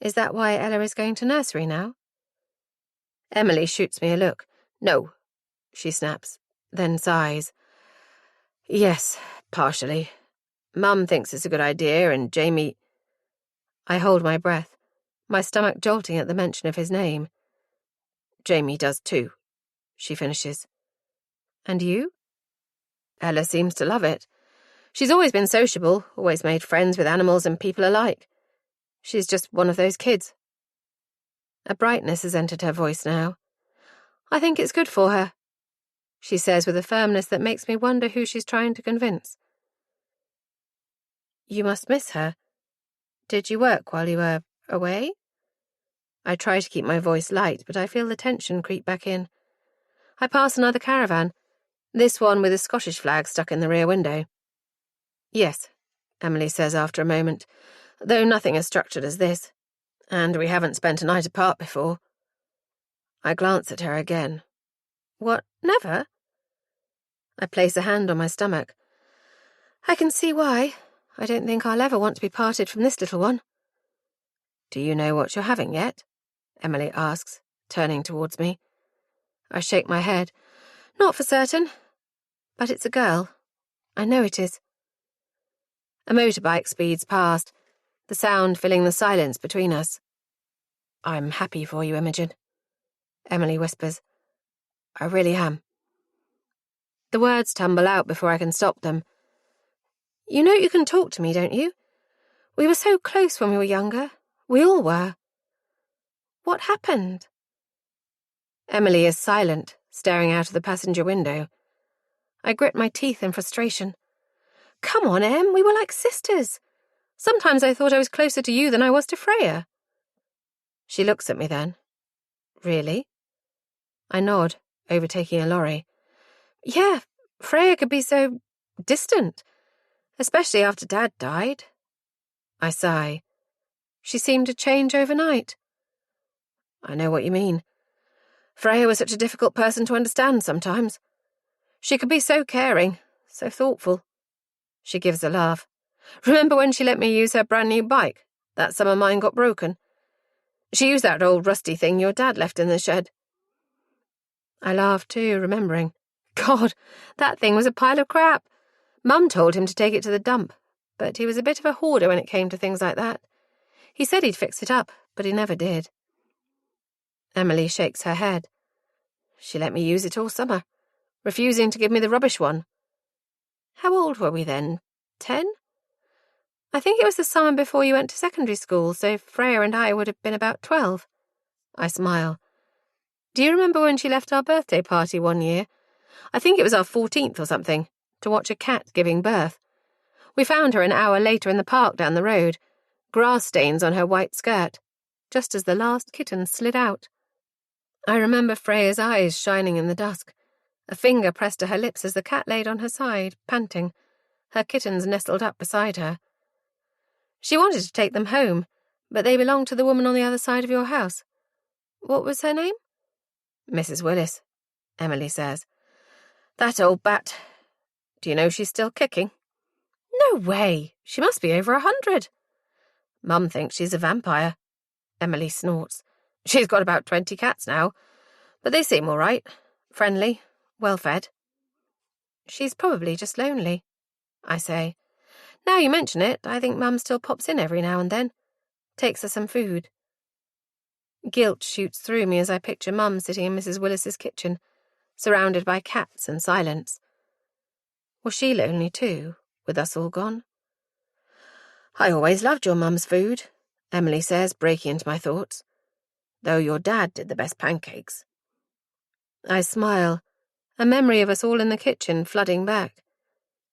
Is that why Ella is going to nursery now? Emily shoots me a look. No, she snaps, then sighs. Yes, partially. Mum thinks it's a good idea, and Jamie... I hold my breath, my stomach jolting at the mention of his name. Jamie does too, she finishes. And you? Ella seems to love it. She's always been sociable, always made friends with animals and people alike. She's just one of those kids. A brightness has entered her voice now. I think it's good for her, she says with a firmness that makes me wonder who she's trying to convince. You must miss her. Did you work while you were away? I try to keep my voice light, but I feel the tension creep back in. I pass another caravan, this one with a Scottish flag stuck in the rear window. Yes, Emily says after a moment, though nothing as structured as this, and we haven't spent a night apart before. I glance at her again. What, never? I place a hand on my stomach. I can see why. I don't think I'll ever want to be parted from this little one. Do you know what you're having yet? Emily asks, turning towards me. I shake my head. Not for certain. But it's a girl. I know it is. A motorbike speeds past, the sound filling the silence between us. I'm happy for you, Imogen, Emily whispers. I really am. The words tumble out before I can stop them. You know you can talk to me, don't you? We were so close when we were younger. We all were. What happened? Emily is silent, staring out of the passenger window. I grit my teeth in frustration. Come on, Em, we were like sisters. Sometimes I thought I was closer to you than I was to Freya. She looks at me then. Really? I nod, overtaking a lorry. Yeah, Freya could be so distant, especially after Dad died. I sigh. She seemed to change overnight. I know what you mean. Freya was such a difficult person to understand sometimes. She could be so caring, so thoughtful. She gives a laugh. Remember when she let me use her brand new bike? That summer mine got broken. She used that old rusty thing your dad left in the shed. I laughed too, remembering. God, that thing was a pile of crap. Mum told him to take it to the dump, but he was a bit of a hoarder when it came to things like that. He said he'd fix it up, but he never did. Emily shakes her head. She let me use it all summer, refusing to give me the rubbish one. How old were we then? 10? I think it was the summer before you went to secondary school, so Freya and I would have been about 12. I smile. Do you remember when she left our birthday party one year? I think it was our 14th or something, to watch a cat giving birth. We found her an hour later in the park down the road, grass stains on her white skirt, just as the last kitten slid out. I remember Freya's eyes shining in the dusk. A finger pressed to her lips as the cat laid on her side, panting, her kittens nestled up beside her. She wanted to take them home, but they belonged to the woman on the other side of your house. What was her name? Mrs. Willis, Emily says. That old bat. Do you know she's still kicking? No way. She must be over 100. Mum thinks she's a vampire. Emily snorts. She's got about 20 cats now, but they seem all right. Friendly, well-fed. She's probably just lonely, I say. Now you mention it, I think Mum still pops in every now and then. Takes her some food. Guilt shoots through me as I picture Mum sitting in Mrs. Willis's kitchen, surrounded by cats and silence. Was she lonely too, with us all gone? I always loved your Mum's food, Emily says, breaking into my thoughts. though your dad did the best pancakes. I smile, a memory of us all in the kitchen flooding back.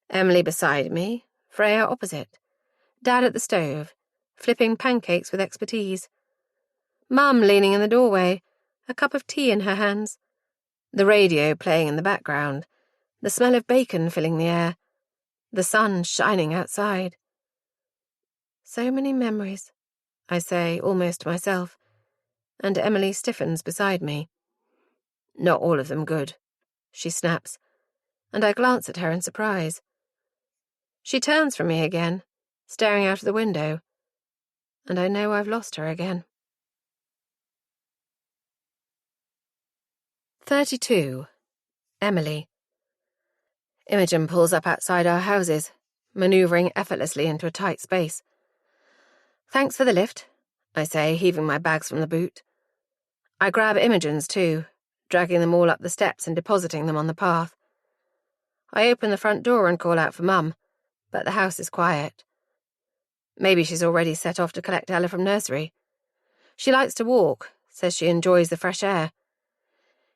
Emily beside me, Freya opposite. Dad at the stove, flipping pancakes with expertise. Mum leaning in the doorway, a cup of tea in her hands. The radio playing in the background, the smell of bacon filling the air, the sun shining outside. So many memories, I say, almost to myself, and Emily stiffens beside me. Not all of them good, she snaps, and I glance at her in surprise. She turns from me again, staring out of the window, and I know I've lost her again. 32. Emily. Imogen pulls up outside our houses, manoeuvring effortlessly into a tight space. Thanks for the lift, I say, heaving my bags from the boot. I grab Imogen's too, dragging them all up the steps and depositing them on the path. I open the front door and call out for Mum, but the house is quiet. Maybe she's already set off to collect Ella from nursery. She likes to walk, says she enjoys the fresh air.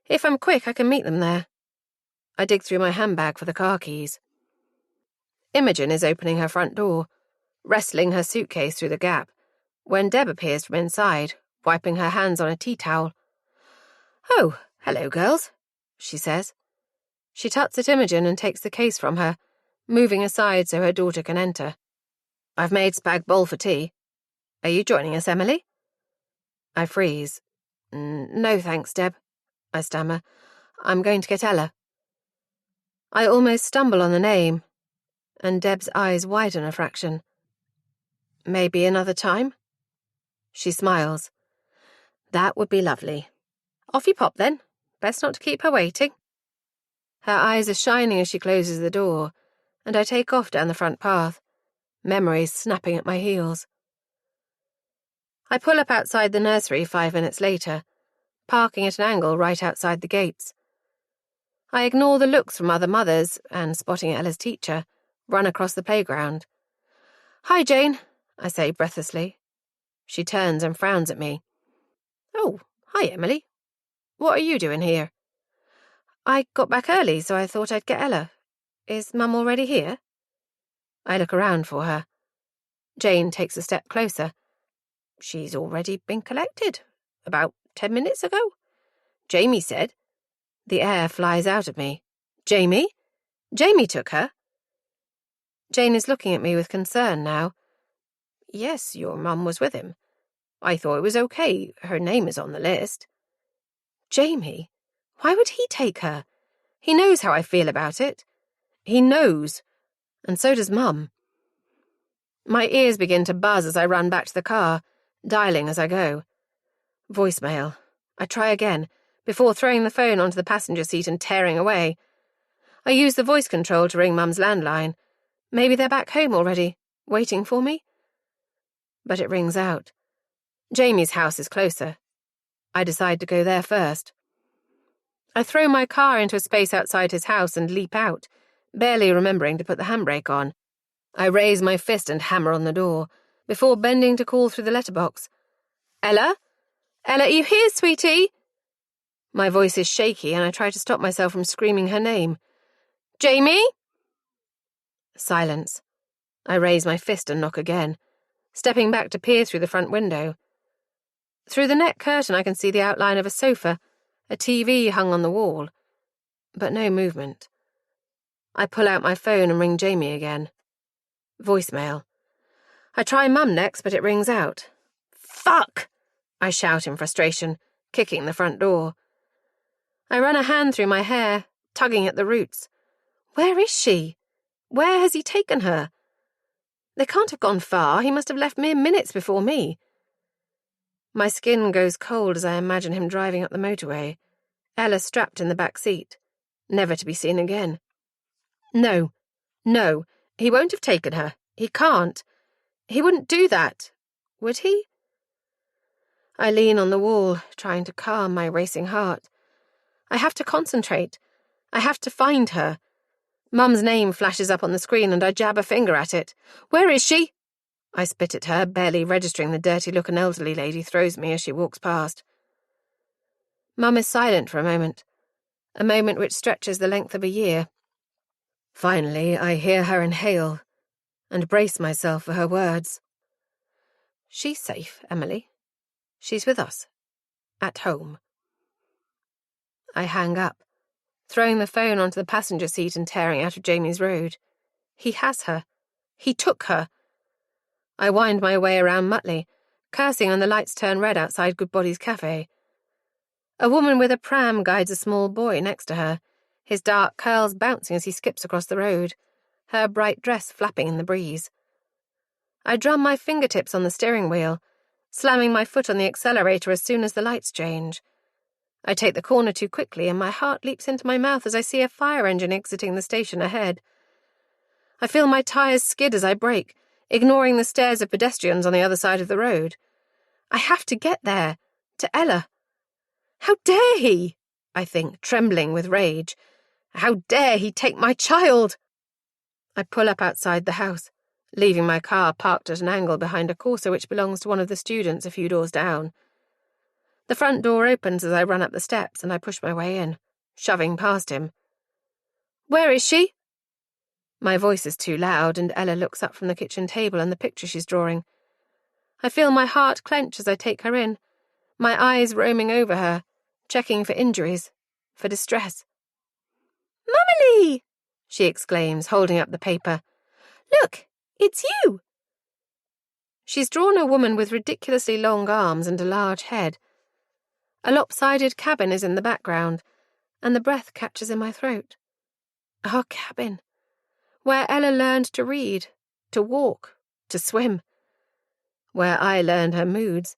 If I'm quick, I can meet them there. I dig through my handbag for the car keys. Imogen is opening her front door, wrestling her suitcase through the gap, when Deb appears from inside, wiping her hands on a tea towel. "Oh, hello, girls," she says. She tuts at Imogen and takes the case from her, moving aside so her daughter can enter. "I've made spag bol for tea. Are you joining us, Emily?" I freeze. "No thanks, Deb," I stammer. "I'm going to get Ella." I almost stumble on the name, and Deb's eyes widen a fraction. "Maybe another time?" She smiles. "That would be lovely. Off you pop, then. Best not to keep her waiting." Her eyes are shining as she closes the door, and I take off down the front path, memories snapping at my heels. I pull up outside the nursery 5 minutes later, parking at an angle right outside the gates. I ignore the looks from other mothers and, spotting Ella's teacher, run across the playground. "Hi, Jane," I say breathlessly. She turns and frowns at me. "Oh, hi, Emily. What are you doing here?" "I got back early, so I thought I'd get Ella. Is Mum already here?" I look around for her. Jane takes a step closer. "She's already been collected. About 10 minutes ago. Jamie said." The air flies out of me. "Jamie? Jamie took her?" Jane is looking at me with concern now. "Yes, your mum was with him. I thought it was okay. Her name is on the list." "Jamie? Why would he take her? He knows how I feel about it. He knows. And so does Mum." My ears begin to buzz as I run back to the car, dialing as I go. Voicemail. I try again, before throwing the phone onto the passenger seat and tearing away. I use the voice control to ring Mum's landline. Maybe they're back home already, waiting for me? But it rings out. Jamie's house is closer. I decide to go there first. I throw my car into a space outside his house and leap out, barely remembering to put the handbrake on. I raise my fist and hammer on the door, before bending to call through the letterbox. "Ella? Ella, are you here, sweetie?" My voice is shaky and I try to stop myself from screaming her name. "Jamie?" Silence. I raise my fist and knock again, stepping back to peer through the front window. Through the net curtain I can see the outline of a sofa, a TV hung on the wall, but no movement. I pull out my phone and ring Jamie again. Voicemail. I try Mum next, but it rings out. "Fuck!" I shout in frustration, kicking the front door. I run a hand through my hair, tugging at the roots. Where is she? Where has he taken her? They can't have gone far. He must have left mere minutes before me. My skin goes cold as I imagine him driving up the motorway, Ella strapped in the back seat, never to be seen again. No, he won't have taken her. He can't. He wouldn't do that. Would he? I lean on the wall, trying to calm my racing heart. I have to concentrate. I have to find her. Mum's name flashes up on the screen and I jab a finger at it. "Where is she?" I spit at her, barely registering the dirty look an elderly lady throws me as she walks past. Mum is silent for a moment which stretches the length of a year. Finally, I hear her inhale and brace myself for her words. She's safe, Emily. She's with us. At home. I hang up, throwing the phone onto the passenger seat and tearing out of Jamie's road. He has her. He took her. I wind my way around Mutley, cursing when the lights turn red outside Goodbody's cafe. A woman with a pram guides a small boy next to her, his dark curls bouncing as he skips across the road, her bright dress flapping in the breeze. I drum my fingertips on the steering wheel, slamming my foot on the accelerator as soon as the lights change. I take the corner too quickly and my heart leaps into my mouth as I see a fire engine exiting the station ahead. I feel my tyres skid as I brake, ignoring the stares of pedestrians on the other side of the road. I have to get there, to Ella. How dare he? I think, trembling with rage. How dare he take my child? I pull up outside the house, leaving my car parked at an angle behind a Corsa which belongs to one of the students a few doors down. The front door opens as I run up the steps and I push my way in, shoving past him. Where is she? My voice is too loud and Ella looks up from the kitchen table and the picture she's drawing. I feel my heart clench as I take her in, my eyes roaming over her, checking for injuries, for distress. Mummy! She exclaims, holding up the paper. Look, it's you! She's drawn a woman with ridiculously long arms and a large head. A lopsided cabin is in the background, and the breath catches in my throat. Our cabin, where Ella learned to read, to walk, to swim. Where I learned her moods,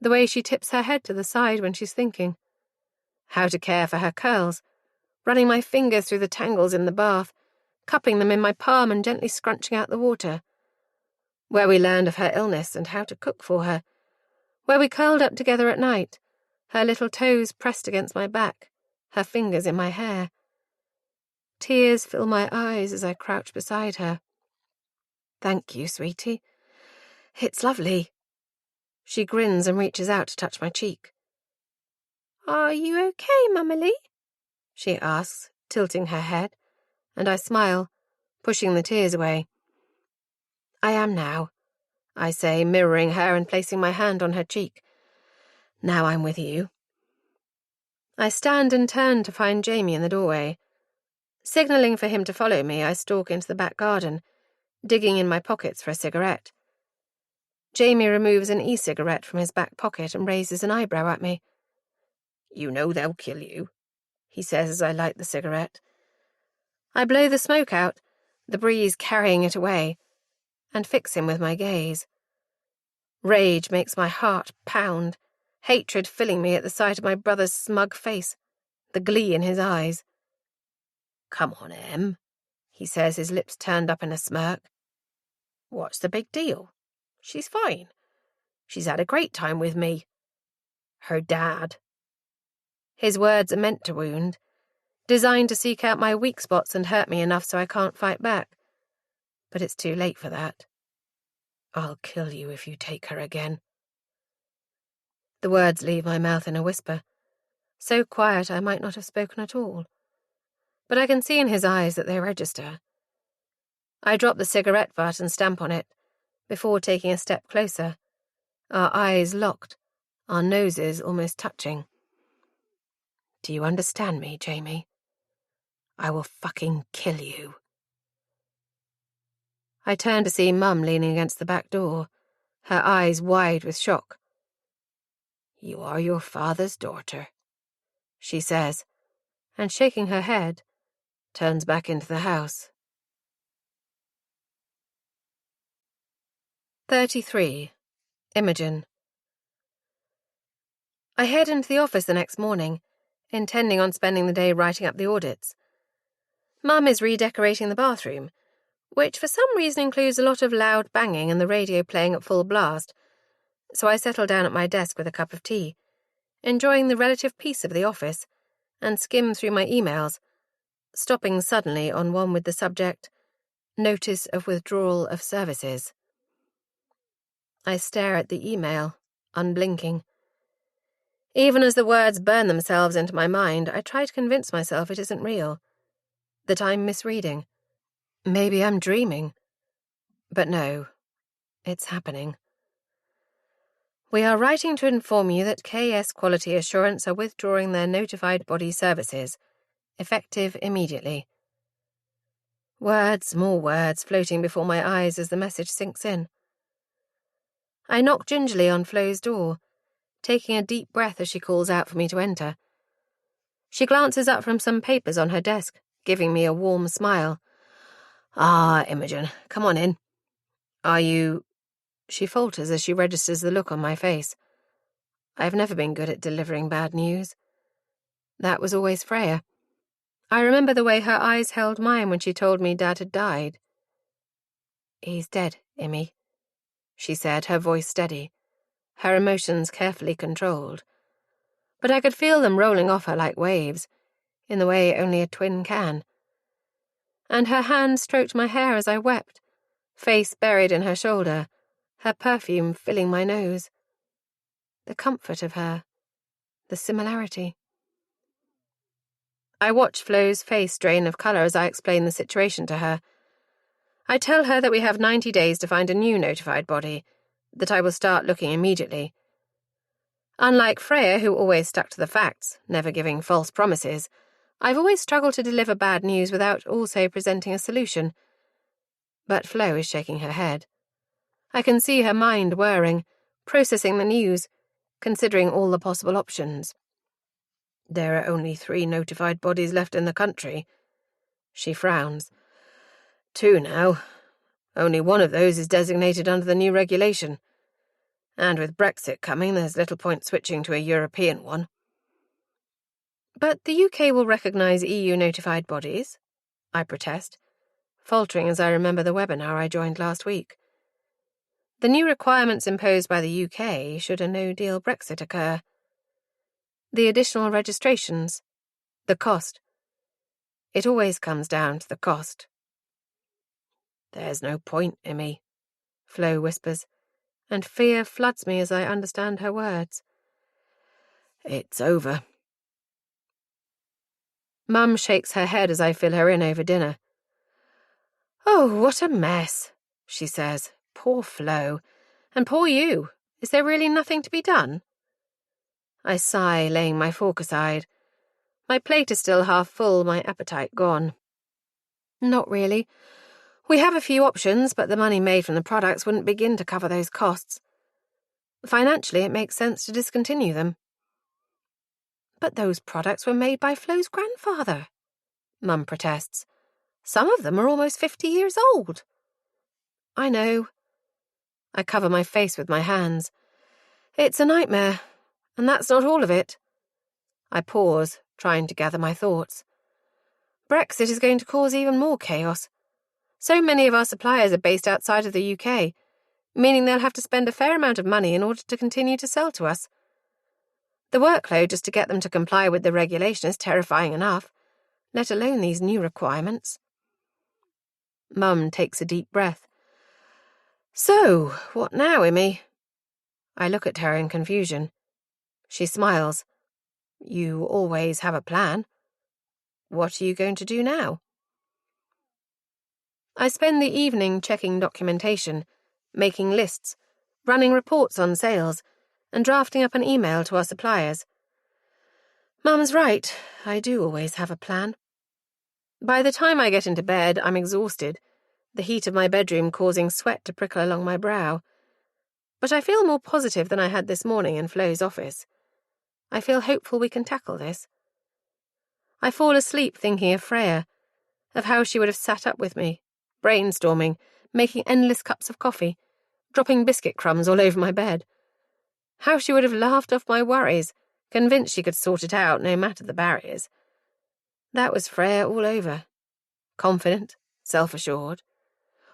the way she tips her head to the side when she's thinking. How to care for her curls, running my fingers through the tangles in the bath, cupping them in my palm and gently scrunching out the water. Where we learned of her illness and how to cook for her. Where we curled up together at night, her little toes pressed against my back, her fingers in my hair. Tears fill my eyes as I crouch beside her. Thank you, sweetie. It's lovely. She grins and reaches out to touch my cheek. Are you okay, Mummy? She asks, tilting her head, and I smile, pushing the tears away. I am now, I say, mirroring her and placing my hand on her cheek. Now I'm with you. I stand and turn to find Jamie in the doorway. Signalling for him to follow me, I stalk into the back garden, digging in my pockets for a cigarette. Jamie removes an e-cigarette from his back pocket and raises an eyebrow at me. You know they'll kill you, he says as I light the cigarette. I blow the smoke out, the breeze carrying it away, and fix him with my gaze. Rage makes my heart pound, hatred filling me at the sight of my brother's smug face, the glee in his eyes. Come on, Em, he says, his lips turned up in a smirk. What's the big deal? She's fine. She's had a great time with me. Her dad. His words are meant to wound, designed to seek out my weak spots and hurt me enough so I can't fight back. But it's too late for that. I'll kill you if you take her again. The words leave my mouth in a whisper, so quiet I might not have spoken at all. But I can see in his eyes that they register. I drop the cigarette butt and stamp on it, before taking a step closer, our eyes locked, our noses almost touching. Do you understand me, Jamie? I will fucking kill you. I turn to see Mum leaning against the back door, her eyes wide with shock. You are your father's daughter, she says, and shaking her head, turns back into the house. 33. Imogen. I head into the office the next morning, intending on spending the day writing up the audits. Mum is redecorating the bathroom, which for some reason includes a lot of loud banging and the radio playing at full blast, so I settle down at my desk with a cup of tea, enjoying the relative peace of the office, and skim through my emails, stopping suddenly on one with the subject, Notice of Withdrawal of Services. I stare at the email, unblinking. Even as the words burn themselves into my mind, I try to convince myself it isn't real, that I'm misreading. Maybe I'm dreaming. But no, it's happening. We are writing to inform you that KS Quality Assurance are withdrawing their notified body services, effective immediately. Words, more words, floating before my eyes as the message sinks in. I knock gingerly on Flo's door, taking a deep breath as she calls out for me to enter. She glances up from some papers on her desk, giving me a warm smile. "Ah, Imogen, come on in. Are you—" She falters as she registers the look on my face. I've never been good at delivering bad news. That was always Freya. I remember the way her eyes held mine when she told me Dad had died. "He's dead, Immy," she said, her voice steady, her emotions carefully controlled. But I could feel them rolling off her like waves, in the way only a twin can. And her hand stroked my hair as I wept, face buried in her shoulder, her perfume filling my nose. The comfort of her, the similarity. I watch Flo's face drain of colour as I explain the situation to her. I tell her that we have 90 days to find a new notified body, that I will start looking immediately. Unlike Freya, who always stuck to the facts, never giving false promises, I've always struggled to deliver bad news without also presenting a solution. But Flo is shaking her head. I can see her mind whirring, processing the news, considering all the possible options. "There are only 3 notified bodies left in the country." She frowns. "2 now. Only one of those is designated under the new regulation. And with Brexit coming, there's little point switching to a European one." "But the UK will recognise EU notified bodies," I protest, faltering as I remember the webinar I joined last week. The new requirements imposed by the UK should a no-deal Brexit occur. The additional registrations, the cost. It always comes down to the cost. "There's no point, Immy," Flo whispers, and fear floods me as I understand her words. "It's over." Mum shakes her head as I fill her in over dinner. "Oh, what a mess," she says. "Poor Flo. And poor you. Is there really nothing to be done?" I sigh, laying my fork aside. My plate is still half full, my appetite gone. "Not really. We have a few options, but the money made from the products wouldn't begin to cover those costs. Financially, it makes sense to discontinue them." "But those products were made by Flo's grandfather," Mum protests. "Some of them are almost 50 years old." "I know." I cover my face with my hands. "It's a nightmare, and that's not all of it." I pause, trying to gather my thoughts. Brexit is going to cause even more chaos. So many of our suppliers are based outside of the UK, meaning they'll have to spend a fair amount of money in order to continue to sell to us. The workload just to get them to comply with the regulation is terrifying enough, let alone these new requirements. Mum takes a deep breath. "So, what now, Immy?" I look at her in confusion. She smiles. "You always have a plan. What are you going to do now?" I spend the evening checking documentation, making lists, running reports on sales, and drafting up an email to our suppliers. Mum's right, I do always have a plan. By the time I get into bed, I'm exhausted, the heat of my bedroom causing sweat to prickle along my brow. But I feel more positive than I had this morning in Flo's office. I feel hopeful we can tackle this. I fall asleep thinking of Freya, of how she would have sat up with me, brainstorming, making endless cups of coffee, dropping biscuit crumbs all over my bed. How she would have laughed off my worries, convinced she could sort it out no matter the barriers. That was Freya all over. Confident, self-assured,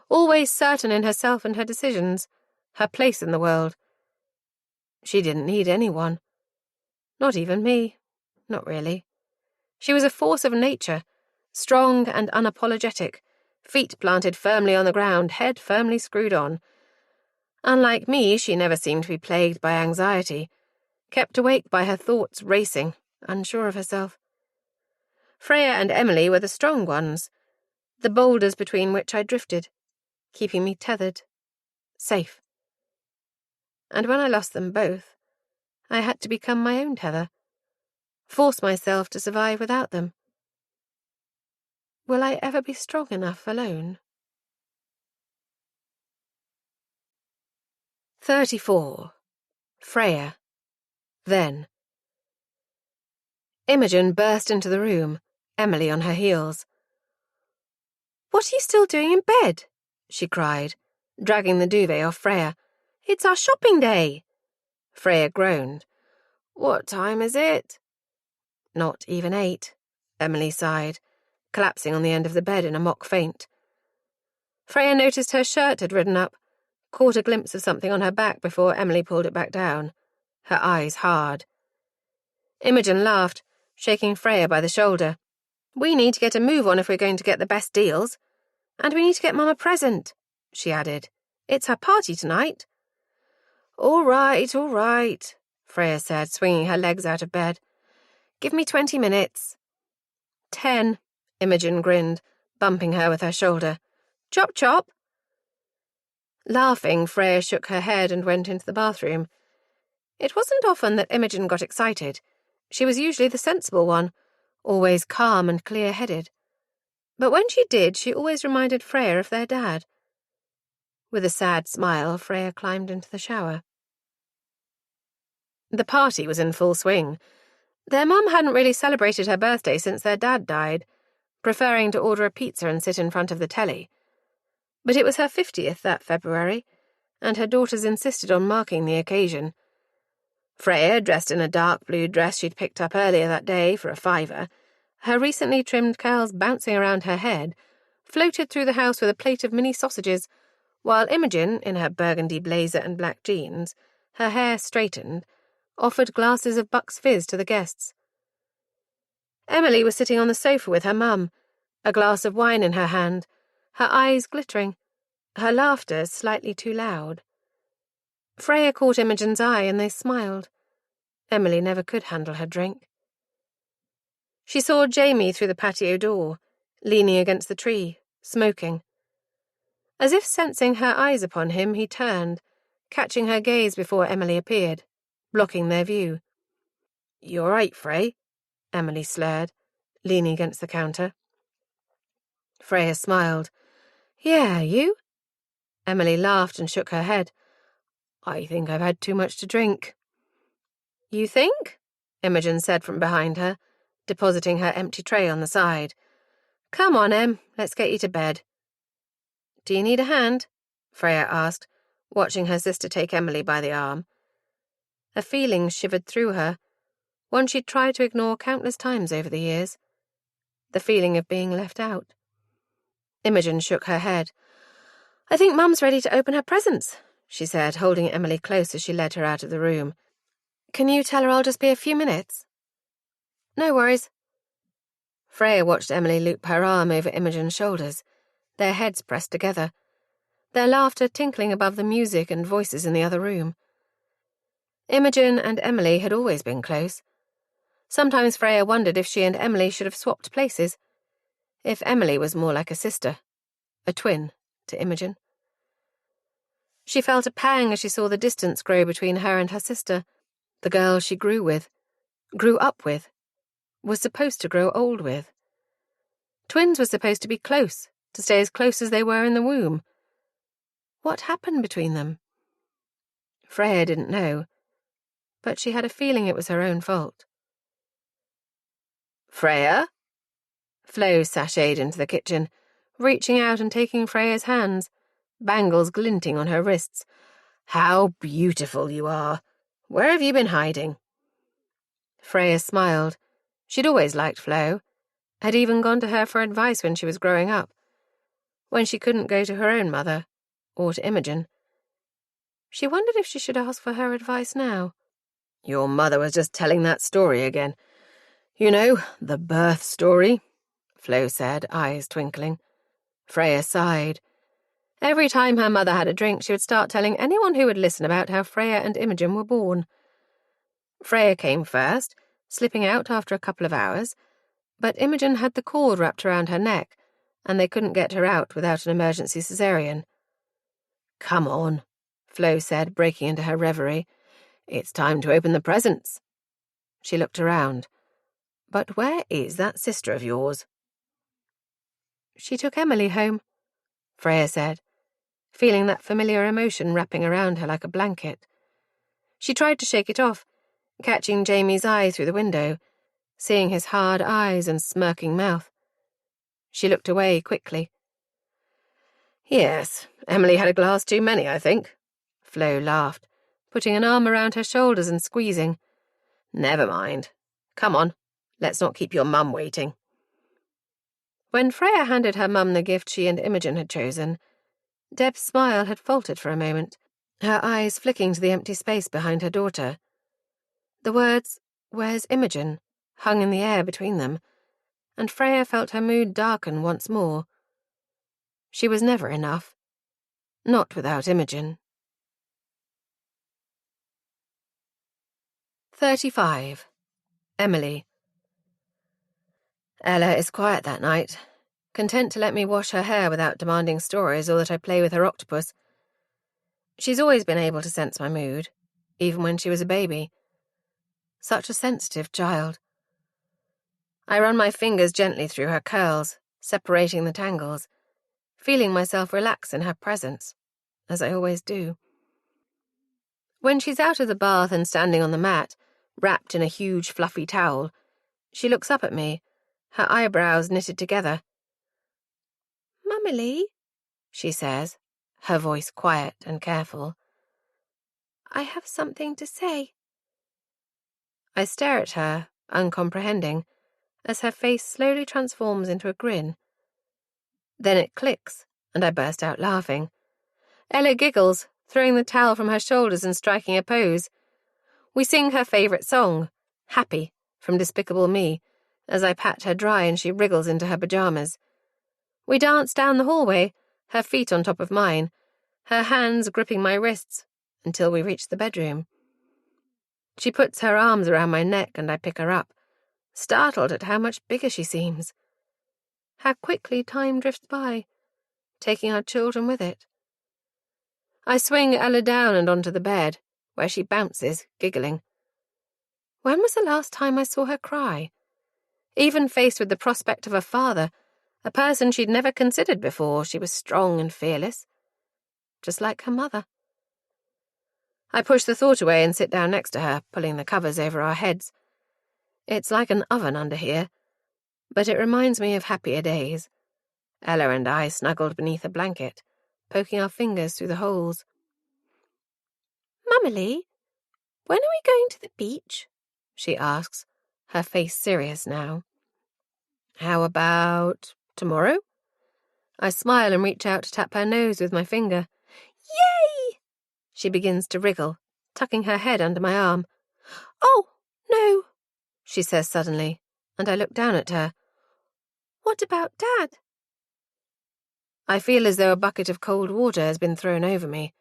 always certain in herself and her decisions, her place in the world. She didn't need anyone. Not even me. Not really. She was a force of nature, strong and unapologetic, feet planted firmly on the ground, head firmly screwed on. Unlike me, she never seemed to be plagued by anxiety, kept awake by her thoughts racing, unsure of herself. Freya and Emily were the strong ones, the boulders between which I drifted, keeping me tethered, safe. And when I lost them both, I had to become my own tether, force myself to survive without them. Will I ever be strong enough alone? 34. Freya. Then. Imogen burst into the room, Emily on her heels. "What are you still doing in bed?" she cried, dragging the duvet off Freya. "It's our shopping day." Freya groaned. "What time is it?" "Not even 8, Emily sighed, collapsing on the end of the bed in a mock faint. Freya noticed her shirt had ridden up, caught a glimpse of something on her back before Emily pulled it back down, her eyes hard. Imogen laughed, shaking Freya by the shoulder. "We need to get a move on if we're going to get the best deals. And we need to get Mum a present," she added. "It's her party tonight." All right, Freya said, swinging her legs out of bed. "Give me 20 minutes. 10, Imogen grinned, bumping her with her shoulder. "Chop, chop." Laughing, Freya shook her head and went into the bathroom. It wasn't often that Imogen got excited. She was usually the sensible one, always calm and clear-headed. But when she did, she always reminded Freya of their dad. With a sad smile, Freya climbed into the shower. The party was in full swing. Their mum hadn't really celebrated her birthday since their dad died, preferring to order a pizza and sit in front of the telly. But it was her 50th that February, and her daughters insisted on marking the occasion. Freya, dressed in a dark blue dress she'd picked up earlier that day for a £5, her recently trimmed curls bouncing around her head, floated through the house with a plate of mini sausages, while Imogen, in her burgundy blazer and black jeans, her hair straightened, offered glasses of Buck's Fizz to the guests. Emily was sitting on the sofa with her mum, a glass of wine in her hand, her eyes glittering, her laughter slightly too loud. Freya caught Imogen's eye and they smiled. Emily never could handle her drink. She saw Jamie through the patio door, leaning against the tree, smoking. As if sensing her eyes upon him, he turned, catching her gaze before Emily appeared, blocking their view. "You all right, Frey?" Emily slurred, leaning against the counter. Freya smiled. "Yeah, you?" Emily laughed and shook her head. "I think I've had too much to drink." "You think?" Imogen said from behind her, depositing her empty tray on the side. "Come on, Em, let's get you to bed." "Do you need a hand?" Freya asked, watching her sister take Emily by the arm. A feeling shivered through her, one she'd tried to ignore countless times over the years. The feeling of being left out. Imogen shook her head. "I think Mum's ready to open her presents," she said, holding Emily close as she led her out of the room. "Can you tell her I'll just be a few minutes?" "No worries." Freya watched Emily loop her arm over Imogen's shoulders, their heads pressed together, their laughter tinkling above the music and voices in the other room. Imogen and Emily had always been close. Sometimes Freya wondered if she and Emily should have swapped places, if Emily was more like a sister, a twin, to Imogen. She felt a pang as she saw the distance grow between her and her sister, the girl she grew up with, was supposed to grow old with. Twins were supposed to be close, to stay as close as they were in the womb. What happened between them? Freya didn't know, but she had a feeling it was her own fault. "Freya?" Flo sashayed into the kitchen, reaching out and taking Freya's hands, bangles glinting on her wrists. "How beautiful you are! Where have you been hiding?" Freya smiled. She'd always liked Flo, had even gone to her for advice when she was growing up, when she couldn't go to her own mother, or to Imogen. She wondered if she should ask for her advice now. "Your mother was just telling that story again. You know, the birth story," Flo said, eyes twinkling. Freya sighed. Every time her mother had a drink, she would start telling anyone who would listen about how Freya and Imogen were born. Freya came first, slipping out after a couple of hours, but Imogen had the cord wrapped around her neck, and they couldn't get her out without an emergency cesarean. "Come on," Flo said, breaking into her reverie. "It's time to open the presents." She looked around. "But where is that sister of yours?" "She took Emily home," Freya said, feeling that familiar emotion wrapping around her like a blanket. She tried to shake it off, catching Jamie's eye through the window, seeing his hard eyes and smirking mouth. She looked away quickly. "Yes, Emily had a glass too many, I think," Flo laughed, putting an arm around her shoulders and squeezing. "Never mind. Come on, let's not keep your mum waiting." When Freya handed her mum the gift she and Imogen had chosen, Deb's smile had faltered for a moment, her eyes flicking to the empty space behind her daughter. The words, "Where's Imogen?" hung in the air between them, and Freya felt her mood darken once more. She was never enough. Not without Imogen. 35. Emily. Ella is quiet that night, content to let me wash her hair without demanding stories or that I play with her octopus. She's always been able to sense my mood, even when she was a baby. Such a sensitive child. I run my fingers gently through her curls, separating the tangles, feeling myself relax in her presence, as I always do. When she's out of the bath and standing on the mat, wrapped in a huge fluffy towel, she looks up at me, her eyebrows knitted together. "Mummy," she says, her voice quiet and careful. "I have something to say." I stare at her, uncomprehending, as her face slowly transforms into a grin. Then it clicks, and I burst out laughing. Ella giggles, throwing the towel from her shoulders and striking a pose. We sing her favourite song, Happy, from Despicable Me, as I pat her dry and she wriggles into her pyjamas. We dance down the hallway, her feet on top of mine, her hands gripping my wrists, until we reach the bedroom. She puts her arms around my neck and I pick her up, startled at how much bigger she seems. How quickly time drifts by, taking our children with it. I swing Ella down and onto the bed, where she bounces, giggling. When was the last time I saw her cry? Even faced with the prospect of a father, a person she'd never considered before, she was strong and fearless, just like her mother. I push the thought away and sit down next to her, pulling the covers over our heads. It's like an oven under here, but it reminds me of happier days. Ella and I snuggled beneath a blanket, poking our fingers through the holes. "Mummy, when are we going to the beach?" she asks, her face serious now. How about tomorrow? I smile and reach out to tap her nose with my finger. "Yay!" She begins to wriggle, tucking her head under my arm. "Oh, no," she says suddenly, and I look down at her. "What about Dad?" I feel as though a bucket of cold water has been thrown over me.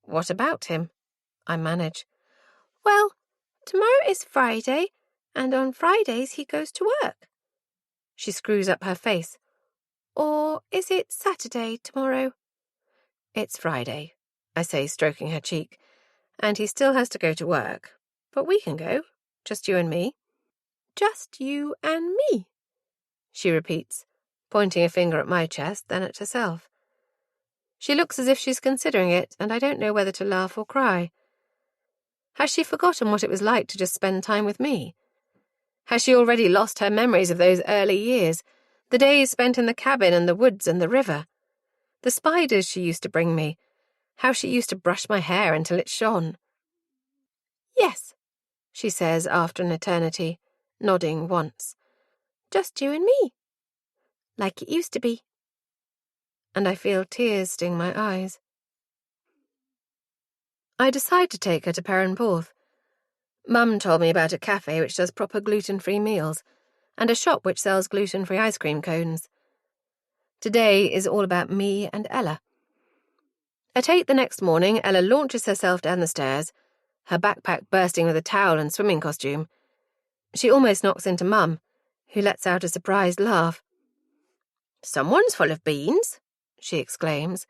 What about him? I manage. "Well, tomorrow is Friday, and on Fridays he goes to work." She screws up her face. "Or is it Saturday tomorrow?" "It's Friday," I say, stroking her cheek, "and he still has to go to work. But we can go, just you and me." "Just you and me," she repeats, pointing a finger at my chest, then at herself. She looks as if she's considering it, and I don't know whether to laugh or cry. Has she forgotten what it was like to just spend time with me? Has she already lost her memories of those early years, the days spent in the cabin and the woods and the river? The spiders she used to bring me, how she used to brush my hair until it shone. "Yes," she says after an eternity, nodding once. "Just you and me. Like it used to be." And I feel tears sting my eyes. I decide to take her to Perranporth. Mum told me about a cafe which does proper gluten-free meals, and a shop which sells gluten-free ice cream cones. Today is all about me and Ella. At 8 the next morning, Ella launches herself down the stairs, her backpack bursting with a towel and swimming costume. She almost knocks into Mum, who lets out a surprised laugh. "Someone's full of beans," she exclaims.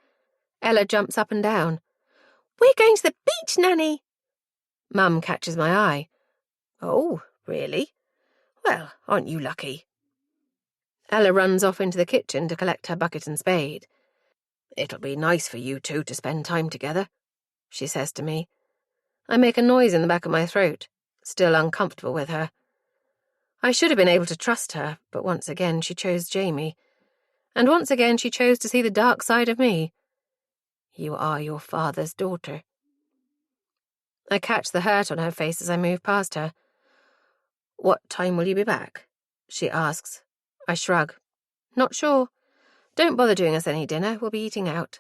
Ella jumps up and down. "We're going to the beach, Nanny." Mum catches my eye. "Oh, really? Well, aren't you lucky?" Ella runs off into the kitchen to collect her bucket and spade. "It'll be nice for you two to spend time together," she says to me. I make a noise in the back of my throat, still uncomfortable with her. I should have been able to trust her, but once again she chose Jamie. And once again she chose to see the dark side of me. You are your father's daughter. I catch the hurt on her face as I move past her. "What time will you be back?" she asks. I shrug. Not sure. Don't bother doing us any dinner, we'll be eating out.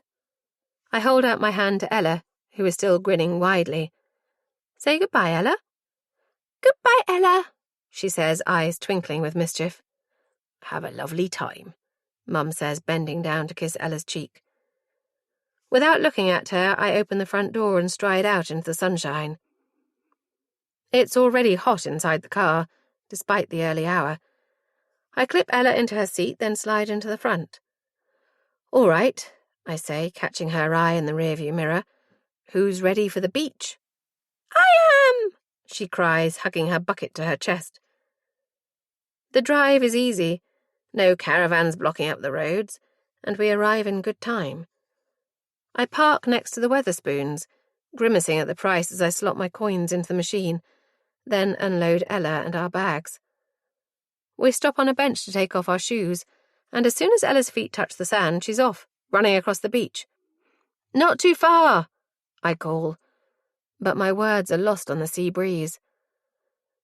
I hold out my hand to Ella, who is still grinning widely. Say goodbye, Ella. "Goodbye, Ella," she says, eyes twinkling with mischief. "Have a lovely time," Mum says, bending down to kiss Ella's cheek. Without looking at her, I open the front door and stride out into the sunshine. It's already hot inside the car, despite the early hour. I clip Ella into her seat, then slide into the front. "All right," I say, catching her eye in the rearview mirror. "Who's ready for the beach?" "I am!" she cries, hugging her bucket to her chest. The drive is easy, no caravans blocking up the roads, and we arrive in good time. I park next to the Weatherspoons, grimacing at the price as I slot my coins into the machine, then unload Ella and our bags. We stop on a bench to take off our shoes, and as soon as Ella's feet touch the sand, she's off, running across the beach. "Not too far," I call, but my words are lost on the sea breeze.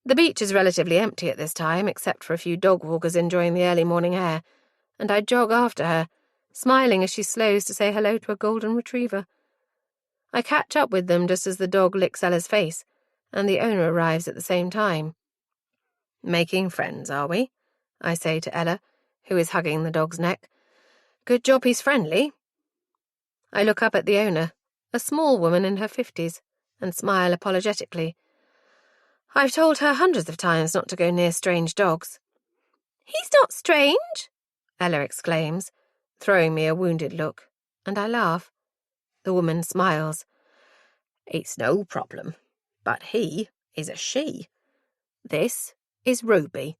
The beach is relatively empty at this time, except for a few dog walkers enjoying the early morning air, and I jog after her, smiling as she slows to say hello to a golden retriever. I catch up with them just as the dog licks Ella's face, and the owner arrives at the same time. "Making friends, are we?" I say to Ella, who is hugging the dog's neck. "Good job he's friendly." I look up at the owner, a small woman in her 50s, and smile apologetically. I've told her hundreds of times not to go near strange dogs. "He's not strange," Ella exclaims, throwing me a wounded look, and I laugh. The woman smiles. "It's no problem, but he is a she. This is Ruby."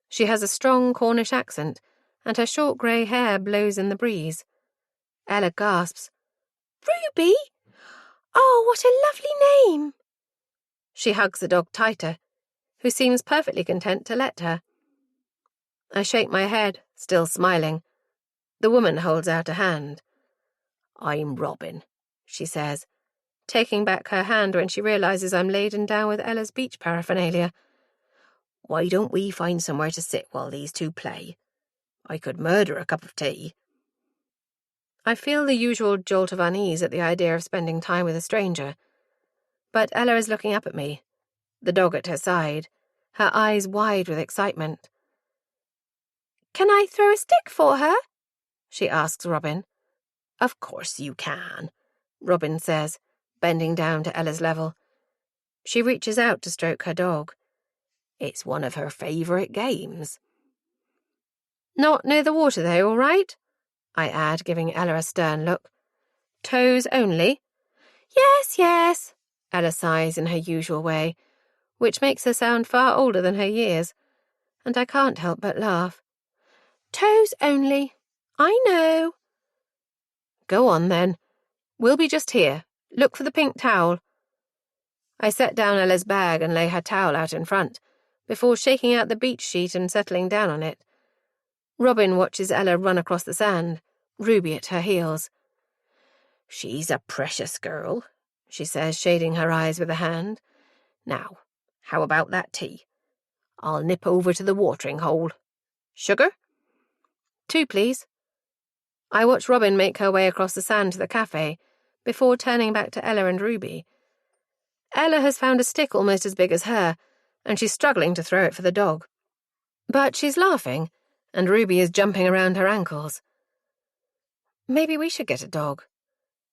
She has a strong Cornish accent, and her short grey hair blows in the breeze. Ella gasps. "Ruby? Oh, what a lovely name." She hugs the dog tighter, who seems perfectly content to let her. I shake my head, still smiling. The woman holds out a hand. "I'm Robin," she says, taking back her hand when she realises I'm laden down with Ella's beach paraphernalia. "Why don't we find somewhere to sit while these two play? I could murder a cup of tea." I feel the usual jolt of unease at the idea of spending time with a stranger. But Ella is looking up at me, the dog at her side, her eyes wide with excitement. "Can I throw a stick for her?" she asks Robin. "Of course you can," Robin says, bending down to Ella's level. She reaches out to stroke her dog. "It's one of her favourite games." "Not near the water, though, all right?" I add, giving Ella a stern look. "Toes only?" "Yes, yes," Ella sighs in her usual way, which makes her sound far older than her years, and I can't help but laugh. "Toes only. I know." "Go on, then. We'll be just here. Look for the pink towel." I set down Ella's bag and lay her towel out in front, before shaking out the beach sheet and settling down on it. Robin watches Ella run across the sand, Ruby at her heels. "She's a precious girl," she says, shading her eyes with a hand. "Now, how about that tea? I'll nip over to the watering hole. Sugar?" "2, please." I watch Robin make her way across the sand to the cafe, before turning back to Ella and Ruby. Ella has found a stick almost as big as her, and she's struggling to throw it for the dog. But she's laughing, and Ruby is jumping around her ankles. Maybe we should get a dog.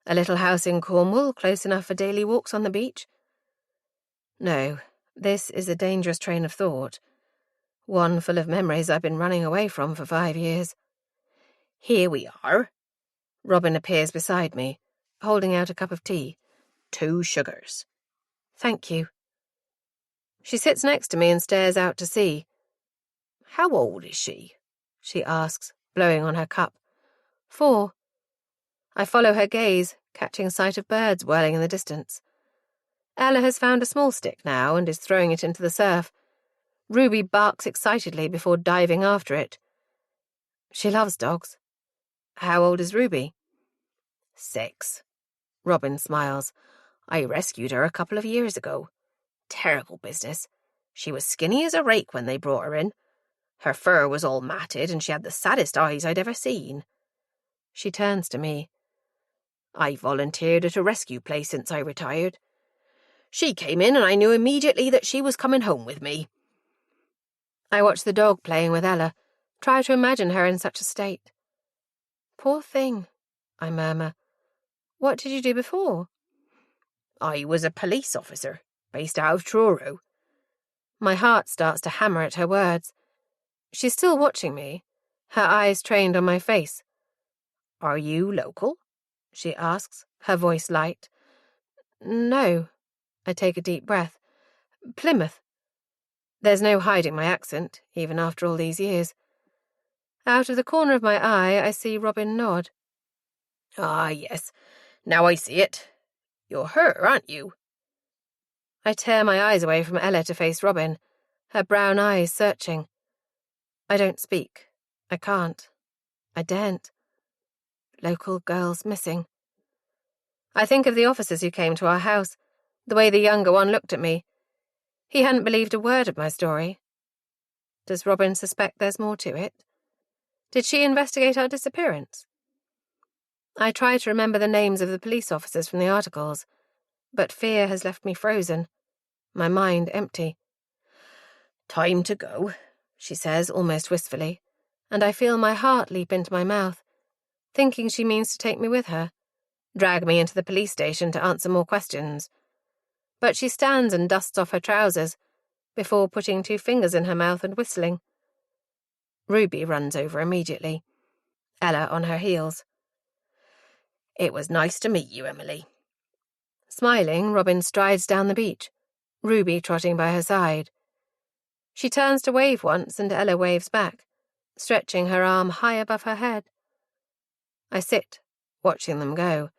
A little house in Cornwall, close enough for daily walks on the beach. No, this is a dangerous train of thought. One full of memories I've been running away from for 5 years. Here we are. Robin appears beside me, holding out a cup of tea. 2 sugars. Thank you. She sits next to me and stares out to sea. How old is she? She asks, blowing on her cup. 4. I follow her gaze, catching sight of birds whirling in the distance. Ella has found a small stick now and is throwing it into the surf. Ruby barks excitedly before diving after it. She loves dogs. How old is Ruby? 6. Robin smiles. I rescued her a couple of years ago. Terrible business. She was skinny as a rake when they brought her in. Her fur was all matted and she had the saddest eyes I'd ever seen. She turns to me. I volunteered at a rescue place since I retired. She came in and I knew immediately that she was coming home with me. I watch the dog playing with Ella, try to imagine her in such a state. Poor thing, I murmur. What did you do before? I was a police officer, based out of Truro. My heart starts to hammer at her words. She's still watching me, her eyes trained on my face. Are you local? She asks, her voice light. No. I take a deep breath. Plymouth. There's no hiding my accent, even after all these years. Out of the corner of my eye, I see Robin nod. Ah, yes. Now I see it. You're her, aren't you? I tear my eyes away from Ella to face Robin, her brown eyes searching. I don't speak. I can't. I daren't. Local girls missing. I think of the officers who came to our house, the way the younger one looked at me. He hadn't believed a word of my story. Does Robin suspect there's more to it? Did she investigate our disappearance? I try to remember the names of the police officers from the articles, but fear has left me frozen, my mind empty. Time to go, she says almost wistfully, and I feel my heart leap into my mouth, thinking she means to take me with her, drag me into the police station to answer more questions. But she stands and dusts off her trousers, before putting 2 fingers in her mouth and whistling. Ruby runs over immediately, Ella on her heels. It was nice to meet you, Emily. Smiling, Robin strides down the beach, Ruby trotting by her side. She turns to wave once and Ella waves back, stretching her arm high above her head. I sit, watching them go,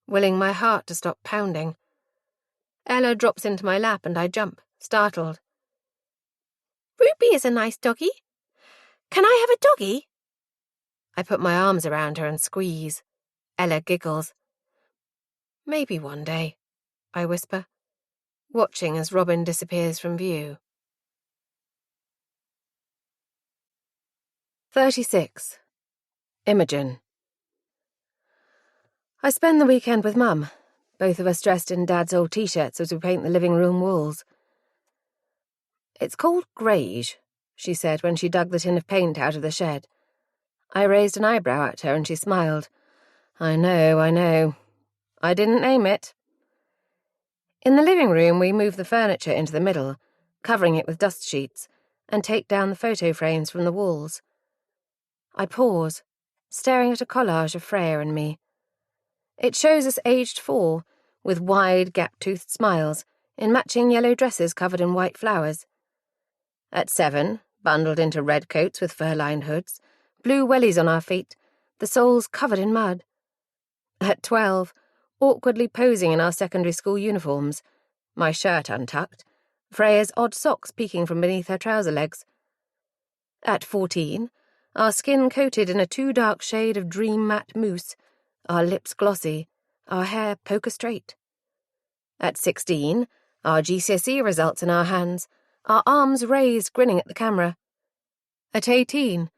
willing my heart to stop pounding. Ella drops into my lap and I jump, startled. Ruby is a nice doggy. Can I have a doggy? I put my arms around her and squeeze. Ella giggles. Maybe one day, I whisper, watching as Robin disappears from view. 36. Imogen. I spend the weekend with Mum, both of us dressed in Dad's old t-shirts as we paint the living room walls. It's called greige, she said when she dug the tin of paint out of the shed. I raised an eyebrow at her and she smiled. I know. I didn't name it. In the living room, we move the furniture into the middle, covering it with dust sheets, and take down the photo frames from the walls. I pause, staring at a collage of Freya and me. It shows us aged 4, with wide, gap-toothed smiles, in matching yellow dresses covered in white flowers. At 7, bundled into red coats with fur-lined hoods, blue wellies on our feet, the soles covered in mud. At 12, awkwardly posing in our secondary school uniforms, my shirt untucked, Freya's odd socks peeking from beneath her trouser legs. At 14, our skin coated in a too dark shade of dream matte mousse, our lips glossy, our hair poker straight. At 16, our GCSE results in our hands, our arms raised grinning at the camera. At 18,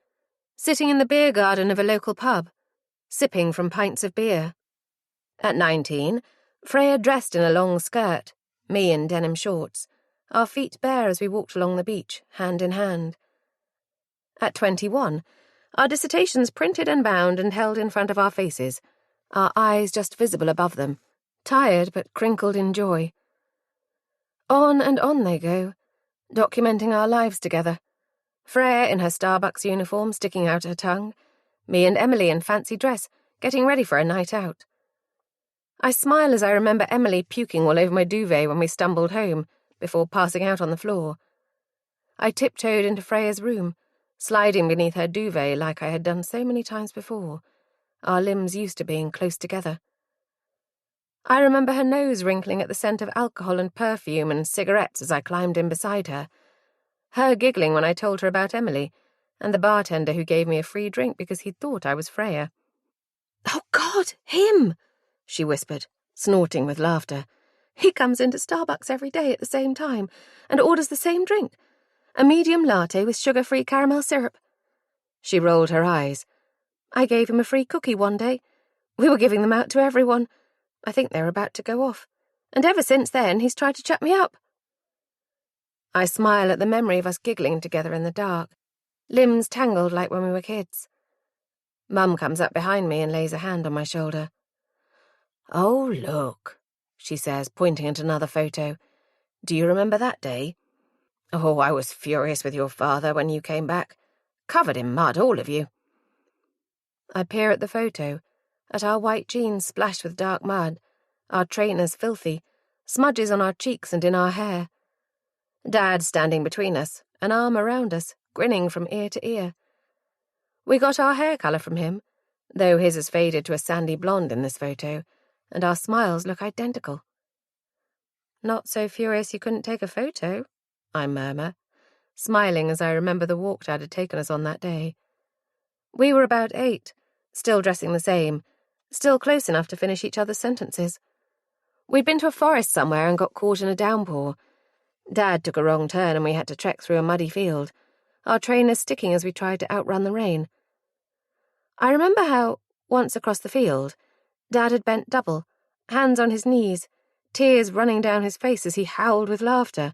sitting in the beer garden of a local pub, sipping from pints of beer. At 19, Freya dressed in a long skirt, me in denim shorts, our feet bare as we walked along the beach, hand in hand. At 21, our dissertations printed and bound and held in front of our faces, our eyes just visible above them, tired but crinkled in joy. On and on they go, documenting our lives together. Freya in her Starbucks uniform sticking out her tongue, me and Emily in fancy dress, getting ready for a night out. I smile as I remember Emily puking all over my duvet when we stumbled home, before passing out on the floor. I tiptoed into Freya's room, sliding beneath her duvet like I had done so many times before, our limbs used to being close together. I remember her nose wrinkling at the scent of alcohol and perfume and cigarettes as I climbed in beside her, her giggling when I told her about Emily, and the bartender who gave me a free drink because he thought I was Freya. "Oh, God, him!" she whispered, snorting with laughter. "He comes into Starbucks every day at the same time and orders the same drink, a medium latte with sugar-free caramel syrup." She rolled her eyes. "I gave him a free cookie one day. We were giving them out to everyone. I think they were about to go off. And ever since then, he's tried to shut me up." I smile at the memory of us giggling together in the dark, limbs tangled like when we were kids. Mum comes up behind me and lays a hand on my shoulder. "Oh, look," she says, pointing at another photo. "Do you remember that day? Oh, I was furious with your father when you came back. Covered in mud, all of you." I peer at the photo, at our white jeans splashed with dark mud, our trainers filthy, smudges on our cheeks and in our hair. Dad standing between us, an arm around us, grinning from ear to ear. We got our hair colour from him, though his has faded to a sandy blonde in this photo, and our smiles look identical. "Not so furious you couldn't take a photo," I murmur, smiling as I remember the walk Dad had taken us on that day. We were about 8, still dressing the same, still close enough to finish each other's sentences. We'd been to a forest somewhere and got caught in a downpour. Dad took a wrong turn and we had to trek through a muddy field, our trainers sticking as we tried to outrun the rain. I remember how, once across the field, Dad had bent double, hands on his knees, tears running down his face as he howled with laughter.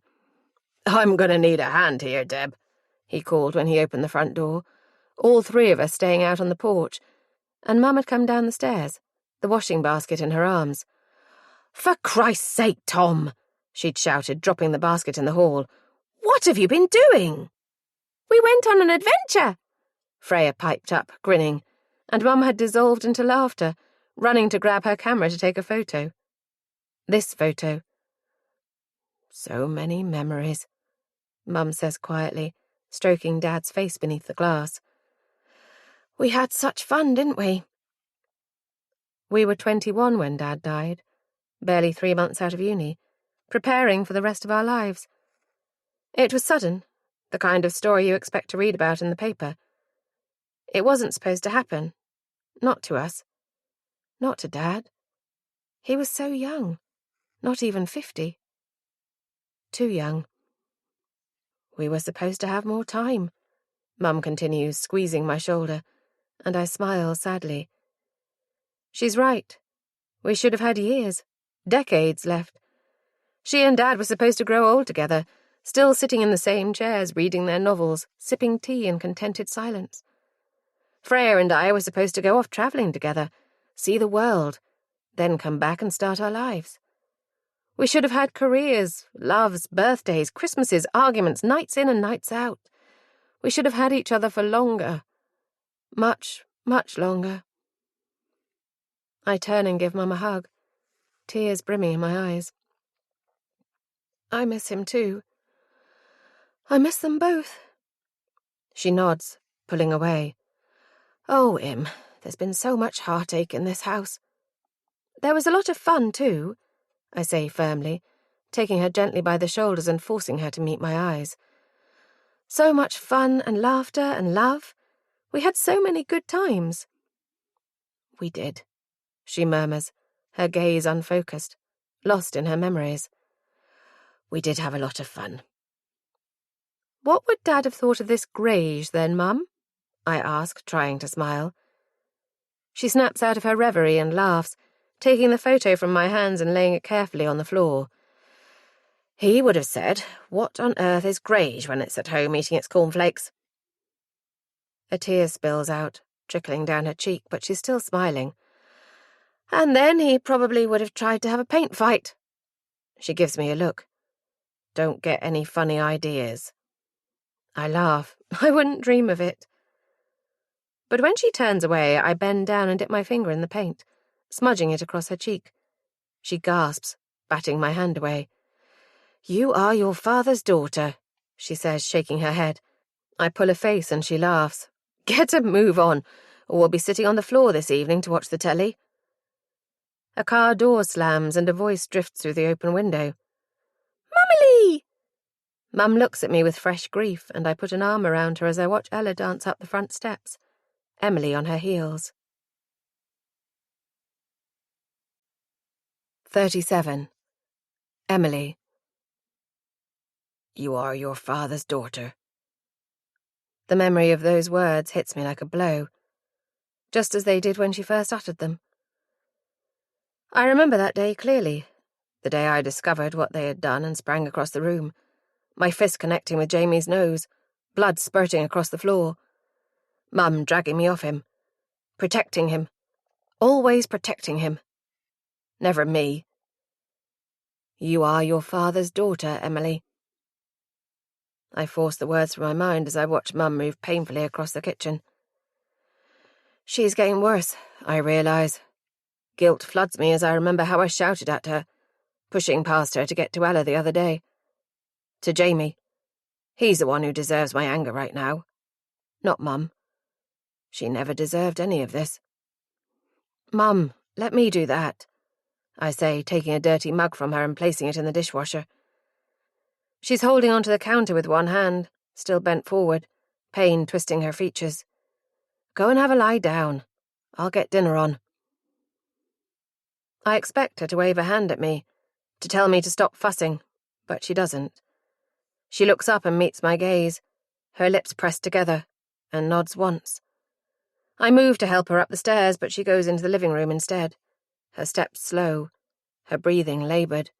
"I'm going to need a hand here, Deb," he called when he opened the front door, all 3 of us staying out on the porch, and Mum had come down the stairs, the washing basket in her arms. "For Christ's sake, Tom," she'd shouted, dropping the basket in the hall. "What have you been doing?" "We went on an adventure," Freya piped up, grinning, and Mum had dissolved into laughter, running to grab her camera to take a photo. This photo. "So many memories," Mum says quietly, stroking Dad's face beneath the glass. "We had such fun, didn't we?" We were 21 when Dad died, barely 3 months out of uni, preparing for the rest of our lives. It was sudden, the kind of story you expect to read about in the paper. It wasn't supposed to happen. Not to us. Not to Dad. He was so young. Not even 50. Too young. "We were supposed to have more time," Mum continues, squeezing my shoulder, and I smile sadly. She's right. We should have had years, decades left. She and Dad were supposed to grow old together, still sitting in the same chairs, reading their novels, sipping tea in contented silence. Freya and I were supposed to go off travelling together, see the world, then come back and start our lives. We should have had careers, loves, birthdays, Christmases, arguments, nights in and nights out. We should have had each other for longer. Much, much longer. I turn and give Mum a hug, tears brimming in my eyes. "I miss him too. I miss them both." She nods, pulling away. "Oh, Im, there's been so much heartache in this house." "There was a lot of fun too," I say firmly, taking her gently by the shoulders and forcing her to meet my eyes. "So much fun and laughter and love. We had so many good times." "We did," she murmurs, her gaze unfocused, lost in her memories. "We did have a lot of fun." "What would Dad have thought of this greige, then, Mum?" I ask, trying to smile. She snaps out of her reverie and laughs, taking the photo from my hands and laying it carefully on the floor. "He would have said, 'What on earth is greige when it's at home eating its cornflakes?'" A tear spills out, trickling down her cheek, but she's still smiling. "And then he probably would have tried to have a paint fight." She gives me a look. Don't get any funny ideas. I laugh. I wouldn't dream of it. But when she turns away, I bend down and dip my finger in the paint, smudging it across her cheek. She gasps, batting my hand away. You are your father's daughter, she says, shaking her head. I pull a face and she laughs. Get a move on, or we'll be sitting on the floor this evening to watch the telly. A car door slams and a voice drifts through the open window. Mummy! Mum looks at me with fresh grief, and I put an arm around her as I watch Ella dance up the front steps, Emily on her heels. 37. Emily. You are your father's daughter. The memory of those words hits me like a blow, just as they did when she first uttered them. I remember that day clearly, the day I discovered what they had done and sprang across the room, my fist connecting with Jamie's nose, blood spurting across the floor. Mum dragging me off him, protecting him, always protecting him. Never me. You are your father's daughter, Emily. I force the words from my mind as I watch Mum move painfully across the kitchen. She's getting worse, I realise. Guilt floods me as I remember how I shouted at her, pushing past her to get to Ella the other day. To Jamie. He's the one who deserves my anger right now. Not Mum. She never deserved any of this. Mum, let me do that, I say, taking a dirty mug from her and placing it in the dishwasher. She's holding onto the counter with one hand, still bent forward, pain twisting her features. Go and have a lie down. I'll get dinner on. I expect her to wave a hand at me, to tell me to stop fussing, but she doesn't. She looks up and meets my gaze, her lips pressed together, and nods once. I move to help her up the stairs, but she goes into the living room instead, her steps slow, her breathing laboured.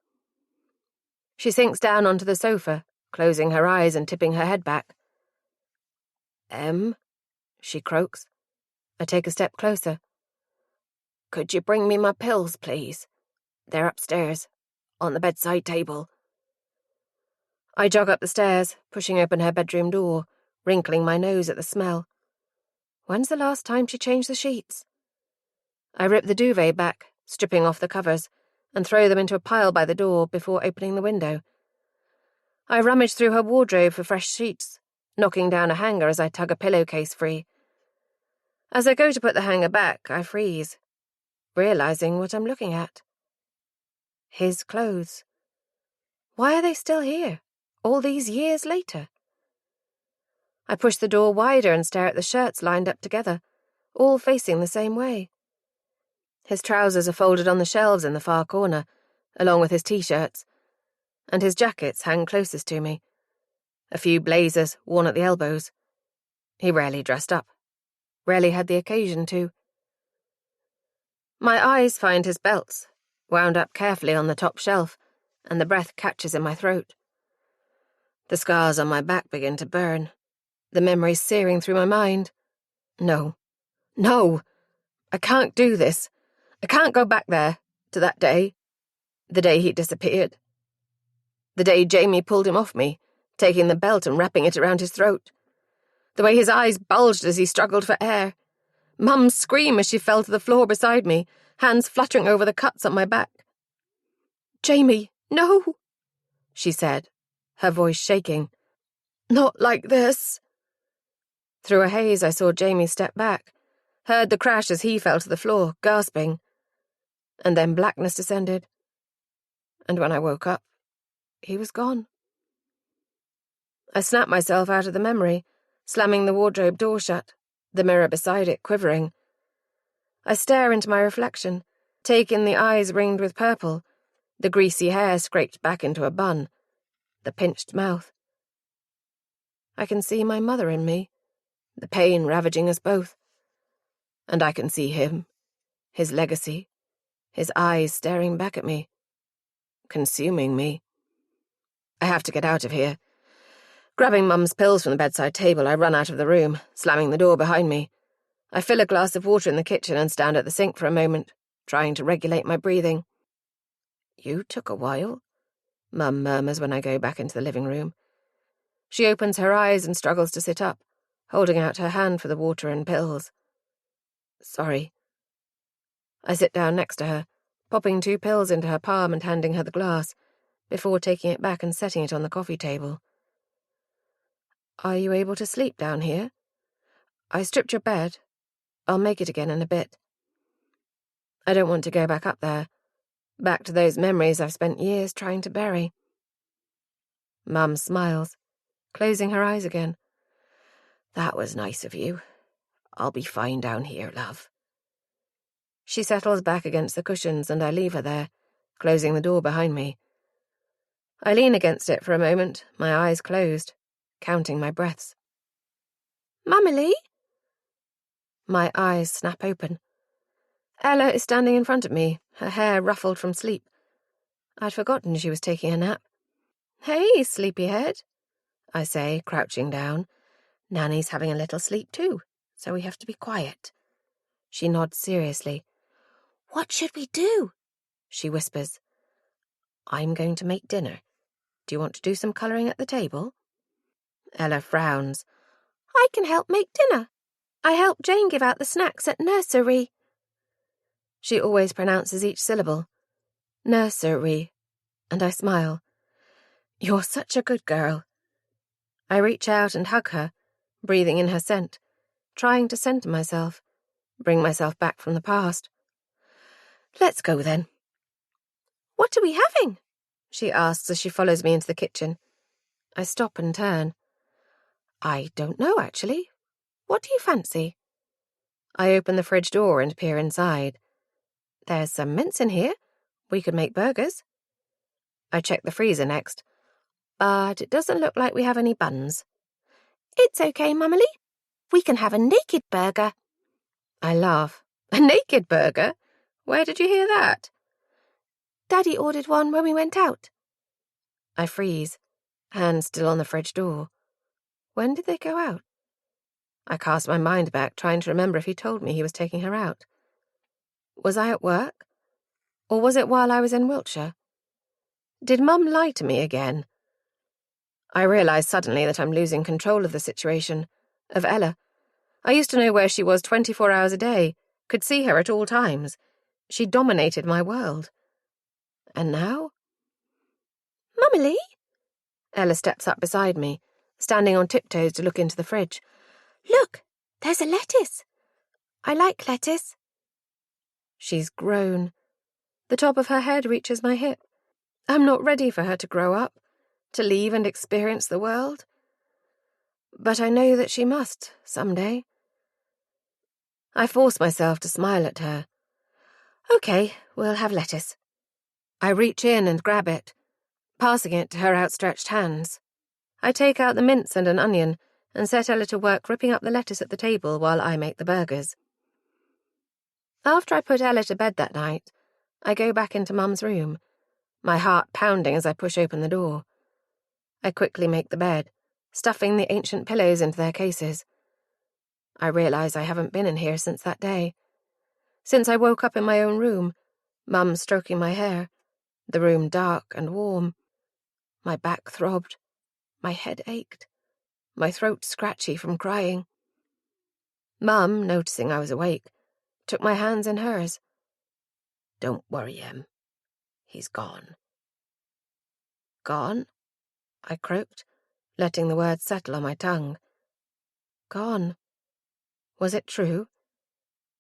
She sinks down onto the sofa, closing her eyes and tipping her head back. Em, she croaks. I take a step closer. Could you bring me my pills, please? They're upstairs, on the bedside table. I jog up the stairs, pushing open her bedroom door, wrinkling my nose at the smell. When's the last time she changed the sheets? I rip the duvet back, stripping off the covers, and throw them into a pile by the door before opening the window. I rummage through her wardrobe for fresh sheets, knocking down a hanger as I tug a pillowcase free. As I go to put the hanger back, I freeze, realising what I'm looking at. His clothes. Why are they still here, all these years later? I push the door wider and stare at the shirts lined up together, all facing the same way. His trousers are folded on the shelves in the far corner, along with his t-shirts, and his jackets hang closest to me. A few blazers worn at the elbows. He rarely dressed up, rarely had the occasion to. My eyes find his belts, wound up carefully on the top shelf, and the breath catches in my throat. The scars on my back begin to burn, the memories searing through my mind. No. I can't do this. I can't go back there, to that day. The day he disappeared. The day Jamie pulled him off me, taking the belt and wrapping it around his throat. The way his eyes bulged as he struggled for air. Mum's scream as she fell to the floor beside me, hands fluttering over the cuts on my back. Jamie, no, she said, her voice shaking. Not like this. Through a haze, I saw Jamie step back, heard the crash as he fell to the floor, gasping. And then blackness descended. And when I woke up, he was gone. I snapped myself out of the memory, slamming the wardrobe door shut, the mirror beside it quivering. I stare into my reflection, take in the eyes ringed with purple, the greasy hair scraped back into a bun, the pinched mouth. I can see my mother in me, the pain ravaging us both. And I can see him, his legacy, his eyes staring back at me, consuming me. I have to get out of here. Grabbing Mum's pills from the bedside table, I run out of the room, slamming the door behind me. I fill a glass of water in the kitchen and stand at the sink for a moment, trying to regulate my breathing. You took a while, Mum murmurs when I go back into the living room. She opens her eyes and struggles to sit up, holding out her hand for the water and pills. Sorry. I sit down next to her, popping 2 pills into her palm and handing her the glass, before taking it back and setting it on the coffee table. Are you able to sleep down here? I stripped your bed. I'll make it again in a bit. I don't want to go back up there, back to those memories I've spent years trying to bury. Mum smiles, closing her eyes again. That was nice of you. I'll be fine down here, love. She settles back against the cushions and I leave her there, closing the door behind me. I lean against it for a moment, my eyes closed, counting my breaths. Mummy? My eyes snap open. Ella is standing in front of me, her hair ruffled from sleep. I'd forgotten she was taking a nap. Hey, sleepyhead, I say, crouching down. Nanny's having a little sleep too, so we have to be quiet. She nods seriously. What should we do? She whispers. I'm going to make dinner. Do you want to do some colouring at the table? Ella frowns. I can help make dinner. I help Jane give out the snacks at nursery. She always pronounces each syllable. Nursery. And I smile. You're such a good girl. I reach out and hug her, breathing in her scent, trying to center myself, bring myself back from the past. Let's go then. What are we having? She asks as she follows me into the kitchen. I stop and turn. I don't know, actually. What do you fancy? I open the fridge door and peer inside. There's some mince in here. We could make burgers. I check the freezer next, but it doesn't look like we have any buns. It's okay, Mummy. We can have a naked burger. I laugh. A naked burger? Where did you hear that? Daddy ordered one when we went out. I freeze, hand still on the fridge door. When did they go out? I cast my mind back, trying to remember if he told me he was taking her out. Was I at work? Or was it while I was in Wiltshire? Did Mum lie to me again? I realise suddenly that I'm losing control of the situation, of Ella. I used to know where she was 24 hours a day, could see her at all times. She dominated my world. And now? Mummy? Ella steps up beside me, standing on tiptoes to look into the fridge. Look, there's a lettuce. I like lettuce. She's grown. The top of her head reaches my hip. I'm not ready for her to grow up, to leave and experience the world. But I know that she must, someday. I force myself to smile at her. Okay, we'll have lettuce. I reach in and grab it, passing it to her outstretched hands. I take out the mince and an onion and set Ella to work ripping up the lettuce at the table while I make the burgers. After I put Ella to bed that night, I go back into Mum's room, my heart pounding as I push open the door. I quickly make the bed, stuffing the ancient pillows into their cases. I realise I haven't been in here since that day. Since I woke up in my own room, Mum stroking my hair, the room dark and warm. My back throbbed, my head ached, my throat scratchy from crying. Mum, noticing I was awake, took my hands in hers. Don't worry, Em. He's gone. Gone? I croaked, letting the words settle on my tongue. Gone. Was it true?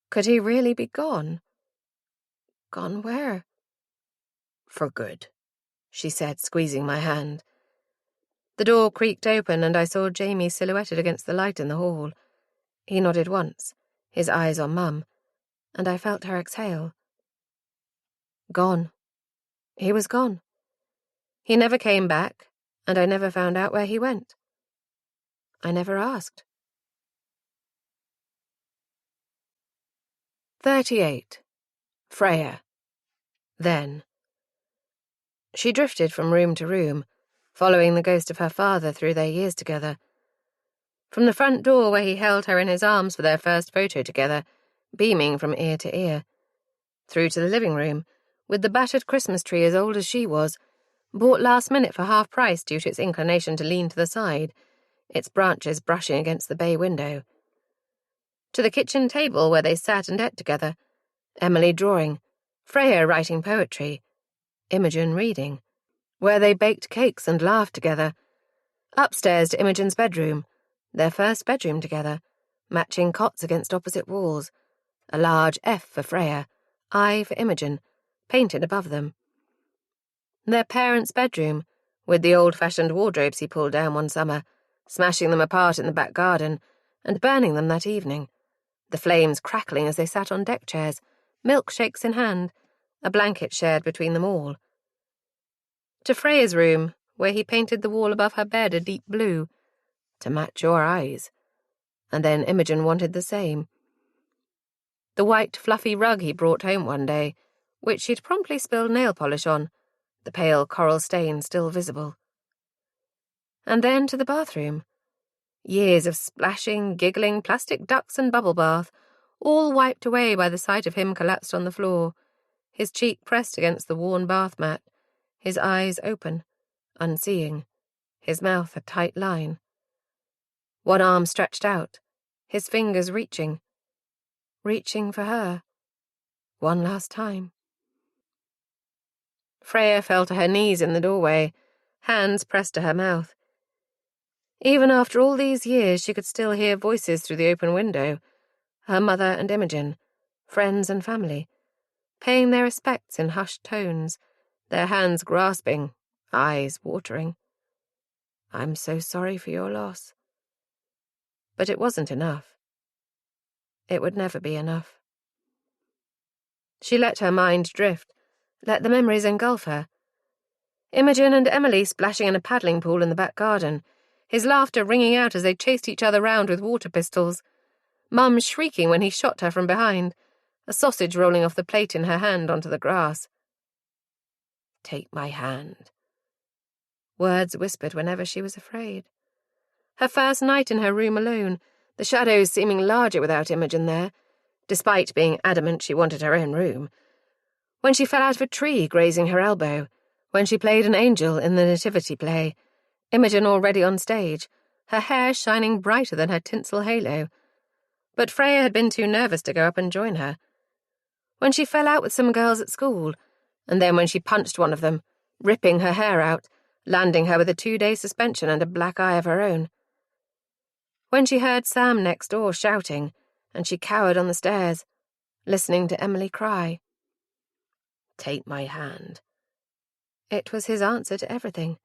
Could he really be gone? Gone where? For good, she said, squeezing my hand. The door creaked open and I saw Jamie silhouetted against the light in the hall. He nodded once, his eyes on Mum, and I felt her exhale. Gone. He was gone. He never came back, and I never found out where he went. I never asked. 38. Freya. Then. She drifted from room to room, following the ghost of her father through their years together. From the front door where he held her in his arms for their first photo together, beaming from ear to ear, through to the living room, with the battered Christmas tree as old as she was, bought last minute for half price due to its inclination to lean to the side, its branches brushing against the bay window. To the kitchen table where they sat and ate together, Emily drawing, Freya writing poetry, Imogen reading, where they baked cakes and laughed together. Upstairs to Imogen's bedroom, their first bedroom together, matching cots against opposite walls, a large F for Freya, I for Imogen, painted above them. Their parents' bedroom, with the old-fashioned wardrobes he pulled down one summer, smashing them apart in the back garden, and burning them that evening, the flames crackling as they sat on deck chairs, milkshakes in hand, a blanket shared between them all. To Freya's room, where he painted the wall above her bed a deep blue, to match your eyes, and then Imogen wanted the same. The white, fluffy rug he brought home one day, which she'd promptly spilled nail polish on, the pale coral stain still visible. And then to the bathroom. Years of splashing, giggling, plastic ducks and bubble bath, all wiped away by the sight of him collapsed on the floor, his cheek pressed against the worn bath mat, his eyes open, unseeing, his mouth a tight line. One arm stretched out, his fingers reaching for her. One last time. Freya fell to her knees in the doorway, hands pressed to her mouth. Even after all these years, she could still hear voices through the open window, her mother and Imogen, friends and family, paying their respects in hushed tones, their hands grasping, eyes watering. I'm so sorry for your loss. But it wasn't enough. It would never be enough. She let her mind drift, let the memories engulf her. Imogen and Emily splashing in a paddling pool in the back garden, his laughter ringing out as they chased each other round with water pistols, Mum shrieking when he shot her from behind, a sausage rolling off the plate in her hand onto the grass. Take my hand. Words whispered whenever she was afraid. Her first night in her room alone, the shadows seeming larger without Imogen there, despite being adamant she wanted her own room. When she fell out of a tree grazing her elbow, when she played an angel in the nativity play, Imogen already on stage, her hair shining brighter than her tinsel halo. But Freya had been too nervous to go up and join her. When she fell out with some girls at school, and then when she punched one of them, ripping her hair out, landing her with a 2-day suspension and a black eye of her own. When she heard Sam next door shouting, and she cowered on the stairs, listening to Emily cry. Take my hand. It was his answer to everything.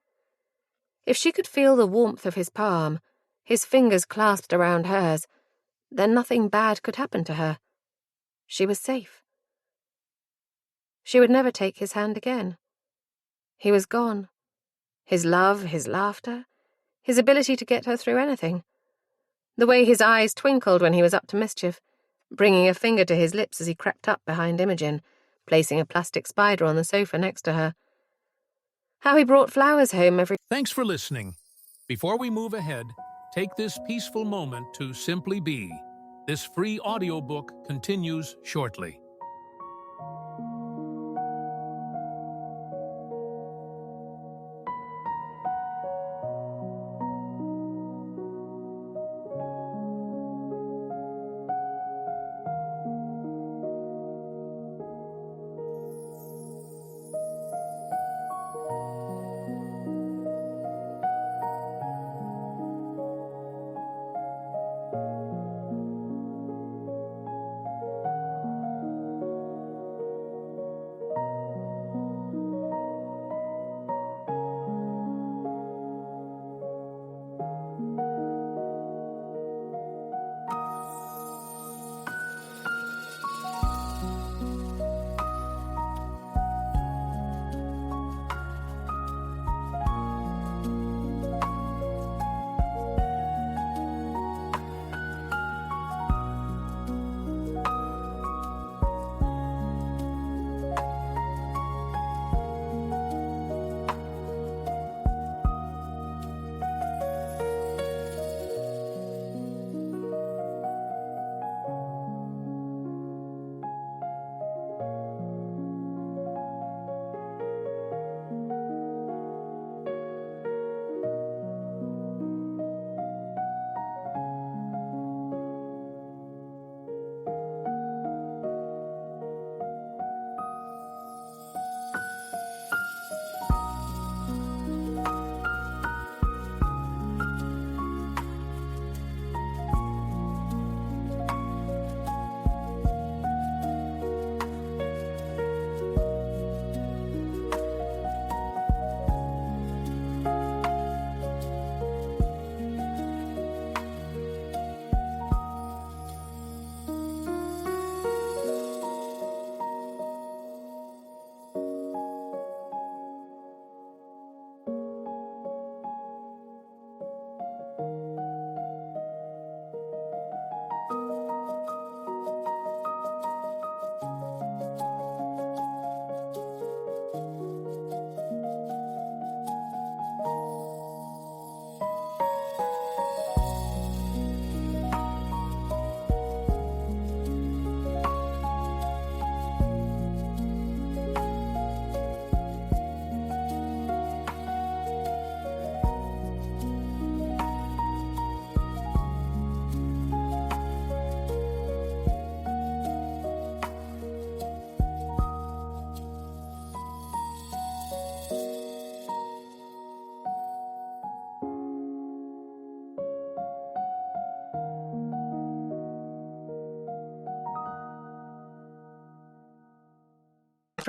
If she could feel the warmth of his palm, his fingers clasped around hers, then nothing bad could happen to her. She was safe. She would never take his hand again. He was gone. His love, his laughter, his ability to get her through anything. The way his eyes twinkled when he was up to mischief, bringing a finger to his lips as he crept up behind Imogen, placing a plastic spider on the sofa next to her. How he brought flowers home every... Thanks for listening. Before we move ahead, take this peaceful moment to simply be. This free audiobook continues shortly.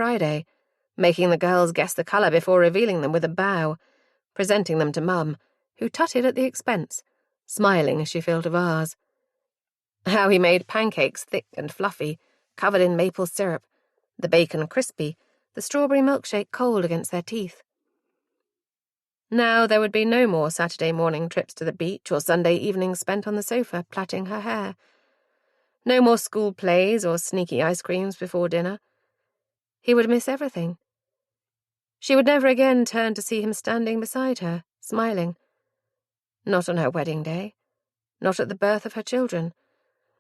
Friday, making the girls guess the colour before revealing them with a bow, presenting them to Mum, who tutted at the expense, smiling as she filled a vase. How he made pancakes thick and fluffy, covered in maple syrup, the bacon crispy, the strawberry milkshake cold against their teeth. Now there would be no more Saturday morning trips to the beach or Sunday evenings spent on the sofa plaiting her hair. No more school plays or sneaky ice creams before dinner. He would miss everything. She would never again turn to see him standing beside her, smiling. Not on her wedding day, not at the birth of her children,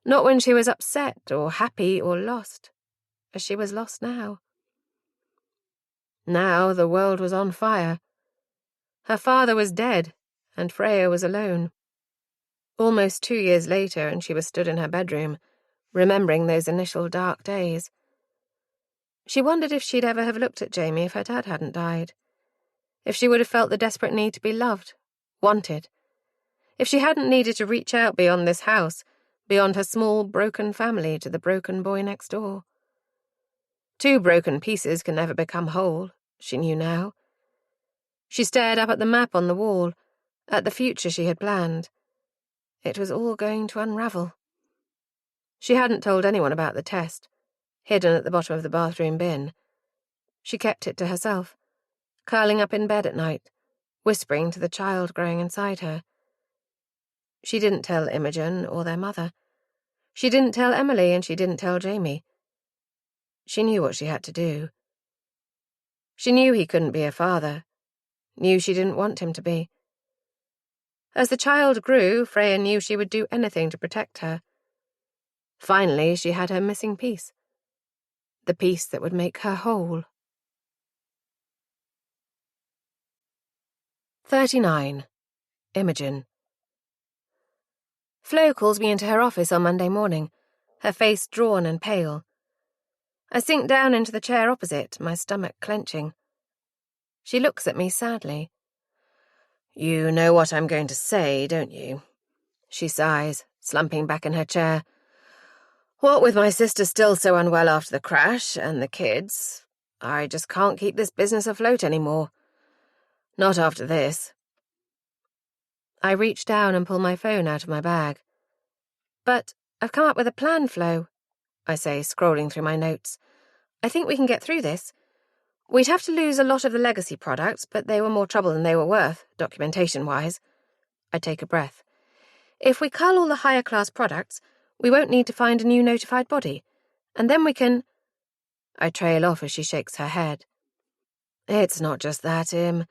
not when she was upset or happy or lost, as she was lost now. Now the world was on fire. Her father was dead, and Freya was alone. Almost 2 years later, and she was stood in her bedroom, remembering those initial dark days. She wondered if she'd ever have looked at Jamie if her dad hadn't died. If she would have felt the desperate need to be loved, wanted. If she hadn't needed to reach out beyond this house, beyond her small, broken family to the broken boy next door. 2 broken pieces can never become whole, she knew now. She stared up at the map on the wall, at the future she had planned. It was all going to unravel. She hadn't told anyone about the test, hidden at the bottom of the bathroom bin. She kept it to herself, curling up in bed at night, whispering to the child growing inside her. She didn't tell Imogen or their mother. She didn't tell Emily, and she didn't tell Jamie. She knew what she had to do. She knew he couldn't be a father, knew she didn't want him to be. As the child grew, Freya knew she would do anything to protect her. Finally, she had her missing piece. The piece that would make her whole. 39. Imogen. Flo calls me into her office on Monday morning, her face drawn and pale. I sink down into the chair opposite, my stomach clenching. She looks at me sadly. "You know what I'm going to say, don't you?" She sighs, slumping back in her chair. "What with my sister still so unwell after the crash, and the kids, I just can't keep this business afloat anymore. Not after this." I reach down and pull my phone out of my bag. "But I've come up with a plan, Flo," I say, scrolling through my notes. "I think we can get through this. We'd have to lose a lot of the legacy products, but they were more trouble than they were worth, documentation-wise." I take a breath. "If we cull all the higher-class products, we won't need to find a new notified body. And then we can—" I trail off as she shakes her head. "It's not just that, Im.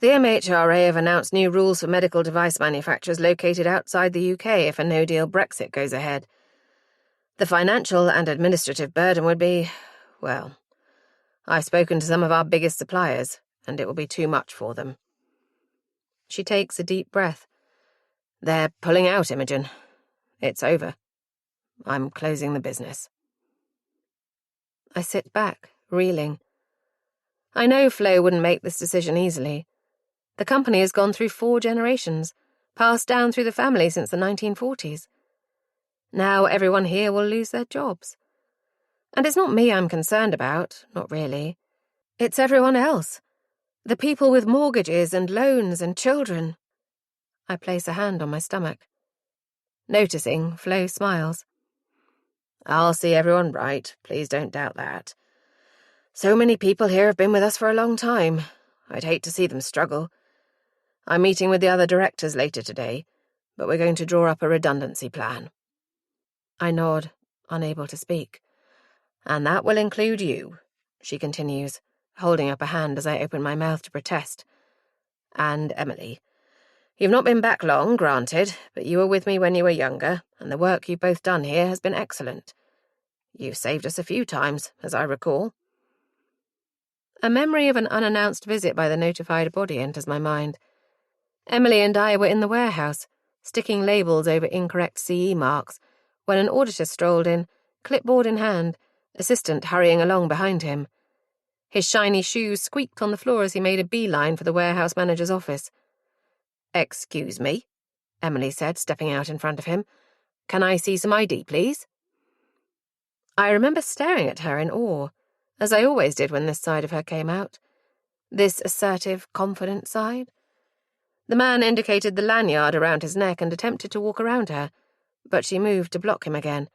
The MHRA have announced new rules for medical device manufacturers located outside the UK if a no-deal Brexit goes ahead. The financial and administrative burden would be, well, I've spoken to some of our biggest suppliers, and it will be too much for them." She takes a deep breath. "They're pulling out, Imogen. It's over. I'm closing the business." I sit back, reeling. I know Flo wouldn't make this decision easily. The company has gone through 4 generations, passed down through the family since the 1940s. Now everyone here will lose their jobs. And it's not me I'm concerned about, not really. It's everyone else. The people with mortgages and loans and children. I place a hand on my stomach. Noticing, Flo smiles. "I'll see everyone right, please don't doubt that. So many people here have been with us for a long time. I'd hate to see them struggle. I'm meeting with the other directors later today, but we're going to draw up a redundancy plan." I nod, unable to speak. "And that will include you," she continues, holding up a hand as I open my mouth to protest. "And Emily. You've not been back long, granted, but you were with me when you were younger, and the work you've both done here has been excellent. You've saved us a few times, as I recall." A memory of an unannounced visit by the notified body enters my mind. Emily and I were in the warehouse, sticking labels over incorrect CE marks, when an auditor strolled in, clipboard in hand, assistant hurrying along behind him. His shiny shoes squeaked on the floor as he made a beeline for the warehouse manager's office. "Excuse me," Emily said, stepping out in front of him. "Can I see some ID, please?" I remember staring at her in awe, as I always did when this side of her came out. This assertive, confident side. The man indicated the lanyard around his neck and attempted to walk around her, but she moved to block him again.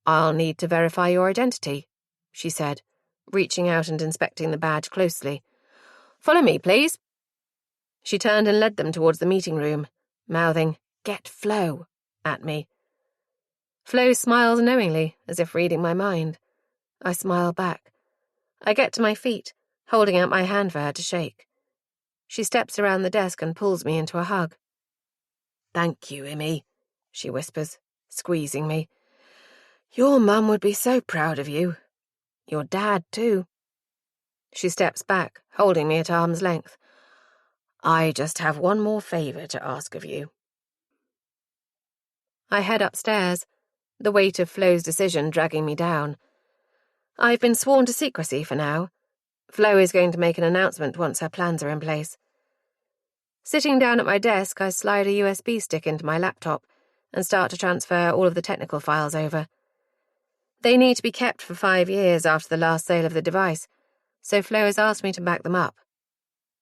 "I'll need to verify your identity," she said, reaching out and inspecting the badge closely. "Follow me, please." She turned and led them towards the meeting room, mouthing, "Get Flo," at me. Flo smiles knowingly, as if reading my mind. I smile back. I get to my feet, holding out my hand for her to shake. She steps around the desk and pulls me into a hug. "Thank you, Immy," she whispers, squeezing me. "Your mum would be so proud of you. Your dad, too." She steps back, holding me at arm's length. "I just have one more favour to ask of you." I head upstairs, the weight of Flo's decision dragging me down. I've been sworn to secrecy for now. Flo is going to make an announcement once her plans are in place. Sitting down at my desk, I slide a USB stick into my laptop and start to transfer all of the technical files over. They need to be kept for 5 years after the last sale of the device, so Flo has asked me to back them up.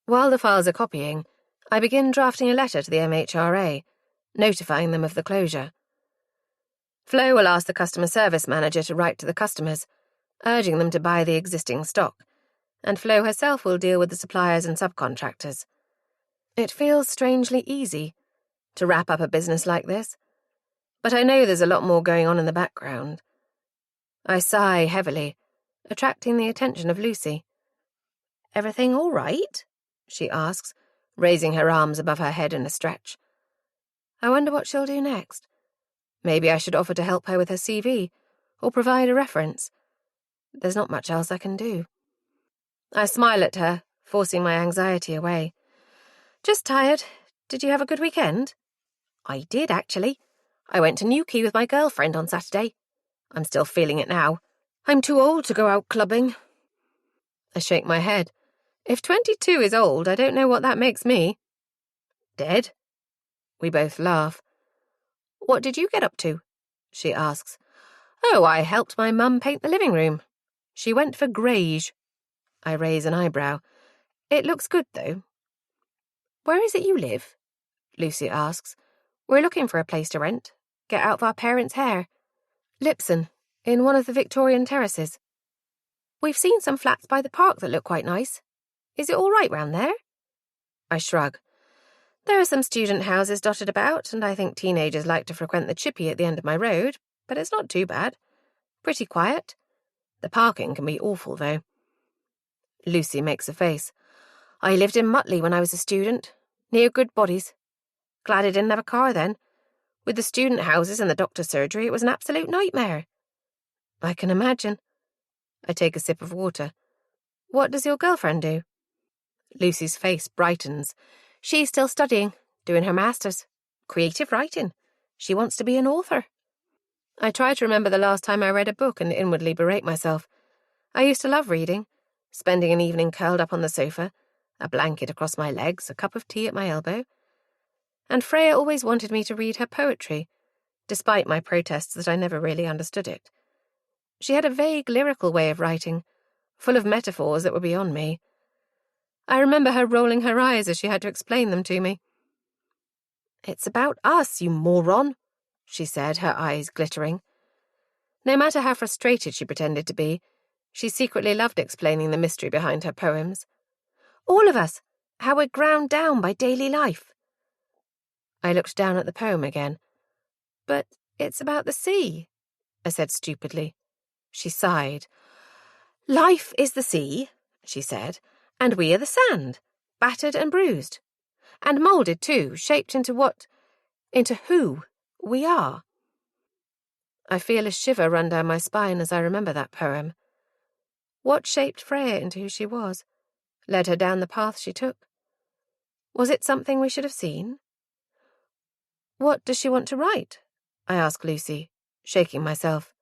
While the files are copying, I begin drafting a letter to the MHRA, notifying them of the closure. Flo will ask the customer service manager to write to the customers, urging them to buy the existing stock, and Flo herself will deal with the suppliers and subcontractors. It feels strangely easy to wrap up a business like this, but I know there's a lot more going on in the background. I sigh heavily, attracting the attention of Lucy. "Everything all right?" she asks, raising her arms above her head in a stretch. I wonder what she'll do next. Maybe I should offer to help her with her CV, or provide a reference. There's not much else I can do. I smile at her, forcing my anxiety away. "Just tired. Did you have a good weekend?" "I did, actually. I went to Newquay with my girlfriend on Saturday. I'm still feeling it now. I'm too old to go out clubbing." I shake my head. If 22 is old, I don't know what that makes me. "Dead?" We both laugh. "What did you get up to?" she asks. "Oh, I helped my mum paint the living room. She went for greige." I raise an eyebrow. "It looks good, though." "Where is it you live?" Lucy asks. "We're looking for a place to rent. Get out of our parents' hair." "Lipson, in one of the Victorian terraces." "We've seen some flats by the park that look quite nice. Is it all right round there?" I shrug. "There are some student houses dotted about, and I think teenagers like to frequent the chippy at the end of my road, but it's not too bad. Pretty quiet. The parking can be awful, though." Lucy makes a face. "I lived in Mutley when I was a student, near Good Bodies. Glad I didn't have a car then. With the student houses and the doctor's surgery, it was an absolute nightmare." I can imagine. I take a sip of water. "What does your girlfriend do?" Lucy's face brightens. "She's still studying, doing her master's. Creative writing. She wants to be an author." I try to remember the last time I read a book and inwardly berate myself. I used to love reading, spending an evening curled up on the sofa, a blanket across my legs, a cup of tea at my elbow. And Freya always wanted me to read her poetry, despite my protests that I never really understood it. She had a vague lyrical way of writing, full of metaphors that were beyond me. I remember her rolling her eyes as she had to explain them to me. "It's about us, you moron," she said, her eyes glittering. No matter how frustrated she pretended to be, she secretly loved explaining the mystery behind her poems. "All of us, how we're ground down by daily life." I looked down at the poem again. "But it's about the sea," I said stupidly. She sighed. "Life is the sea," she said, "and we are the sand, battered and bruised. And moulded, too, shaped into who we are." I feel a shiver run down my spine as I remember that poem. What shaped Freya into who she was, led her down the path she took? Was it something we should have seen? "What does she want to write?" I asked Lucy, shaking myself.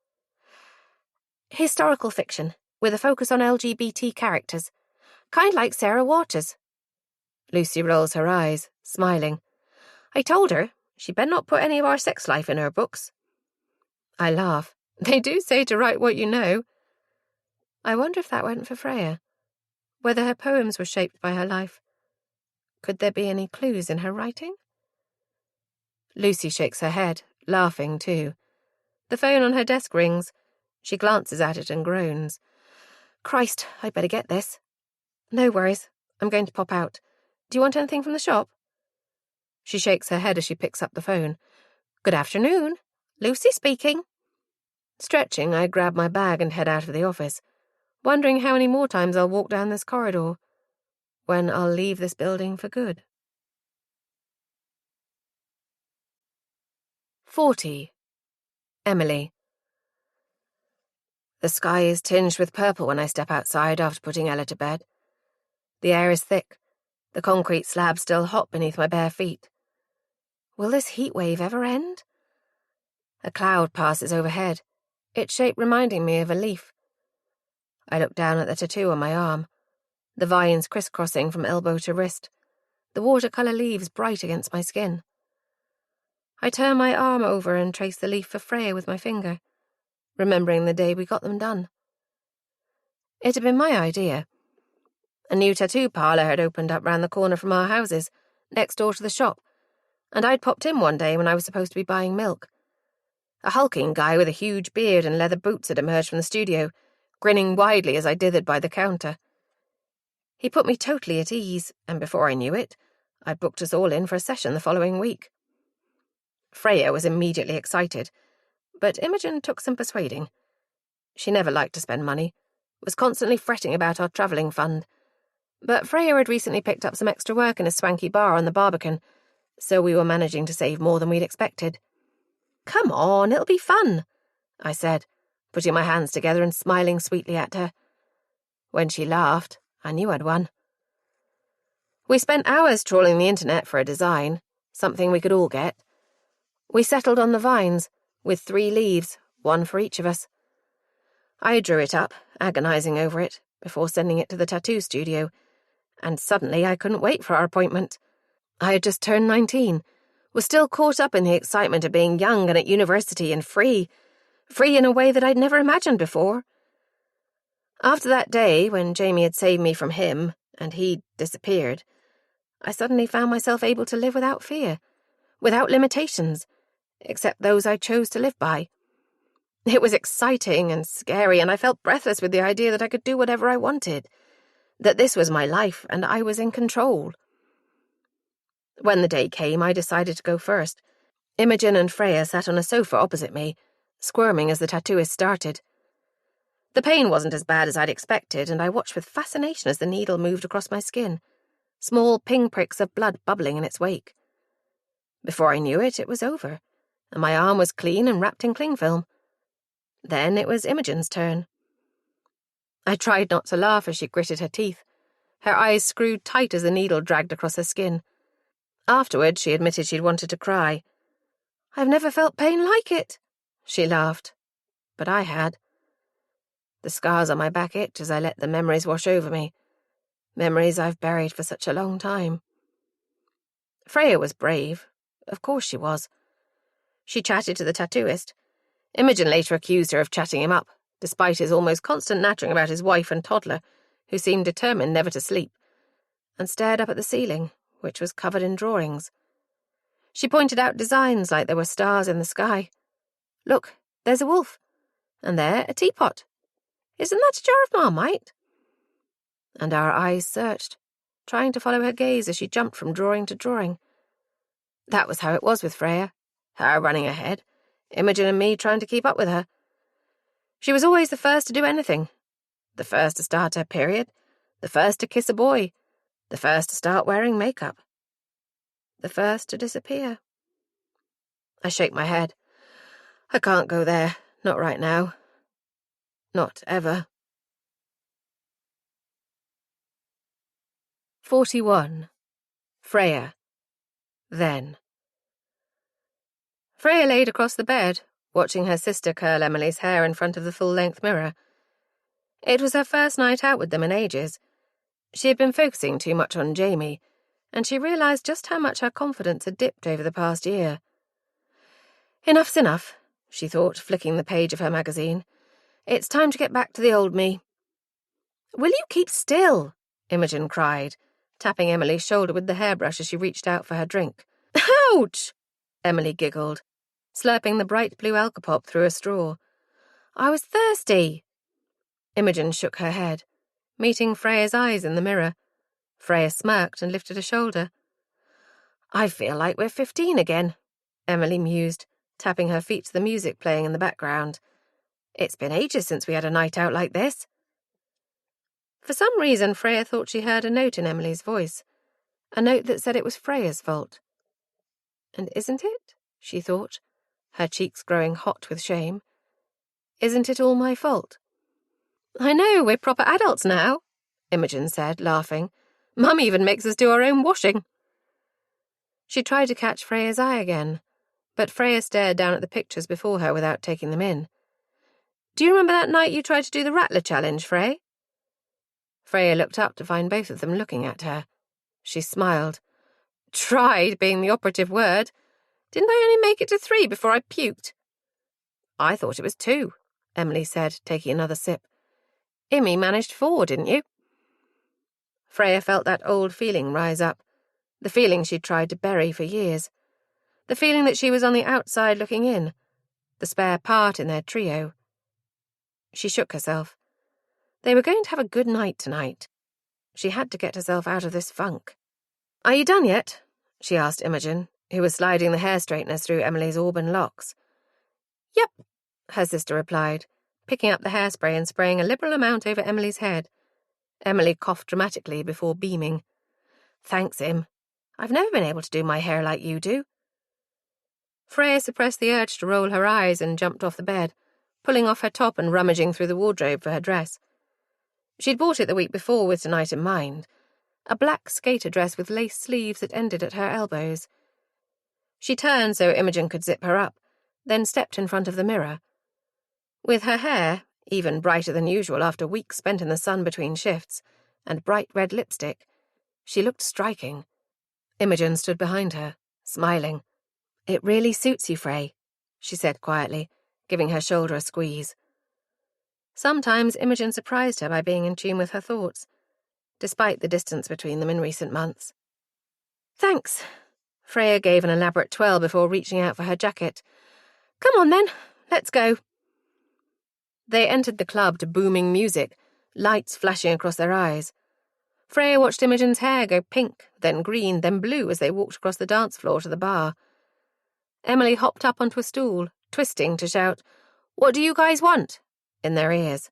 "Historical fiction, with a focus on LGBT characters. Kind like Sarah Waters." Lucy rolls her eyes, smiling. "I told her she better not put any of our sex life in her books." I laugh. They do say to write what you know. I wonder if that went for Freya. Whether her poems were shaped by her life. Could there be any clues in her writing? Lucy shakes her head, laughing too. The phone on her desk rings. She glances at it and groans. Christ, I'd better get this. No worries. I'm going to pop out. Do you want anything from the shop? She shakes her head as she picks up the phone. Good afternoon. Lucy speaking. Stretching, I grab my bag and head out of the office, wondering how many more times I'll walk down this corridor, when I'll leave this building for good. 40. Emily. The sky is tinged with purple when I step outside after putting Ella to bed. The air is thick, the concrete slab still hot beneath my bare feet. Will this heat wave ever end? A cloud passes overhead, its shape reminding me of a leaf. I look down at the tattoo on my arm, the vines crisscrossing from elbow to wrist, the watercolour leaves bright against my skin. I turn my arm over and trace the leaf for Freya with my finger, remembering the day we got them done. It had been my idea. A new tattoo parlour had opened up round the corner from our houses, next door to the shop, and I'd popped in one day when I was supposed to be buying milk. A hulking guy with a huge beard and leather boots had emerged from the studio, grinning widely as I dithered by the counter. He put me totally at ease, and before I knew it, I'd booked us all in for a session the following week. Freya was immediately excited, but Imogen took some persuading. She never liked to spend money, was constantly fretting about our travelling fund, but Freya had recently picked up some extra work in a swanky bar on the Barbican, so we were managing to save more than we'd expected. Come on, it'll be fun, I said, putting my hands together and smiling sweetly at her. When she laughed, I knew I'd won. We spent hours trawling the internet for a design, something we could all get. We settled on the vines, with 3 leaves, 1 for each of us. I drew it up, agonizing over it, before sending it to the tattoo studio, and suddenly I couldn't wait for our appointment. I had just turned 19, was still caught up in the excitement of being young and at university and free in a way that I'd never imagined before. After that day, when Jamie had saved me from him, and he'd disappeared, I suddenly found myself able to live without fear, without limitations, except those I chose to live by. It was exciting and scary, and I felt breathless with the idea that I could do whatever I wanted, that this was my life and I was in control. When the day came, I decided to go first. Imogen and Freya sat on a sofa opposite me, squirming as the tattooist started. The pain wasn't as bad as I'd expected, and I watched with fascination as the needle moved across my skin, small pinpricks of blood bubbling in its wake. Before I knew it, it was over, and my arm was clean and wrapped in cling film. Then it was Imogen's turn. I tried not to laugh as she gritted her teeth, her eyes screwed tight as the needle dragged across her skin. Afterward, she admitted she'd wanted to cry. I've never felt pain like it, she laughed, but I had. The scars on my back itched as I let the memories wash over me, memories I've buried for such a long time. Freya was brave. Of course she was. She chatted to the tattooist. Imogen later accused her of chatting him up, despite his almost constant nattering about his wife and toddler, who seemed determined never to sleep, and stared up at the ceiling, which was covered in drawings. She pointed out designs like there were stars in the sky. Look, there's a wolf, and there a teapot. Isn't that a jar of Marmite? And our eyes searched, trying to follow her gaze as she jumped from drawing to drawing. That was how it was with Freya, her running ahead, Imogen and me trying to keep up with her. She was always the first to do anything, the first to start her period, the first to kiss a boy, the first to start wearing makeup, the first to disappear. I shake my head. I can't go there, not right now. Not ever. 41. Freya. Then. Freya laid across the bed, watching her sister curl Emily's hair in front of the full-length mirror. It was her first night out with them in ages. She had been focusing too much on Jamie, and she realised just how much her confidence had dipped over the past year. Enough's enough, she thought, flicking the page of her magazine. It's time to get back to the old me. Will you keep still? Imogen cried, tapping Emily's shoulder with the hairbrush as she reached out for her drink. Ouch! Emily giggled, slurping the bright blue alcopop through a straw. I was thirsty. Imogen shook her head, meeting Freya's eyes in the mirror. Freya smirked and lifted a shoulder. I feel like we're 15 again, Emily mused, tapping her feet to the music playing in the background. It's been ages since we had a night out like this. For some reason, Freya thought she heard a note in Emily's voice, a note that said it was Freya's fault. And isn't it? She thought, her cheeks growing hot with shame. Isn't it all my fault? I know, we're proper adults now, Imogen said, laughing. Mum even makes us do our own washing. She tried to catch Freya's eye again, but Freya stared down at the pictures before her without taking them in. Do you remember that night you tried to do the Rattler challenge, Frey? Freya looked up to find both of them looking at her. She smiled. Tried being the operative word. Didn't I only make it to 3 before I puked? I thought it was 2, Emily said, taking another sip. Immy managed 4, didn't you? Freya felt that old feeling rise up, the feeling she'd tried to bury for years, the feeling that she was on the outside looking in, the spare part in their trio. She shook herself. They were going to have a good night tonight. She had to get herself out of this funk. Are you done yet? She asked Imogen, who was sliding the hair straighteners through Emily's auburn locks. Yep, her sister replied, picking up the hairspray and spraying a liberal amount over Emily's head. Emily coughed dramatically before beaming. Thanks, Im. I've never been able to do my hair like you do. Freya suppressed the urge to roll her eyes and jumped off the bed, pulling off her top and rummaging through the wardrobe for her dress. She'd bought it the week before with tonight in mind, a black skater dress with lace sleeves that ended at her elbows. She turned so Imogen could zip her up, then stepped in front of the mirror. With her hair, even brighter than usual after weeks spent in the sun between shifts, and bright red lipstick, she looked striking. Imogen stood behind her, smiling. It really suits you, Frey, she said quietly, giving her shoulder a squeeze. Sometimes Imogen surprised her by being in tune with her thoughts, despite the distance between them in recent months. Thanks. Freya gave an elaborate twirl before reaching out for her jacket. Come on then, let's go. They entered the club to booming music, lights flashing across their eyes. Freya watched Imogen's hair go pink, then green, then blue as they walked across the dance floor to the bar. Emily hopped up onto a stool, twisting to shout, What do you guys want? In their ears.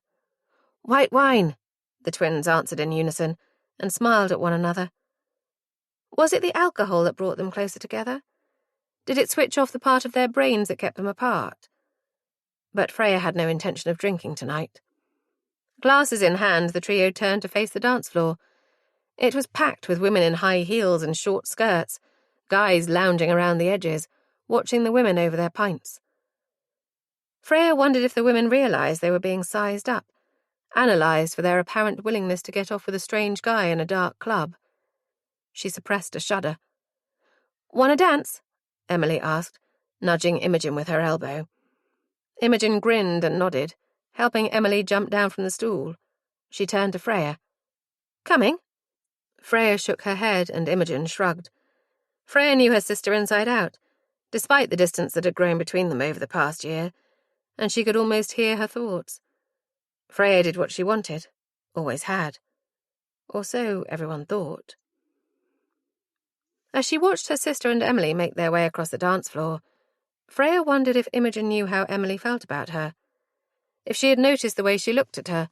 White wine, the twins answered in unison, and smiled at one another. Was it the alcohol that brought them closer together? Did it switch off the part of their brains that kept them apart? But Freya had no intention of drinking tonight. Glasses in hand, the trio turned to face the dance floor. It was packed with women in high heels and short skirts, guys lounging around the edges, watching the women over their pints. Freya wondered if the women realised they were being sized up, analysed for their apparent willingness to get off with a strange guy in a dark club. She suppressed a shudder. Want to dance? Emily asked, nudging Imogen with her elbow. Imogen grinned and nodded, helping Emily jump down from the stool. She turned to Freya. Coming? Freya shook her head and Imogen shrugged. Freya knew her sister inside out, despite the distance that had grown between them over the past year, and she could almost hear her thoughts. Freya did what she wanted, always had. Or so everyone thought. As she watched her sister and Emily make their way across the dance floor, Freya wondered if Imogen knew how Emily felt about her, if she had noticed the way she looked at her,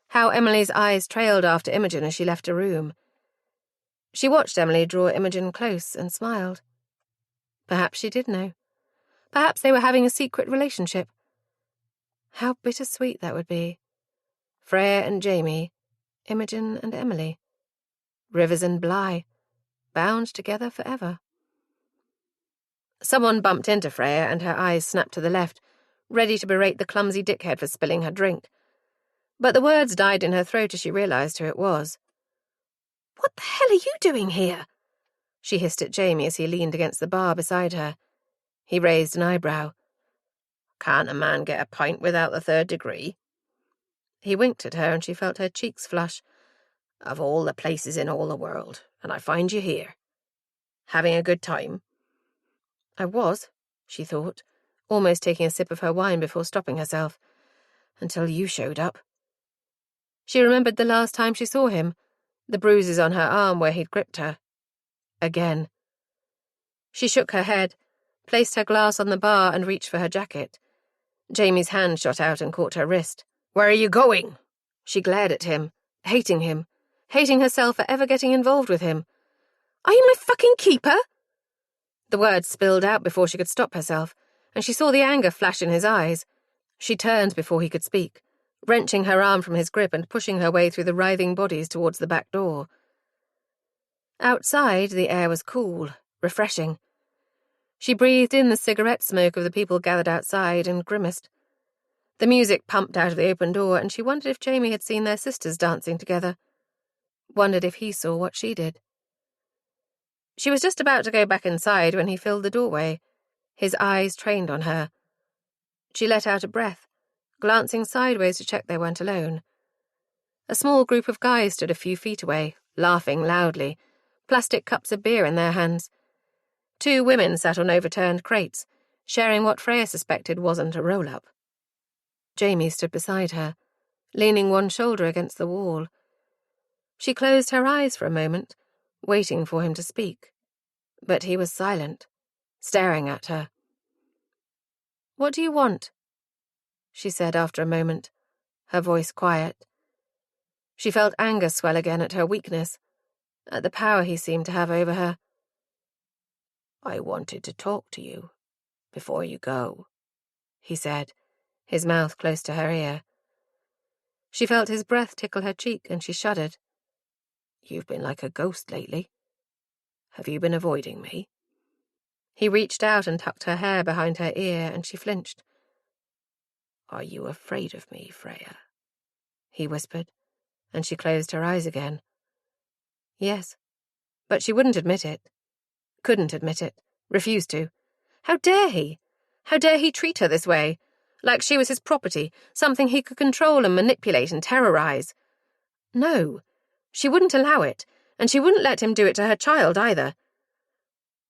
how Emily's eyes trailed after Imogen as she left a room. She watched Emily draw Imogen close and smiled. Perhaps she did know. Perhaps they were having a secret relationship. How bittersweet that would be. Freya and Jamie, Imogen and Emily, Rivers and Bly, bound together forever. Someone bumped into Freya and her eyes snapped to the left, ready to berate the clumsy dickhead for spilling her drink. But the words died in her throat as she realised who it was. What the hell are you doing here? She hissed at Jamie as he leaned against the bar beside her. He raised an eyebrow. Can't a man get a pint without the third degree? He winked at her and she felt her cheeks flush. Of all the places in all the world, and I find you here. Having a good time? I was, she thought, almost taking a sip of her wine before stopping herself. Until you showed up. She remembered the last time she saw him, the bruises on her arm where he'd gripped her. Again. She shook her head, placed her glass on the bar and reached for her jacket. Jamie's hand shot out and caught her wrist. Where are you going? She glared at him, hating herself for ever getting involved with him. Are you my fucking keeper? The words spilled out before she could stop herself, and she saw the anger flash in his eyes. She turned before he could speak, wrenching her arm from his grip and pushing her way through the writhing bodies towards the back door. Outside, the air was cool, refreshing. She breathed in the cigarette smoke of the people gathered outside and grimaced. The music pumped out of the open door, and she wondered if Jamie had seen their sisters dancing together. Wondered if he saw what she did. She was just about to go back inside when he filled the doorway, his eyes trained on her. She let out a breath, glancing sideways to check they weren't alone. A small group of guys stood a few feet away, laughing loudly, plastic cups of beer in their hands. 2 women sat on overturned crates, sharing what Freya suspected wasn't a roll-up. Jamie stood beside her, leaning one shoulder against the wall. She closed her eyes for a moment, waiting for him to speak. But he was silent, staring at her. What do you want? She said after a moment, her voice quiet. She felt anger swell again at her weakness, at the power he seemed to have over her. I wanted to talk to you before you go, he said, his mouth close to her ear. She felt his breath tickle her cheek and she shuddered. You've been like a ghost lately. Have you been avoiding me? He reached out and tucked her hair behind her ear and she flinched. Are you afraid of me, Freya? He whispered, and she closed her eyes again. Yes, but she wouldn't admit it. Couldn't admit it. Refused to. How dare he? How dare he treat her this way? Like she was his property, something he could control and manipulate and terrorize. No, she wouldn't allow it, and she wouldn't let him do it to her child either.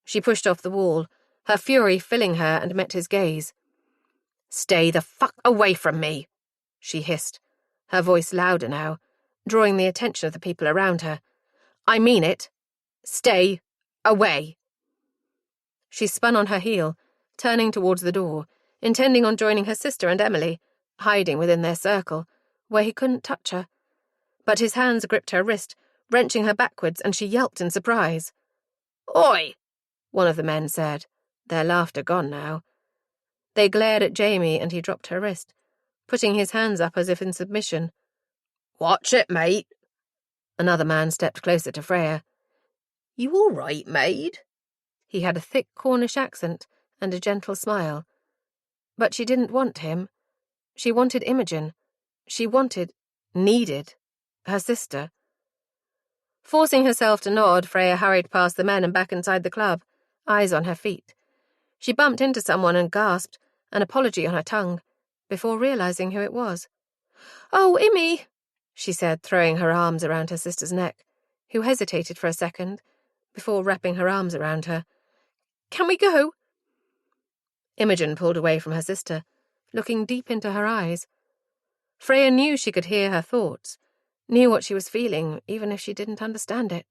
She pushed off the wall, her fury filling her, and met his gaze. Stay the fuck away from me, she hissed, her voice louder now, drawing the attention of the people around her. I mean it. Stay away. She spun on her heel, turning towards the door, intending on joining her sister and Emily, hiding within their circle, where he couldn't touch her. But his hands gripped her wrist, wrenching her backwards, and she yelped in surprise. Oi! One of the men said, their laughter gone now. They glared at Jamie and he dropped her wrist, putting his hands up as if in submission. Watch it, mate. Another man stepped closer to Freya. You all right, maid? He had a thick Cornish accent and a gentle smile. But she didn't want him. She wanted Imogen. She needed, her sister. Forcing herself to nod, Freya hurried past the men and back inside the club, eyes on her feet. She bumped into someone and gasped, an apology on her tongue, before realizing who it was. Oh, Immy, she said, throwing her arms around her sister's neck, who hesitated for a second, before wrapping her arms around her. Can we go? Imogen pulled away from her sister, looking deep into her eyes. Freya knew she could hear her thoughts, knew what she was feeling, even if she didn't understand it.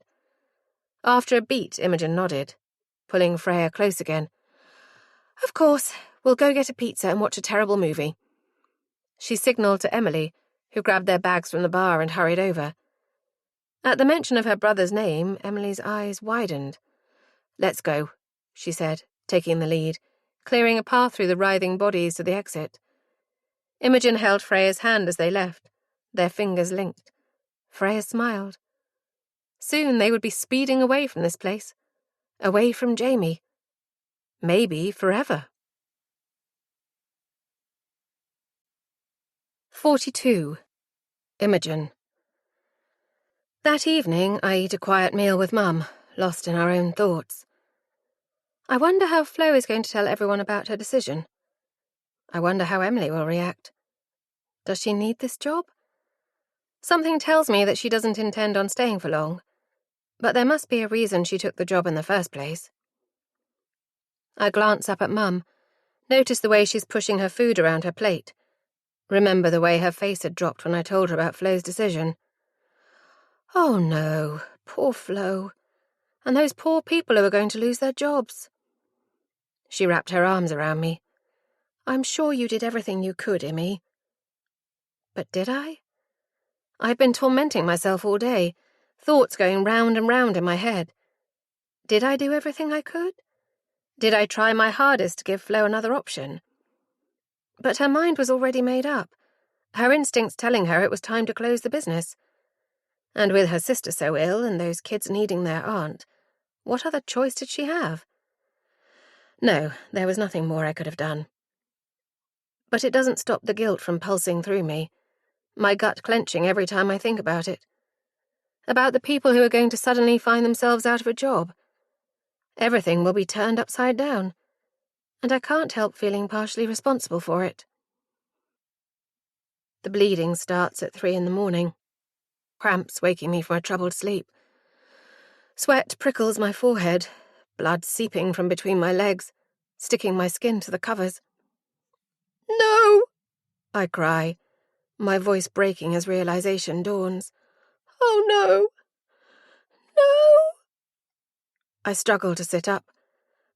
After a beat, Imogen nodded, pulling Freya close again. Of course, we'll go get a pizza and watch a terrible movie. She signalled to Emily, who grabbed their bags from the bar and hurried over. At the mention of her brother's name, Emily's eyes widened. Let's go, she said, taking the lead, clearing a path through the writhing bodies to the exit. Imogen held Freya's hand as they left, their fingers linked. Freya smiled. Soon they would be speeding away from this place, away from Jamie. Maybe forever. 42. Imogen. That evening I eat a quiet meal with Mum, lost in our own thoughts. I wonder how Flo is going to tell everyone about her decision. I wonder how Emily will react. Does she need this job? Something tells me that she doesn't intend on staying for long, but there must be a reason she took the job in the first place. I glance up at Mum, notice the way she's pushing her food around her plate, remember the way her face had dropped when I told her about Flo's decision. Oh no, poor Flo, and those poor people who are going to lose their jobs. She wrapped her arms around me. I'm sure you did everything you could, Immy. But did I? I'd been tormenting myself all day, thoughts going round and round in my head. Did I do everything I could? Did I try my hardest to give Flo another option? But her mind was already made up, her instincts telling her it was time to close the business. And with her sister so ill and those kids needing their aunt, what other choice did she have? No, there was nothing more I could have done. But it doesn't stop the guilt from pulsing through me, my gut clenching every time I think about it. About the people who are going to suddenly find themselves out of a job. Everything will be turned upside down, and I can't help feeling partially responsible for it. The bleeding starts at 3 a.m, cramps waking me from a troubled sleep. Sweat prickles my forehead, blood seeping from between my legs, sticking my skin to the covers. No! I cry, my voice breaking as realization dawns. Oh no! No! I struggle to sit up,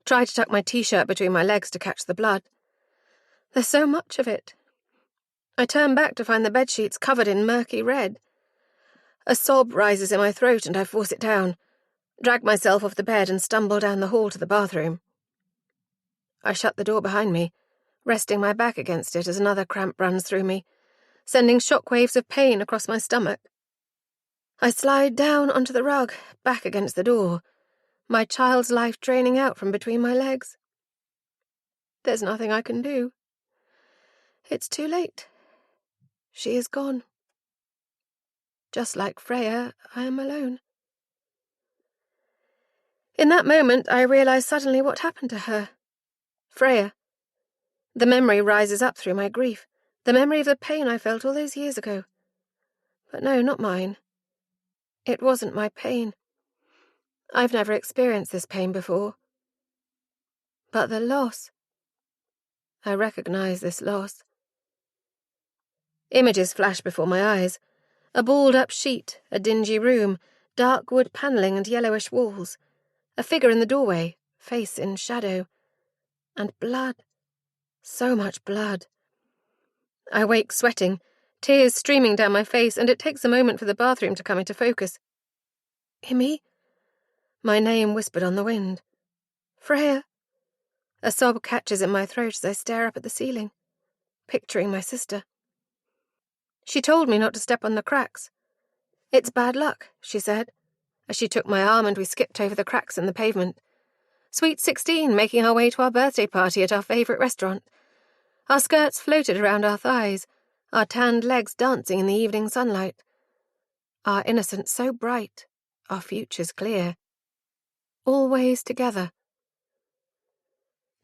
try to tuck my t-shirt between my legs to catch the blood. There's so much of it. I turn back to find the bedsheets covered in murky red. A sob rises in my throat and I force it down, drag myself off the bed and stumble down the hall to the bathroom. I shut the door behind me, resting my back against it as another cramp runs through me, sending shockwaves of pain across my stomach. I slide down onto the rug, back against the door, my child's life draining out from between my legs. There's nothing I can do. It's too late. She is gone. Just like Freya, I am alone. In that moment, I realize suddenly what happened to her. Freya. The memory rises up through my grief, the memory of the pain I felt all those years ago. But no, not mine. It wasn't my pain. I've never experienced this pain before. But the loss. I recognize this loss. Images flash before my eyes. A balled-up sheet, a dingy room, dark wood panelling and yellowish walls. A figure in the doorway, face in shadow. And blood. So much blood. I wake sweating, tears streaming down my face, and it takes a moment for the bathroom to come into focus. Immy? My name whispered on the wind. Freya? A sob catches in my throat as I stare up at the ceiling, picturing my sister. She told me not to step on the cracks. It's bad luck, she said, as she took my arm and we skipped over the cracks in the pavement. Sweet 16, making our way to our birthday party at our favourite restaurant. Our skirts floated around our thighs, our tanned legs dancing in the evening sunlight. Our innocence so bright, our futures clear. Always together.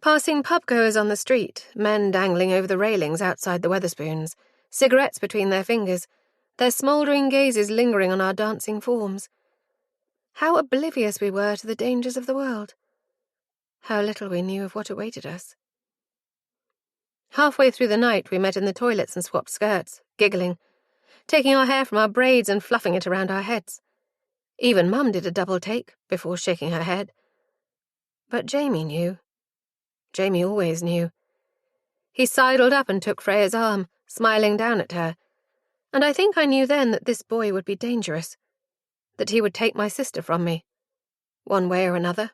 Passing pub-goers on the street, men dangling over the railings outside the Wetherspoons, cigarettes between their fingers, their smouldering gazes lingering on our dancing forms. How oblivious we were to the dangers of the world. How little we knew of what awaited us. Halfway through the night, we met in the toilets and swapped skirts, giggling, taking our hair from our braids and fluffing it around our heads. Even Mum did a double take before shaking her head. But Jamie knew. Jamie always knew. He sidled up and took Freya's arm, smiling down at her, and I think I knew then that this boy would be dangerous, that he would take my sister from me, one way or another.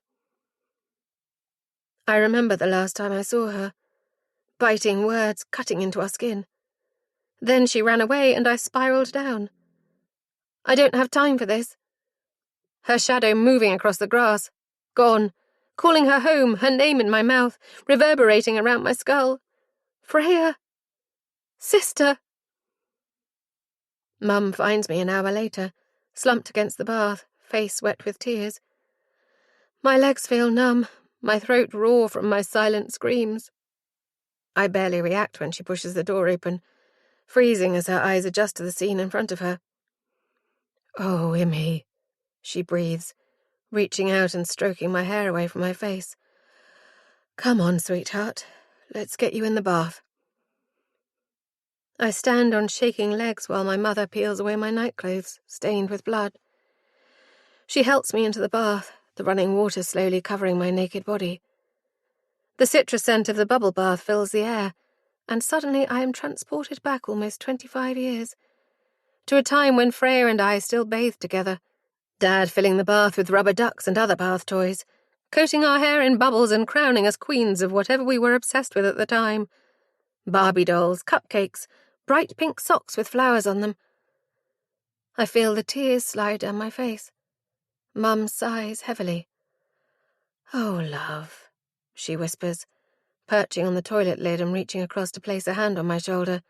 I remember the last time I saw her, biting words cutting into our skin. Then she ran away and I spiraled down. I don't have time for this. Her shadow moving across the grass, gone, calling her home, her name in my mouth, reverberating around my skull. Freya! Sister! Mum finds me an hour later, slumped against the bath, face wet with tears. My legs feel numb, my throat raw from my silent screams. I barely react when she pushes the door open, freezing as her eyes adjust to the scene in front of her. "Oh, Immy," she breathes, reaching out and stroking my hair away from my face. "Come on, sweetheart. Let's get you in the bath." I stand on shaking legs while my mother peels away my nightclothes, stained with blood. She helps me into the bath, the running water slowly covering my naked body. The citrus scent of the bubble bath fills the air, and suddenly I am transported back almost 25 years, to a time when Freya and I still bathed together, Dad filling the bath with rubber ducks and other bath toys, coating our hair in bubbles and crowning us queens of whatever we were obsessed with at the time. Barbie dolls, cupcakes, bright pink socks with flowers on them. I feel the tears slide down my face. Mum sighs heavily. "Oh, love," she whispers, perching on the toilet lid and reaching across to place a hand on my shoulder.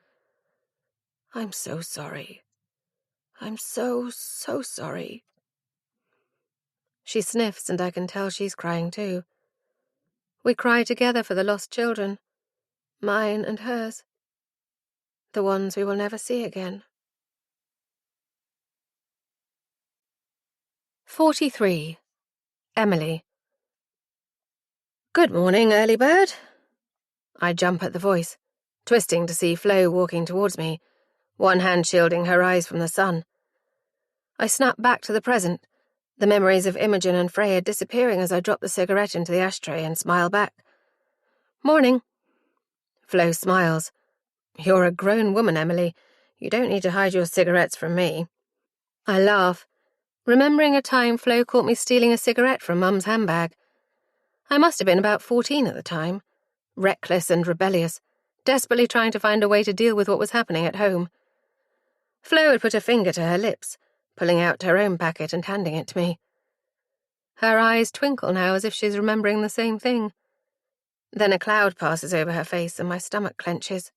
"I'm so sorry. I'm so sorry." She sniffs and I can tell she's crying too. We cry together for the lost children, mine and hers, the ones we will never see again. 43. Emily. "Good morning, early bird." I jump at the voice, twisting to see Flo walking towards me, one hand shielding her eyes from the sun. I snap back to the present, the memories of Imogen and Freya disappearing as I drop the cigarette into the ashtray and smile back. "Morning." Flo smiles. "You're a grown woman, Emily. You don't need to hide your cigarettes from me." I laugh, remembering a time Flo caught me stealing a cigarette from Mum's handbag. I must have been about 14 at the time, reckless and rebellious, desperately trying to find a way to deal with what was happening at home. Flo had put a finger to her lips, pulling out her own packet and handing it to me. Her eyes twinkle now as if she's remembering the same thing. Then a cloud passes over her face and my stomach clenches.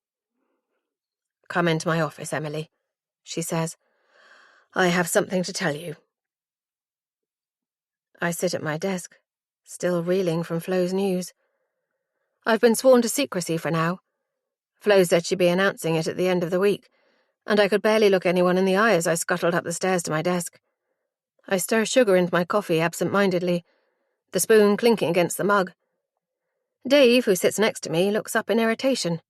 "Come into my office, Emily," she says. "I have something to tell you." I sit at my desk, still reeling from Flo's news. I've been sworn to secrecy for now. Flo said she'd be announcing it at the end of the week, and I could barely look anyone in the eye as I scuttled up the stairs to my desk. I stir sugar into my coffee absent-mindedly, the spoon clinking against the mug. Dave, who sits next to me, looks up in irritation.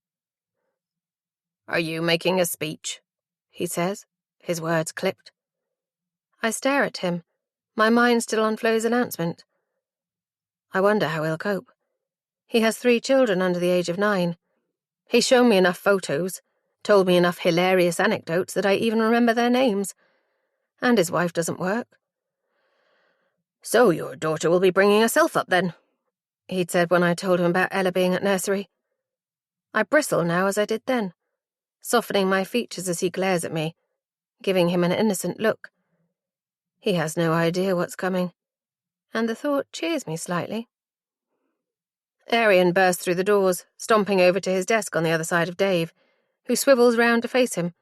"Are you making a speech?" he says, his words clipped. I stare at him, my mind still on Flo's announcement. I wonder how he'll cope. He has 3 children under the age of 9. He's shown me enough photos, told me enough hilarious anecdotes that I even remember their names. And his wife doesn't work. "So your daughter will be bringing herself up then," he'd said when I told him about Ella being at nursery. I bristle now as I did then, softening my features as he glares at me, giving him an innocent look. He has no idea what's coming, and the thought cheers me slightly. Arian bursts through the doors, stomping over to his desk on the other side of Dave, who swivels round to face him.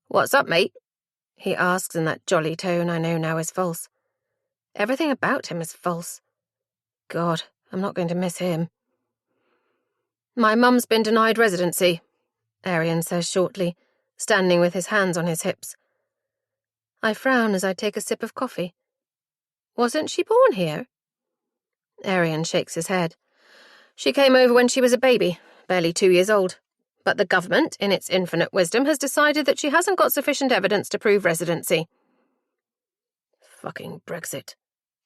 "What's up, mate?" he asks in that jolly tone I know now is false. Everything about him is false. God, I'm not going to miss him. "My mum's been denied residency," Arian says shortly, standing with his hands on his hips. I frown as I take a sip of coffee. "Wasn't she born here?" Arian shakes his head. "She came over when she was a baby, barely 2 years old. But the government, in its infinite wisdom, has decided that she hasn't got sufficient evidence to prove residency." "Fucking Brexit,"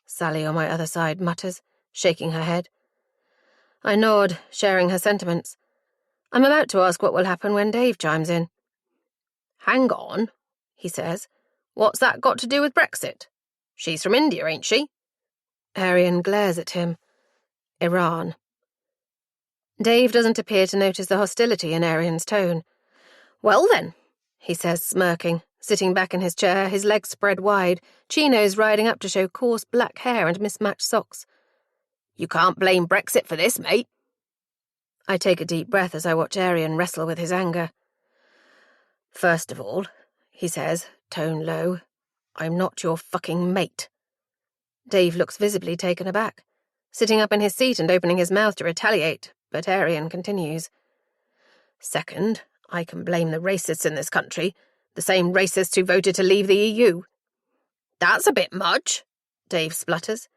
Sally on my other side mutters, shaking her head. I nod, sharing her sentiments. I'm about to ask what will happen when Dave chimes in. "Hang on," he says. "What's that got to do with Brexit? She's from India, ain't she?" Arian glares at him. "Iran." Dave doesn't appear to notice the hostility in Arian's tone. "Well then," he says, smirking, sitting back in his chair, his legs spread wide, chinos riding up to show coarse black hair and mismatched socks. "You can't blame Brexit for this, mate." I take a deep breath as I watch Arian wrestle with his anger. "First of all," he says, tone low, "I'm not your fucking mate." Dave looks visibly taken aback, sitting up in his seat and opening his mouth to retaliate, but Arian continues. "Second, I can blame the racists in this country, the same racists who voted to leave the EU." That's a bit much, Dave splutters.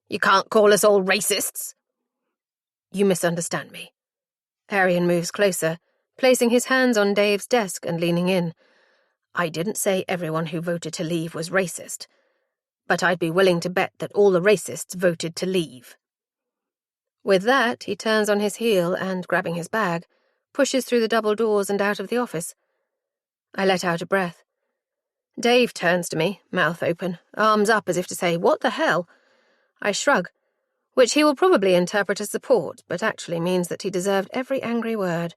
You can't call us all racists. You misunderstand me. Arian moves closer, placing his hands on Dave's desk and leaning in. I didn't say everyone who voted to leave was racist, but I'd be willing to bet that all the racists voted to leave. With that, he turns on his heel and, grabbing his bag, pushes through the double doors and out of the office. I let out a breath. Dave turns to me, mouth open, arms up as if to say, "What the hell?" I shrug, which he will probably interpret as support, but actually means that he deserved every angry word,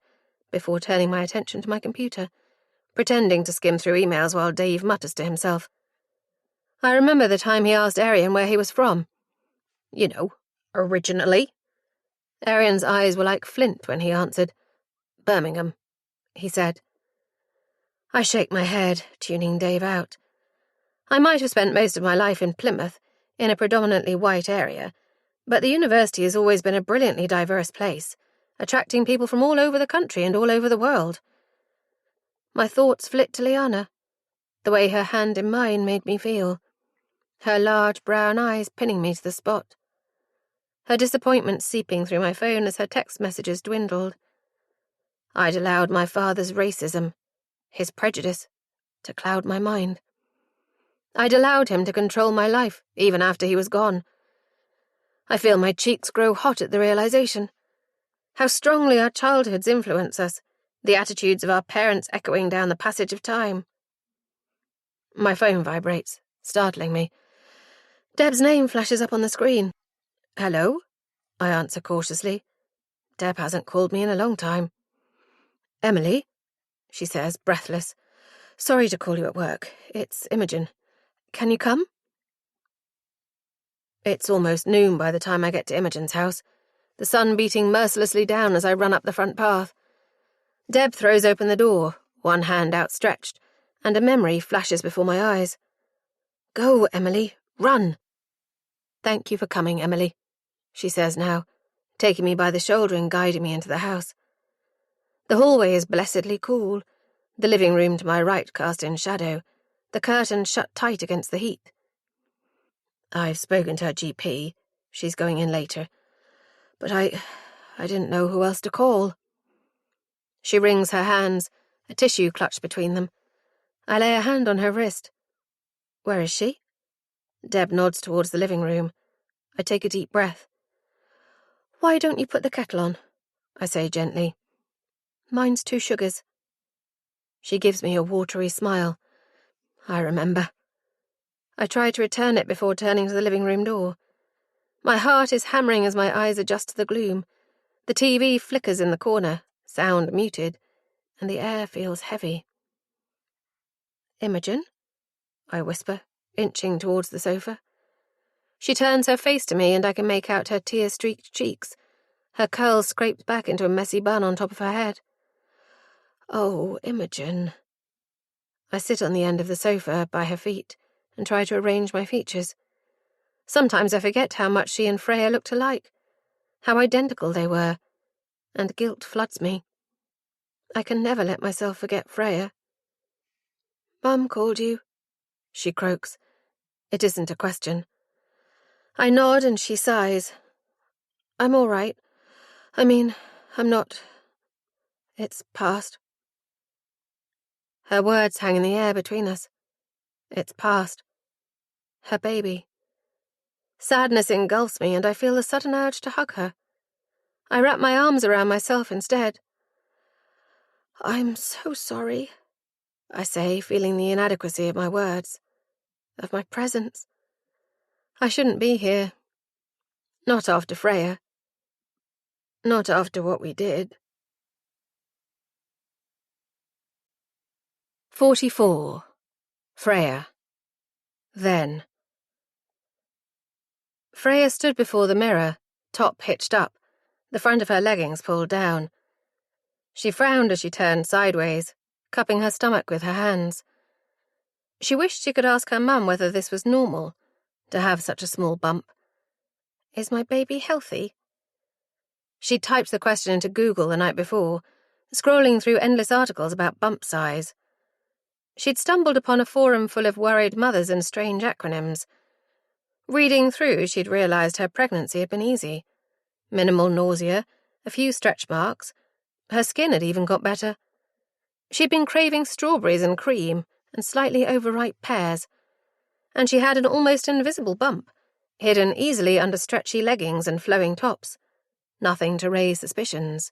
before turning my attention to my computer, pretending to skim through emails while Dave mutters to himself. I remember the time he asked Arian where he was from. You know, originally. Arian's eyes were like flint when he answered. Birmingham, he said. I shake my head, tuning Dave out. I might have spent most of my life in Plymouth, in a predominantly white area, but the university has always been a brilliantly diverse place, attracting people from all over the country and all over the world. My thoughts flit to Liana. The way her hand in mine made me feel. Her large brown eyes pinning me to the spot. Her disappointment seeping through my phone as her text messages dwindled. I'd allowed my father's racism, his prejudice, to cloud my mind. I'd allowed him to control my life, even after he was gone. I feel my cheeks grow hot at the realization. How strongly our childhoods influence us, the attitudes of our parents echoing down the passage of time. My phone vibrates, startling me. Deb's name flashes up on the screen. Hello? I answer cautiously. Deb hasn't called me in a long time. Emily, she says, breathless. Sorry to call you at work. It's Imogen. Can you come? It's almost noon by the time I get to Imogen's house, the sun beating mercilessly down as I run up the front path. Deb throws open the door, one hand outstretched, and a memory flashes before my eyes. Go, Emily, run. Thank you for coming, Emily, she says now, taking me by the shoulder and guiding me into the house. The hallway is blessedly cool, the living room to my right cast in shadow, the curtains shut tight against the heat. I've spoken to her GP. She's going in later. But I didn't know who else to call. She wrings her hands, a tissue clutched between them. I lay a hand on her wrist. Where is she? Deb nods towards the living room. I take a deep breath. Why don't you put the kettle on? I say gently. Mine's 2 sugars. She gives me a watery smile. I remember. I try to return it before turning to the living room door. My heart is hammering as my eyes adjust to the gloom. The TV flickers in the corner, sound muted, and the air feels heavy. Imogen? I whisper, inching towards the sofa. She turns her face to me and I can make out her tear-streaked cheeks, her curls scraped back into a messy bun on top of her head. Oh, Imogen. I sit on the end of the sofa by her feet and try to arrange my features. Sometimes I forget how much she and Freya looked alike, how identical they were, and guilt floods me. I can never let myself forget Freya. Mum called you, she croaks. It isn't a question. I nod and she sighs. I'm all right. I mean, I'm not. It's past. Her words hang in the air between us. It's past. Her baby. Sadness engulfs me and I feel a sudden urge to hug her. I wrap my arms around myself instead. I'm so sorry, I say, feeling the inadequacy of my words, of my presence. I shouldn't be here. Not after Freya. Not after what we did. 44. Freya. Then. Freya stood before the mirror, top hitched up, the front of her leggings pulled down. She frowned as she turned sideways, cupping her stomach with her hands. She wished she could ask her mum whether this was normal, to have such a small bump. Is my baby healthy? She'd typed the question into Google the night before, scrolling through endless articles about bump size. She'd stumbled upon a forum full of worried mothers and strange acronyms. Reading through, she'd realised her pregnancy had been easy. Minimal nausea, a few stretch marks. Her skin had even got better. She'd been craving strawberries and cream and slightly overripe pears. And she had an almost invisible bump, hidden easily under stretchy leggings and flowing tops. Nothing to raise suspicions.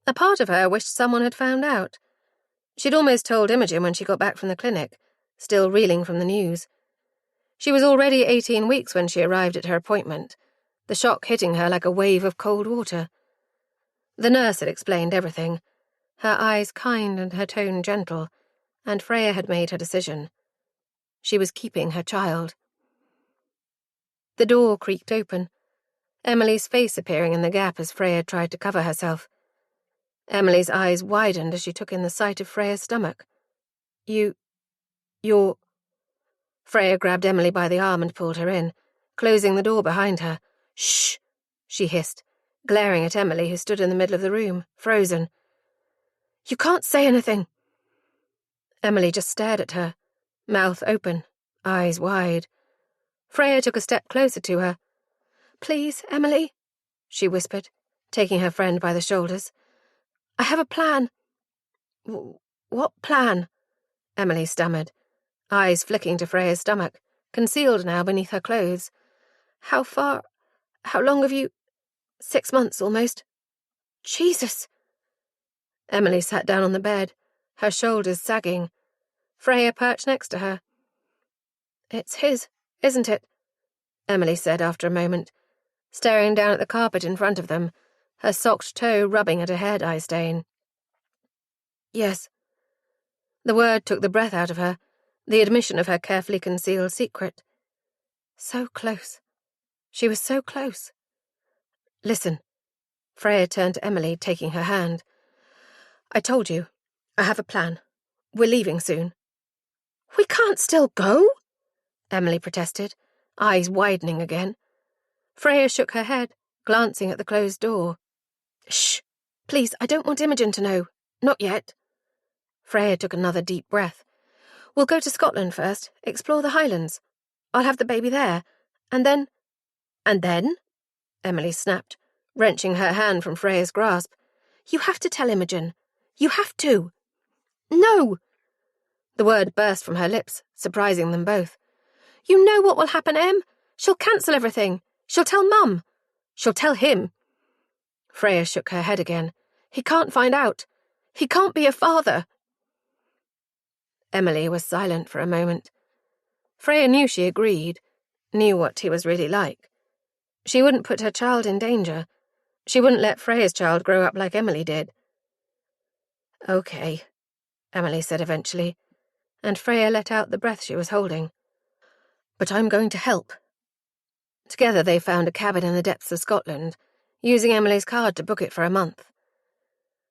A part of her wished someone had found out. She'd almost told Imogen when she got back from the clinic, still reeling from the news. She was already 18 weeks when she arrived at her appointment, the shock hitting her like a wave of cold water. The nurse had explained everything, her eyes kind and her tone gentle, and Freya had made her decision. She was keeping her child. The door creaked open, Emily's face appearing in the gap as Freya tried to cover herself. Emily's eyes widened as she took in the sight of Freya's stomach. You're... Freya grabbed Emily by the arm and pulled her in, closing the door behind her. Shh, she hissed, glaring at Emily, who stood in the middle of the room, frozen. You can't say anything. Emily just stared at her, mouth open, eyes wide. Freya took a step closer to her. Please, Emily, she whispered, taking her friend by the shoulders. I have a plan. What plan? Emily stammered, eyes flicking to Freya's stomach, concealed now beneath her clothes. How long have you... 6 months, almost. Jesus! Emily sat down on the bed, her shoulders sagging. Freya perched next to her. It's his, isn't it? Emily said after a moment, staring down at the carpet in front of them, her socked toe rubbing at a hair-dye stain. Yes. The word took the breath out of her, the admission of her carefully concealed secret. So close. She was so close. Listen. Freya turned to Emily, taking her hand. I told you. I have a plan. We're leaving soon. We can't still go? Emily protested, eyes widening again. Freya shook her head, glancing at the closed door. Shh! Please, I don't want Imogen to know. Not yet. Freya took another deep breath. We'll go to Scotland first, explore the Highlands. I'll have the baby there, and then... And then? Emily snapped, wrenching her hand from Freya's grasp. You have to tell Imogen. You have to. No! The word burst from her lips, surprising them both. You know what will happen, Em. She'll cancel everything. She'll tell Mum. She'll tell him. Freya shook her head again. He can't find out. He can't be a father. Emily was silent for a moment. Freya knew she agreed, knew what he was really like. She wouldn't put her child in danger. She wouldn't let Freya's child grow up like Emily did. Okay, Emily said eventually, and Freya let out the breath she was holding. But I'm going to help. Together they found a cabin in the depths of Scotland, using Emily's card to book it for a month.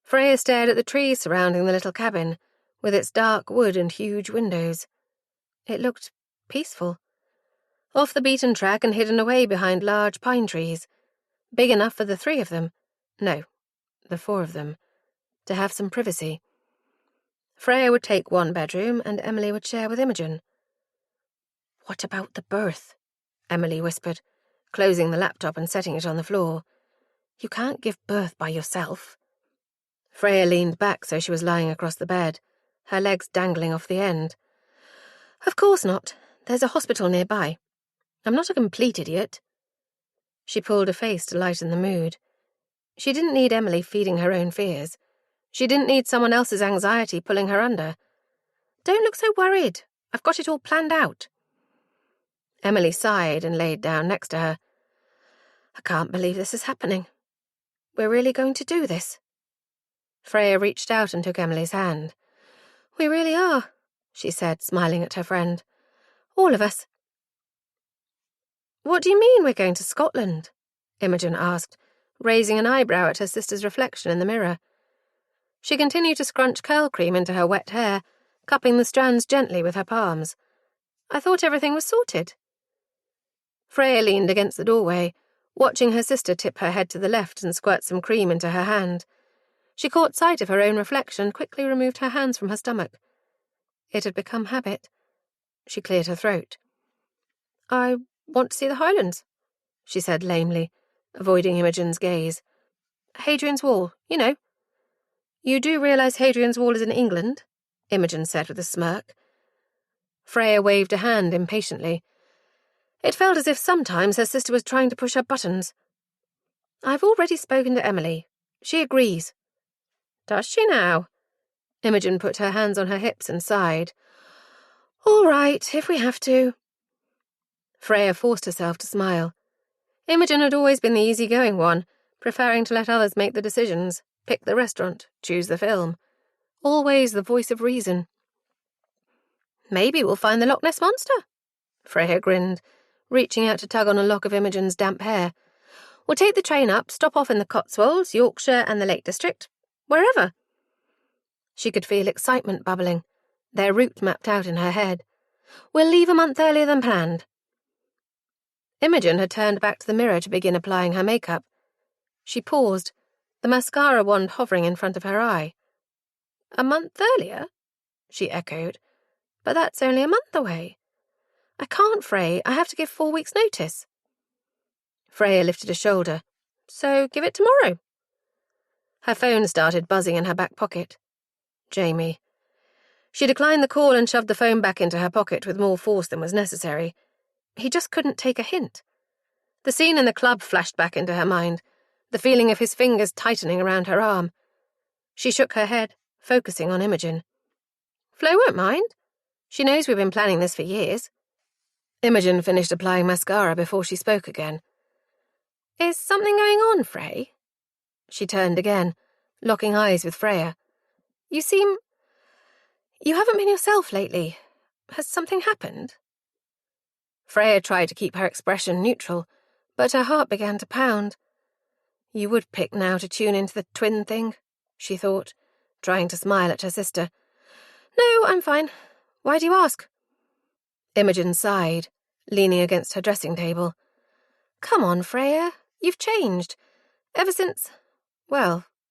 Freya stared at the trees surrounding the little cabin, with its dark wood and huge windows. It looked peaceful. Off the beaten track and hidden away behind large pine trees, big enough for the 3 of them, no, the 4 of them, to have some privacy. Freya would take 1 bedroom and Emily would share with Imogen. What about the birth? Emily whispered, closing the laptop and setting it on the floor. You can't give birth by yourself. Freya leaned back so she was lying across the bed, her legs dangling off the end. Of course not. There's a hospital nearby. I'm not a complete idiot. She pulled a face to lighten the mood. She didn't need Emily feeding her own fears. She didn't need someone else's anxiety pulling her under. Don't look so worried. I've got it all planned out. Emily sighed and laid down next to her. I can't believe this is happening. We're really going to do this? Freya reached out and took Emily's hand. We really are, she said, smiling at her friend. All of us. What do you mean we're going to Scotland? Imogen asked, raising an eyebrow at her sister's reflection in the mirror. She continued to scrunch curl cream into her wet hair, cupping the strands gently with her palms. I thought everything was sorted. Freya leaned against the doorway, watching her sister tip her head to the left and squirt some cream into her hand. She caught sight of her own reflection and quickly removed her hands from her stomach. It had become habit. She cleared her throat. I want to see the Highlands, she said lamely, avoiding Imogen's gaze. Hadrian's Wall, you know. You do realise Hadrian's Wall is in England? Imogen said with a smirk. Freya waved a hand impatiently. It felt as if sometimes her sister was trying to push her buttons. I've already spoken to Emily. She agrees. Does she now? Imogen put her hands on her hips and sighed. All right, if we have to. Freya forced herself to smile. Imogen had always been the easygoing one, preferring to let others make the decisions, pick the restaurant, choose the film. Always the voice of reason. Maybe we'll find the Loch Ness Monster, Freya grinned, reaching out to tug on a lock of Imogen's damp hair. We'll take the train up, stop off in the Cotswolds, Yorkshire and the Lake District. Wherever. She could feel excitement bubbling, their route mapped out in her head. We'll leave a month earlier than planned. Imogen had turned back to the mirror to begin applying her makeup. She paused, the mascara wand hovering in front of her eye. A month earlier? She echoed. But that's only a month away. I can't, Frey. I have to give 4 weeks' notice. Freya lifted a shoulder. So give it tomorrow. Her phone started buzzing in her back pocket. Jamie. She declined the call and shoved the phone back into her pocket with more force than was necessary. He just couldn't take a hint. The scene in the club flashed back into her mind, the feeling of his fingers tightening around her arm. She shook her head, focusing on Imogen. Flo won't mind. She knows we've been planning this for years. Imogen finished applying mascara before she spoke again. Is something going on, Frey? She turned again, locking eyes with Freya. You haven't been yourself lately. Has something happened? Freya tried to keep her expression neutral, but her heart began to pound. You would pick now to tune into the twin thing, she thought, trying to smile at her sister. No, I'm fine. Why do you ask? Imogen sighed, leaning against her dressing table. Come on, Freya. You've changed. Ever since...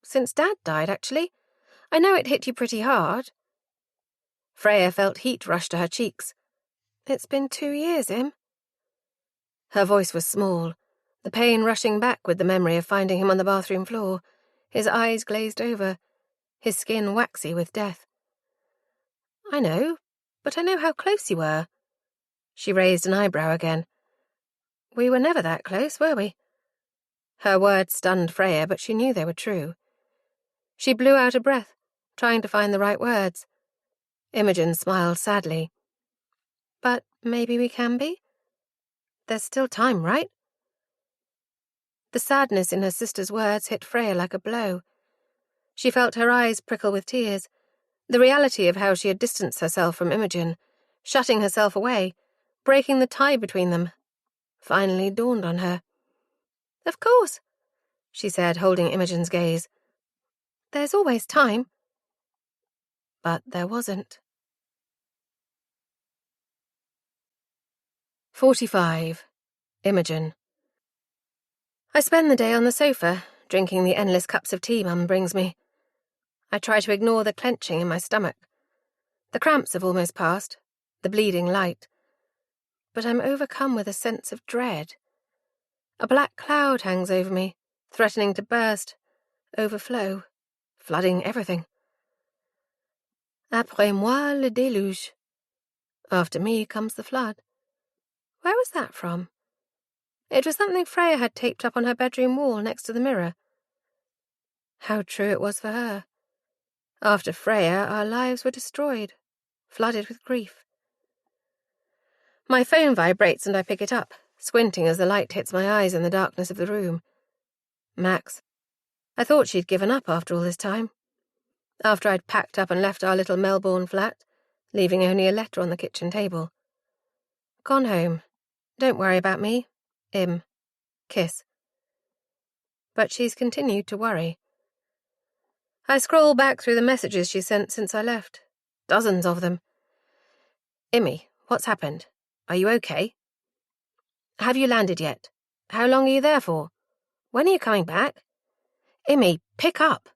since Dad died, actually. I know it hit you pretty hard. Freya felt heat rush to her cheeks. It's been 2 years, Im. Her voice was small, the pain rushing back with the memory of finding him on the bathroom floor, his eyes glazed over, his skin waxy with death. I know, but I know how close you were. She raised an eyebrow again. We were never that close, were we? Her words stunned Freya, but she knew they were true. She blew out a breath, trying to find the right words. Imogen smiled sadly. But maybe we can be? There's still time, right? The sadness in her sister's words hit Freya like a blow. She felt her eyes prickle with tears. The reality of how she had distanced herself from Imogen, shutting herself away, breaking the tie between them, finally dawned on her. Of course, she said, holding Imogen's gaze. There's always time. But there wasn't. 45. Imogen. I spend the day on the sofa, drinking the endless cups of tea Mum brings me. I try to ignore the clenching in my stomach. The cramps have almost passed, the bleeding light. But I'm overcome with a sense of dread. A black cloud hangs over me, threatening to burst, overflow, flooding everything. Après moi le déluge. After me comes the flood. Where was that from? It was something Freya had taped up on her bedroom wall next to the mirror. How true it was for her. After Freya, our lives were destroyed, flooded with grief. My phone vibrates and I pick it up, squinting as the light hits my eyes in the darkness of the room. Max. I thought she'd given up after all this time. After I'd packed up and left our little Melbourne flat, leaving only a letter on the kitchen table. Gone home. Don't worry about me. Im. Kiss. But she's continued to worry. I scroll back through the messages she sent since I left. Dozens of them. Immy, what's happened? Are you okay? Have you landed yet? How long are you there for? When are you coming back? Immy, pick up.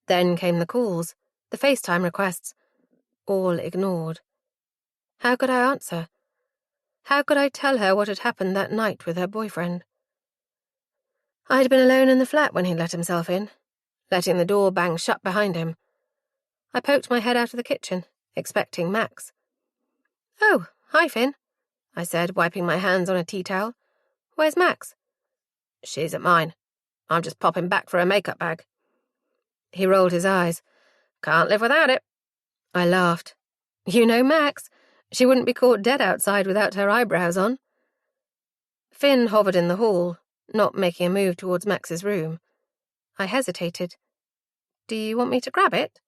Then came the calls, the FaceTime requests. all ignored. How could I answer? How could I tell her what had happened that night with her boyfriend? I'd been alone in the flat when he'd let himself in, letting the door bang shut behind him. I poked my head out of the kitchen, expecting Max. "Oh, hi, Finn," I said, wiping my hands on a tea towel. "Where's Max?" "She's at mine. I'm just popping back for a makeup bag." He rolled his eyes. "Can't live without it." I laughed. "You know Max. She wouldn't be caught dead outside without her eyebrows on." Finn hovered in the hall, not making a move towards Max's room. I hesitated. "Do you want me to grab it?"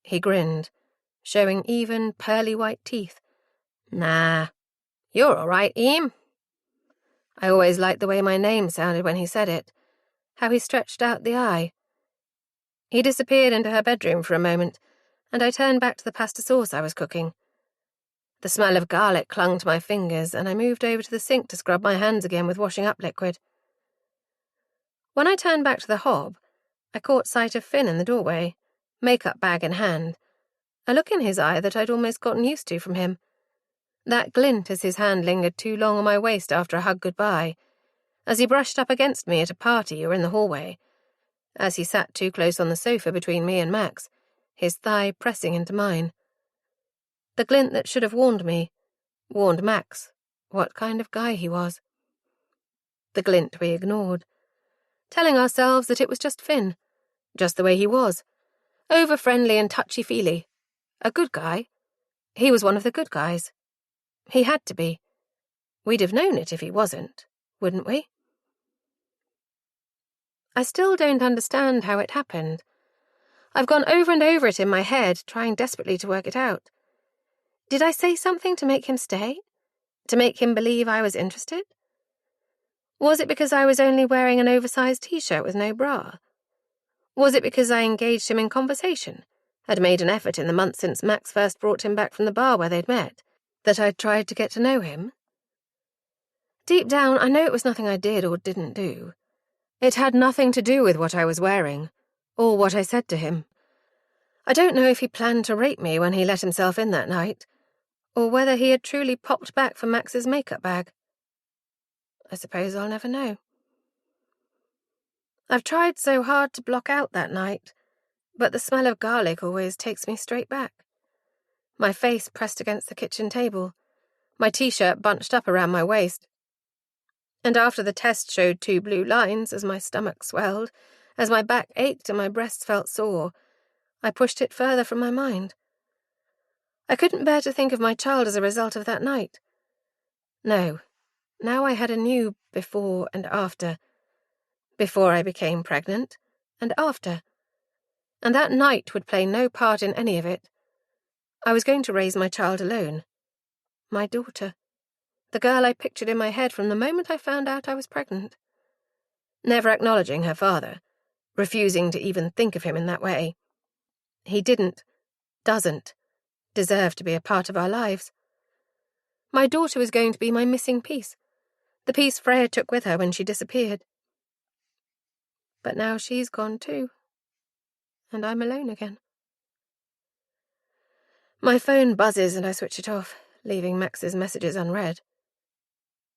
He grinned, showing even, pearly white teeth. "Nah, you're all right, Eam." I always liked the way my name sounded when he said it, how he stretched out the I. He disappeared into her bedroom for a moment, and I turned back to the pasta sauce I was cooking. The smell of garlic clung to my fingers, and I moved over to the sink to scrub my hands again with washing-up liquid. When I turned back to the hob, I caught sight of Finn in the doorway, makeup bag in hand, a look in his eye that I'd almost gotten used to from him. That glint as his hand lingered too long on my waist after a hug goodbye, as he brushed up against me at a party or in the hallway, as he sat too close on the sofa between me and Max, his thigh pressing into mine. The glint that should have warned me, warned Max, what kind of guy he was. The glint we ignored, telling ourselves that it was just Finn, just the way he was, over-friendly and touchy-feely. A good guy. He was one of the good guys. He had to be. We'd have known it if he wasn't, wouldn't we? I still don't understand how it happened. I've gone over and over it in my head, trying desperately to work it out. Did I say something to make him stay? To make him believe I was interested? Was it because I was only wearing an oversized t-shirt with no bra? Was it because I engaged him in conversation, had made an effort in the months since Max first brought him back from the bar where they'd met, that I'd tried to get to know him? Deep down, I know it was nothing I did or didn't do. It had nothing to do with what I was wearing, or what I said to him. I don't know if he planned to rape me when he let himself in that night, or whether he had truly popped back for Max's makeup bag. I suppose I'll never know. I've tried so hard to block out that night, but the smell of garlic always takes me straight back. My face pressed against the kitchen table, my t-shirt bunched up around my waist. And after the test showed 2 blue lines as my stomach swelled, as my back ached and my breasts felt sore, I pushed it further from my mind. I couldn't bear to think of my child as a result of that night. No, now I had a new before and after. Before I became pregnant, and after. And that night would play no part in any of it. I was going to raise my child alone. My daughter. The girl I pictured in my head from the moment I found out I was pregnant. Never acknowledging her father, refusing to even think of him in that way. He doesn't, deserve to be a part of our lives. My daughter was going to be my missing piece, the piece Freya took with her when she disappeared. But now she's gone too, and I'm alone again. My phone buzzes and I switch it off, leaving Max's messages unread.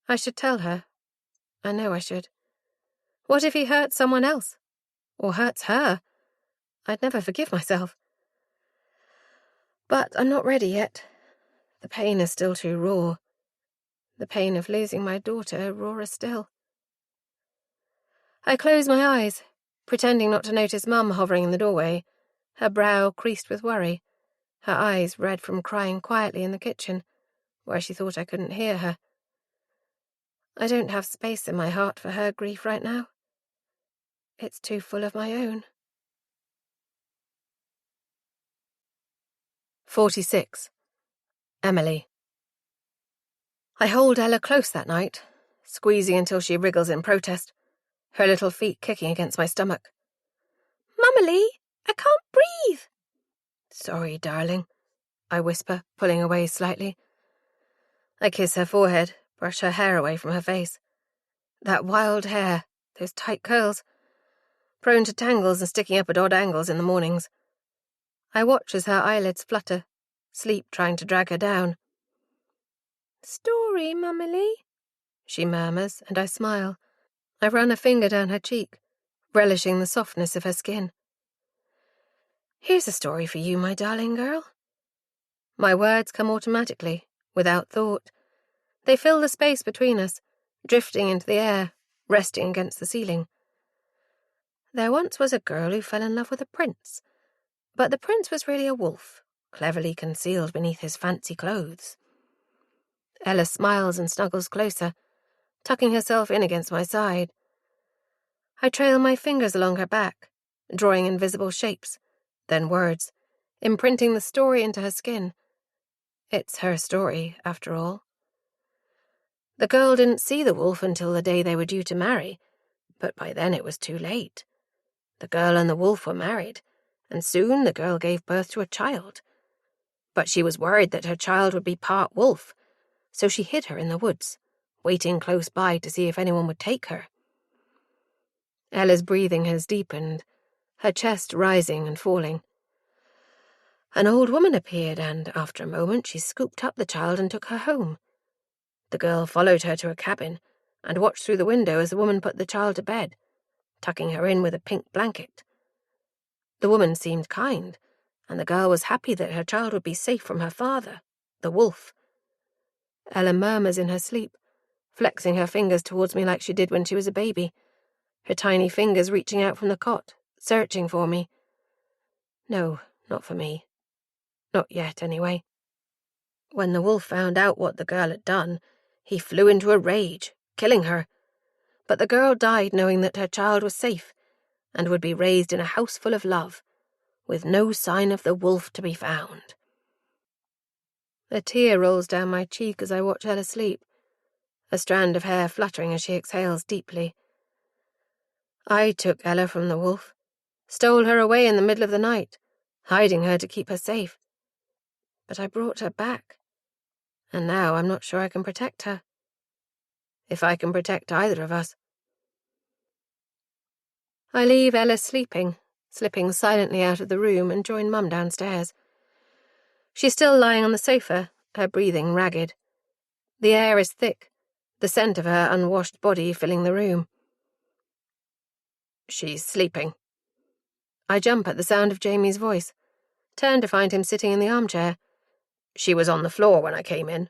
I should tell her. I know I should. What if he hurts someone else? Or hurts her? I'd never forgive myself. But I'm not ready yet. The pain is still too raw. The pain of losing my daughter rawer still. I close my eyes, pretending not to notice Mum hovering in the doorway, her brow creased with worry, her eyes red from crying quietly in the kitchen, where she thought I couldn't hear her. I don't have space in my heart for her grief right now. It's too full of my own. 46. Emily. I hold Ella close that night, squeezing until she wriggles in protest, her little feet kicking against my stomach. Mummy, I can't breathe. Sorry, darling, I whisper, pulling away slightly. I kiss her forehead, brush her hair away from her face. That wild hair, those tight curls, prone to tangles and sticking up at odd angles in the mornings. I watch as her eyelids flutter, sleep trying to drag her down. "Story, Mummy," she murmurs, and I smile. I run a finger down her cheek, relishing the softness of her skin. "Here's a story for you, my darling girl." My words come automatically, without thought. They fill the space between us, drifting into the air, resting against the ceiling. There once was a girl who fell in love with a prince, but the prince was really a wolf, cleverly concealed beneath his fancy clothes. Ella smiles and snuggles closer, tucking herself in against my side. I trail my fingers along her back, drawing invisible shapes, then words, imprinting the story into her skin. It's her story, after all. The girl didn't see the wolf until the day they were due to marry, but by then it was too late. The girl and the wolf were married, and soon the girl gave birth to a child. But she was worried that her child would be part wolf, so she hid her in the woods, waiting close by to see if anyone would take her. Ella's breathing has deepened, her chest rising and falling. An old woman appeared, and after a moment she scooped up the child and took her home. The girl followed her to a cabin and watched through the window as the woman put the child to bed, tucking her in with a pink blanket. The woman seemed kind, and the girl was happy that her child would be safe from her father, the wolf. Ella murmurs in her sleep, flexing her fingers towards me like she did when she was a baby, her tiny fingers reaching out from the cot, searching for me. No, not for me. Not yet, anyway. When the wolf found out what the girl had done, he flew into a rage, killing her. But the girl died knowing that her child was safe and would be raised in a house full of love, with no sign of the wolf to be found. A tear rolls down my cheek as I watch Ella sleep, a strand of hair fluttering as she exhales deeply. I took Ella from the wolf, stole her away in the middle of the night, hiding her to keep her safe. But I brought her back, and now I'm not sure I can protect her. If I can protect either of us. I leave Ella sleeping, slipping silently out of the room and join Mum downstairs. She's still lying on the sofa, her breathing ragged. The air is thick, the scent of her unwashed body filling the room. She's sleeping. I jump at the sound of Jamie's voice, turn to find him sitting in the armchair. She was on the floor when I came in.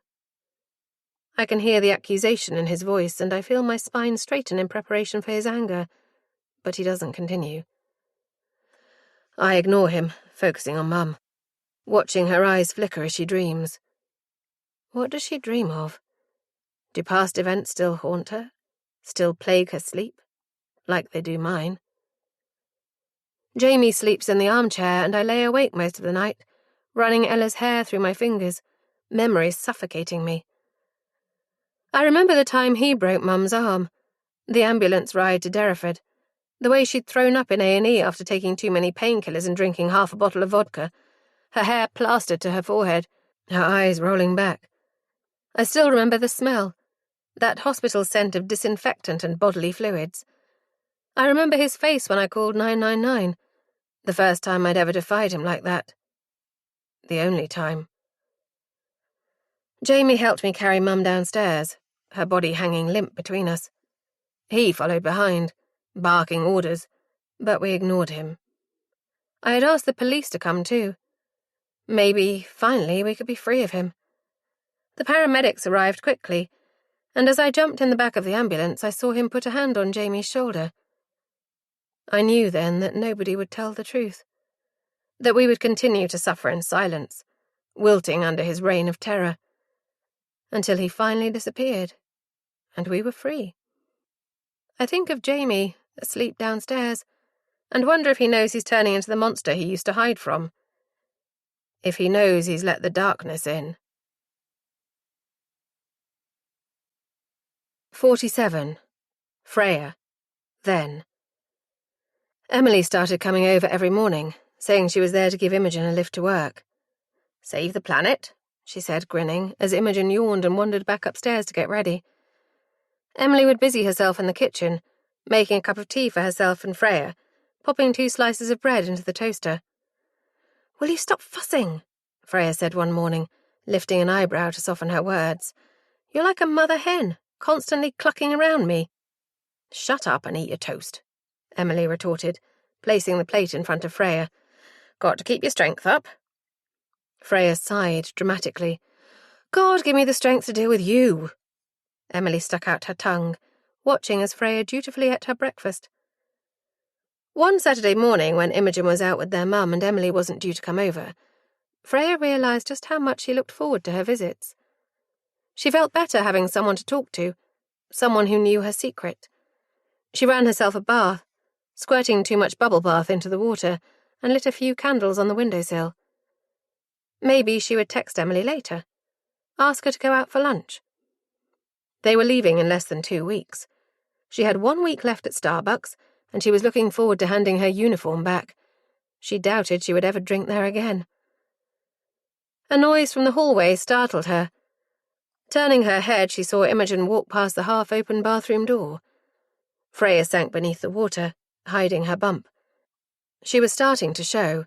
I can hear the accusation in his voice, and I feel my spine straighten in preparation for his anger, but he doesn't continue. I ignore him, focusing on Mum, watching her eyes flicker as she dreams. What does she dream of? Do past events still haunt her? Still plague her sleep? Like they do mine? Jamie sleeps in the armchair, and I lay awake most of the night, running Ella's hair through my fingers, memories suffocating me. I remember the time he broke Mum's arm, the ambulance ride to Derriford, the way she'd thrown up in A&E after taking too many painkillers and drinking half a bottle of vodka, her hair plastered to her forehead, her eyes rolling back. I still remember the smell, that hospital scent of disinfectant and bodily fluids. I remember his face when I called 999, the first time I'd ever defied him like that. The only time. Jamie helped me carry Mum downstairs, her body hanging limp between us. He followed behind, barking orders, but we ignored him. I had asked the police to come too. Maybe, finally, we could be free of him. The paramedics arrived quickly, and as I jumped in the back of the ambulance, I saw him put a hand on Jamie's shoulder. I knew then that nobody would tell the truth, that we would continue to suffer in silence, wilting under his reign of terror, until he finally disappeared, and we were free. I think of Jamie, asleep downstairs, and wonder if he knows he's turning into the monster he used to hide from. If he knows he's let the darkness in. 47. Freya. Then. Emily started coming over every morning, saying she was there to give Imogen a lift to work. "Save the planet," she said, grinning, as Imogen yawned and wandered back upstairs to get ready. Emily would busy herself in the kitchen, making a cup of tea for herself and Freya, popping 2 slices of bread into the toaster. "Will you stop fussing?" Freya said one morning, lifting an eyebrow to soften her words. "You're like a mother hen, constantly clucking around me." "Shut up and eat your toast," Emily retorted, placing the plate in front of Freya. "Got to keep your strength up." Freya sighed dramatically. "God, give me the strength to deal with you." Emily stuck out her tongue, watching as Freya dutifully ate her breakfast. One Saturday morning, when Imogen was out with their mum and Emily wasn't due to come over, Freya realised just how much she looked forward to her visits. She felt better having someone to talk to, someone who knew her secret. She ran herself a bath, squirting too much bubble bath into the water, and lit a few candles on the windowsill. Maybe she would text Emily later, ask her to go out for lunch. They were leaving in less than 2 weeks. She had 1 week left at Starbucks, and she was looking forward to handing her uniform back. She doubted she would ever drink there again. A noise from the hallway startled her. Turning her head, she saw Imogen walk past the half-open bathroom door. Freya sank beneath the water, hiding her bump. She was starting to show,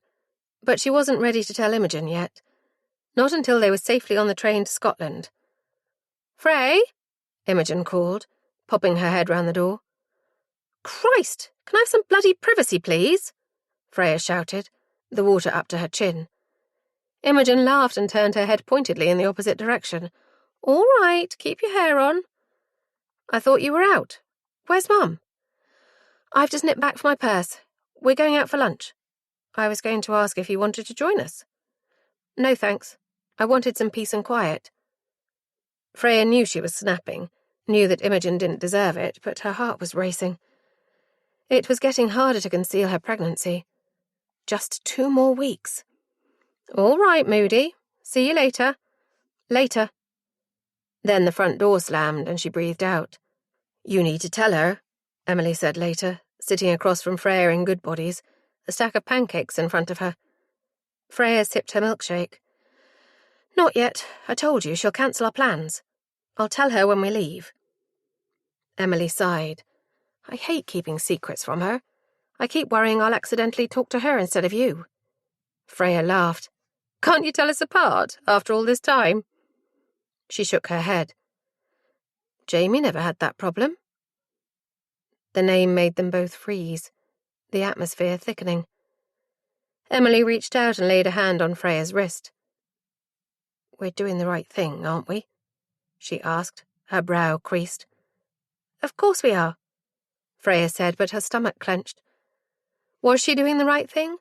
but she wasn't ready to tell Imogen yet. Not until they were safely on the train to Scotland. "Frey?" Imogen called, popping her head round the door. "Christ! Can I have some bloody privacy, please?" Freya shouted, the water up to her chin. Imogen laughed and turned her head pointedly in the opposite direction. "All right, keep your hair on." "I thought you were out. Where's Mum?" "I've just nipped back for my purse. We're going out for lunch. I was going to ask if you wanted to join us." "No, thanks. I wanted some peace and quiet." Freya knew she was snapping, knew that Imogen didn't deserve it, but her heart was racing. It was getting harder to conceal her pregnancy. Just 2 more weeks. "All right, Moody. See you later." "Later." Then the front door slammed and she breathed out. "You need to tell her," Emily said later, sitting across from Freya in good bodies, a stack of pancakes in front of her. Freya sipped her milkshake. "Not yet. I told you she'll cancel our plans. I'll tell her when we leave." Emily sighed. "I hate keeping secrets from her. I keep worrying I'll accidentally talk to her instead of you." Freya laughed. "Can't you tell us apart, after all this time?" She shook her head. "Jamie never had that problem." The name made them both freeze, the atmosphere thickening. Emily reached out and laid a hand on Freya's wrist. "We're doing the right thing, aren't we?" she asked, her brow creased. "Of course we are," Freya said, but her stomach clenched. Was she doing the right thing?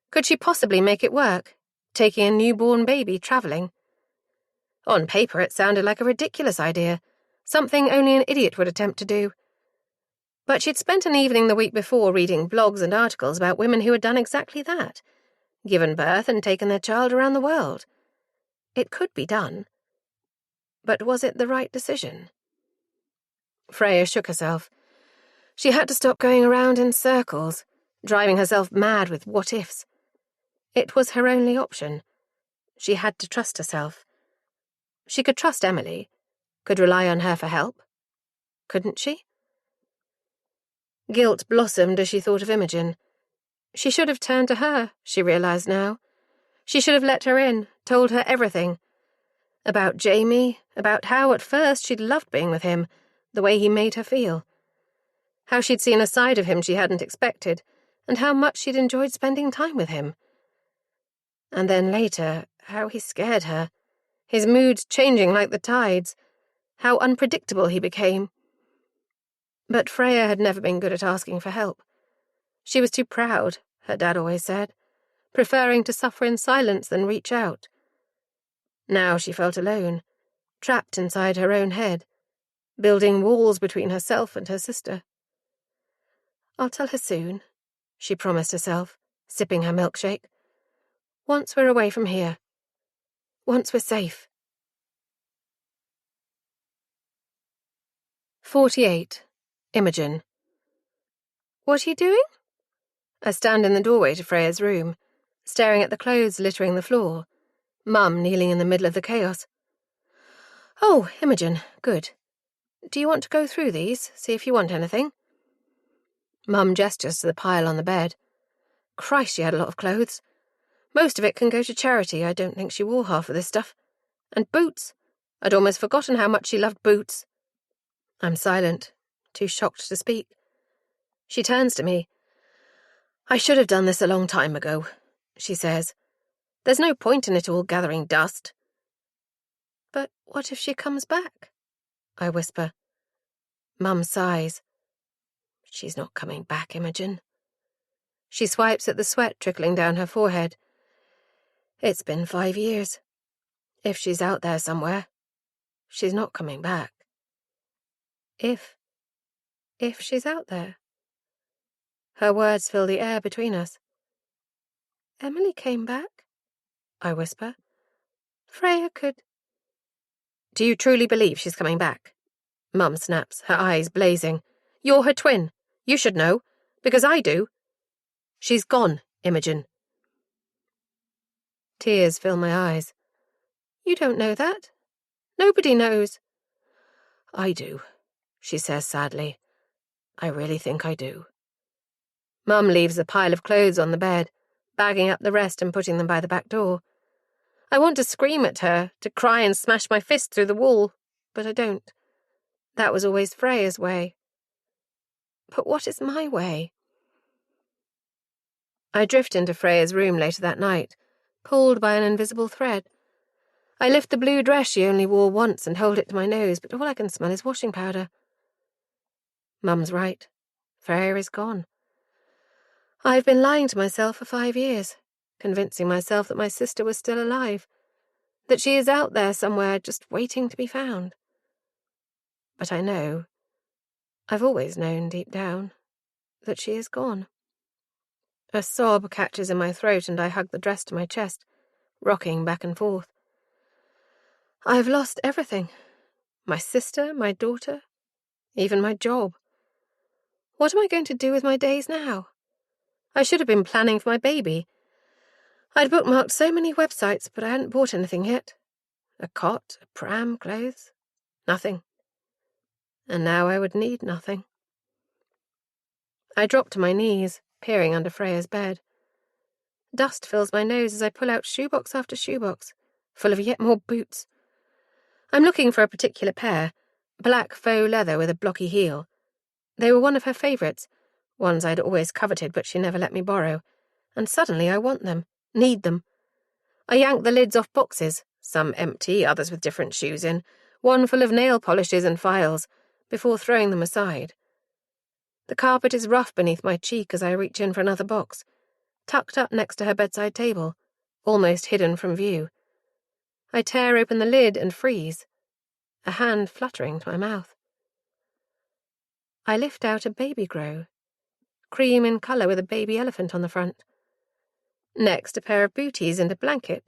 Could she possibly make it work, taking a newborn baby travelling? On paper it sounded like a ridiculous idea, something only an idiot would attempt to do. But she'd spent an evening the week before reading blogs and articles about women who had done exactly that, given birth and taken their child around the world. It could be done. But was it the right decision? Freya shook herself. She had to stop going around in circles, driving herself mad with what-ifs. It was her only option. She had to trust herself. She could trust Emily, could rely on her for help. Couldn't she? Guilt blossomed as she thought of Imogen. She should have turned to her, she realised now. She should have let her in, told her everything. About Jamie, about how at first she'd loved being with him, the way he made her feel. How she'd seen a side of him she hadn't expected, and how much she'd enjoyed spending time with him. And then later, how he scared her, his moods changing like the tides, how unpredictable he became. But Freya had never been good at asking for help. She was too proud, her dad always said, preferring to suffer in silence than reach out. Now she felt alone, trapped inside her own head, building walls between herself and her sister. "I'll tell her soon," she promised herself, sipping her milkshake. "Once we're away from here. Once we're safe." 48. Imogen. "What are you doing?" I stand in the doorway to Freya's room, staring at the clothes littering the floor, Mum kneeling in the middle of the chaos. "Oh, Imogen, good. Do you want to go through these, see if you want anything?" Mum gestures to the pile on the bed. Christ, she had a lot of clothes. Most of it can go to charity. I don't think she wore half of this stuff. And boots. I'd almost forgotten how much she loved boots. I'm silent, too shocked to speak. She turns to me. I should have done this a long time ago, she says. There's no point in it all gathering dust. But what if she comes back? I whisper. Mum sighs. She's not coming back, Imogen. She swipes at the sweat trickling down her forehead. It's been 5 years. If she's out there somewhere, she's not coming back. If she's out there. Her words fill the air between us. Emily came back? I whisper. Freya could... Do you truly believe she's coming back? Mum snaps, her eyes blazing. You're her twin. You should know, because I do. She's gone, Imogen. Tears fill my eyes. You don't know that. Nobody knows. I do, she says sadly. I really think I do. Mum leaves a pile of clothes on the bed, bagging up the rest and putting them by the back door. I want to scream at her, to cry and smash my fist through the wall, but I don't. That was always Freya's way. But what is my way? I drift into Freya's room later that night, pulled by an invisible thread. I lift the blue dress she only wore once and hold it to my nose, but all I can smell is washing powder. Mum's right. Freya is gone. I've been lying to myself for 5 years, convincing myself that my sister was still alive, that she is out there somewhere just waiting to be found. But I know, I've always known deep down, that she is gone. A sob catches in my throat and I hug the dress to my chest, rocking back and forth. I've lost everything. My sister, my daughter, even my job. What am I going to do with my days now? I should have been planning for my baby. I'd bookmarked so many websites, but I hadn't bought anything yet. A cot, a pram, clothes. Nothing. And now I would need nothing. I drop to my knees, peering under Freya's bed. Dust fills my nose as I pull out shoebox after shoebox, full of yet more boots. I'm looking for a particular pair, black faux leather with a blocky heel. They were one of her favourites, ones I'd always coveted but she never let me borrow, and suddenly I want them, need them. I yank the lids off boxes, some empty, others with different shoes in, one full of nail polishes and files, before throwing them aside. The carpet is rough beneath my cheek as I reach in for another box, tucked up next to her bedside table, almost hidden from view. I tear open the lid and freeze, a hand fluttering to my mouth. I lift out a baby grow, cream in colour with a baby elephant on the front. Next, a pair of booties and a blanket,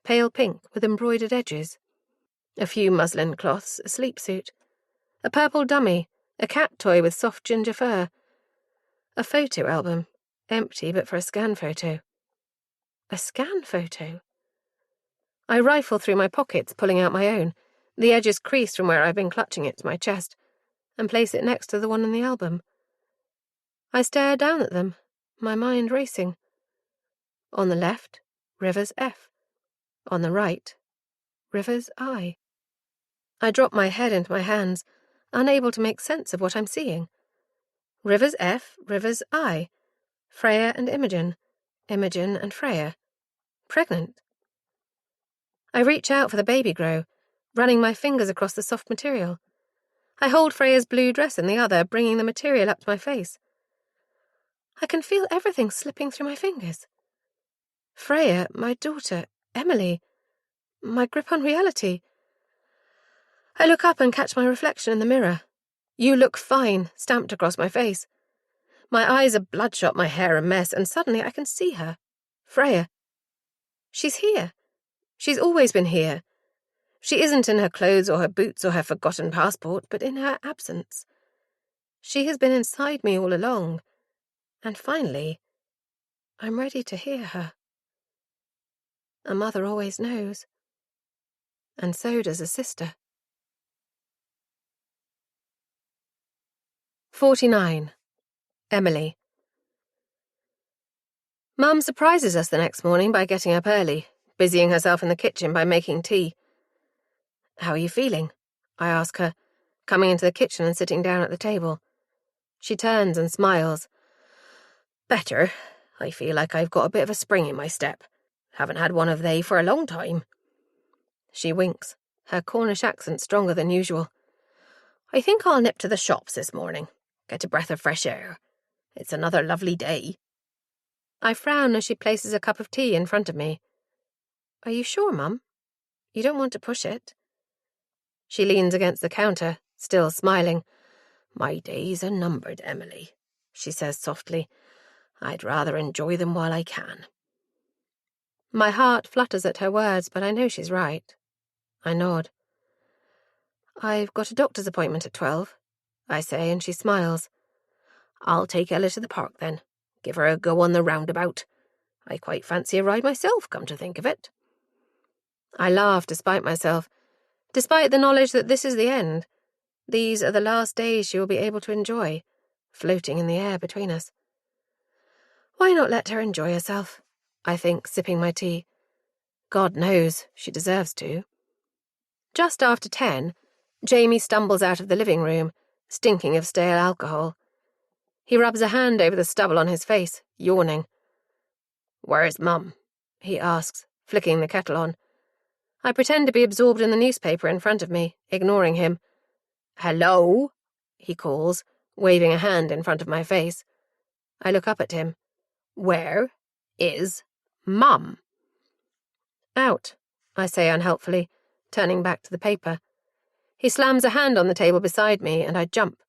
pale pink with embroidered edges. A few muslin cloths, a sleep suit. A purple dummy, a cat toy with soft ginger fur. A photo album, empty but for a scan photo. A scan photo? I rifle through my pockets, pulling out my own, the edges creased from where I've been clutching it to my chest, and place it next to the one in the album. I stare down at them, my mind racing. On the left, Rivers F. On the right, Rivers I. I drop my head into my hands, unable to make sense of what I'm seeing. Rivers F, Rivers I. Freya and Imogen. Imogen and Freya. Pregnant. I reach out for the baby grow, running my fingers across the soft material. I hold Freya's blue dress in the other, bringing the material up to my face. I can feel everything slipping through my fingers. Freya, my daughter, Emily, my grip on reality. I look up and catch my reflection in the mirror. You look fine, stamped across my face. My eyes are bloodshot, my hair a mess, and suddenly I can see her. Freya. She's here. She's always been here. She isn't in her clothes or her boots or her forgotten passport, but in her absence. She has been inside me all along, and finally, I'm ready to hear her. A mother always knows, and so does a sister. 49. Emily. Mum surprises us the next morning by getting up early, busying herself in the kitchen by making tea. "How are you feeling?" I ask her, coming into the kitchen and sitting down at the table. She turns and smiles. "Better. I feel like I've got a bit of a spring in my step. Haven't had one of they for a long time." She winks, her Cornish accent stronger than usual. "I think I'll nip to the shops this morning, get a breath of fresh air. It's another lovely day." I frown as she places a cup of tea in front of me. "Are you sure, Mum? You don't want to push it?" She leans against the counter, still smiling. "My days are numbered, Emily," she says softly. "I'd rather enjoy them while I can." My heart flutters at her words, but I know she's right. I nod. "I've got a doctor's appointment at 12, I say, and she smiles. "I'll take Ella to the park then. Give her a go on the roundabout. I quite fancy a ride myself, come to think of it." I laugh despite myself, despite the knowledge that this is the end. These are the last days she will be able to enjoy, floating in the air between us. Why not let her enjoy herself? I think, sipping my tea. God knows, she deserves to. Just after 10, Jamie stumbles out of the living room, stinking of stale alcohol. He rubs a hand over the stubble on his face, yawning. "Where's Mum?" he asks, flicking the kettle on. I pretend to be absorbed in the newspaper in front of me, ignoring him. "Hello?" he calls, waving a hand in front of my face. I look up at him. "Where is Mum?" "Out," I say unhelpfully, turning back to the paper. He slams a hand on the table beside me, and I jump.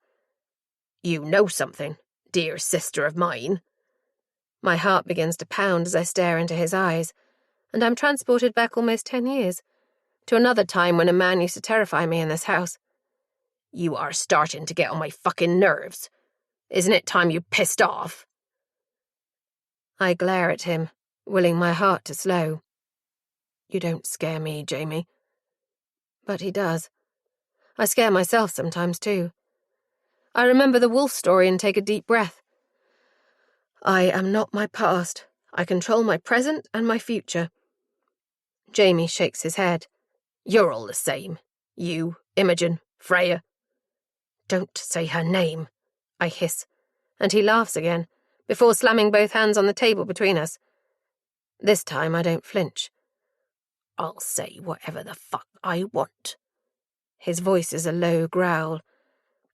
"You know something, dear sister of mine." My heart begins to pound as I stare into his eyes, and I'm transported back almost 10 years, to another time when a man used to terrify me in this house. "You are starting to get on my fucking nerves. Isn't it time you pissed off?" I glare at him, willing my heart to slow. "You don't scare me, Jamie." But he does. I scare myself sometimes too. I remember the wolf story and take a deep breath. I am not my past. I control my present and my future. Jamie shakes his head. "You're all the same. You, Imogen, Freya." "Don't say her name," I hiss, and he laughs again, before slamming both hands on the table between us. This time I don't flinch. "I'll say whatever the fuck I want." His voice is a low growl.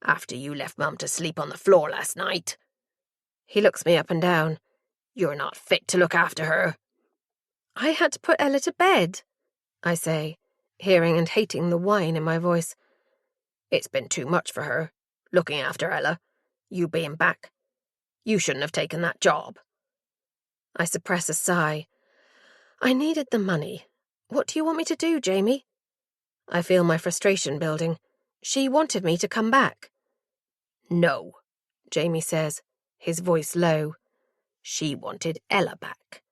"After you left Mum to sleep on the floor last night." He looks me up and down. "You're not fit to look after her." "I had to put Ella to bed," I say, hearing and hating the whine in my voice. "It's been too much for her, looking after Ella. You being back. You shouldn't have taken that job." I suppress a sigh. "I needed the money. What do you want me to do, Jamie?" I feel my frustration building. She wanted me to come back. "No," Jamie says, his voice low. "She wanted Ella back."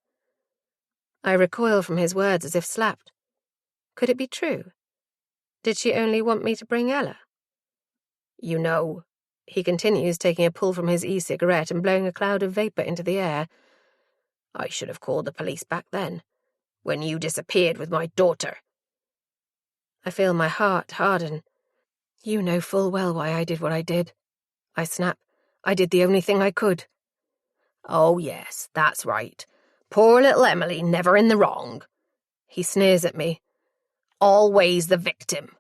I recoil from his words as if slapped. Could it be true? Did she only want me to bring Ella? "You know," he continues, taking a pull from his e-cigarette and blowing a cloud of vapour into the air, "I should have called the police back then, when you disappeared with my daughter." I feel my heart harden. "You know full well why I did what I did," I snap. "I did the only thing I could." "Oh yes, that's right. Poor little Emily never in the wrong." He sneers at me. "Always the victim."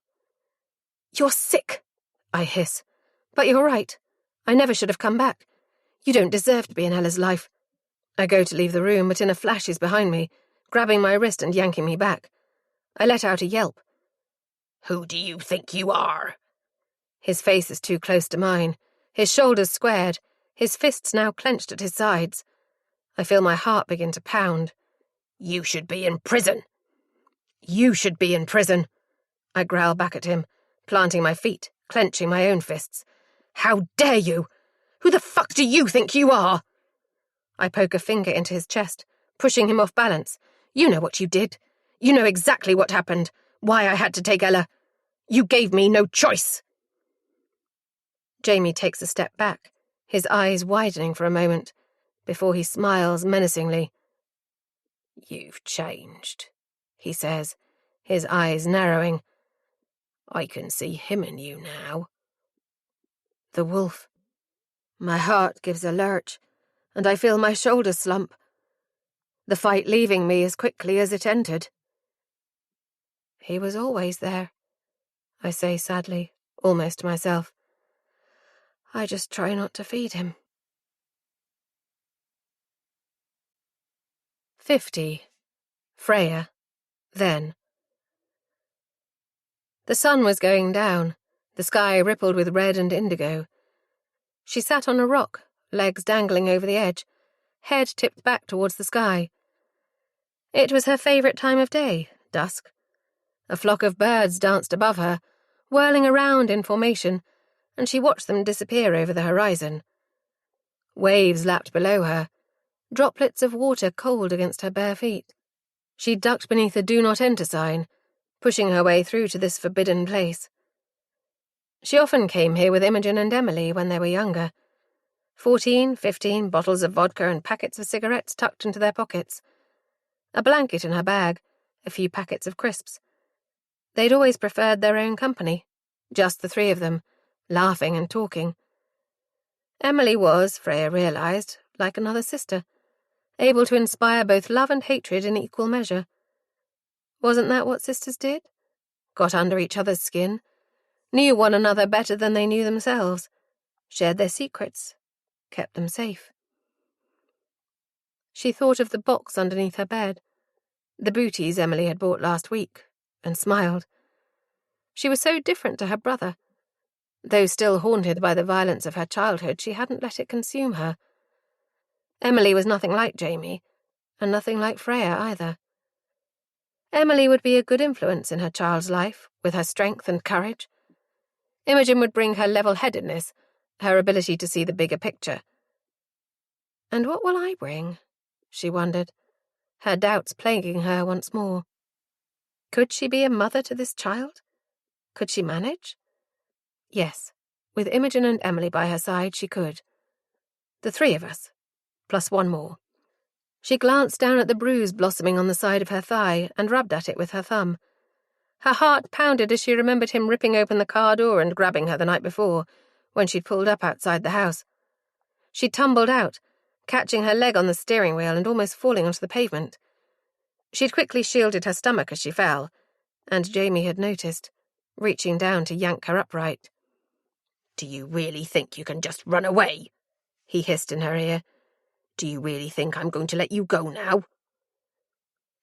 "You're sick," I hiss. "But you're right. I never should have come back. You don't deserve to be in Ella's life." I go to leave the room, but in a flash he's behind me, grabbing my wrist and yanking me back. I let out a yelp. "Who do you think you are?" His face is too close to mine, his shoulders squared, his fists now clenched at his sides. I feel my heart begin to pound. "You should be in prison." "You should be in prison," I growl back at him, planting my feet, clenching my own fists. "How dare you? Who the fuck do you think you are?" I poke a finger into his chest, pushing him off balance. "You know what you did. You know exactly what happened, why I had to take Ella. You gave me no choice." Jamie takes a step back, his eyes widening for a moment, before he smiles menacingly. "You've changed," he says, his eyes narrowing. "I can see him in you now." The wolf. My heart gives a lurch, and I feel my shoulders slump. The fight leaving me as quickly as it entered. He was always there, I say sadly, almost to myself. I just try not to feed him. 50. Freya. Then. The sun was going down. The sky rippled with red and indigo. She sat on a rock, legs dangling over the edge, head tipped back towards the sky. It was her favourite time of day, dusk. A flock of birds danced above her, whirling around in formation, and she watched them disappear over the horizon. Waves lapped below her, droplets of water cold against her bare feet. She ducked beneath a "Do Not Enter" sign, pushing her way through to this forbidden place. She often came here with Imogen and Emily when they were younger. 14, 15 bottles of vodka and packets of cigarettes tucked into their pockets. A blanket in her bag, a few packets of crisps. They'd always preferred their own company, just the three of them, laughing and talking. Emily was, Freya realised, like another sister, able to inspire both love and hatred in equal measure. Wasn't that what sisters did? Got under each other's skin, knew one another better than they knew themselves, shared their secrets, kept them safe. She thought of the box underneath her bed, the booties Emily had bought last week, and smiled. She was so different to her brother. Though still haunted by the violence of her childhood, she hadn't let it consume her. Emily was nothing like Jamie, and nothing like Freya either. Emily would be a good influence in her child's life, with her strength and courage. Imogen would bring her level-headedness, her ability to see the bigger picture. And what will I bring? She wondered, her doubts plaguing her once more. Could she be a mother to this child? Could she manage? Yes, with Imogen and Emily by her side, she could. The three of us, plus one more. She glanced down at the bruise blossoming on the side of her thigh and rubbed at it with her thumb. Her heart pounded as she remembered him ripping open the car door and grabbing her the night before, when she'd pulled up outside the house. She tumbled out, catching her leg on the steering wheel and almost falling onto the pavement. She'd quickly shielded her stomach as she fell, and Jamie had noticed, reaching down to yank her upright. "Do you really think you can just run away?" he hissed in her ear. "Do you really think I'm going to let you go now?"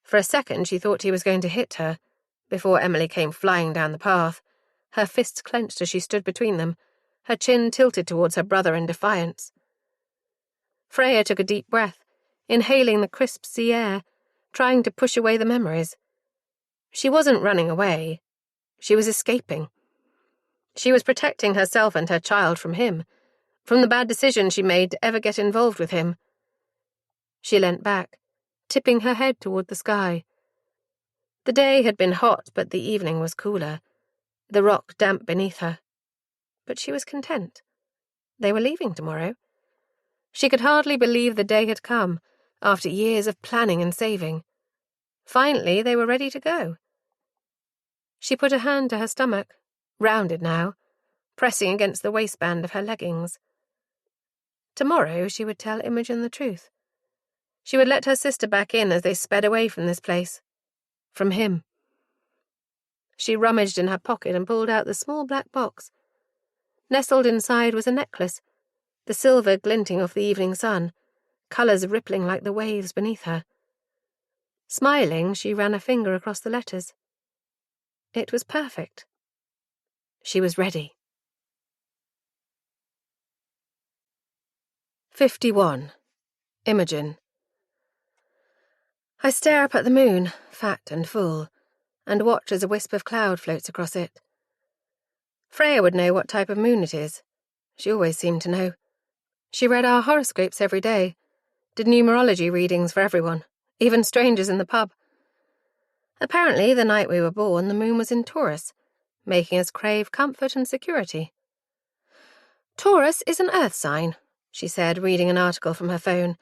For a second she thought he was going to hit her, before Emily came flying down the path, her fists clenched as she stood between them, her chin tilted towards her brother in defiance. Freya took a deep breath, inhaling the crisp sea air, trying to push away the memories. She wasn't running away. She was escaping. She was protecting herself and her child from him, from the bad decision she made to ever get involved with him. She leant back, tipping her head toward the sky. The day had been hot, but the evening was cooler, the rock damp beneath her. But she was content. They were leaving tomorrow. She could hardly believe the day had come, after years of planning and saving. Finally, they were ready to go. She put a hand to her stomach, rounded now, pressing against the waistband of her leggings. Tomorrow she would tell Imogen the truth. She would let her sister back in as they sped away from this place. From him. She rummaged in her pocket and pulled out the small black box. Nestled inside was a necklace, the silver glinting off the evening sun, colours rippling like the waves beneath her. Smiling, she ran a finger across the letters. It was perfect. She was ready. 51. Imogen. I stare up at the moon, fat and full, and watch as a wisp of cloud floats across it. Freya would know what type of moon it is. She always seemed to know. She read our horoscopes every day, did numerology readings for everyone, even strangers in the pub. Apparently, the night we were born, the moon was in Taurus, making us crave comfort and security. "Taurus is an earth sign," she said, reading an article from her phone.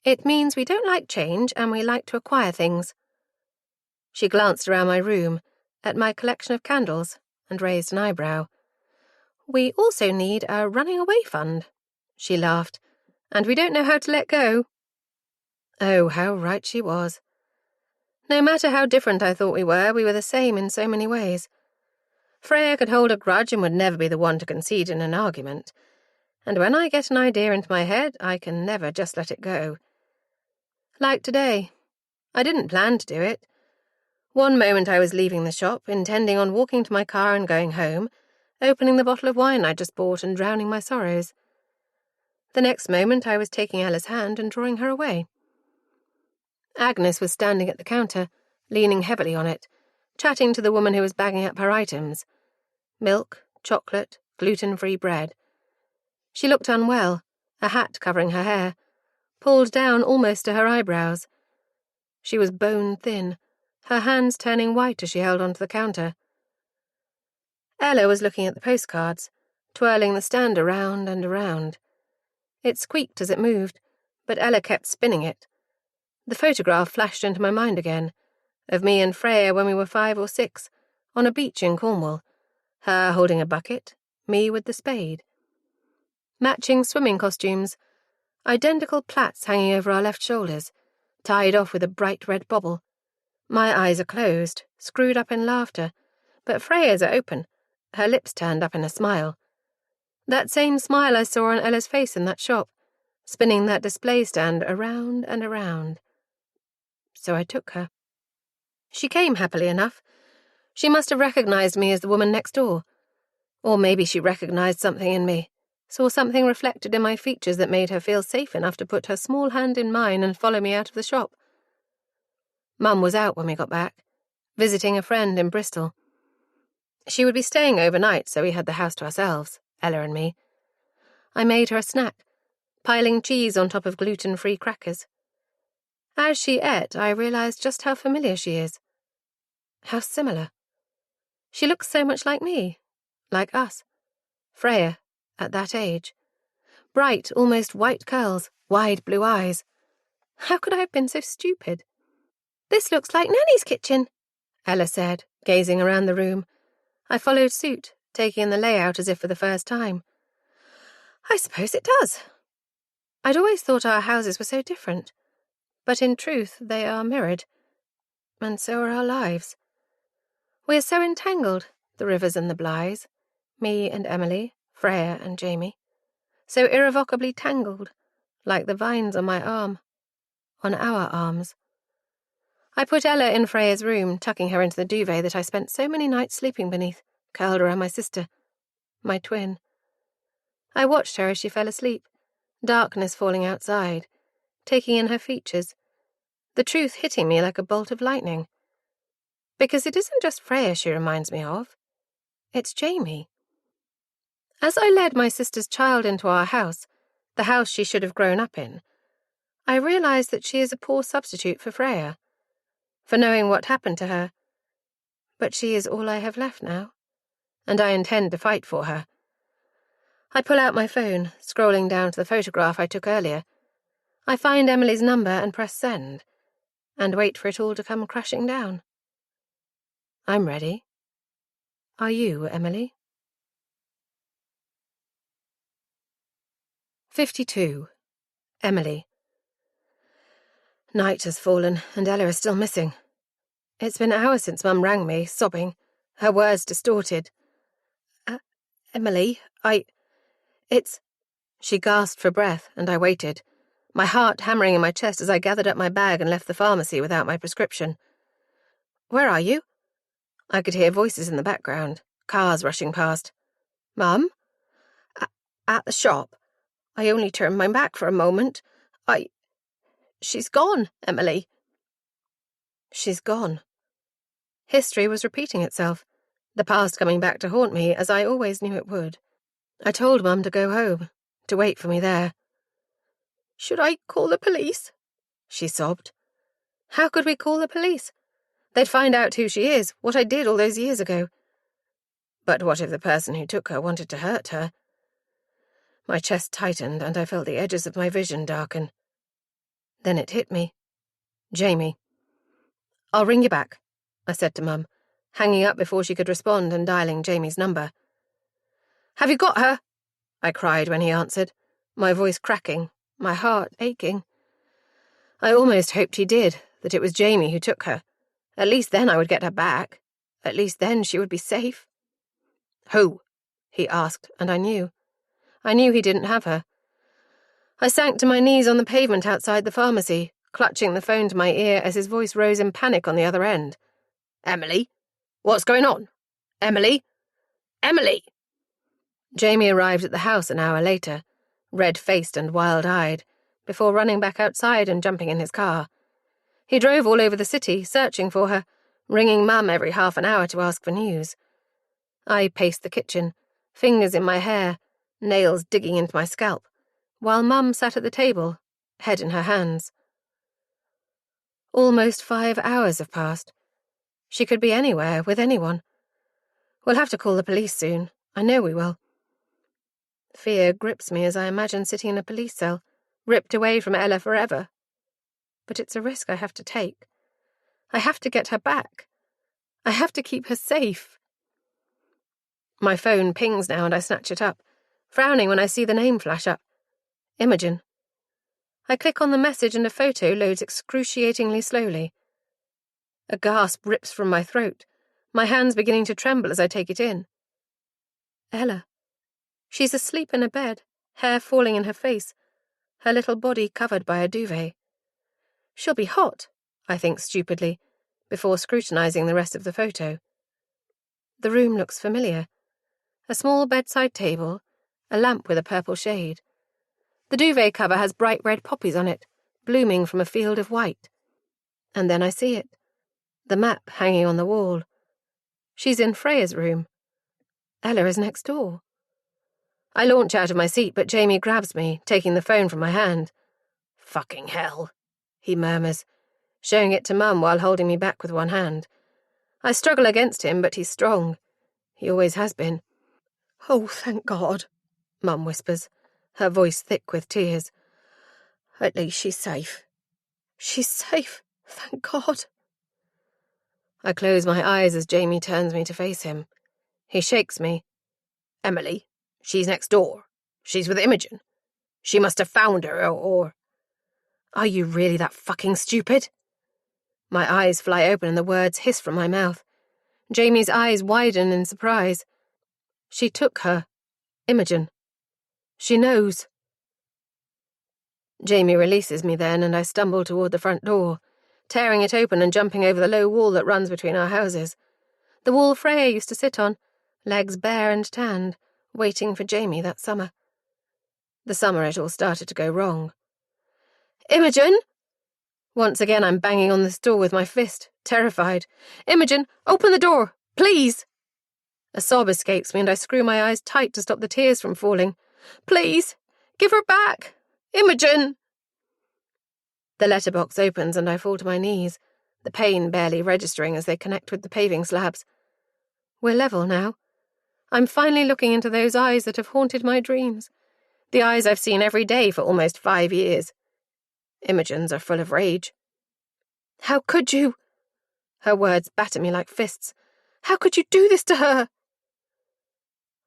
It means we don't like change and we like to acquire things. She glanced around my room, at my collection of candles, and raised an eyebrow. We also need a running away fund, she laughed, and we don't know how to let go. Oh, how right she was. No matter how different I thought we were the same in so many ways. Freya could hold a grudge and would never be the one to concede in an argument. And when I get an idea into my head, I can never just let it go. Like today. I didn't plan to do it. One moment I was leaving the shop, intending on walking to my car and going home, opening the bottle of wine I'd just bought and drowning my sorrows. The next moment I was taking Ella's hand and drawing her away. Agnes was standing at the counter, leaning heavily on it, chatting to the woman who was bagging up her items. Milk, chocolate, gluten-free bread. She looked unwell, a hat covering her hair, pulled down almost to her eyebrows. She was bone-thin, her hands turning white as she held onto the counter. Ella was looking at the postcards, twirling the stand around and around. It squeaked as it moved, but Ella kept spinning it. The photograph flashed into my mind again, of me and Freya when we were 5 or 6, on a beach in Cornwall, her holding a bucket, me with the spade. Matching swimming costumes, identical plaits hanging over our left shoulders, tied off with a bright red bobble. My eyes are closed, screwed up in laughter, but Freya's are open, her lips turned up in a smile. That same smile I saw on Ella's face in that shop, spinning that display stand around and around. So I took her. She came happily enough. She must have recognized me as the woman next door. Or maybe she recognized something in me, saw something reflected in my features that made her feel safe enough to put her small hand in mine and follow me out of the shop. Mum was out when we got back, visiting a friend in Bristol. She would be staying overnight, so we had the house to ourselves, Ella and me. I made her a snack, piling cheese on top of gluten-free crackers. As she ate, I realized just how familiar she is. How similar. She looks so much like me, like us. Freya, at that age. Bright, almost white curls, wide blue eyes. How could I have been so stupid? This looks like Nanny's kitchen, Ella said, gazing around the room. I followed suit, taking in the layout as if for the first time. I suppose it does. I'd always thought our houses were so different, but in truth they are mirrored, and so are our lives. We are so entangled, the Rivers and the Blighs, me and Emily, Freya and Jamie, so irrevocably tangled, like the vines on my arm, on our arms. I put Ella in Freya's room, tucking her into the duvet that I spent so many nights sleeping beneath, curled around my sister, my twin. I watched her as she fell asleep, darkness falling outside, taking in her features, the truth hitting me like a bolt of lightning. Because it isn't just Freya she reminds me of. It's Jamie. As I led my sister's child into our house, the house she should have grown up in, I realized that she is a poor substitute for Freya, for knowing what happened to her. But she is all I have left now, and I intend to fight for her. I pull out my phone, scrolling down to the photograph I took earlier. I find Emily's number and press send, and wait for it all to come crashing down. I'm ready. Are you, Emily? 52. Emily. Night has fallen, and Ella is still missing. It's been hours since Mum rang me, sobbing, her words distorted. Emily, It's... She gasped for breath, and I waited, my heart hammering in my chest as I gathered up my bag and left the pharmacy without my prescription. Where are you? I could hear voices in the background, cars rushing past. Mum? At the shop. I only turned my back for a moment. She's gone, Emily. She's gone. History was repeating itself, the past coming back to haunt me as I always knew it would. I told Mum to go home, to wait for me there. Should I call the police? She sobbed. How could we call the police? They'd find out who she is, what I did all those years ago. But what if the person who took her wanted to hurt her? My chest tightened and I felt the edges of my vision darken. Then it hit me. Jamie. "I'll ring you back," I said to Mum, hanging up before she could respond and dialing Jamie's number. "Have you got her?" I cried when he answered, my voice cracking, my heart aching. I almost hoped he did, that it was Jamie who took her. At least then I would get her back. At least then she would be safe. "Who?" he asked, and I knew. I knew he didn't have her. I sank to my knees on the pavement outside the pharmacy, clutching the phone to my ear as his voice rose in panic on the other end. "Emily? What's going on? Emily? Emily!" Jamie arrived at the house an hour later, red-faced and wild-eyed, before running back outside and jumping in his car. He drove all over the city, searching for her, ringing Mum every half an hour to ask for news. I paced the kitchen, fingers in my hair, nails digging into my scalp, while Mum sat at the table, head in her hands. Almost 5 hours have passed. She could be anywhere, with anyone. We'll have to call the police soon. I know we will. Fear grips me as I imagine sitting in a police cell, ripped away from Ella forever. But it's a risk I have to take. I have to get her back. I have to keep her safe. My phone pings now and I snatch it up, frowning when I see the name flash up. Imogen. I click on the message and a photo loads excruciatingly slowly. A gasp rips from my throat, my hands beginning to tremble as I take it in. Ella. She's asleep in a bed, hair falling in her face, her little body covered by a duvet. She'll be hot, I think stupidly, before scrutinizing the rest of the photo. The room looks familiar. A small bedside table, a lamp with a purple shade. The duvet cover has bright red poppies on it, blooming from a field of white. And then I see it. The map hanging on the wall. She's in Freya's room. Ella is next door. I launch out of my seat, but Jamie grabs me, taking the phone from my hand. "Fucking hell," he murmurs, showing it to Mum while holding me back with one hand. I struggle against him, but he's strong. He always has been. "Oh, thank God," Mum whispers, her voice thick with tears. "At least she's safe. She's safe, thank God." I close my eyes as Jamie turns me to face him. He shakes me. "Emily, she's next door. She's with Imogen. She must have found her, or... Are you really that fucking stupid?" My eyes fly open and the words hiss from my mouth. Jamie's eyes widen in surprise. She took her. Imogen. She knows. Jamie releases me then, and I stumble toward the front door, tearing it open and jumping over the low wall that runs between our houses. The wall Freya used to sit on, legs bare and tanned, waiting for Jamie that summer. The summer it all started to go wrong. "Imogen!" Once again I'm banging on this door with my fist, terrified. "Imogen, open the door, please!" A sob escapes me and I screw my eyes tight to stop the tears from falling. "Please, give her back! Imogen!" The letterbox opens and I fall to my knees, the pain barely registering as they connect with the paving slabs. We're level now. I'm finally looking into those eyes that have haunted my dreams, the eyes I've seen every day for almost 5 years. Imogen's are full of rage. "How could you?" Her words batter me like fists. "How could you do this to her?"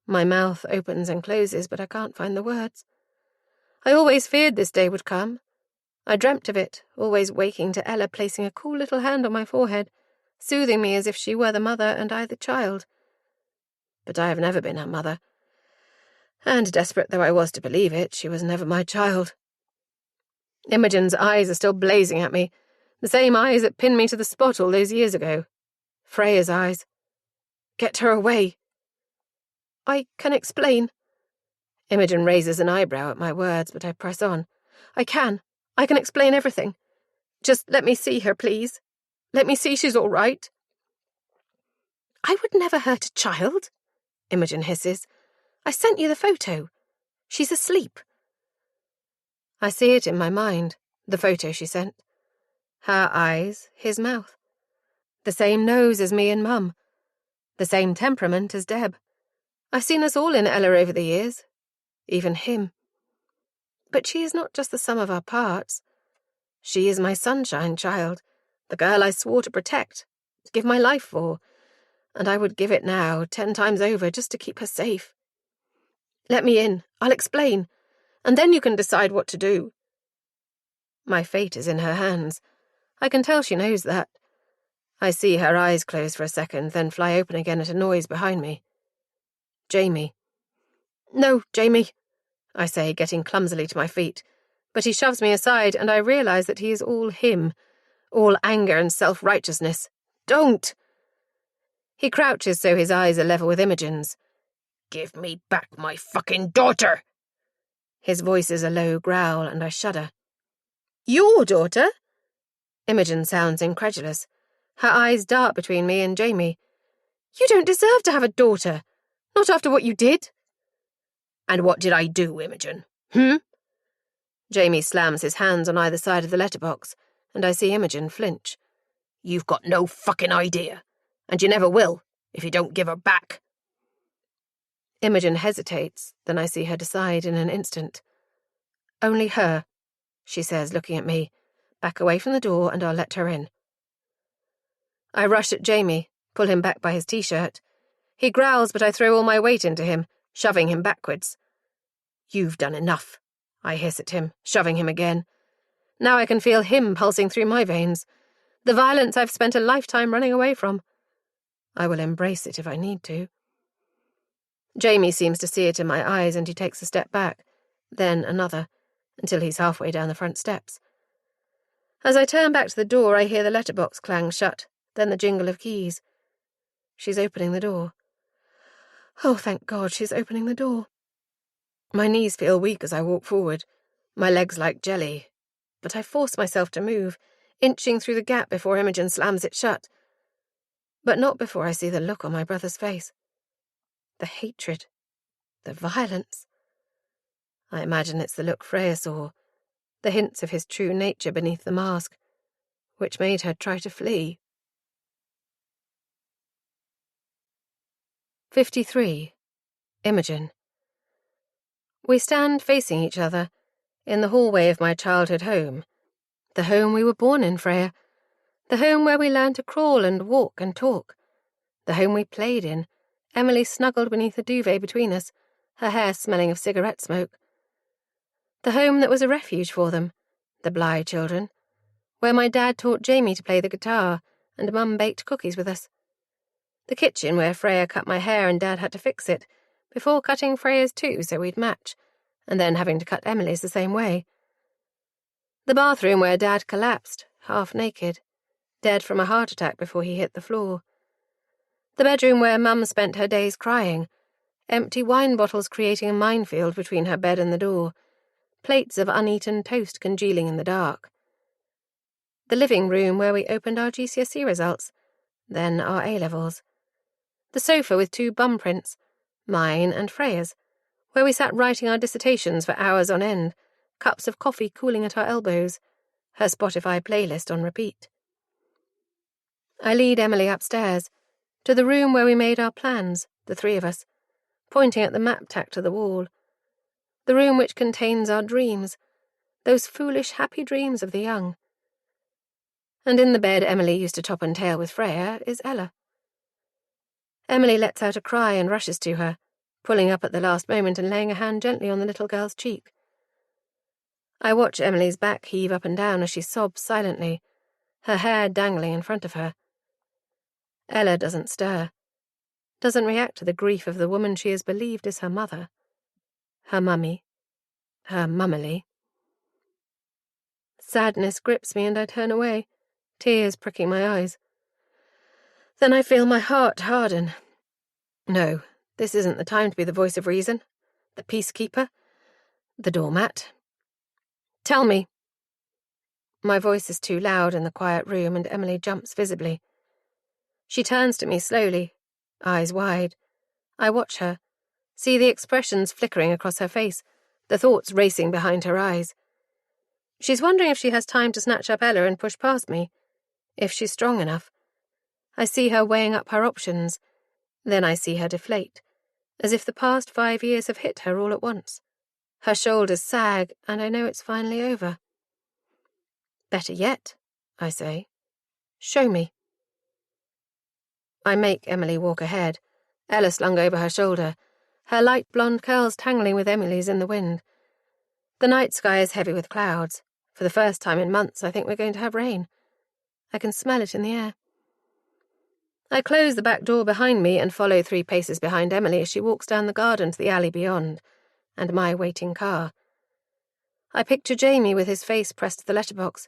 My mouth opens and closes, but I can't find the words. I always feared this day would come. I dreamt of it, always waking to Ella placing a cool little hand on my forehead, soothing me as if she were the mother and I the child. But I have never been her mother. And desperate though I was to believe it, she was never my child. Imogen's eyes are still blazing at me, the same eyes that pinned me to the spot all those years ago. Freya's eyes. "Get her away." "I can explain." Imogen raises an eyebrow at my words, but I press on. I can explain everything. Just let me see her, please. Let me see she's all right." "I would never hurt a child," Imogen hisses. "I sent you the photo. She's asleep." I see it in my mind, the photo she sent. Her eyes, his mouth. The same nose as me and Mum. The same temperament as Deb. I've seen us all in Ella over the years. Even him. But she is not just the sum of our parts. She is my sunshine child, the girl I swore to protect, to give my life for, and I would give it now 10 times over just to keep her safe. Let me in, I'll explain, and then you can decide what to do. My fate is in her hands. I can tell she knows that. I see her eyes close for a second, then fly open again at a noise behind me. Jamie. No, Jamie, I say, getting clumsily to my feet, but he shoves me aside, and I realise that he is all him, all anger and self-righteousness. Don't! He crouches so his eyes are level with Imogen's. Give me back my fucking daughter! His voice is a low growl, and I shudder. Your daughter? Imogen sounds incredulous. Her eyes dart between me and Jamie. You don't deserve to have a daughter. Not after what you did. And what did I do, Imogen? Jamie slams his hands on either side of the letterbox, and I see Imogen flinch. You've got no fucking idea, and you never will, if you don't give her back. Imogen hesitates, then I see her decide in an instant. Only her, she says, looking at me. Back away from the door, and I'll let her in. I rush at Jamie, pull him back by his t-shirt. He growls, but I throw all my weight into him, shoving him backwards. You've done enough, I hiss at him, shoving him again. Now I can feel him pulsing through my veins. The violence I've spent a lifetime running away from. I will embrace it if I need to. Jamie seems to see it in my eyes, and he takes a step back, then another, until he's halfway down the front steps. As I turn back to the door, I hear the letterbox clang shut, then the jingle of keys. She's opening the door. Oh, thank God, she's opening the door. My knees feel weak as I walk forward, my legs like jelly, but I force myself to move, inching through the gap before Imogen slams it shut. But not before I see the look on my brother's face. The hatred. The violence. I imagine it's the look Freya saw, the hints of his true nature beneath the mask, which made her try to flee. 53. Imogen. We stand facing each other, in the hallway of my childhood home. The home we were born in, Freya. The home where we learned to crawl and walk and talk. The home we played in, Emily snuggled beneath a duvet between us, her hair smelling of cigarette smoke. The home that was a refuge for them, the Bly children, where my dad taught Jamie to play the guitar and Mum baked cookies with us. The kitchen where Freya cut my hair and Dad had to fix it, before cutting Freya's too so we'd match, and then having to cut Emily's the same way. The bathroom where Dad collapsed, half naked, dead from a heart attack before he hit the floor. The bedroom where Mum spent her days crying, empty wine bottles creating a minefield between her bed and the door, plates of uneaten toast congealing in the dark. The living room where we opened our GCSE results, then our A-levels. The sofa with 2 bum prints, mine and Freya's, where we sat writing our dissertations for hours on end, cups of coffee cooling at our elbows, her Spotify playlist on repeat. I lead Emily upstairs, to the room where we made our plans, the 3 of us, pointing at the map tacked to the wall. The room which contains our dreams, those foolish, happy dreams of the young. And in the bed Emily used to top and tail with Freya is Ella. Emily lets out a cry and rushes to her, pulling up at the last moment and laying a hand gently on the little girl's cheek. I watch Emily's back heave up and down as she sobs silently, her hair dangling in front of her. Ella doesn't stir, doesn't react to the grief of the woman she has believed is her mother, her mummy, her mummily. Sadness grips me and I turn away, tears pricking my eyes. Then I feel my heart harden. No, this isn't the time to be the voice of reason, the peacekeeper, the doormat. Tell me. My voice is too loud in the quiet room and Emily jumps visibly. She turns to me slowly, eyes wide. I watch her, see the expressions flickering across her face, the thoughts racing behind her eyes. She's wondering if she has time to snatch up Ella and push past me, if she's strong enough. I see her weighing up her options, then I see her deflate, as if the past 5 years have hit her all at once. Her shoulders sag, and I know it's finally over. Better yet, I say. Show me. I make Emily walk ahead, Ella slung over her shoulder, her light blonde curls tangling with Emily's in the wind. The night sky is heavy with clouds. For the first time in months, I think we're going to have rain. I can smell it in the air. I close the back door behind me and follow 3 paces behind Emily as she walks down the garden to the alley beyond, and my waiting car. I picture Jamie with his face pressed to the letterbox,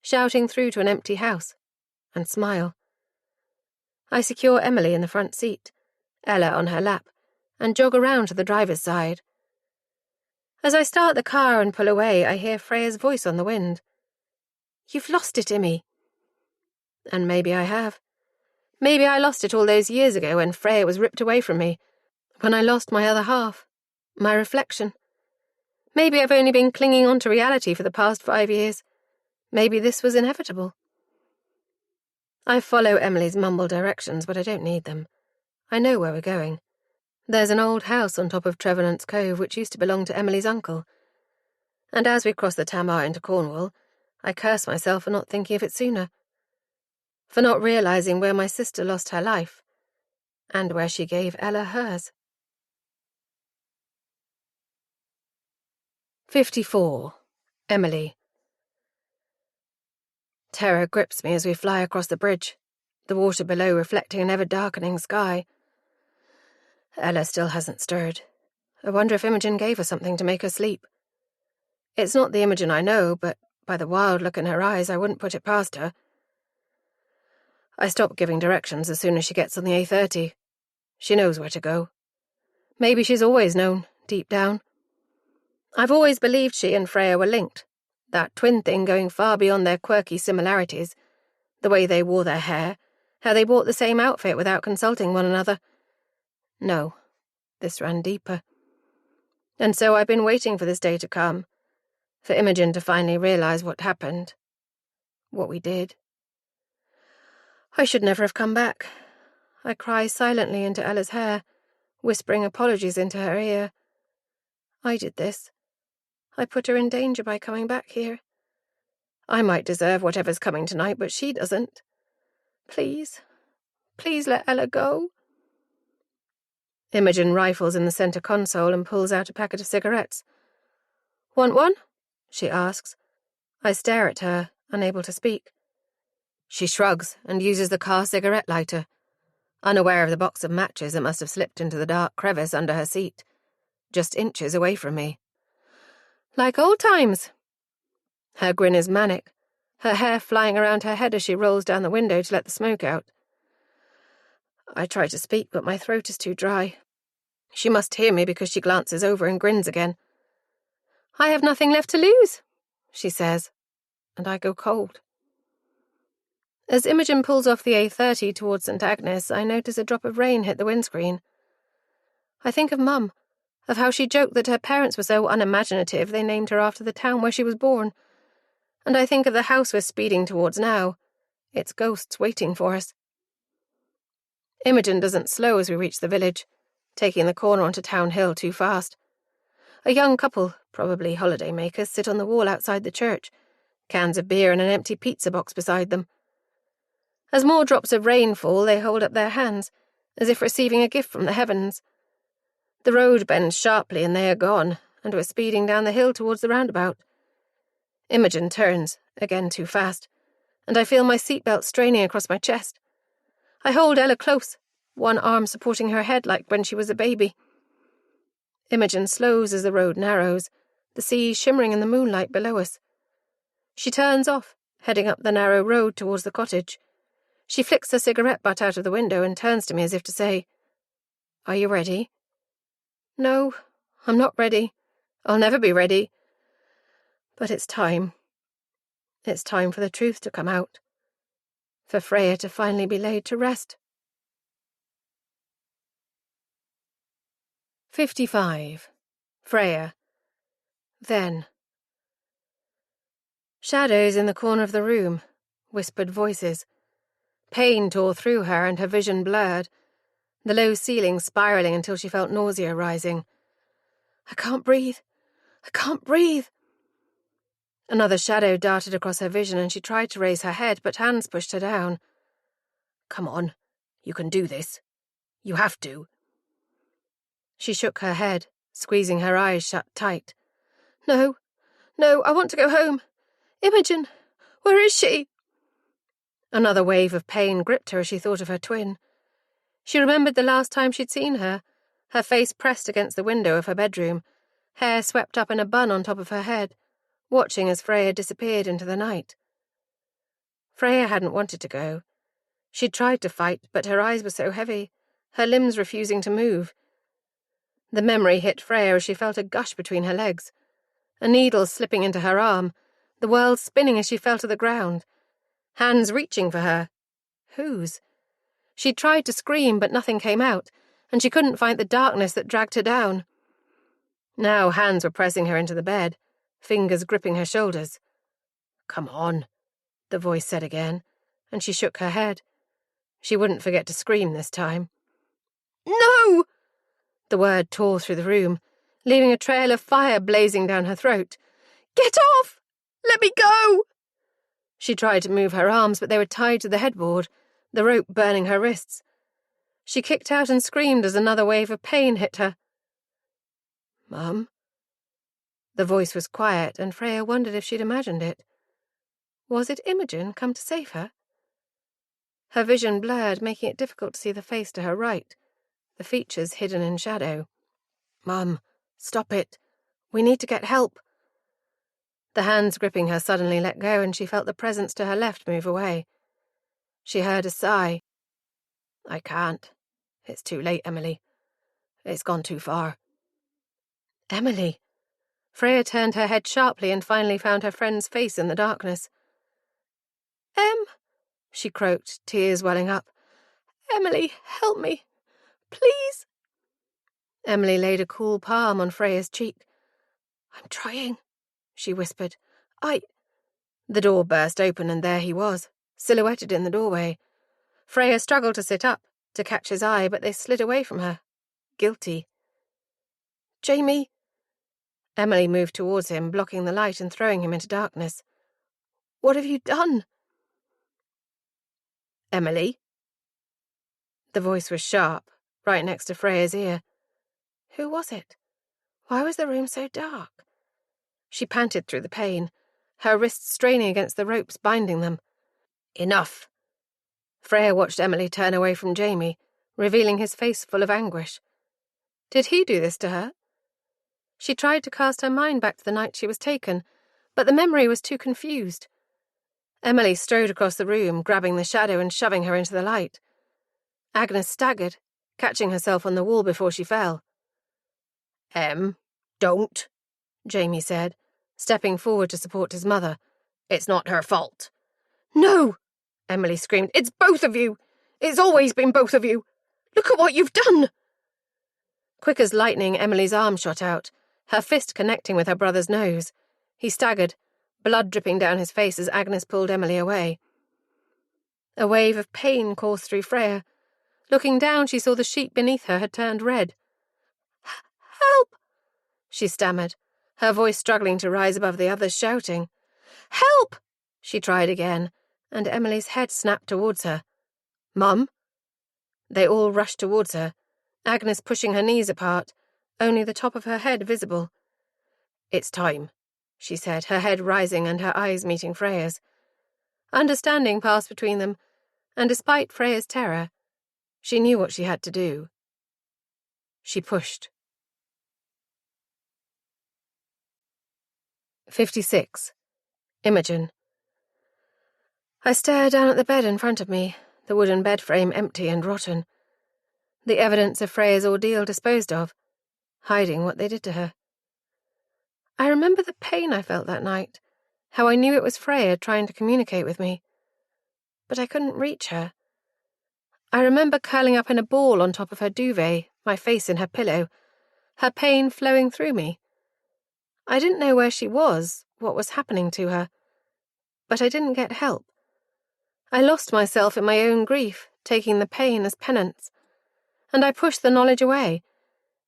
shouting through to an empty house, and smile. I secure Emily in the front seat, Ella on her lap, and jog around to the driver's side. As I start the car and pull away, I hear Freya's voice on the wind. You've lost it, Immy. And maybe I have. Maybe I lost it all those years ago when Freya was ripped away from me, when I lost my other half, my reflection. Maybe I've only been clinging on to reality for the past 5 years. Maybe this was inevitable. I follow Emily's mumbled directions, but I don't need them. I know where we're going. There's an old house on top of Trevenant's Cove which used to belong to Emily's uncle. And as we cross the Tamar into Cornwall, I curse myself for not thinking of it sooner. For not realising where my sister lost her life, and where she gave Ella hers. 54. Emily. Terror grips me as we fly across the bridge, the water below reflecting an ever-darkening sky. Ella still hasn't stirred. I wonder if Imogen gave her something to make her sleep. It's not the Imogen I know, but by the wild look in her eyes, I wouldn't put it past her. I stop giving directions as soon as she gets on the A30. She knows where to go. Maybe she's always known, deep down. I've always believed she and Freya were linked, that twin thing going far beyond their quirky similarities, the way they wore their hair, how they bought the same outfit without consulting one another. No, this ran deeper. And so I've been waiting for this day to come, for Imogen to finally realise what happened, what we did. I should never have come back. I cry silently into Ella's hair, whispering apologies into her ear. I did this. I put her in danger by coming back here. I might deserve whatever's coming tonight, but she doesn't. Please, please let Ella go. Imogen rifles in the centre console and pulls out a packet of cigarettes. Want one? She asks. I stare at her, unable to speak. She shrugs and uses the car cigarette lighter, unaware of the box of matches that must have slipped into the dark crevice under her seat, just inches away from me. Like old times. Her grin is manic, her hair flying around her head as she rolls down the window to let the smoke out. I try to speak, but my throat is too dry. She must hear me because she glances over and grins again. I have nothing left to lose, she says, and I go cold. As Imogen pulls off the A30 towards St. Agnes, I notice a drop of rain hit the windscreen. I think of Mum, of how she joked that her parents were so unimaginative they named her after the town where she was born. And I think of the house we're speeding towards now, its ghosts waiting for us. Imogen doesn't slow as we reach the village, taking the corner onto Town Hill too fast. A young couple, probably holiday makers, sit on the wall outside the church, cans of beer and an empty pizza box beside them. As more drops of rain fall, they hold up their hands, as if receiving a gift from the heavens. The road bends sharply and they are gone, and we're speeding down the hill towards the roundabout. Imogen turns, again too fast, and I feel my seatbelt straining across my chest. I hold Ella close, one arm supporting her head like when she was a baby. Imogen slows as the road narrows, the sea shimmering in the moonlight below us. She turns off, heading up the narrow road towards the cottage. She flicks her cigarette butt out of the window and turns to me as if to say, "Are you ready?" No, I'm not ready. I'll never be ready. But it's time. It's time for the truth to come out. For Freya to finally be laid to rest. 55. Freya. Then. Shadows in the corner of the room, whispered voices. Pain tore through her and her vision blurred, the low ceiling spiralling until she felt nausea rising. I can't breathe. I can't breathe. Another shadow darted across her vision and she tried to raise her head, but hands pushed her down. Come on, you can do this. You have to. She shook her head, squeezing her eyes shut tight. No, I want to go home. Imogen, where is she? Another wave of pain gripped her as she thought of her twin. She remembered the last time she'd seen her face pressed against the window of her bedroom, hair swept up in a bun on top of her head, watching as Freya disappeared into the night. Freya hadn't wanted to go. She'd tried to fight, but her eyes were so heavy, her limbs refusing to move. The memory hit Freya as she felt a gush between her legs, a needle slipping into her arm, the world spinning as she fell to the ground, hands reaching for her. Whose? She tried to scream, but nothing came out, and she couldn't fight the darkness that dragged her down. Now hands were pressing her into the bed, fingers gripping her shoulders. Come on, the voice said again, and she shook her head. She wouldn't forget to scream this time. No! The word tore through the room, leaving a trail of fire blazing down her throat. Get off! Let me go! She tried to move her arms, but they were tied to the headboard, the rope burning her wrists. She kicked out and screamed as another wave of pain hit her. Mum? The voice was quiet, and Freya wondered if she'd imagined it. Was it Imogen come to save her? Her vision blurred, making it difficult to see the face to her right, the features hidden in shadow. Mum, stop it. We need to get help. The hands gripping her suddenly let go, and she felt the presence to her left move away. She heard a sigh. I can't. It's too late, Emily. It's gone too far. Emily. Freya turned her head sharply and finally found her friend's face in the darkness. She croaked, tears welling up. Emily, help me. Please. Emily laid a cool palm on Freya's cheek. I'm trying, she whispered. The door burst open and there he was, silhouetted in the doorway. Freya struggled to sit up, to catch his eye, but they slid away from her. Guilty. Jamie. Emily moved towards him, blocking the light and throwing him into darkness. What have you done? Emily? The voice was sharp, right next to Freya's ear. Who was it? Why was the room so dark? She panted through the pain, her wrists straining against the ropes binding them. Enough! Freya watched Emily turn away from Jamie, revealing his face full of anguish. Did he do this to her? She tried to cast her mind back to the night she was taken, but the memory was too confused. Emily strode across the room, grabbing the shadow and shoving her into the light. Agnes staggered, catching herself on the wall before she fell. Don't, Jamie said, stepping forward to support his mother. It's not her fault. No! Emily screamed. It's both of you! It's always been both of you! Look at what you've done! Quick as lightning, Emily's arm shot out, her fist connecting with her brother's nose. He staggered, blood dripping down his face as Agnes pulled Emily away. A wave of pain coursed through Freya. Looking down, she saw the sheet beneath her had turned red. Help! She stammered, her voice struggling to rise above the others, shouting. Help! She tried again, and Emily's head snapped towards her. Mum? They all rushed towards her, Agnes pushing her knees apart, only the top of her head visible. It's time, she said, her head rising and her eyes meeting Freya's. Understanding passed between them, and despite Freya's terror, she knew what she had to do. She pushed. 56. Imogen. I stared down at the bed in front of me, the wooden bed frame empty and rotten. The evidence of Freya's ordeal disposed of, hiding what they did to her. I remember the pain I felt that night, how I knew it was Freya trying to communicate with me. But I couldn't reach her. I remember curling up in a ball on top of her duvet, my face in her pillow, her pain flowing through me. I didn't know where she was, what was happening to her. But I didn't get help. I lost myself in my own grief, taking the pain as penance. And I pushed the knowledge away,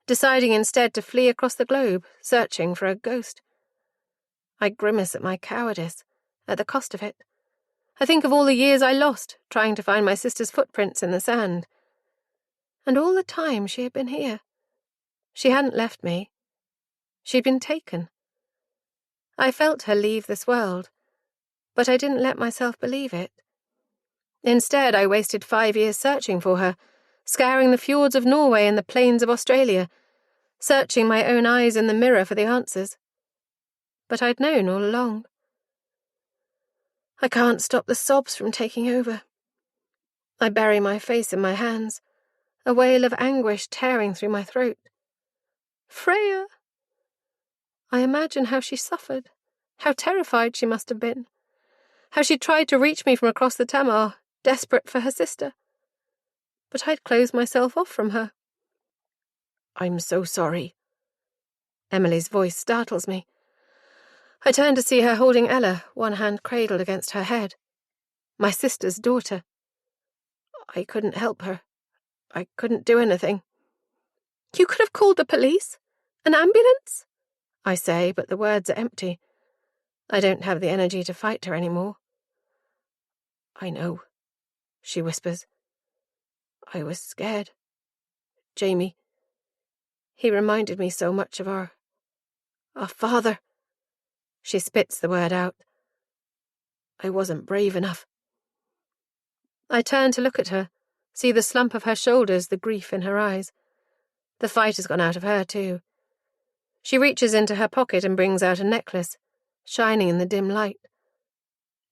deciding instead to flee across the globe, searching for a ghost. I grimace at my cowardice, at the cost of it. I think of all the years I lost trying to find my sister's footprints in the sand. And all the time she had been here. She hadn't left me. She'd been taken. I felt her leave this world, but I didn't let myself believe it. Instead, I wasted 5 years searching for her, scouring the fjords of Norway and the plains of Australia, searching my own eyes in the mirror for the answers. But I'd known all along. I can't stop the sobs from taking over. I bury my face in my hands, a wail of anguish tearing through my throat. Freya! I imagine how she suffered, how terrified she must have been, how she tried to reach me from across the Tamar, desperate for her sister. But I'd closed myself off from her. I'm so sorry. Emily's voice startles me. I turn to see her holding Ella, one hand cradled against her head. My sister's daughter. I couldn't help her. I couldn't do anything. You could have called the police? An ambulance? I say, but the words are empty. I don't have the energy to fight her anymore. I know, she whispers. I was scared. Jamie. He reminded me so much of our father. She spits the word out. I wasn't brave enough. I turn to look at her, see the slump of her shoulders, the grief in her eyes. The fight has gone out of her, too. She reaches into her pocket and brings out a necklace, shining in the dim light.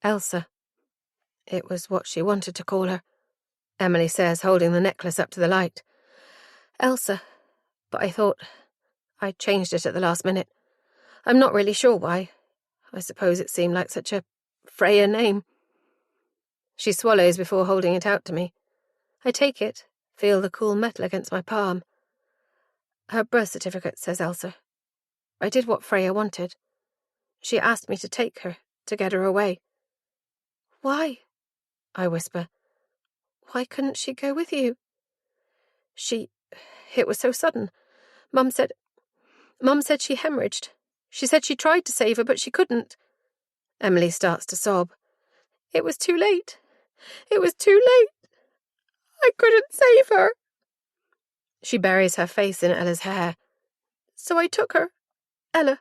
Elsa. It was what she wanted to call her, Emily says, holding the necklace up to the light. Elsa. But I thought I changed it at the last minute. I'm not really sure why. I suppose it seemed like such a Freya name. She swallows before holding it out to me. I take it, feel the cool metal against my palm. Her birth certificate, says Elsa. I did what Freya wanted. She asked me to take her, to get her away. Why? I whisper. Why couldn't she go with you? It was so sudden. Mum said she hemorrhaged. She said she tried to save her, but she couldn't. Emily starts to sob. It was too late. It was too late. I couldn't save her. She buries her face in Ella's hair. So I took her, Ella,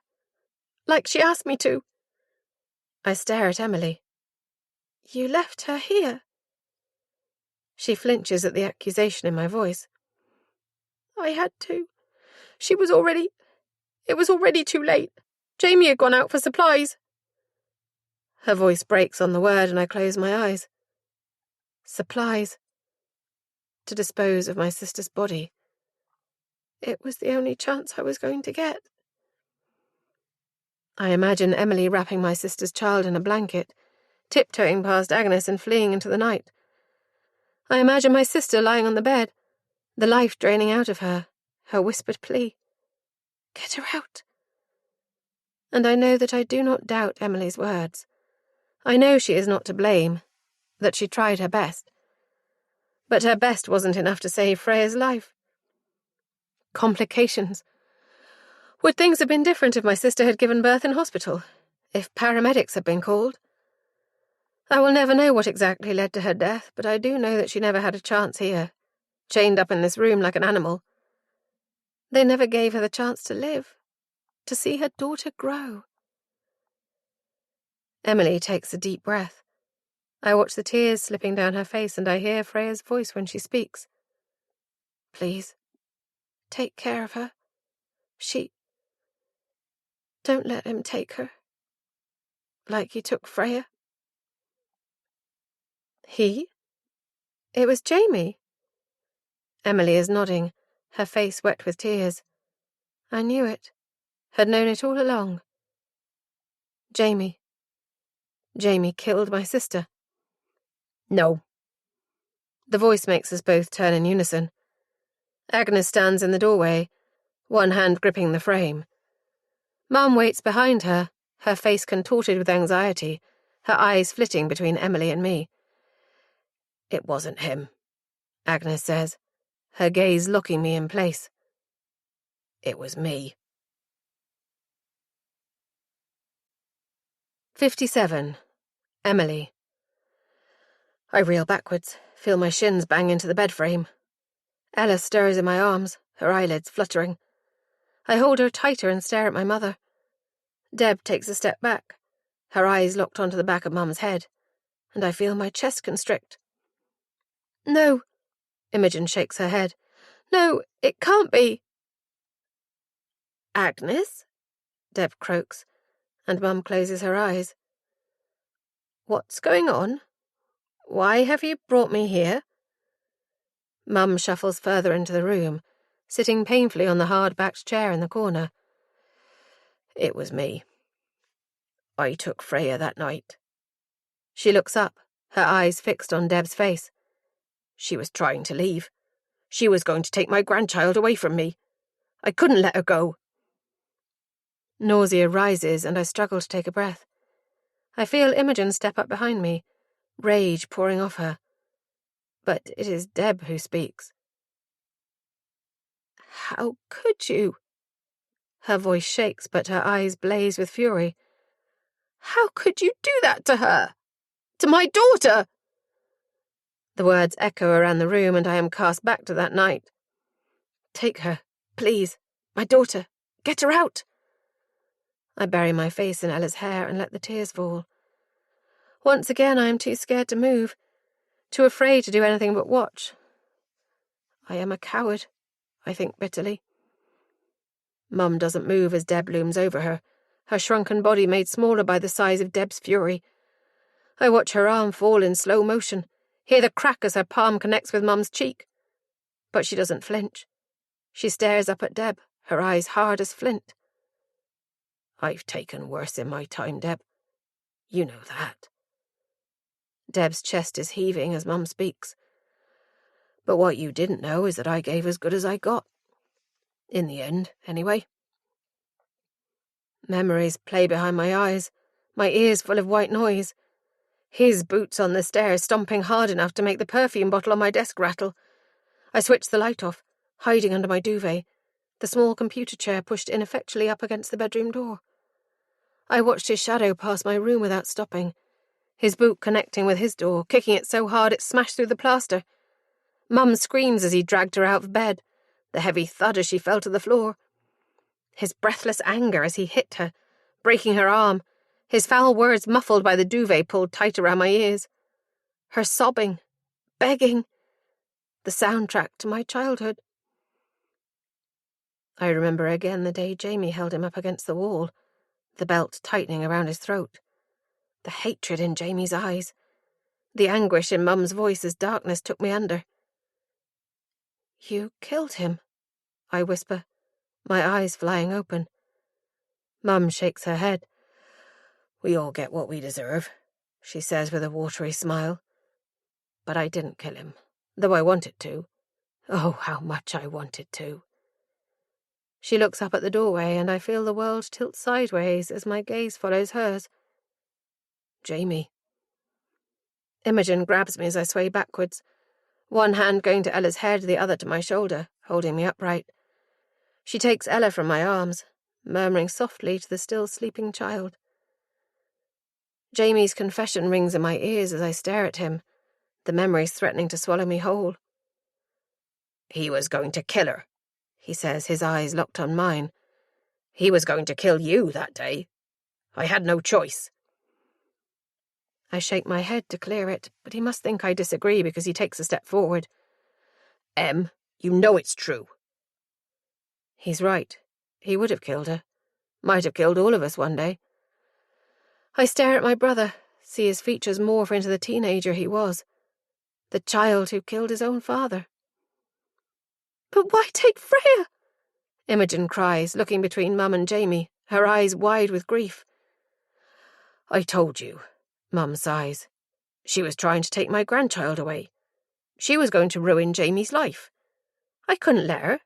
like she asked me to. I stare at Emily. You left her here. She flinches at the accusation in my voice. I had to. It was already too late. Jamie had gone out for supplies. Her voice breaks on the word and I close my eyes. Supplies. To dispose of my sister's body. It was the only chance I was going to get. I imagine Emily wrapping my sister's child in a blanket, tiptoeing past Agnes and fleeing into the night. I imagine my sister lying on the bed, the life draining out of her, her whispered plea. Get her out. And I know that I do not doubt Emily's words. I know she is not to blame, that she tried her best. But her best wasn't enough to save Freya's life. Complications. Would things have been different if my sister had given birth in hospital? If paramedics had been called? I will never know what exactly led to her death, but I do know that she never had a chance here, chained up in this room like an animal. They never gave her the chance to live, to see her daughter grow. Emily takes a deep breath. I watch the tears slipping down her face and I hear Freya's voice when she speaks. Please, take care of her. Don't let him take her. Like he took Freya. He? It was Jamie. Emily is nodding, her face wet with tears. I knew it, had known it all along. Jamie killed my sister. No. The voice makes us both turn in unison. Agnes stands in the doorway, one hand gripping the frame. Mum waits behind her, her face contorted with anxiety, her eyes flitting between Emily and me. It wasn't him, Agnes says, her gaze locking me in place. It was me. 57. Emily. I reel backwards, feel my shins bang into the bed frame. Ella stirs in my arms, her eyelids fluttering. I hold her tighter and stare at my mother. Deb takes a step back, her eyes locked onto the back of Mum's head, and I feel my chest constrict. No, Imogen shakes her head. No, it can't be. Agnes? Deb croaks, and Mum closes her eyes. What's going on? Why have you brought me here? Mum shuffles further into the room, sitting painfully on the hard-backed chair in the corner. It was me. I took Freya that night. She looks up, her eyes fixed on Deb's face. She was trying to leave. She was going to take my grandchild away from me. I couldn't let her go. Nausea rises and I struggle to take a breath. I feel Imogen step up behind me, rage pouring off her. But it is Deb who speaks. How could you? Her voice shakes, but her eyes blaze with fury. How could you do that to her? To my daughter? The words echo around the room, and I am cast back to that night. Take her, please. My daughter. Get her out. I bury my face in Ella's hair and let the tears fall. Once again I am too scared to move, too afraid to do anything but watch. I am a coward, I think bitterly. Mum doesn't move as Deb looms over her shrunken body made smaller by the size of Deb's fury. I watch her arm fall in slow motion, hear the crack as her palm connects with Mum's cheek. But she doesn't flinch. She stares up at Deb, her eyes hard as flint. I've taken worse in my time, Deb. You know that. Deb's chest is heaving as Mum speaks. But what you didn't know is that I gave as good as I got. In the end, anyway. Memories play behind my eyes, my ears full of white noise. His boots on the stairs stomping hard enough to make the perfume bottle on my desk rattle. I switch the light off, hiding under my duvet, the small computer chair pushed ineffectually up against the bedroom door. I watched his shadow pass my room without stopping, his boot connecting with his door, kicking it so hard it smashed through the plaster. Mum screams as he dragged her out of bed, the heavy thud as she fell to the floor. His breathless anger as he hit her, breaking her arm, his foul words muffled by the duvet pulled tight around my ears. Her sobbing, begging, the soundtrack to my childhood. I remember again the day Jamie held him up against the wall, the belt tightening around his throat, the hatred in Jamie's eyes, the anguish in Mum's voice as darkness took me under. You killed him, I whisper, my eyes flying open. Mum shakes her head. We all get what we deserve, she says with a watery smile. But I didn't kill him, though I wanted to. Oh, how much I wanted to. She looks up at the doorway, and I feel the world tilt sideways as my gaze follows hers. Jamie. Imogen grabs me as I sway backwards, one hand going to Ella's head, the other to my shoulder, holding me upright. She takes Ella from my arms, murmuring softly to the still sleeping child. Jamie's confession rings in my ears as I stare at him, the memories threatening to swallow me whole. He was going to kill her, he says, his eyes locked on mine. He was going to kill you that day. I had no choice. I shake my head to clear it, but he must think I disagree because he takes a step forward. Em, you know it's true. He's right. He would have killed her. Might have killed all of us one day. I stare at my brother, see his features morph into the teenager he was. The child who killed his own father. But why take Freya? Imogen cries, looking between Mum and Jamie, her eyes wide with grief. I told you, Mum sighs. She was trying to take my grandchild away. She was going to ruin Jamie's life. I couldn't let her.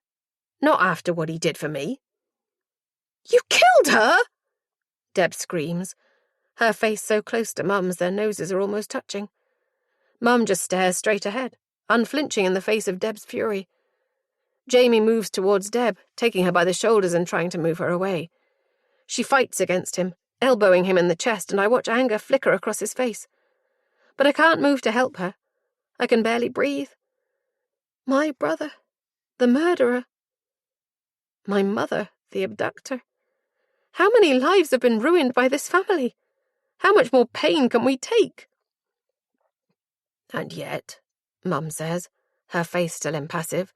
Not after what he did for me. You killed her? Deb screams, her face so close to Mum's their noses are almost touching. Mum just stares straight ahead, unflinching in the face of Deb's fury. Jamie moves towards Deb, taking her by the shoulders and trying to move her away. She fights against him, elbowing him in the chest, and I watch anger flicker across his face. But I can't move to help her. I can barely breathe. My brother, the murderer. My mother, the abductor. How many lives have been ruined by this family? How much more pain can we take? And yet, Mum says, her face still impassive,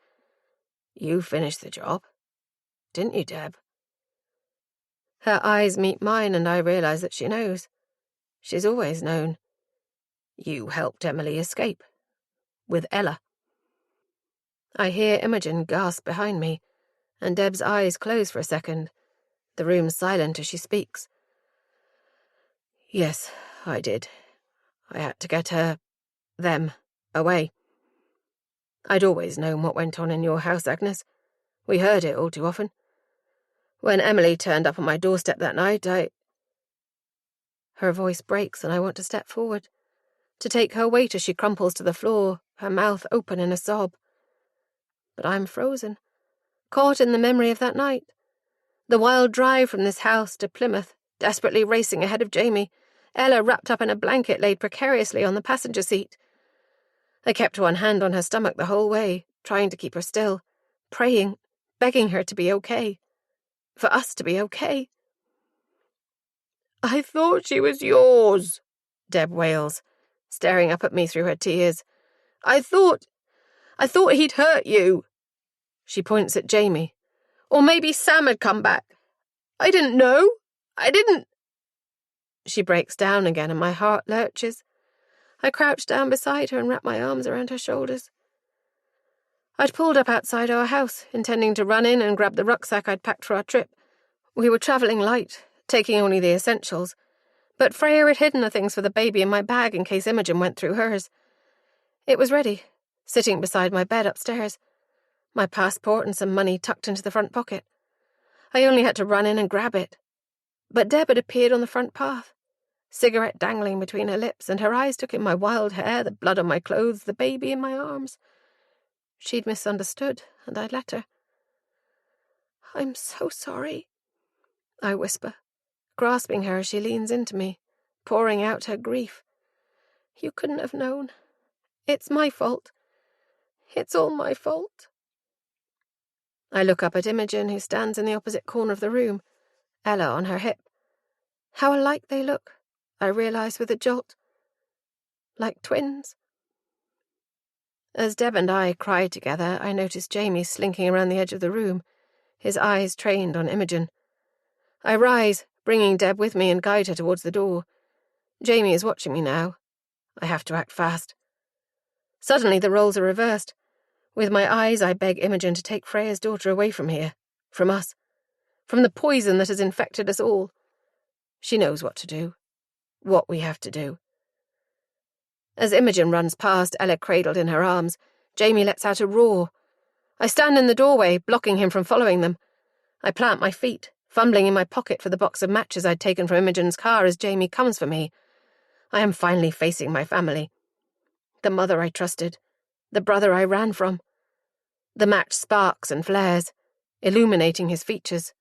you finished the job, didn't you, Deb? Her eyes meet mine and I realise that she knows. She's always known. You helped Emily escape. With Ella. I hear Imogen gasp behind me, and Deb's eyes close for a second. The room's silent as she speaks. Yes, I did. I had to get them, away. I'd always known what went on in your house, Agnes. We heard it all too often. When Emily turned up on my doorstep that night, Her voice breaks and I want to step forward, to take her weight as she crumples to the floor, her mouth open in a sob. But I'm frozen, caught in the memory of that night. The wild drive from this house to Plymouth, desperately racing ahead of Jamie, Ella wrapped up in a blanket laid precariously on the passenger seat. I kept one hand on her stomach the whole way, trying to keep her still, praying, begging her to be okay. For us to be okay. I thought she was yours, Deb wails, staring up at me through her tears. I thought he'd hurt you. She points at Jamie. Or maybe Sam had come back. I didn't know. I didn't. She breaks down again and my heart lurches. I crouch down beside her and wrap my arms around her shoulders. I'd pulled up outside our house, intending to run in and grab the rucksack I'd packed for our trip. We were travelling light, taking only the essentials, but Freya had hidden the things for the baby in my bag in case Imogen went through hers. It was ready, sitting beside my bed upstairs, my passport and some money tucked into the front pocket. I only had to run in and grab it. But Deb had appeared on the front path, cigarette dangling between her lips, and her eyes took in my wild hair, the blood on my clothes, the baby in my arms. She'd misunderstood, and I'd let her. I'm so sorry, I whisper, grasping her as she leans into me, pouring out her grief. You couldn't have known. It's my fault. It's all my fault. I look up at Imogen, who stands in the opposite corner of the room, Ella on her hip. How alike they look, I realise with a jolt. Like twins. As Deb and I cry together, I notice Jamie slinking around the edge of the room, his eyes trained on Imogen. I rise, bringing Deb with me and guide her towards the door. Jamie is watching me now. I have to act fast. Suddenly the roles are reversed. With my eyes, I beg Imogen to take Freya's daughter away from here, from us, from the poison that has infected us all. She knows what to do, what we have to do. As Imogen runs past, Ella cradled in her arms, Jamie lets out a roar. I stand in the doorway, blocking him from following them. I plant my feet, fumbling in my pocket for the box of matches I'd taken from Imogen's car as Jamie comes for me. I am finally facing my family. The mother I trusted, the brother I ran from. The match sparks and flares, illuminating his features.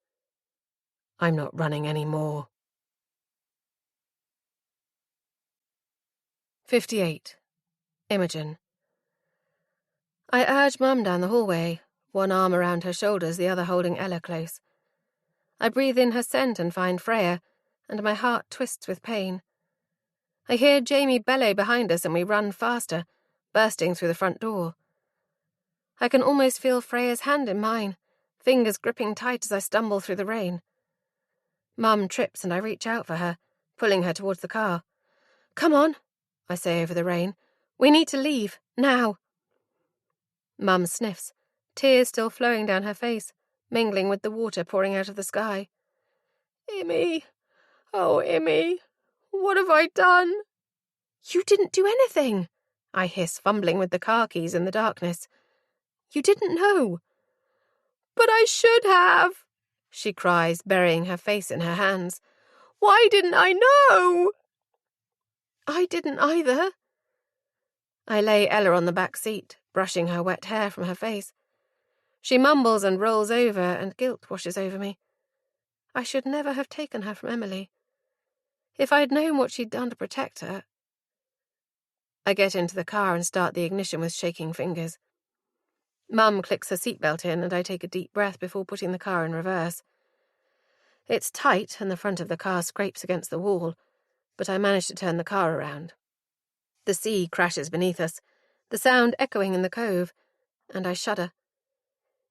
I'm not running anymore. 58. Imogen. I urge Mum down the hallway, one arm around her shoulders, the other holding Ella close. I breathe in her scent and find Freya, and my heart twists with pain. I hear Jamie bellow behind us and we run faster, bursting through the front door. I can almost feel Freya's hand in mine, fingers gripping tight as I stumble through the rain. Mum trips and I reach out for her, pulling her towards the car. Come on, I say over the rain. We need to leave, now. Mum sniffs, tears still flowing down her face, mingling with the water pouring out of the sky. Immy, oh Immy, what have I done? You didn't do anything, I hiss, fumbling with the car keys in the darkness. You didn't know. But I should have, she cries, burying her face in her hands. Why didn't I know? I didn't either. I lay Ella on the back seat, brushing her wet hair from her face. She mumbles and rolls over, and guilt washes over me. I should never have taken her from Emily. If I'd known what she'd done to protect her... I get into the car and start the ignition with shaking fingers. Mum clicks her seatbelt in and I take a deep breath before putting the car in reverse. It's tight and the front of the car scrapes against the wall, but I manage to turn the car around. The sea crashes beneath us, the sound echoing in the cove, and I shudder.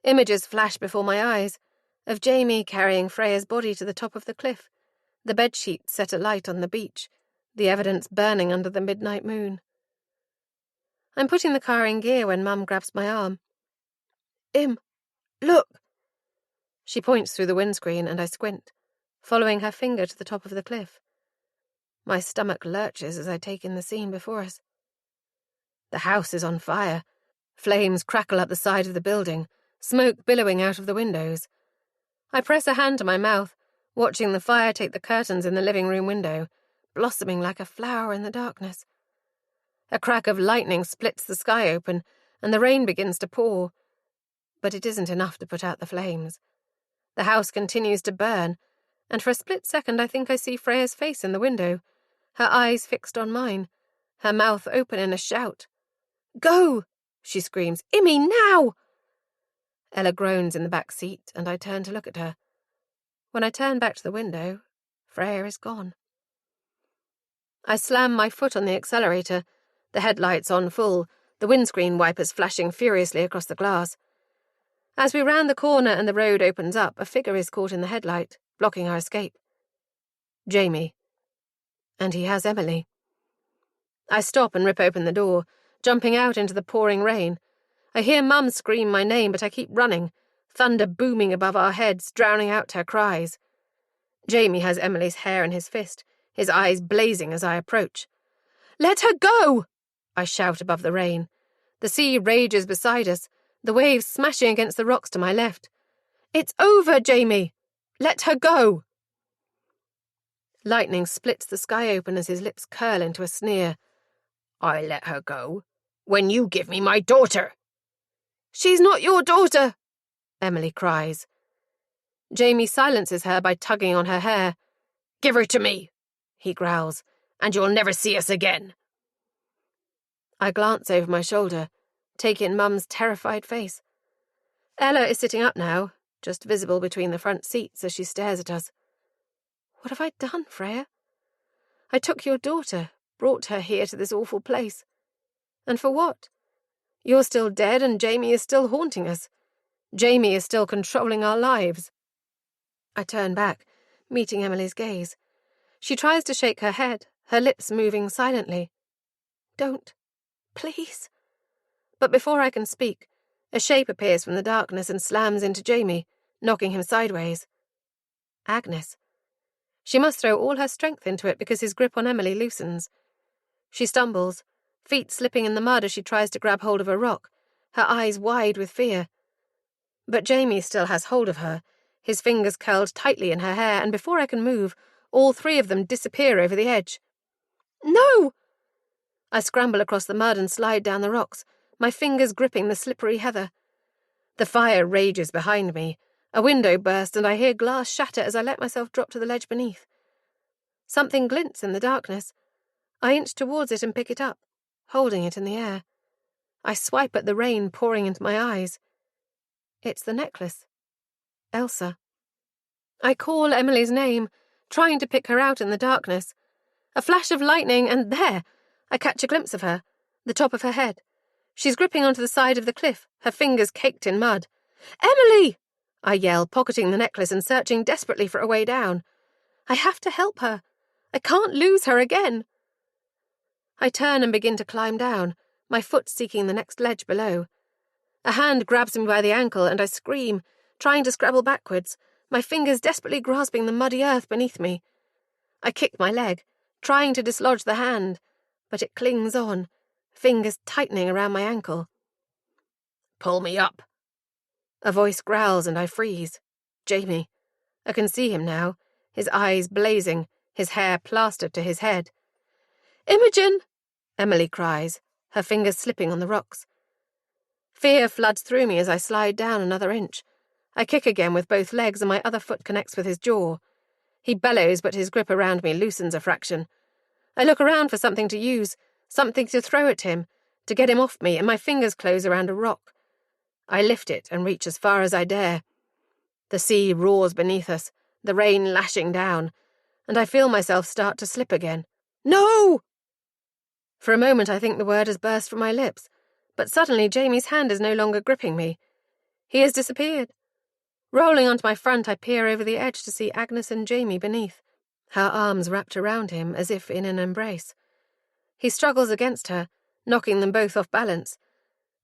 Images flash before my eyes, of Jamie carrying Freya's body to the top of the cliff, the bedsheets set alight on the beach, the evidence burning under the midnight moon. I'm putting the car in gear when Mum grabs my arm. "Im, look!" She points through the windscreen and I squint, following her finger to the top of the cliff. My stomach lurches as I take in the scene before us. The house is on fire. Flames crackle up the side of the building, smoke billowing out of the windows. I press a hand to my mouth, watching the fire take the curtains in the living room window, blossoming like a flower in the darkness. A crack of lightning splits the sky open, and the rain begins to pour. But it isn't enough to put out the flames. The house continues to burn, and for a split second I think I see Freya's face in the window, her eyes fixed on mine, her mouth open in a shout. "Go!" she screams. "Immy, now!" Ella groans in the back seat, and I turn to look at her. When I turn back to the window, Freya is gone. I slam my foot on the accelerator, the headlights on full, the windscreen wipers flashing furiously across the glass. As we round the corner and the road opens up, a figure is caught in the headlight, blocking our escape. Jamie. And he has Emily. I stop and rip open the door, jumping out into the pouring rain. I hear Mum scream my name, but I keep running, thunder booming above our heads, drowning out her cries. Jamie has Emily's hair in his fist, his eyes blazing as I approach. "Let her go!" I shout above the rain. The sea rages beside us, the waves smashing against the rocks to my left. "It's over, Jamie! Let her go!" Lightning splits the sky open as his lips curl into a sneer. "I let her go? When you give me my daughter!" "She's not your daughter!" Emily cries. Jamie silences her by tugging on her hair. "Give her to me," he growls, "and you'll never see us again." I glance over my shoulder, take in Mum's terrified face. Ella is sitting up now, just visible between the front seats as she stares at us. "What have I done, Freya? I took your daughter, brought her here to this awful place. And for what? You're still dead and Jamie is still haunting us. Jamie is still controlling our lives." I turn back, meeting Emily's gaze. She tries to shake her head, her lips moving silently. "Don't. Please." But before I can speak, a shape appears from the darkness and slams into Jamie, knocking him sideways. Agnes. She must throw all her strength into it because his grip on Emily loosens. She stumbles, feet slipping in the mud as she tries to grab hold of a rock, her eyes wide with fear. But Jamie still has hold of her, his fingers curled tightly in her hair, and before I can move, all three of them disappear over the edge. "No!" I scramble across the mud and slide down the rocks, my fingers gripping the slippery heather. The fire rages behind me. A window bursts and I hear glass shatter as I let myself drop to the ledge beneath. Something glints in the darkness. I inch towards it and pick it up, holding it in the air. I swipe at the rain pouring into my eyes. It's the necklace. Elsa. I call Emily's name, trying to pick her out in the darkness. A flash of lightning, and there! I catch a glimpse of her, the top of her head. She's gripping onto the side of the cliff, her fingers caked in mud. "Emily!" I yell, pocketing the necklace and searching desperately for a way down. I have to help her. I can't lose her again. I turn and begin to climb down, my foot seeking the next ledge below. A hand grabs me by the ankle and I scream, trying to scrabble backwards, my fingers desperately grasping the muddy earth beneath me. I kick my leg, trying to dislodge the hand, but it clings on, fingers tightening around my ankle. "Pull me up." A voice growls and I freeze. Jamie. I can see him now, his eyes blazing, his hair plastered to his head. "Imogen!" Emily cries, her fingers slipping on the rocks. Fear floods through me as I slide down another inch. I kick again with both legs and my other foot connects with his jaw. He bellows, but his grip around me loosens a fraction. I look around for something to use, something to throw at him, to get him off me, and my fingers close around a rock. I lift it and reach as far as I dare. The sea roars beneath us, the rain lashing down, and I feel myself start to slip again. No! For a moment I think the word has burst from my lips, but suddenly Jamie's hand is no longer gripping me. He has disappeared. Rolling onto my front, I peer over the edge to see Agnes and Jamie beneath, her arms wrapped around him as if in an embrace. He struggles against her, knocking them both off balance,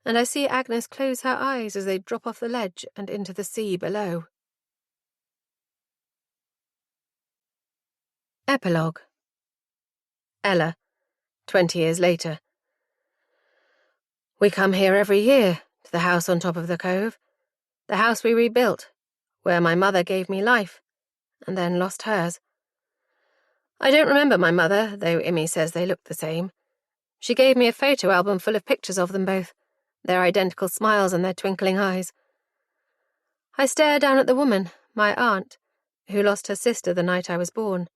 and I see Agnes close her eyes as they drop off the ledge and into the sea below. Epilogue. Ella, 20 years later. We come here every year, to the house on top of the cove, the house we rebuilt, where my mother gave me life, and then lost hers. I don't remember my mother, though Immy says they look the same. She gave me a photo album full of pictures of them both, their identical smiles and their twinkling eyes. I stare down at the woman, my aunt, who lost her sister the night I was born.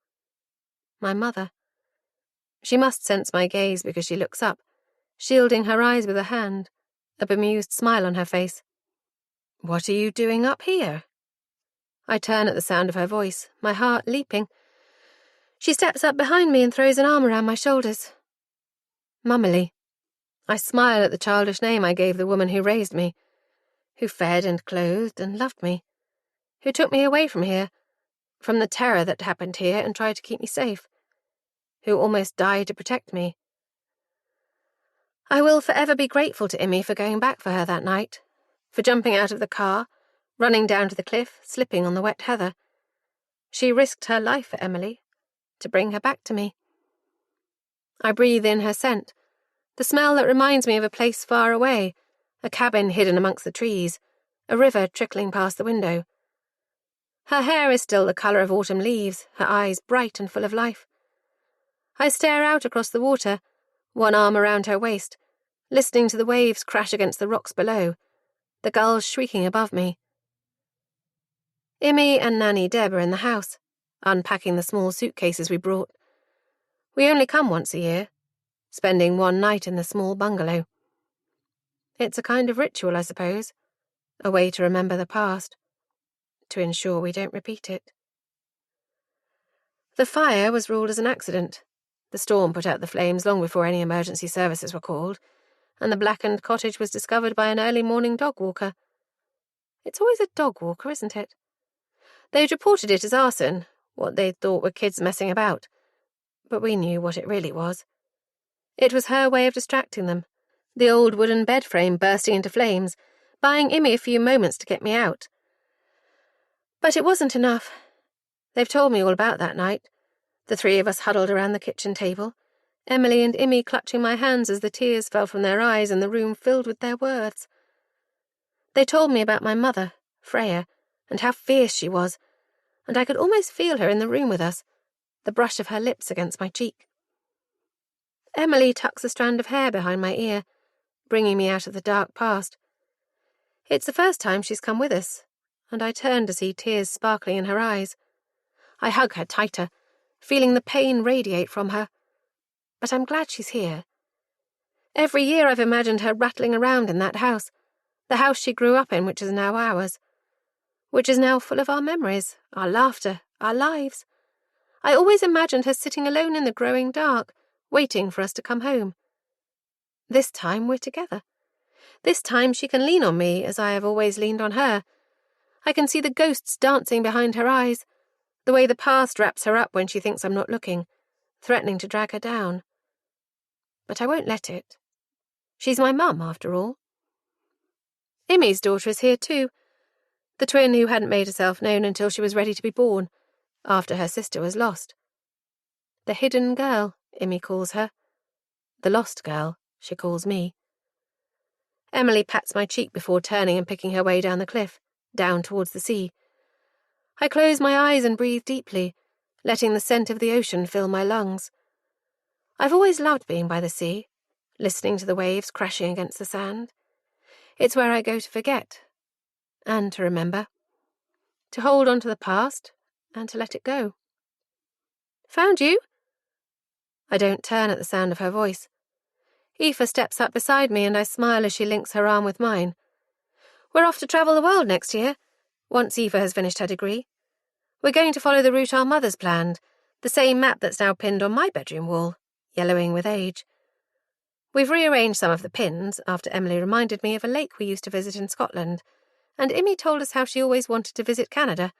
My mother. She must sense my gaze because she looks up, shielding her eyes with a hand, a bemused smile on her face. "What are you doing up here?" I turn at the sound of her voice, my heart leaping. She steps up behind me and throws an arm around my shoulders. Mummerly. I smile at the childish name I gave the woman who raised me, who fed and clothed and loved me, who took me away from here, from the terror that happened here and tried to keep me safe, who almost died to protect me. I will forever be grateful to Immy for going back for her that night, for jumping out of the car, running down to the cliff, slipping on the wet heather. She risked her life for Emily, to bring her back to me. I breathe in her scent, the smell that reminds me of a place far away, a cabin hidden amongst the trees, a river trickling past the window. Her hair is still the colour of autumn leaves, her eyes bright and full of life. I stare out across the water, one arm around her waist, listening to the waves crash against the rocks below, the gulls shrieking above me. Immy and Nanny Deb are in the house, unpacking the small suitcases we brought. We only come once a year, spending one night in the small bungalow. It's a kind of ritual, I suppose, a way to remember the past, to ensure we don't repeat it. The fire was ruled as an accident. The storm put out the flames long before any emergency services were called, and the blackened cottage was discovered by an early morning dog walker. It's always a dog walker, isn't it? They'd reported it as arson, what they'd thought were kids messing about, but we knew what it really was. It was her way of distracting them, the old wooden bed frame bursting into flames, buying Immy a few moments to get me out. But it wasn't enough. They've told me all about that night, the three of us huddled around the kitchen table, Emily and Immy clutching my hands as the tears fell from their eyes and the room filled with their words. They told me about my mother, Freya, and how fierce she was, and I could almost feel her in the room with us, the brush of her lips against my cheek. Emily tucks a strand of hair behind my ear, bringing me out of the dark past. It's the first time she's come with us, and I turn to see tears sparkling in her eyes. I hug her tighter, feeling the pain radiate from her. But I'm glad she's here. Every year I've imagined her rattling around in that house, the house she grew up in, which is now ours, which is now full of our memories, our laughter, our lives. I always imagined her sitting alone in the growing dark, waiting for us to come home. This time we're together. This time she can lean on me as I have always leaned on her. I can see the ghosts dancing behind her eyes, the way the past wraps her up when she thinks I'm not looking, threatening to drag her down. But I won't let it. She's my mum, after all. Immy's daughter is here too, the twin who hadn't made herself known until she was ready to be born, after her sister was lost. The hidden girl, Immy calls her. The lost girl, she calls me. Emily pats my cheek before turning and picking her way down the cliff, down towards the sea. I close my eyes and breathe deeply, letting the scent of the ocean fill my lungs. I've always loved being by the sea, listening to the waves crashing against the sand. It's where I go to forget, and to remember, to hold on to the past, and to let it go. Found you? I don't turn at the sound of her voice. Aoife steps up beside me and I smile as she links her arm with mine. We're off to travel the world next year, once Aoife has finished her degree. We're going to follow the route our mothers planned, the same map that's now pinned on my bedroom wall, yellowing with age. We've rearranged some of the pins after Emily reminded me of a lake we used to visit in Scotland, and Immy told us how she always wanted to visit Canada.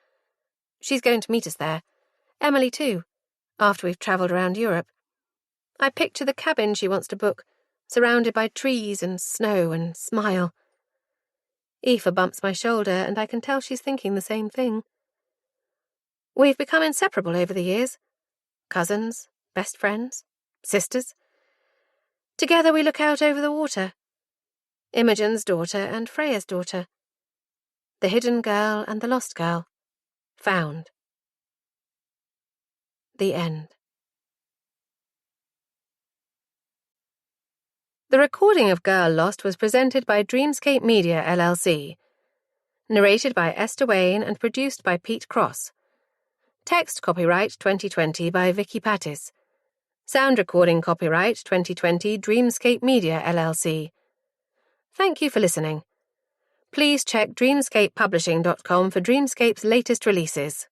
She's going to meet us there. Emily too, after we've travelled around Europe. I picture the cabin she wants to book, surrounded by trees and snow, and smile. Aoife bumps my shoulder, and I can tell she's thinking the same thing. We've become inseparable over the years. Cousins, best friends, sisters. Together we look out over the water. Imogen's daughter and Freya's daughter. The hidden girl and the lost girl. Found. The end. The recording of Girl Lost was presented by Dreamscape Media LLC. Narrated by Esther Wayne and produced by Pete Cross. Text copyright 2020 by Vikki Patis. Sound recording copyright 2020 Dreamscape Media LLC. Thank you for listening. Please check dreamscapepublishing.com for Dreamscape's latest releases.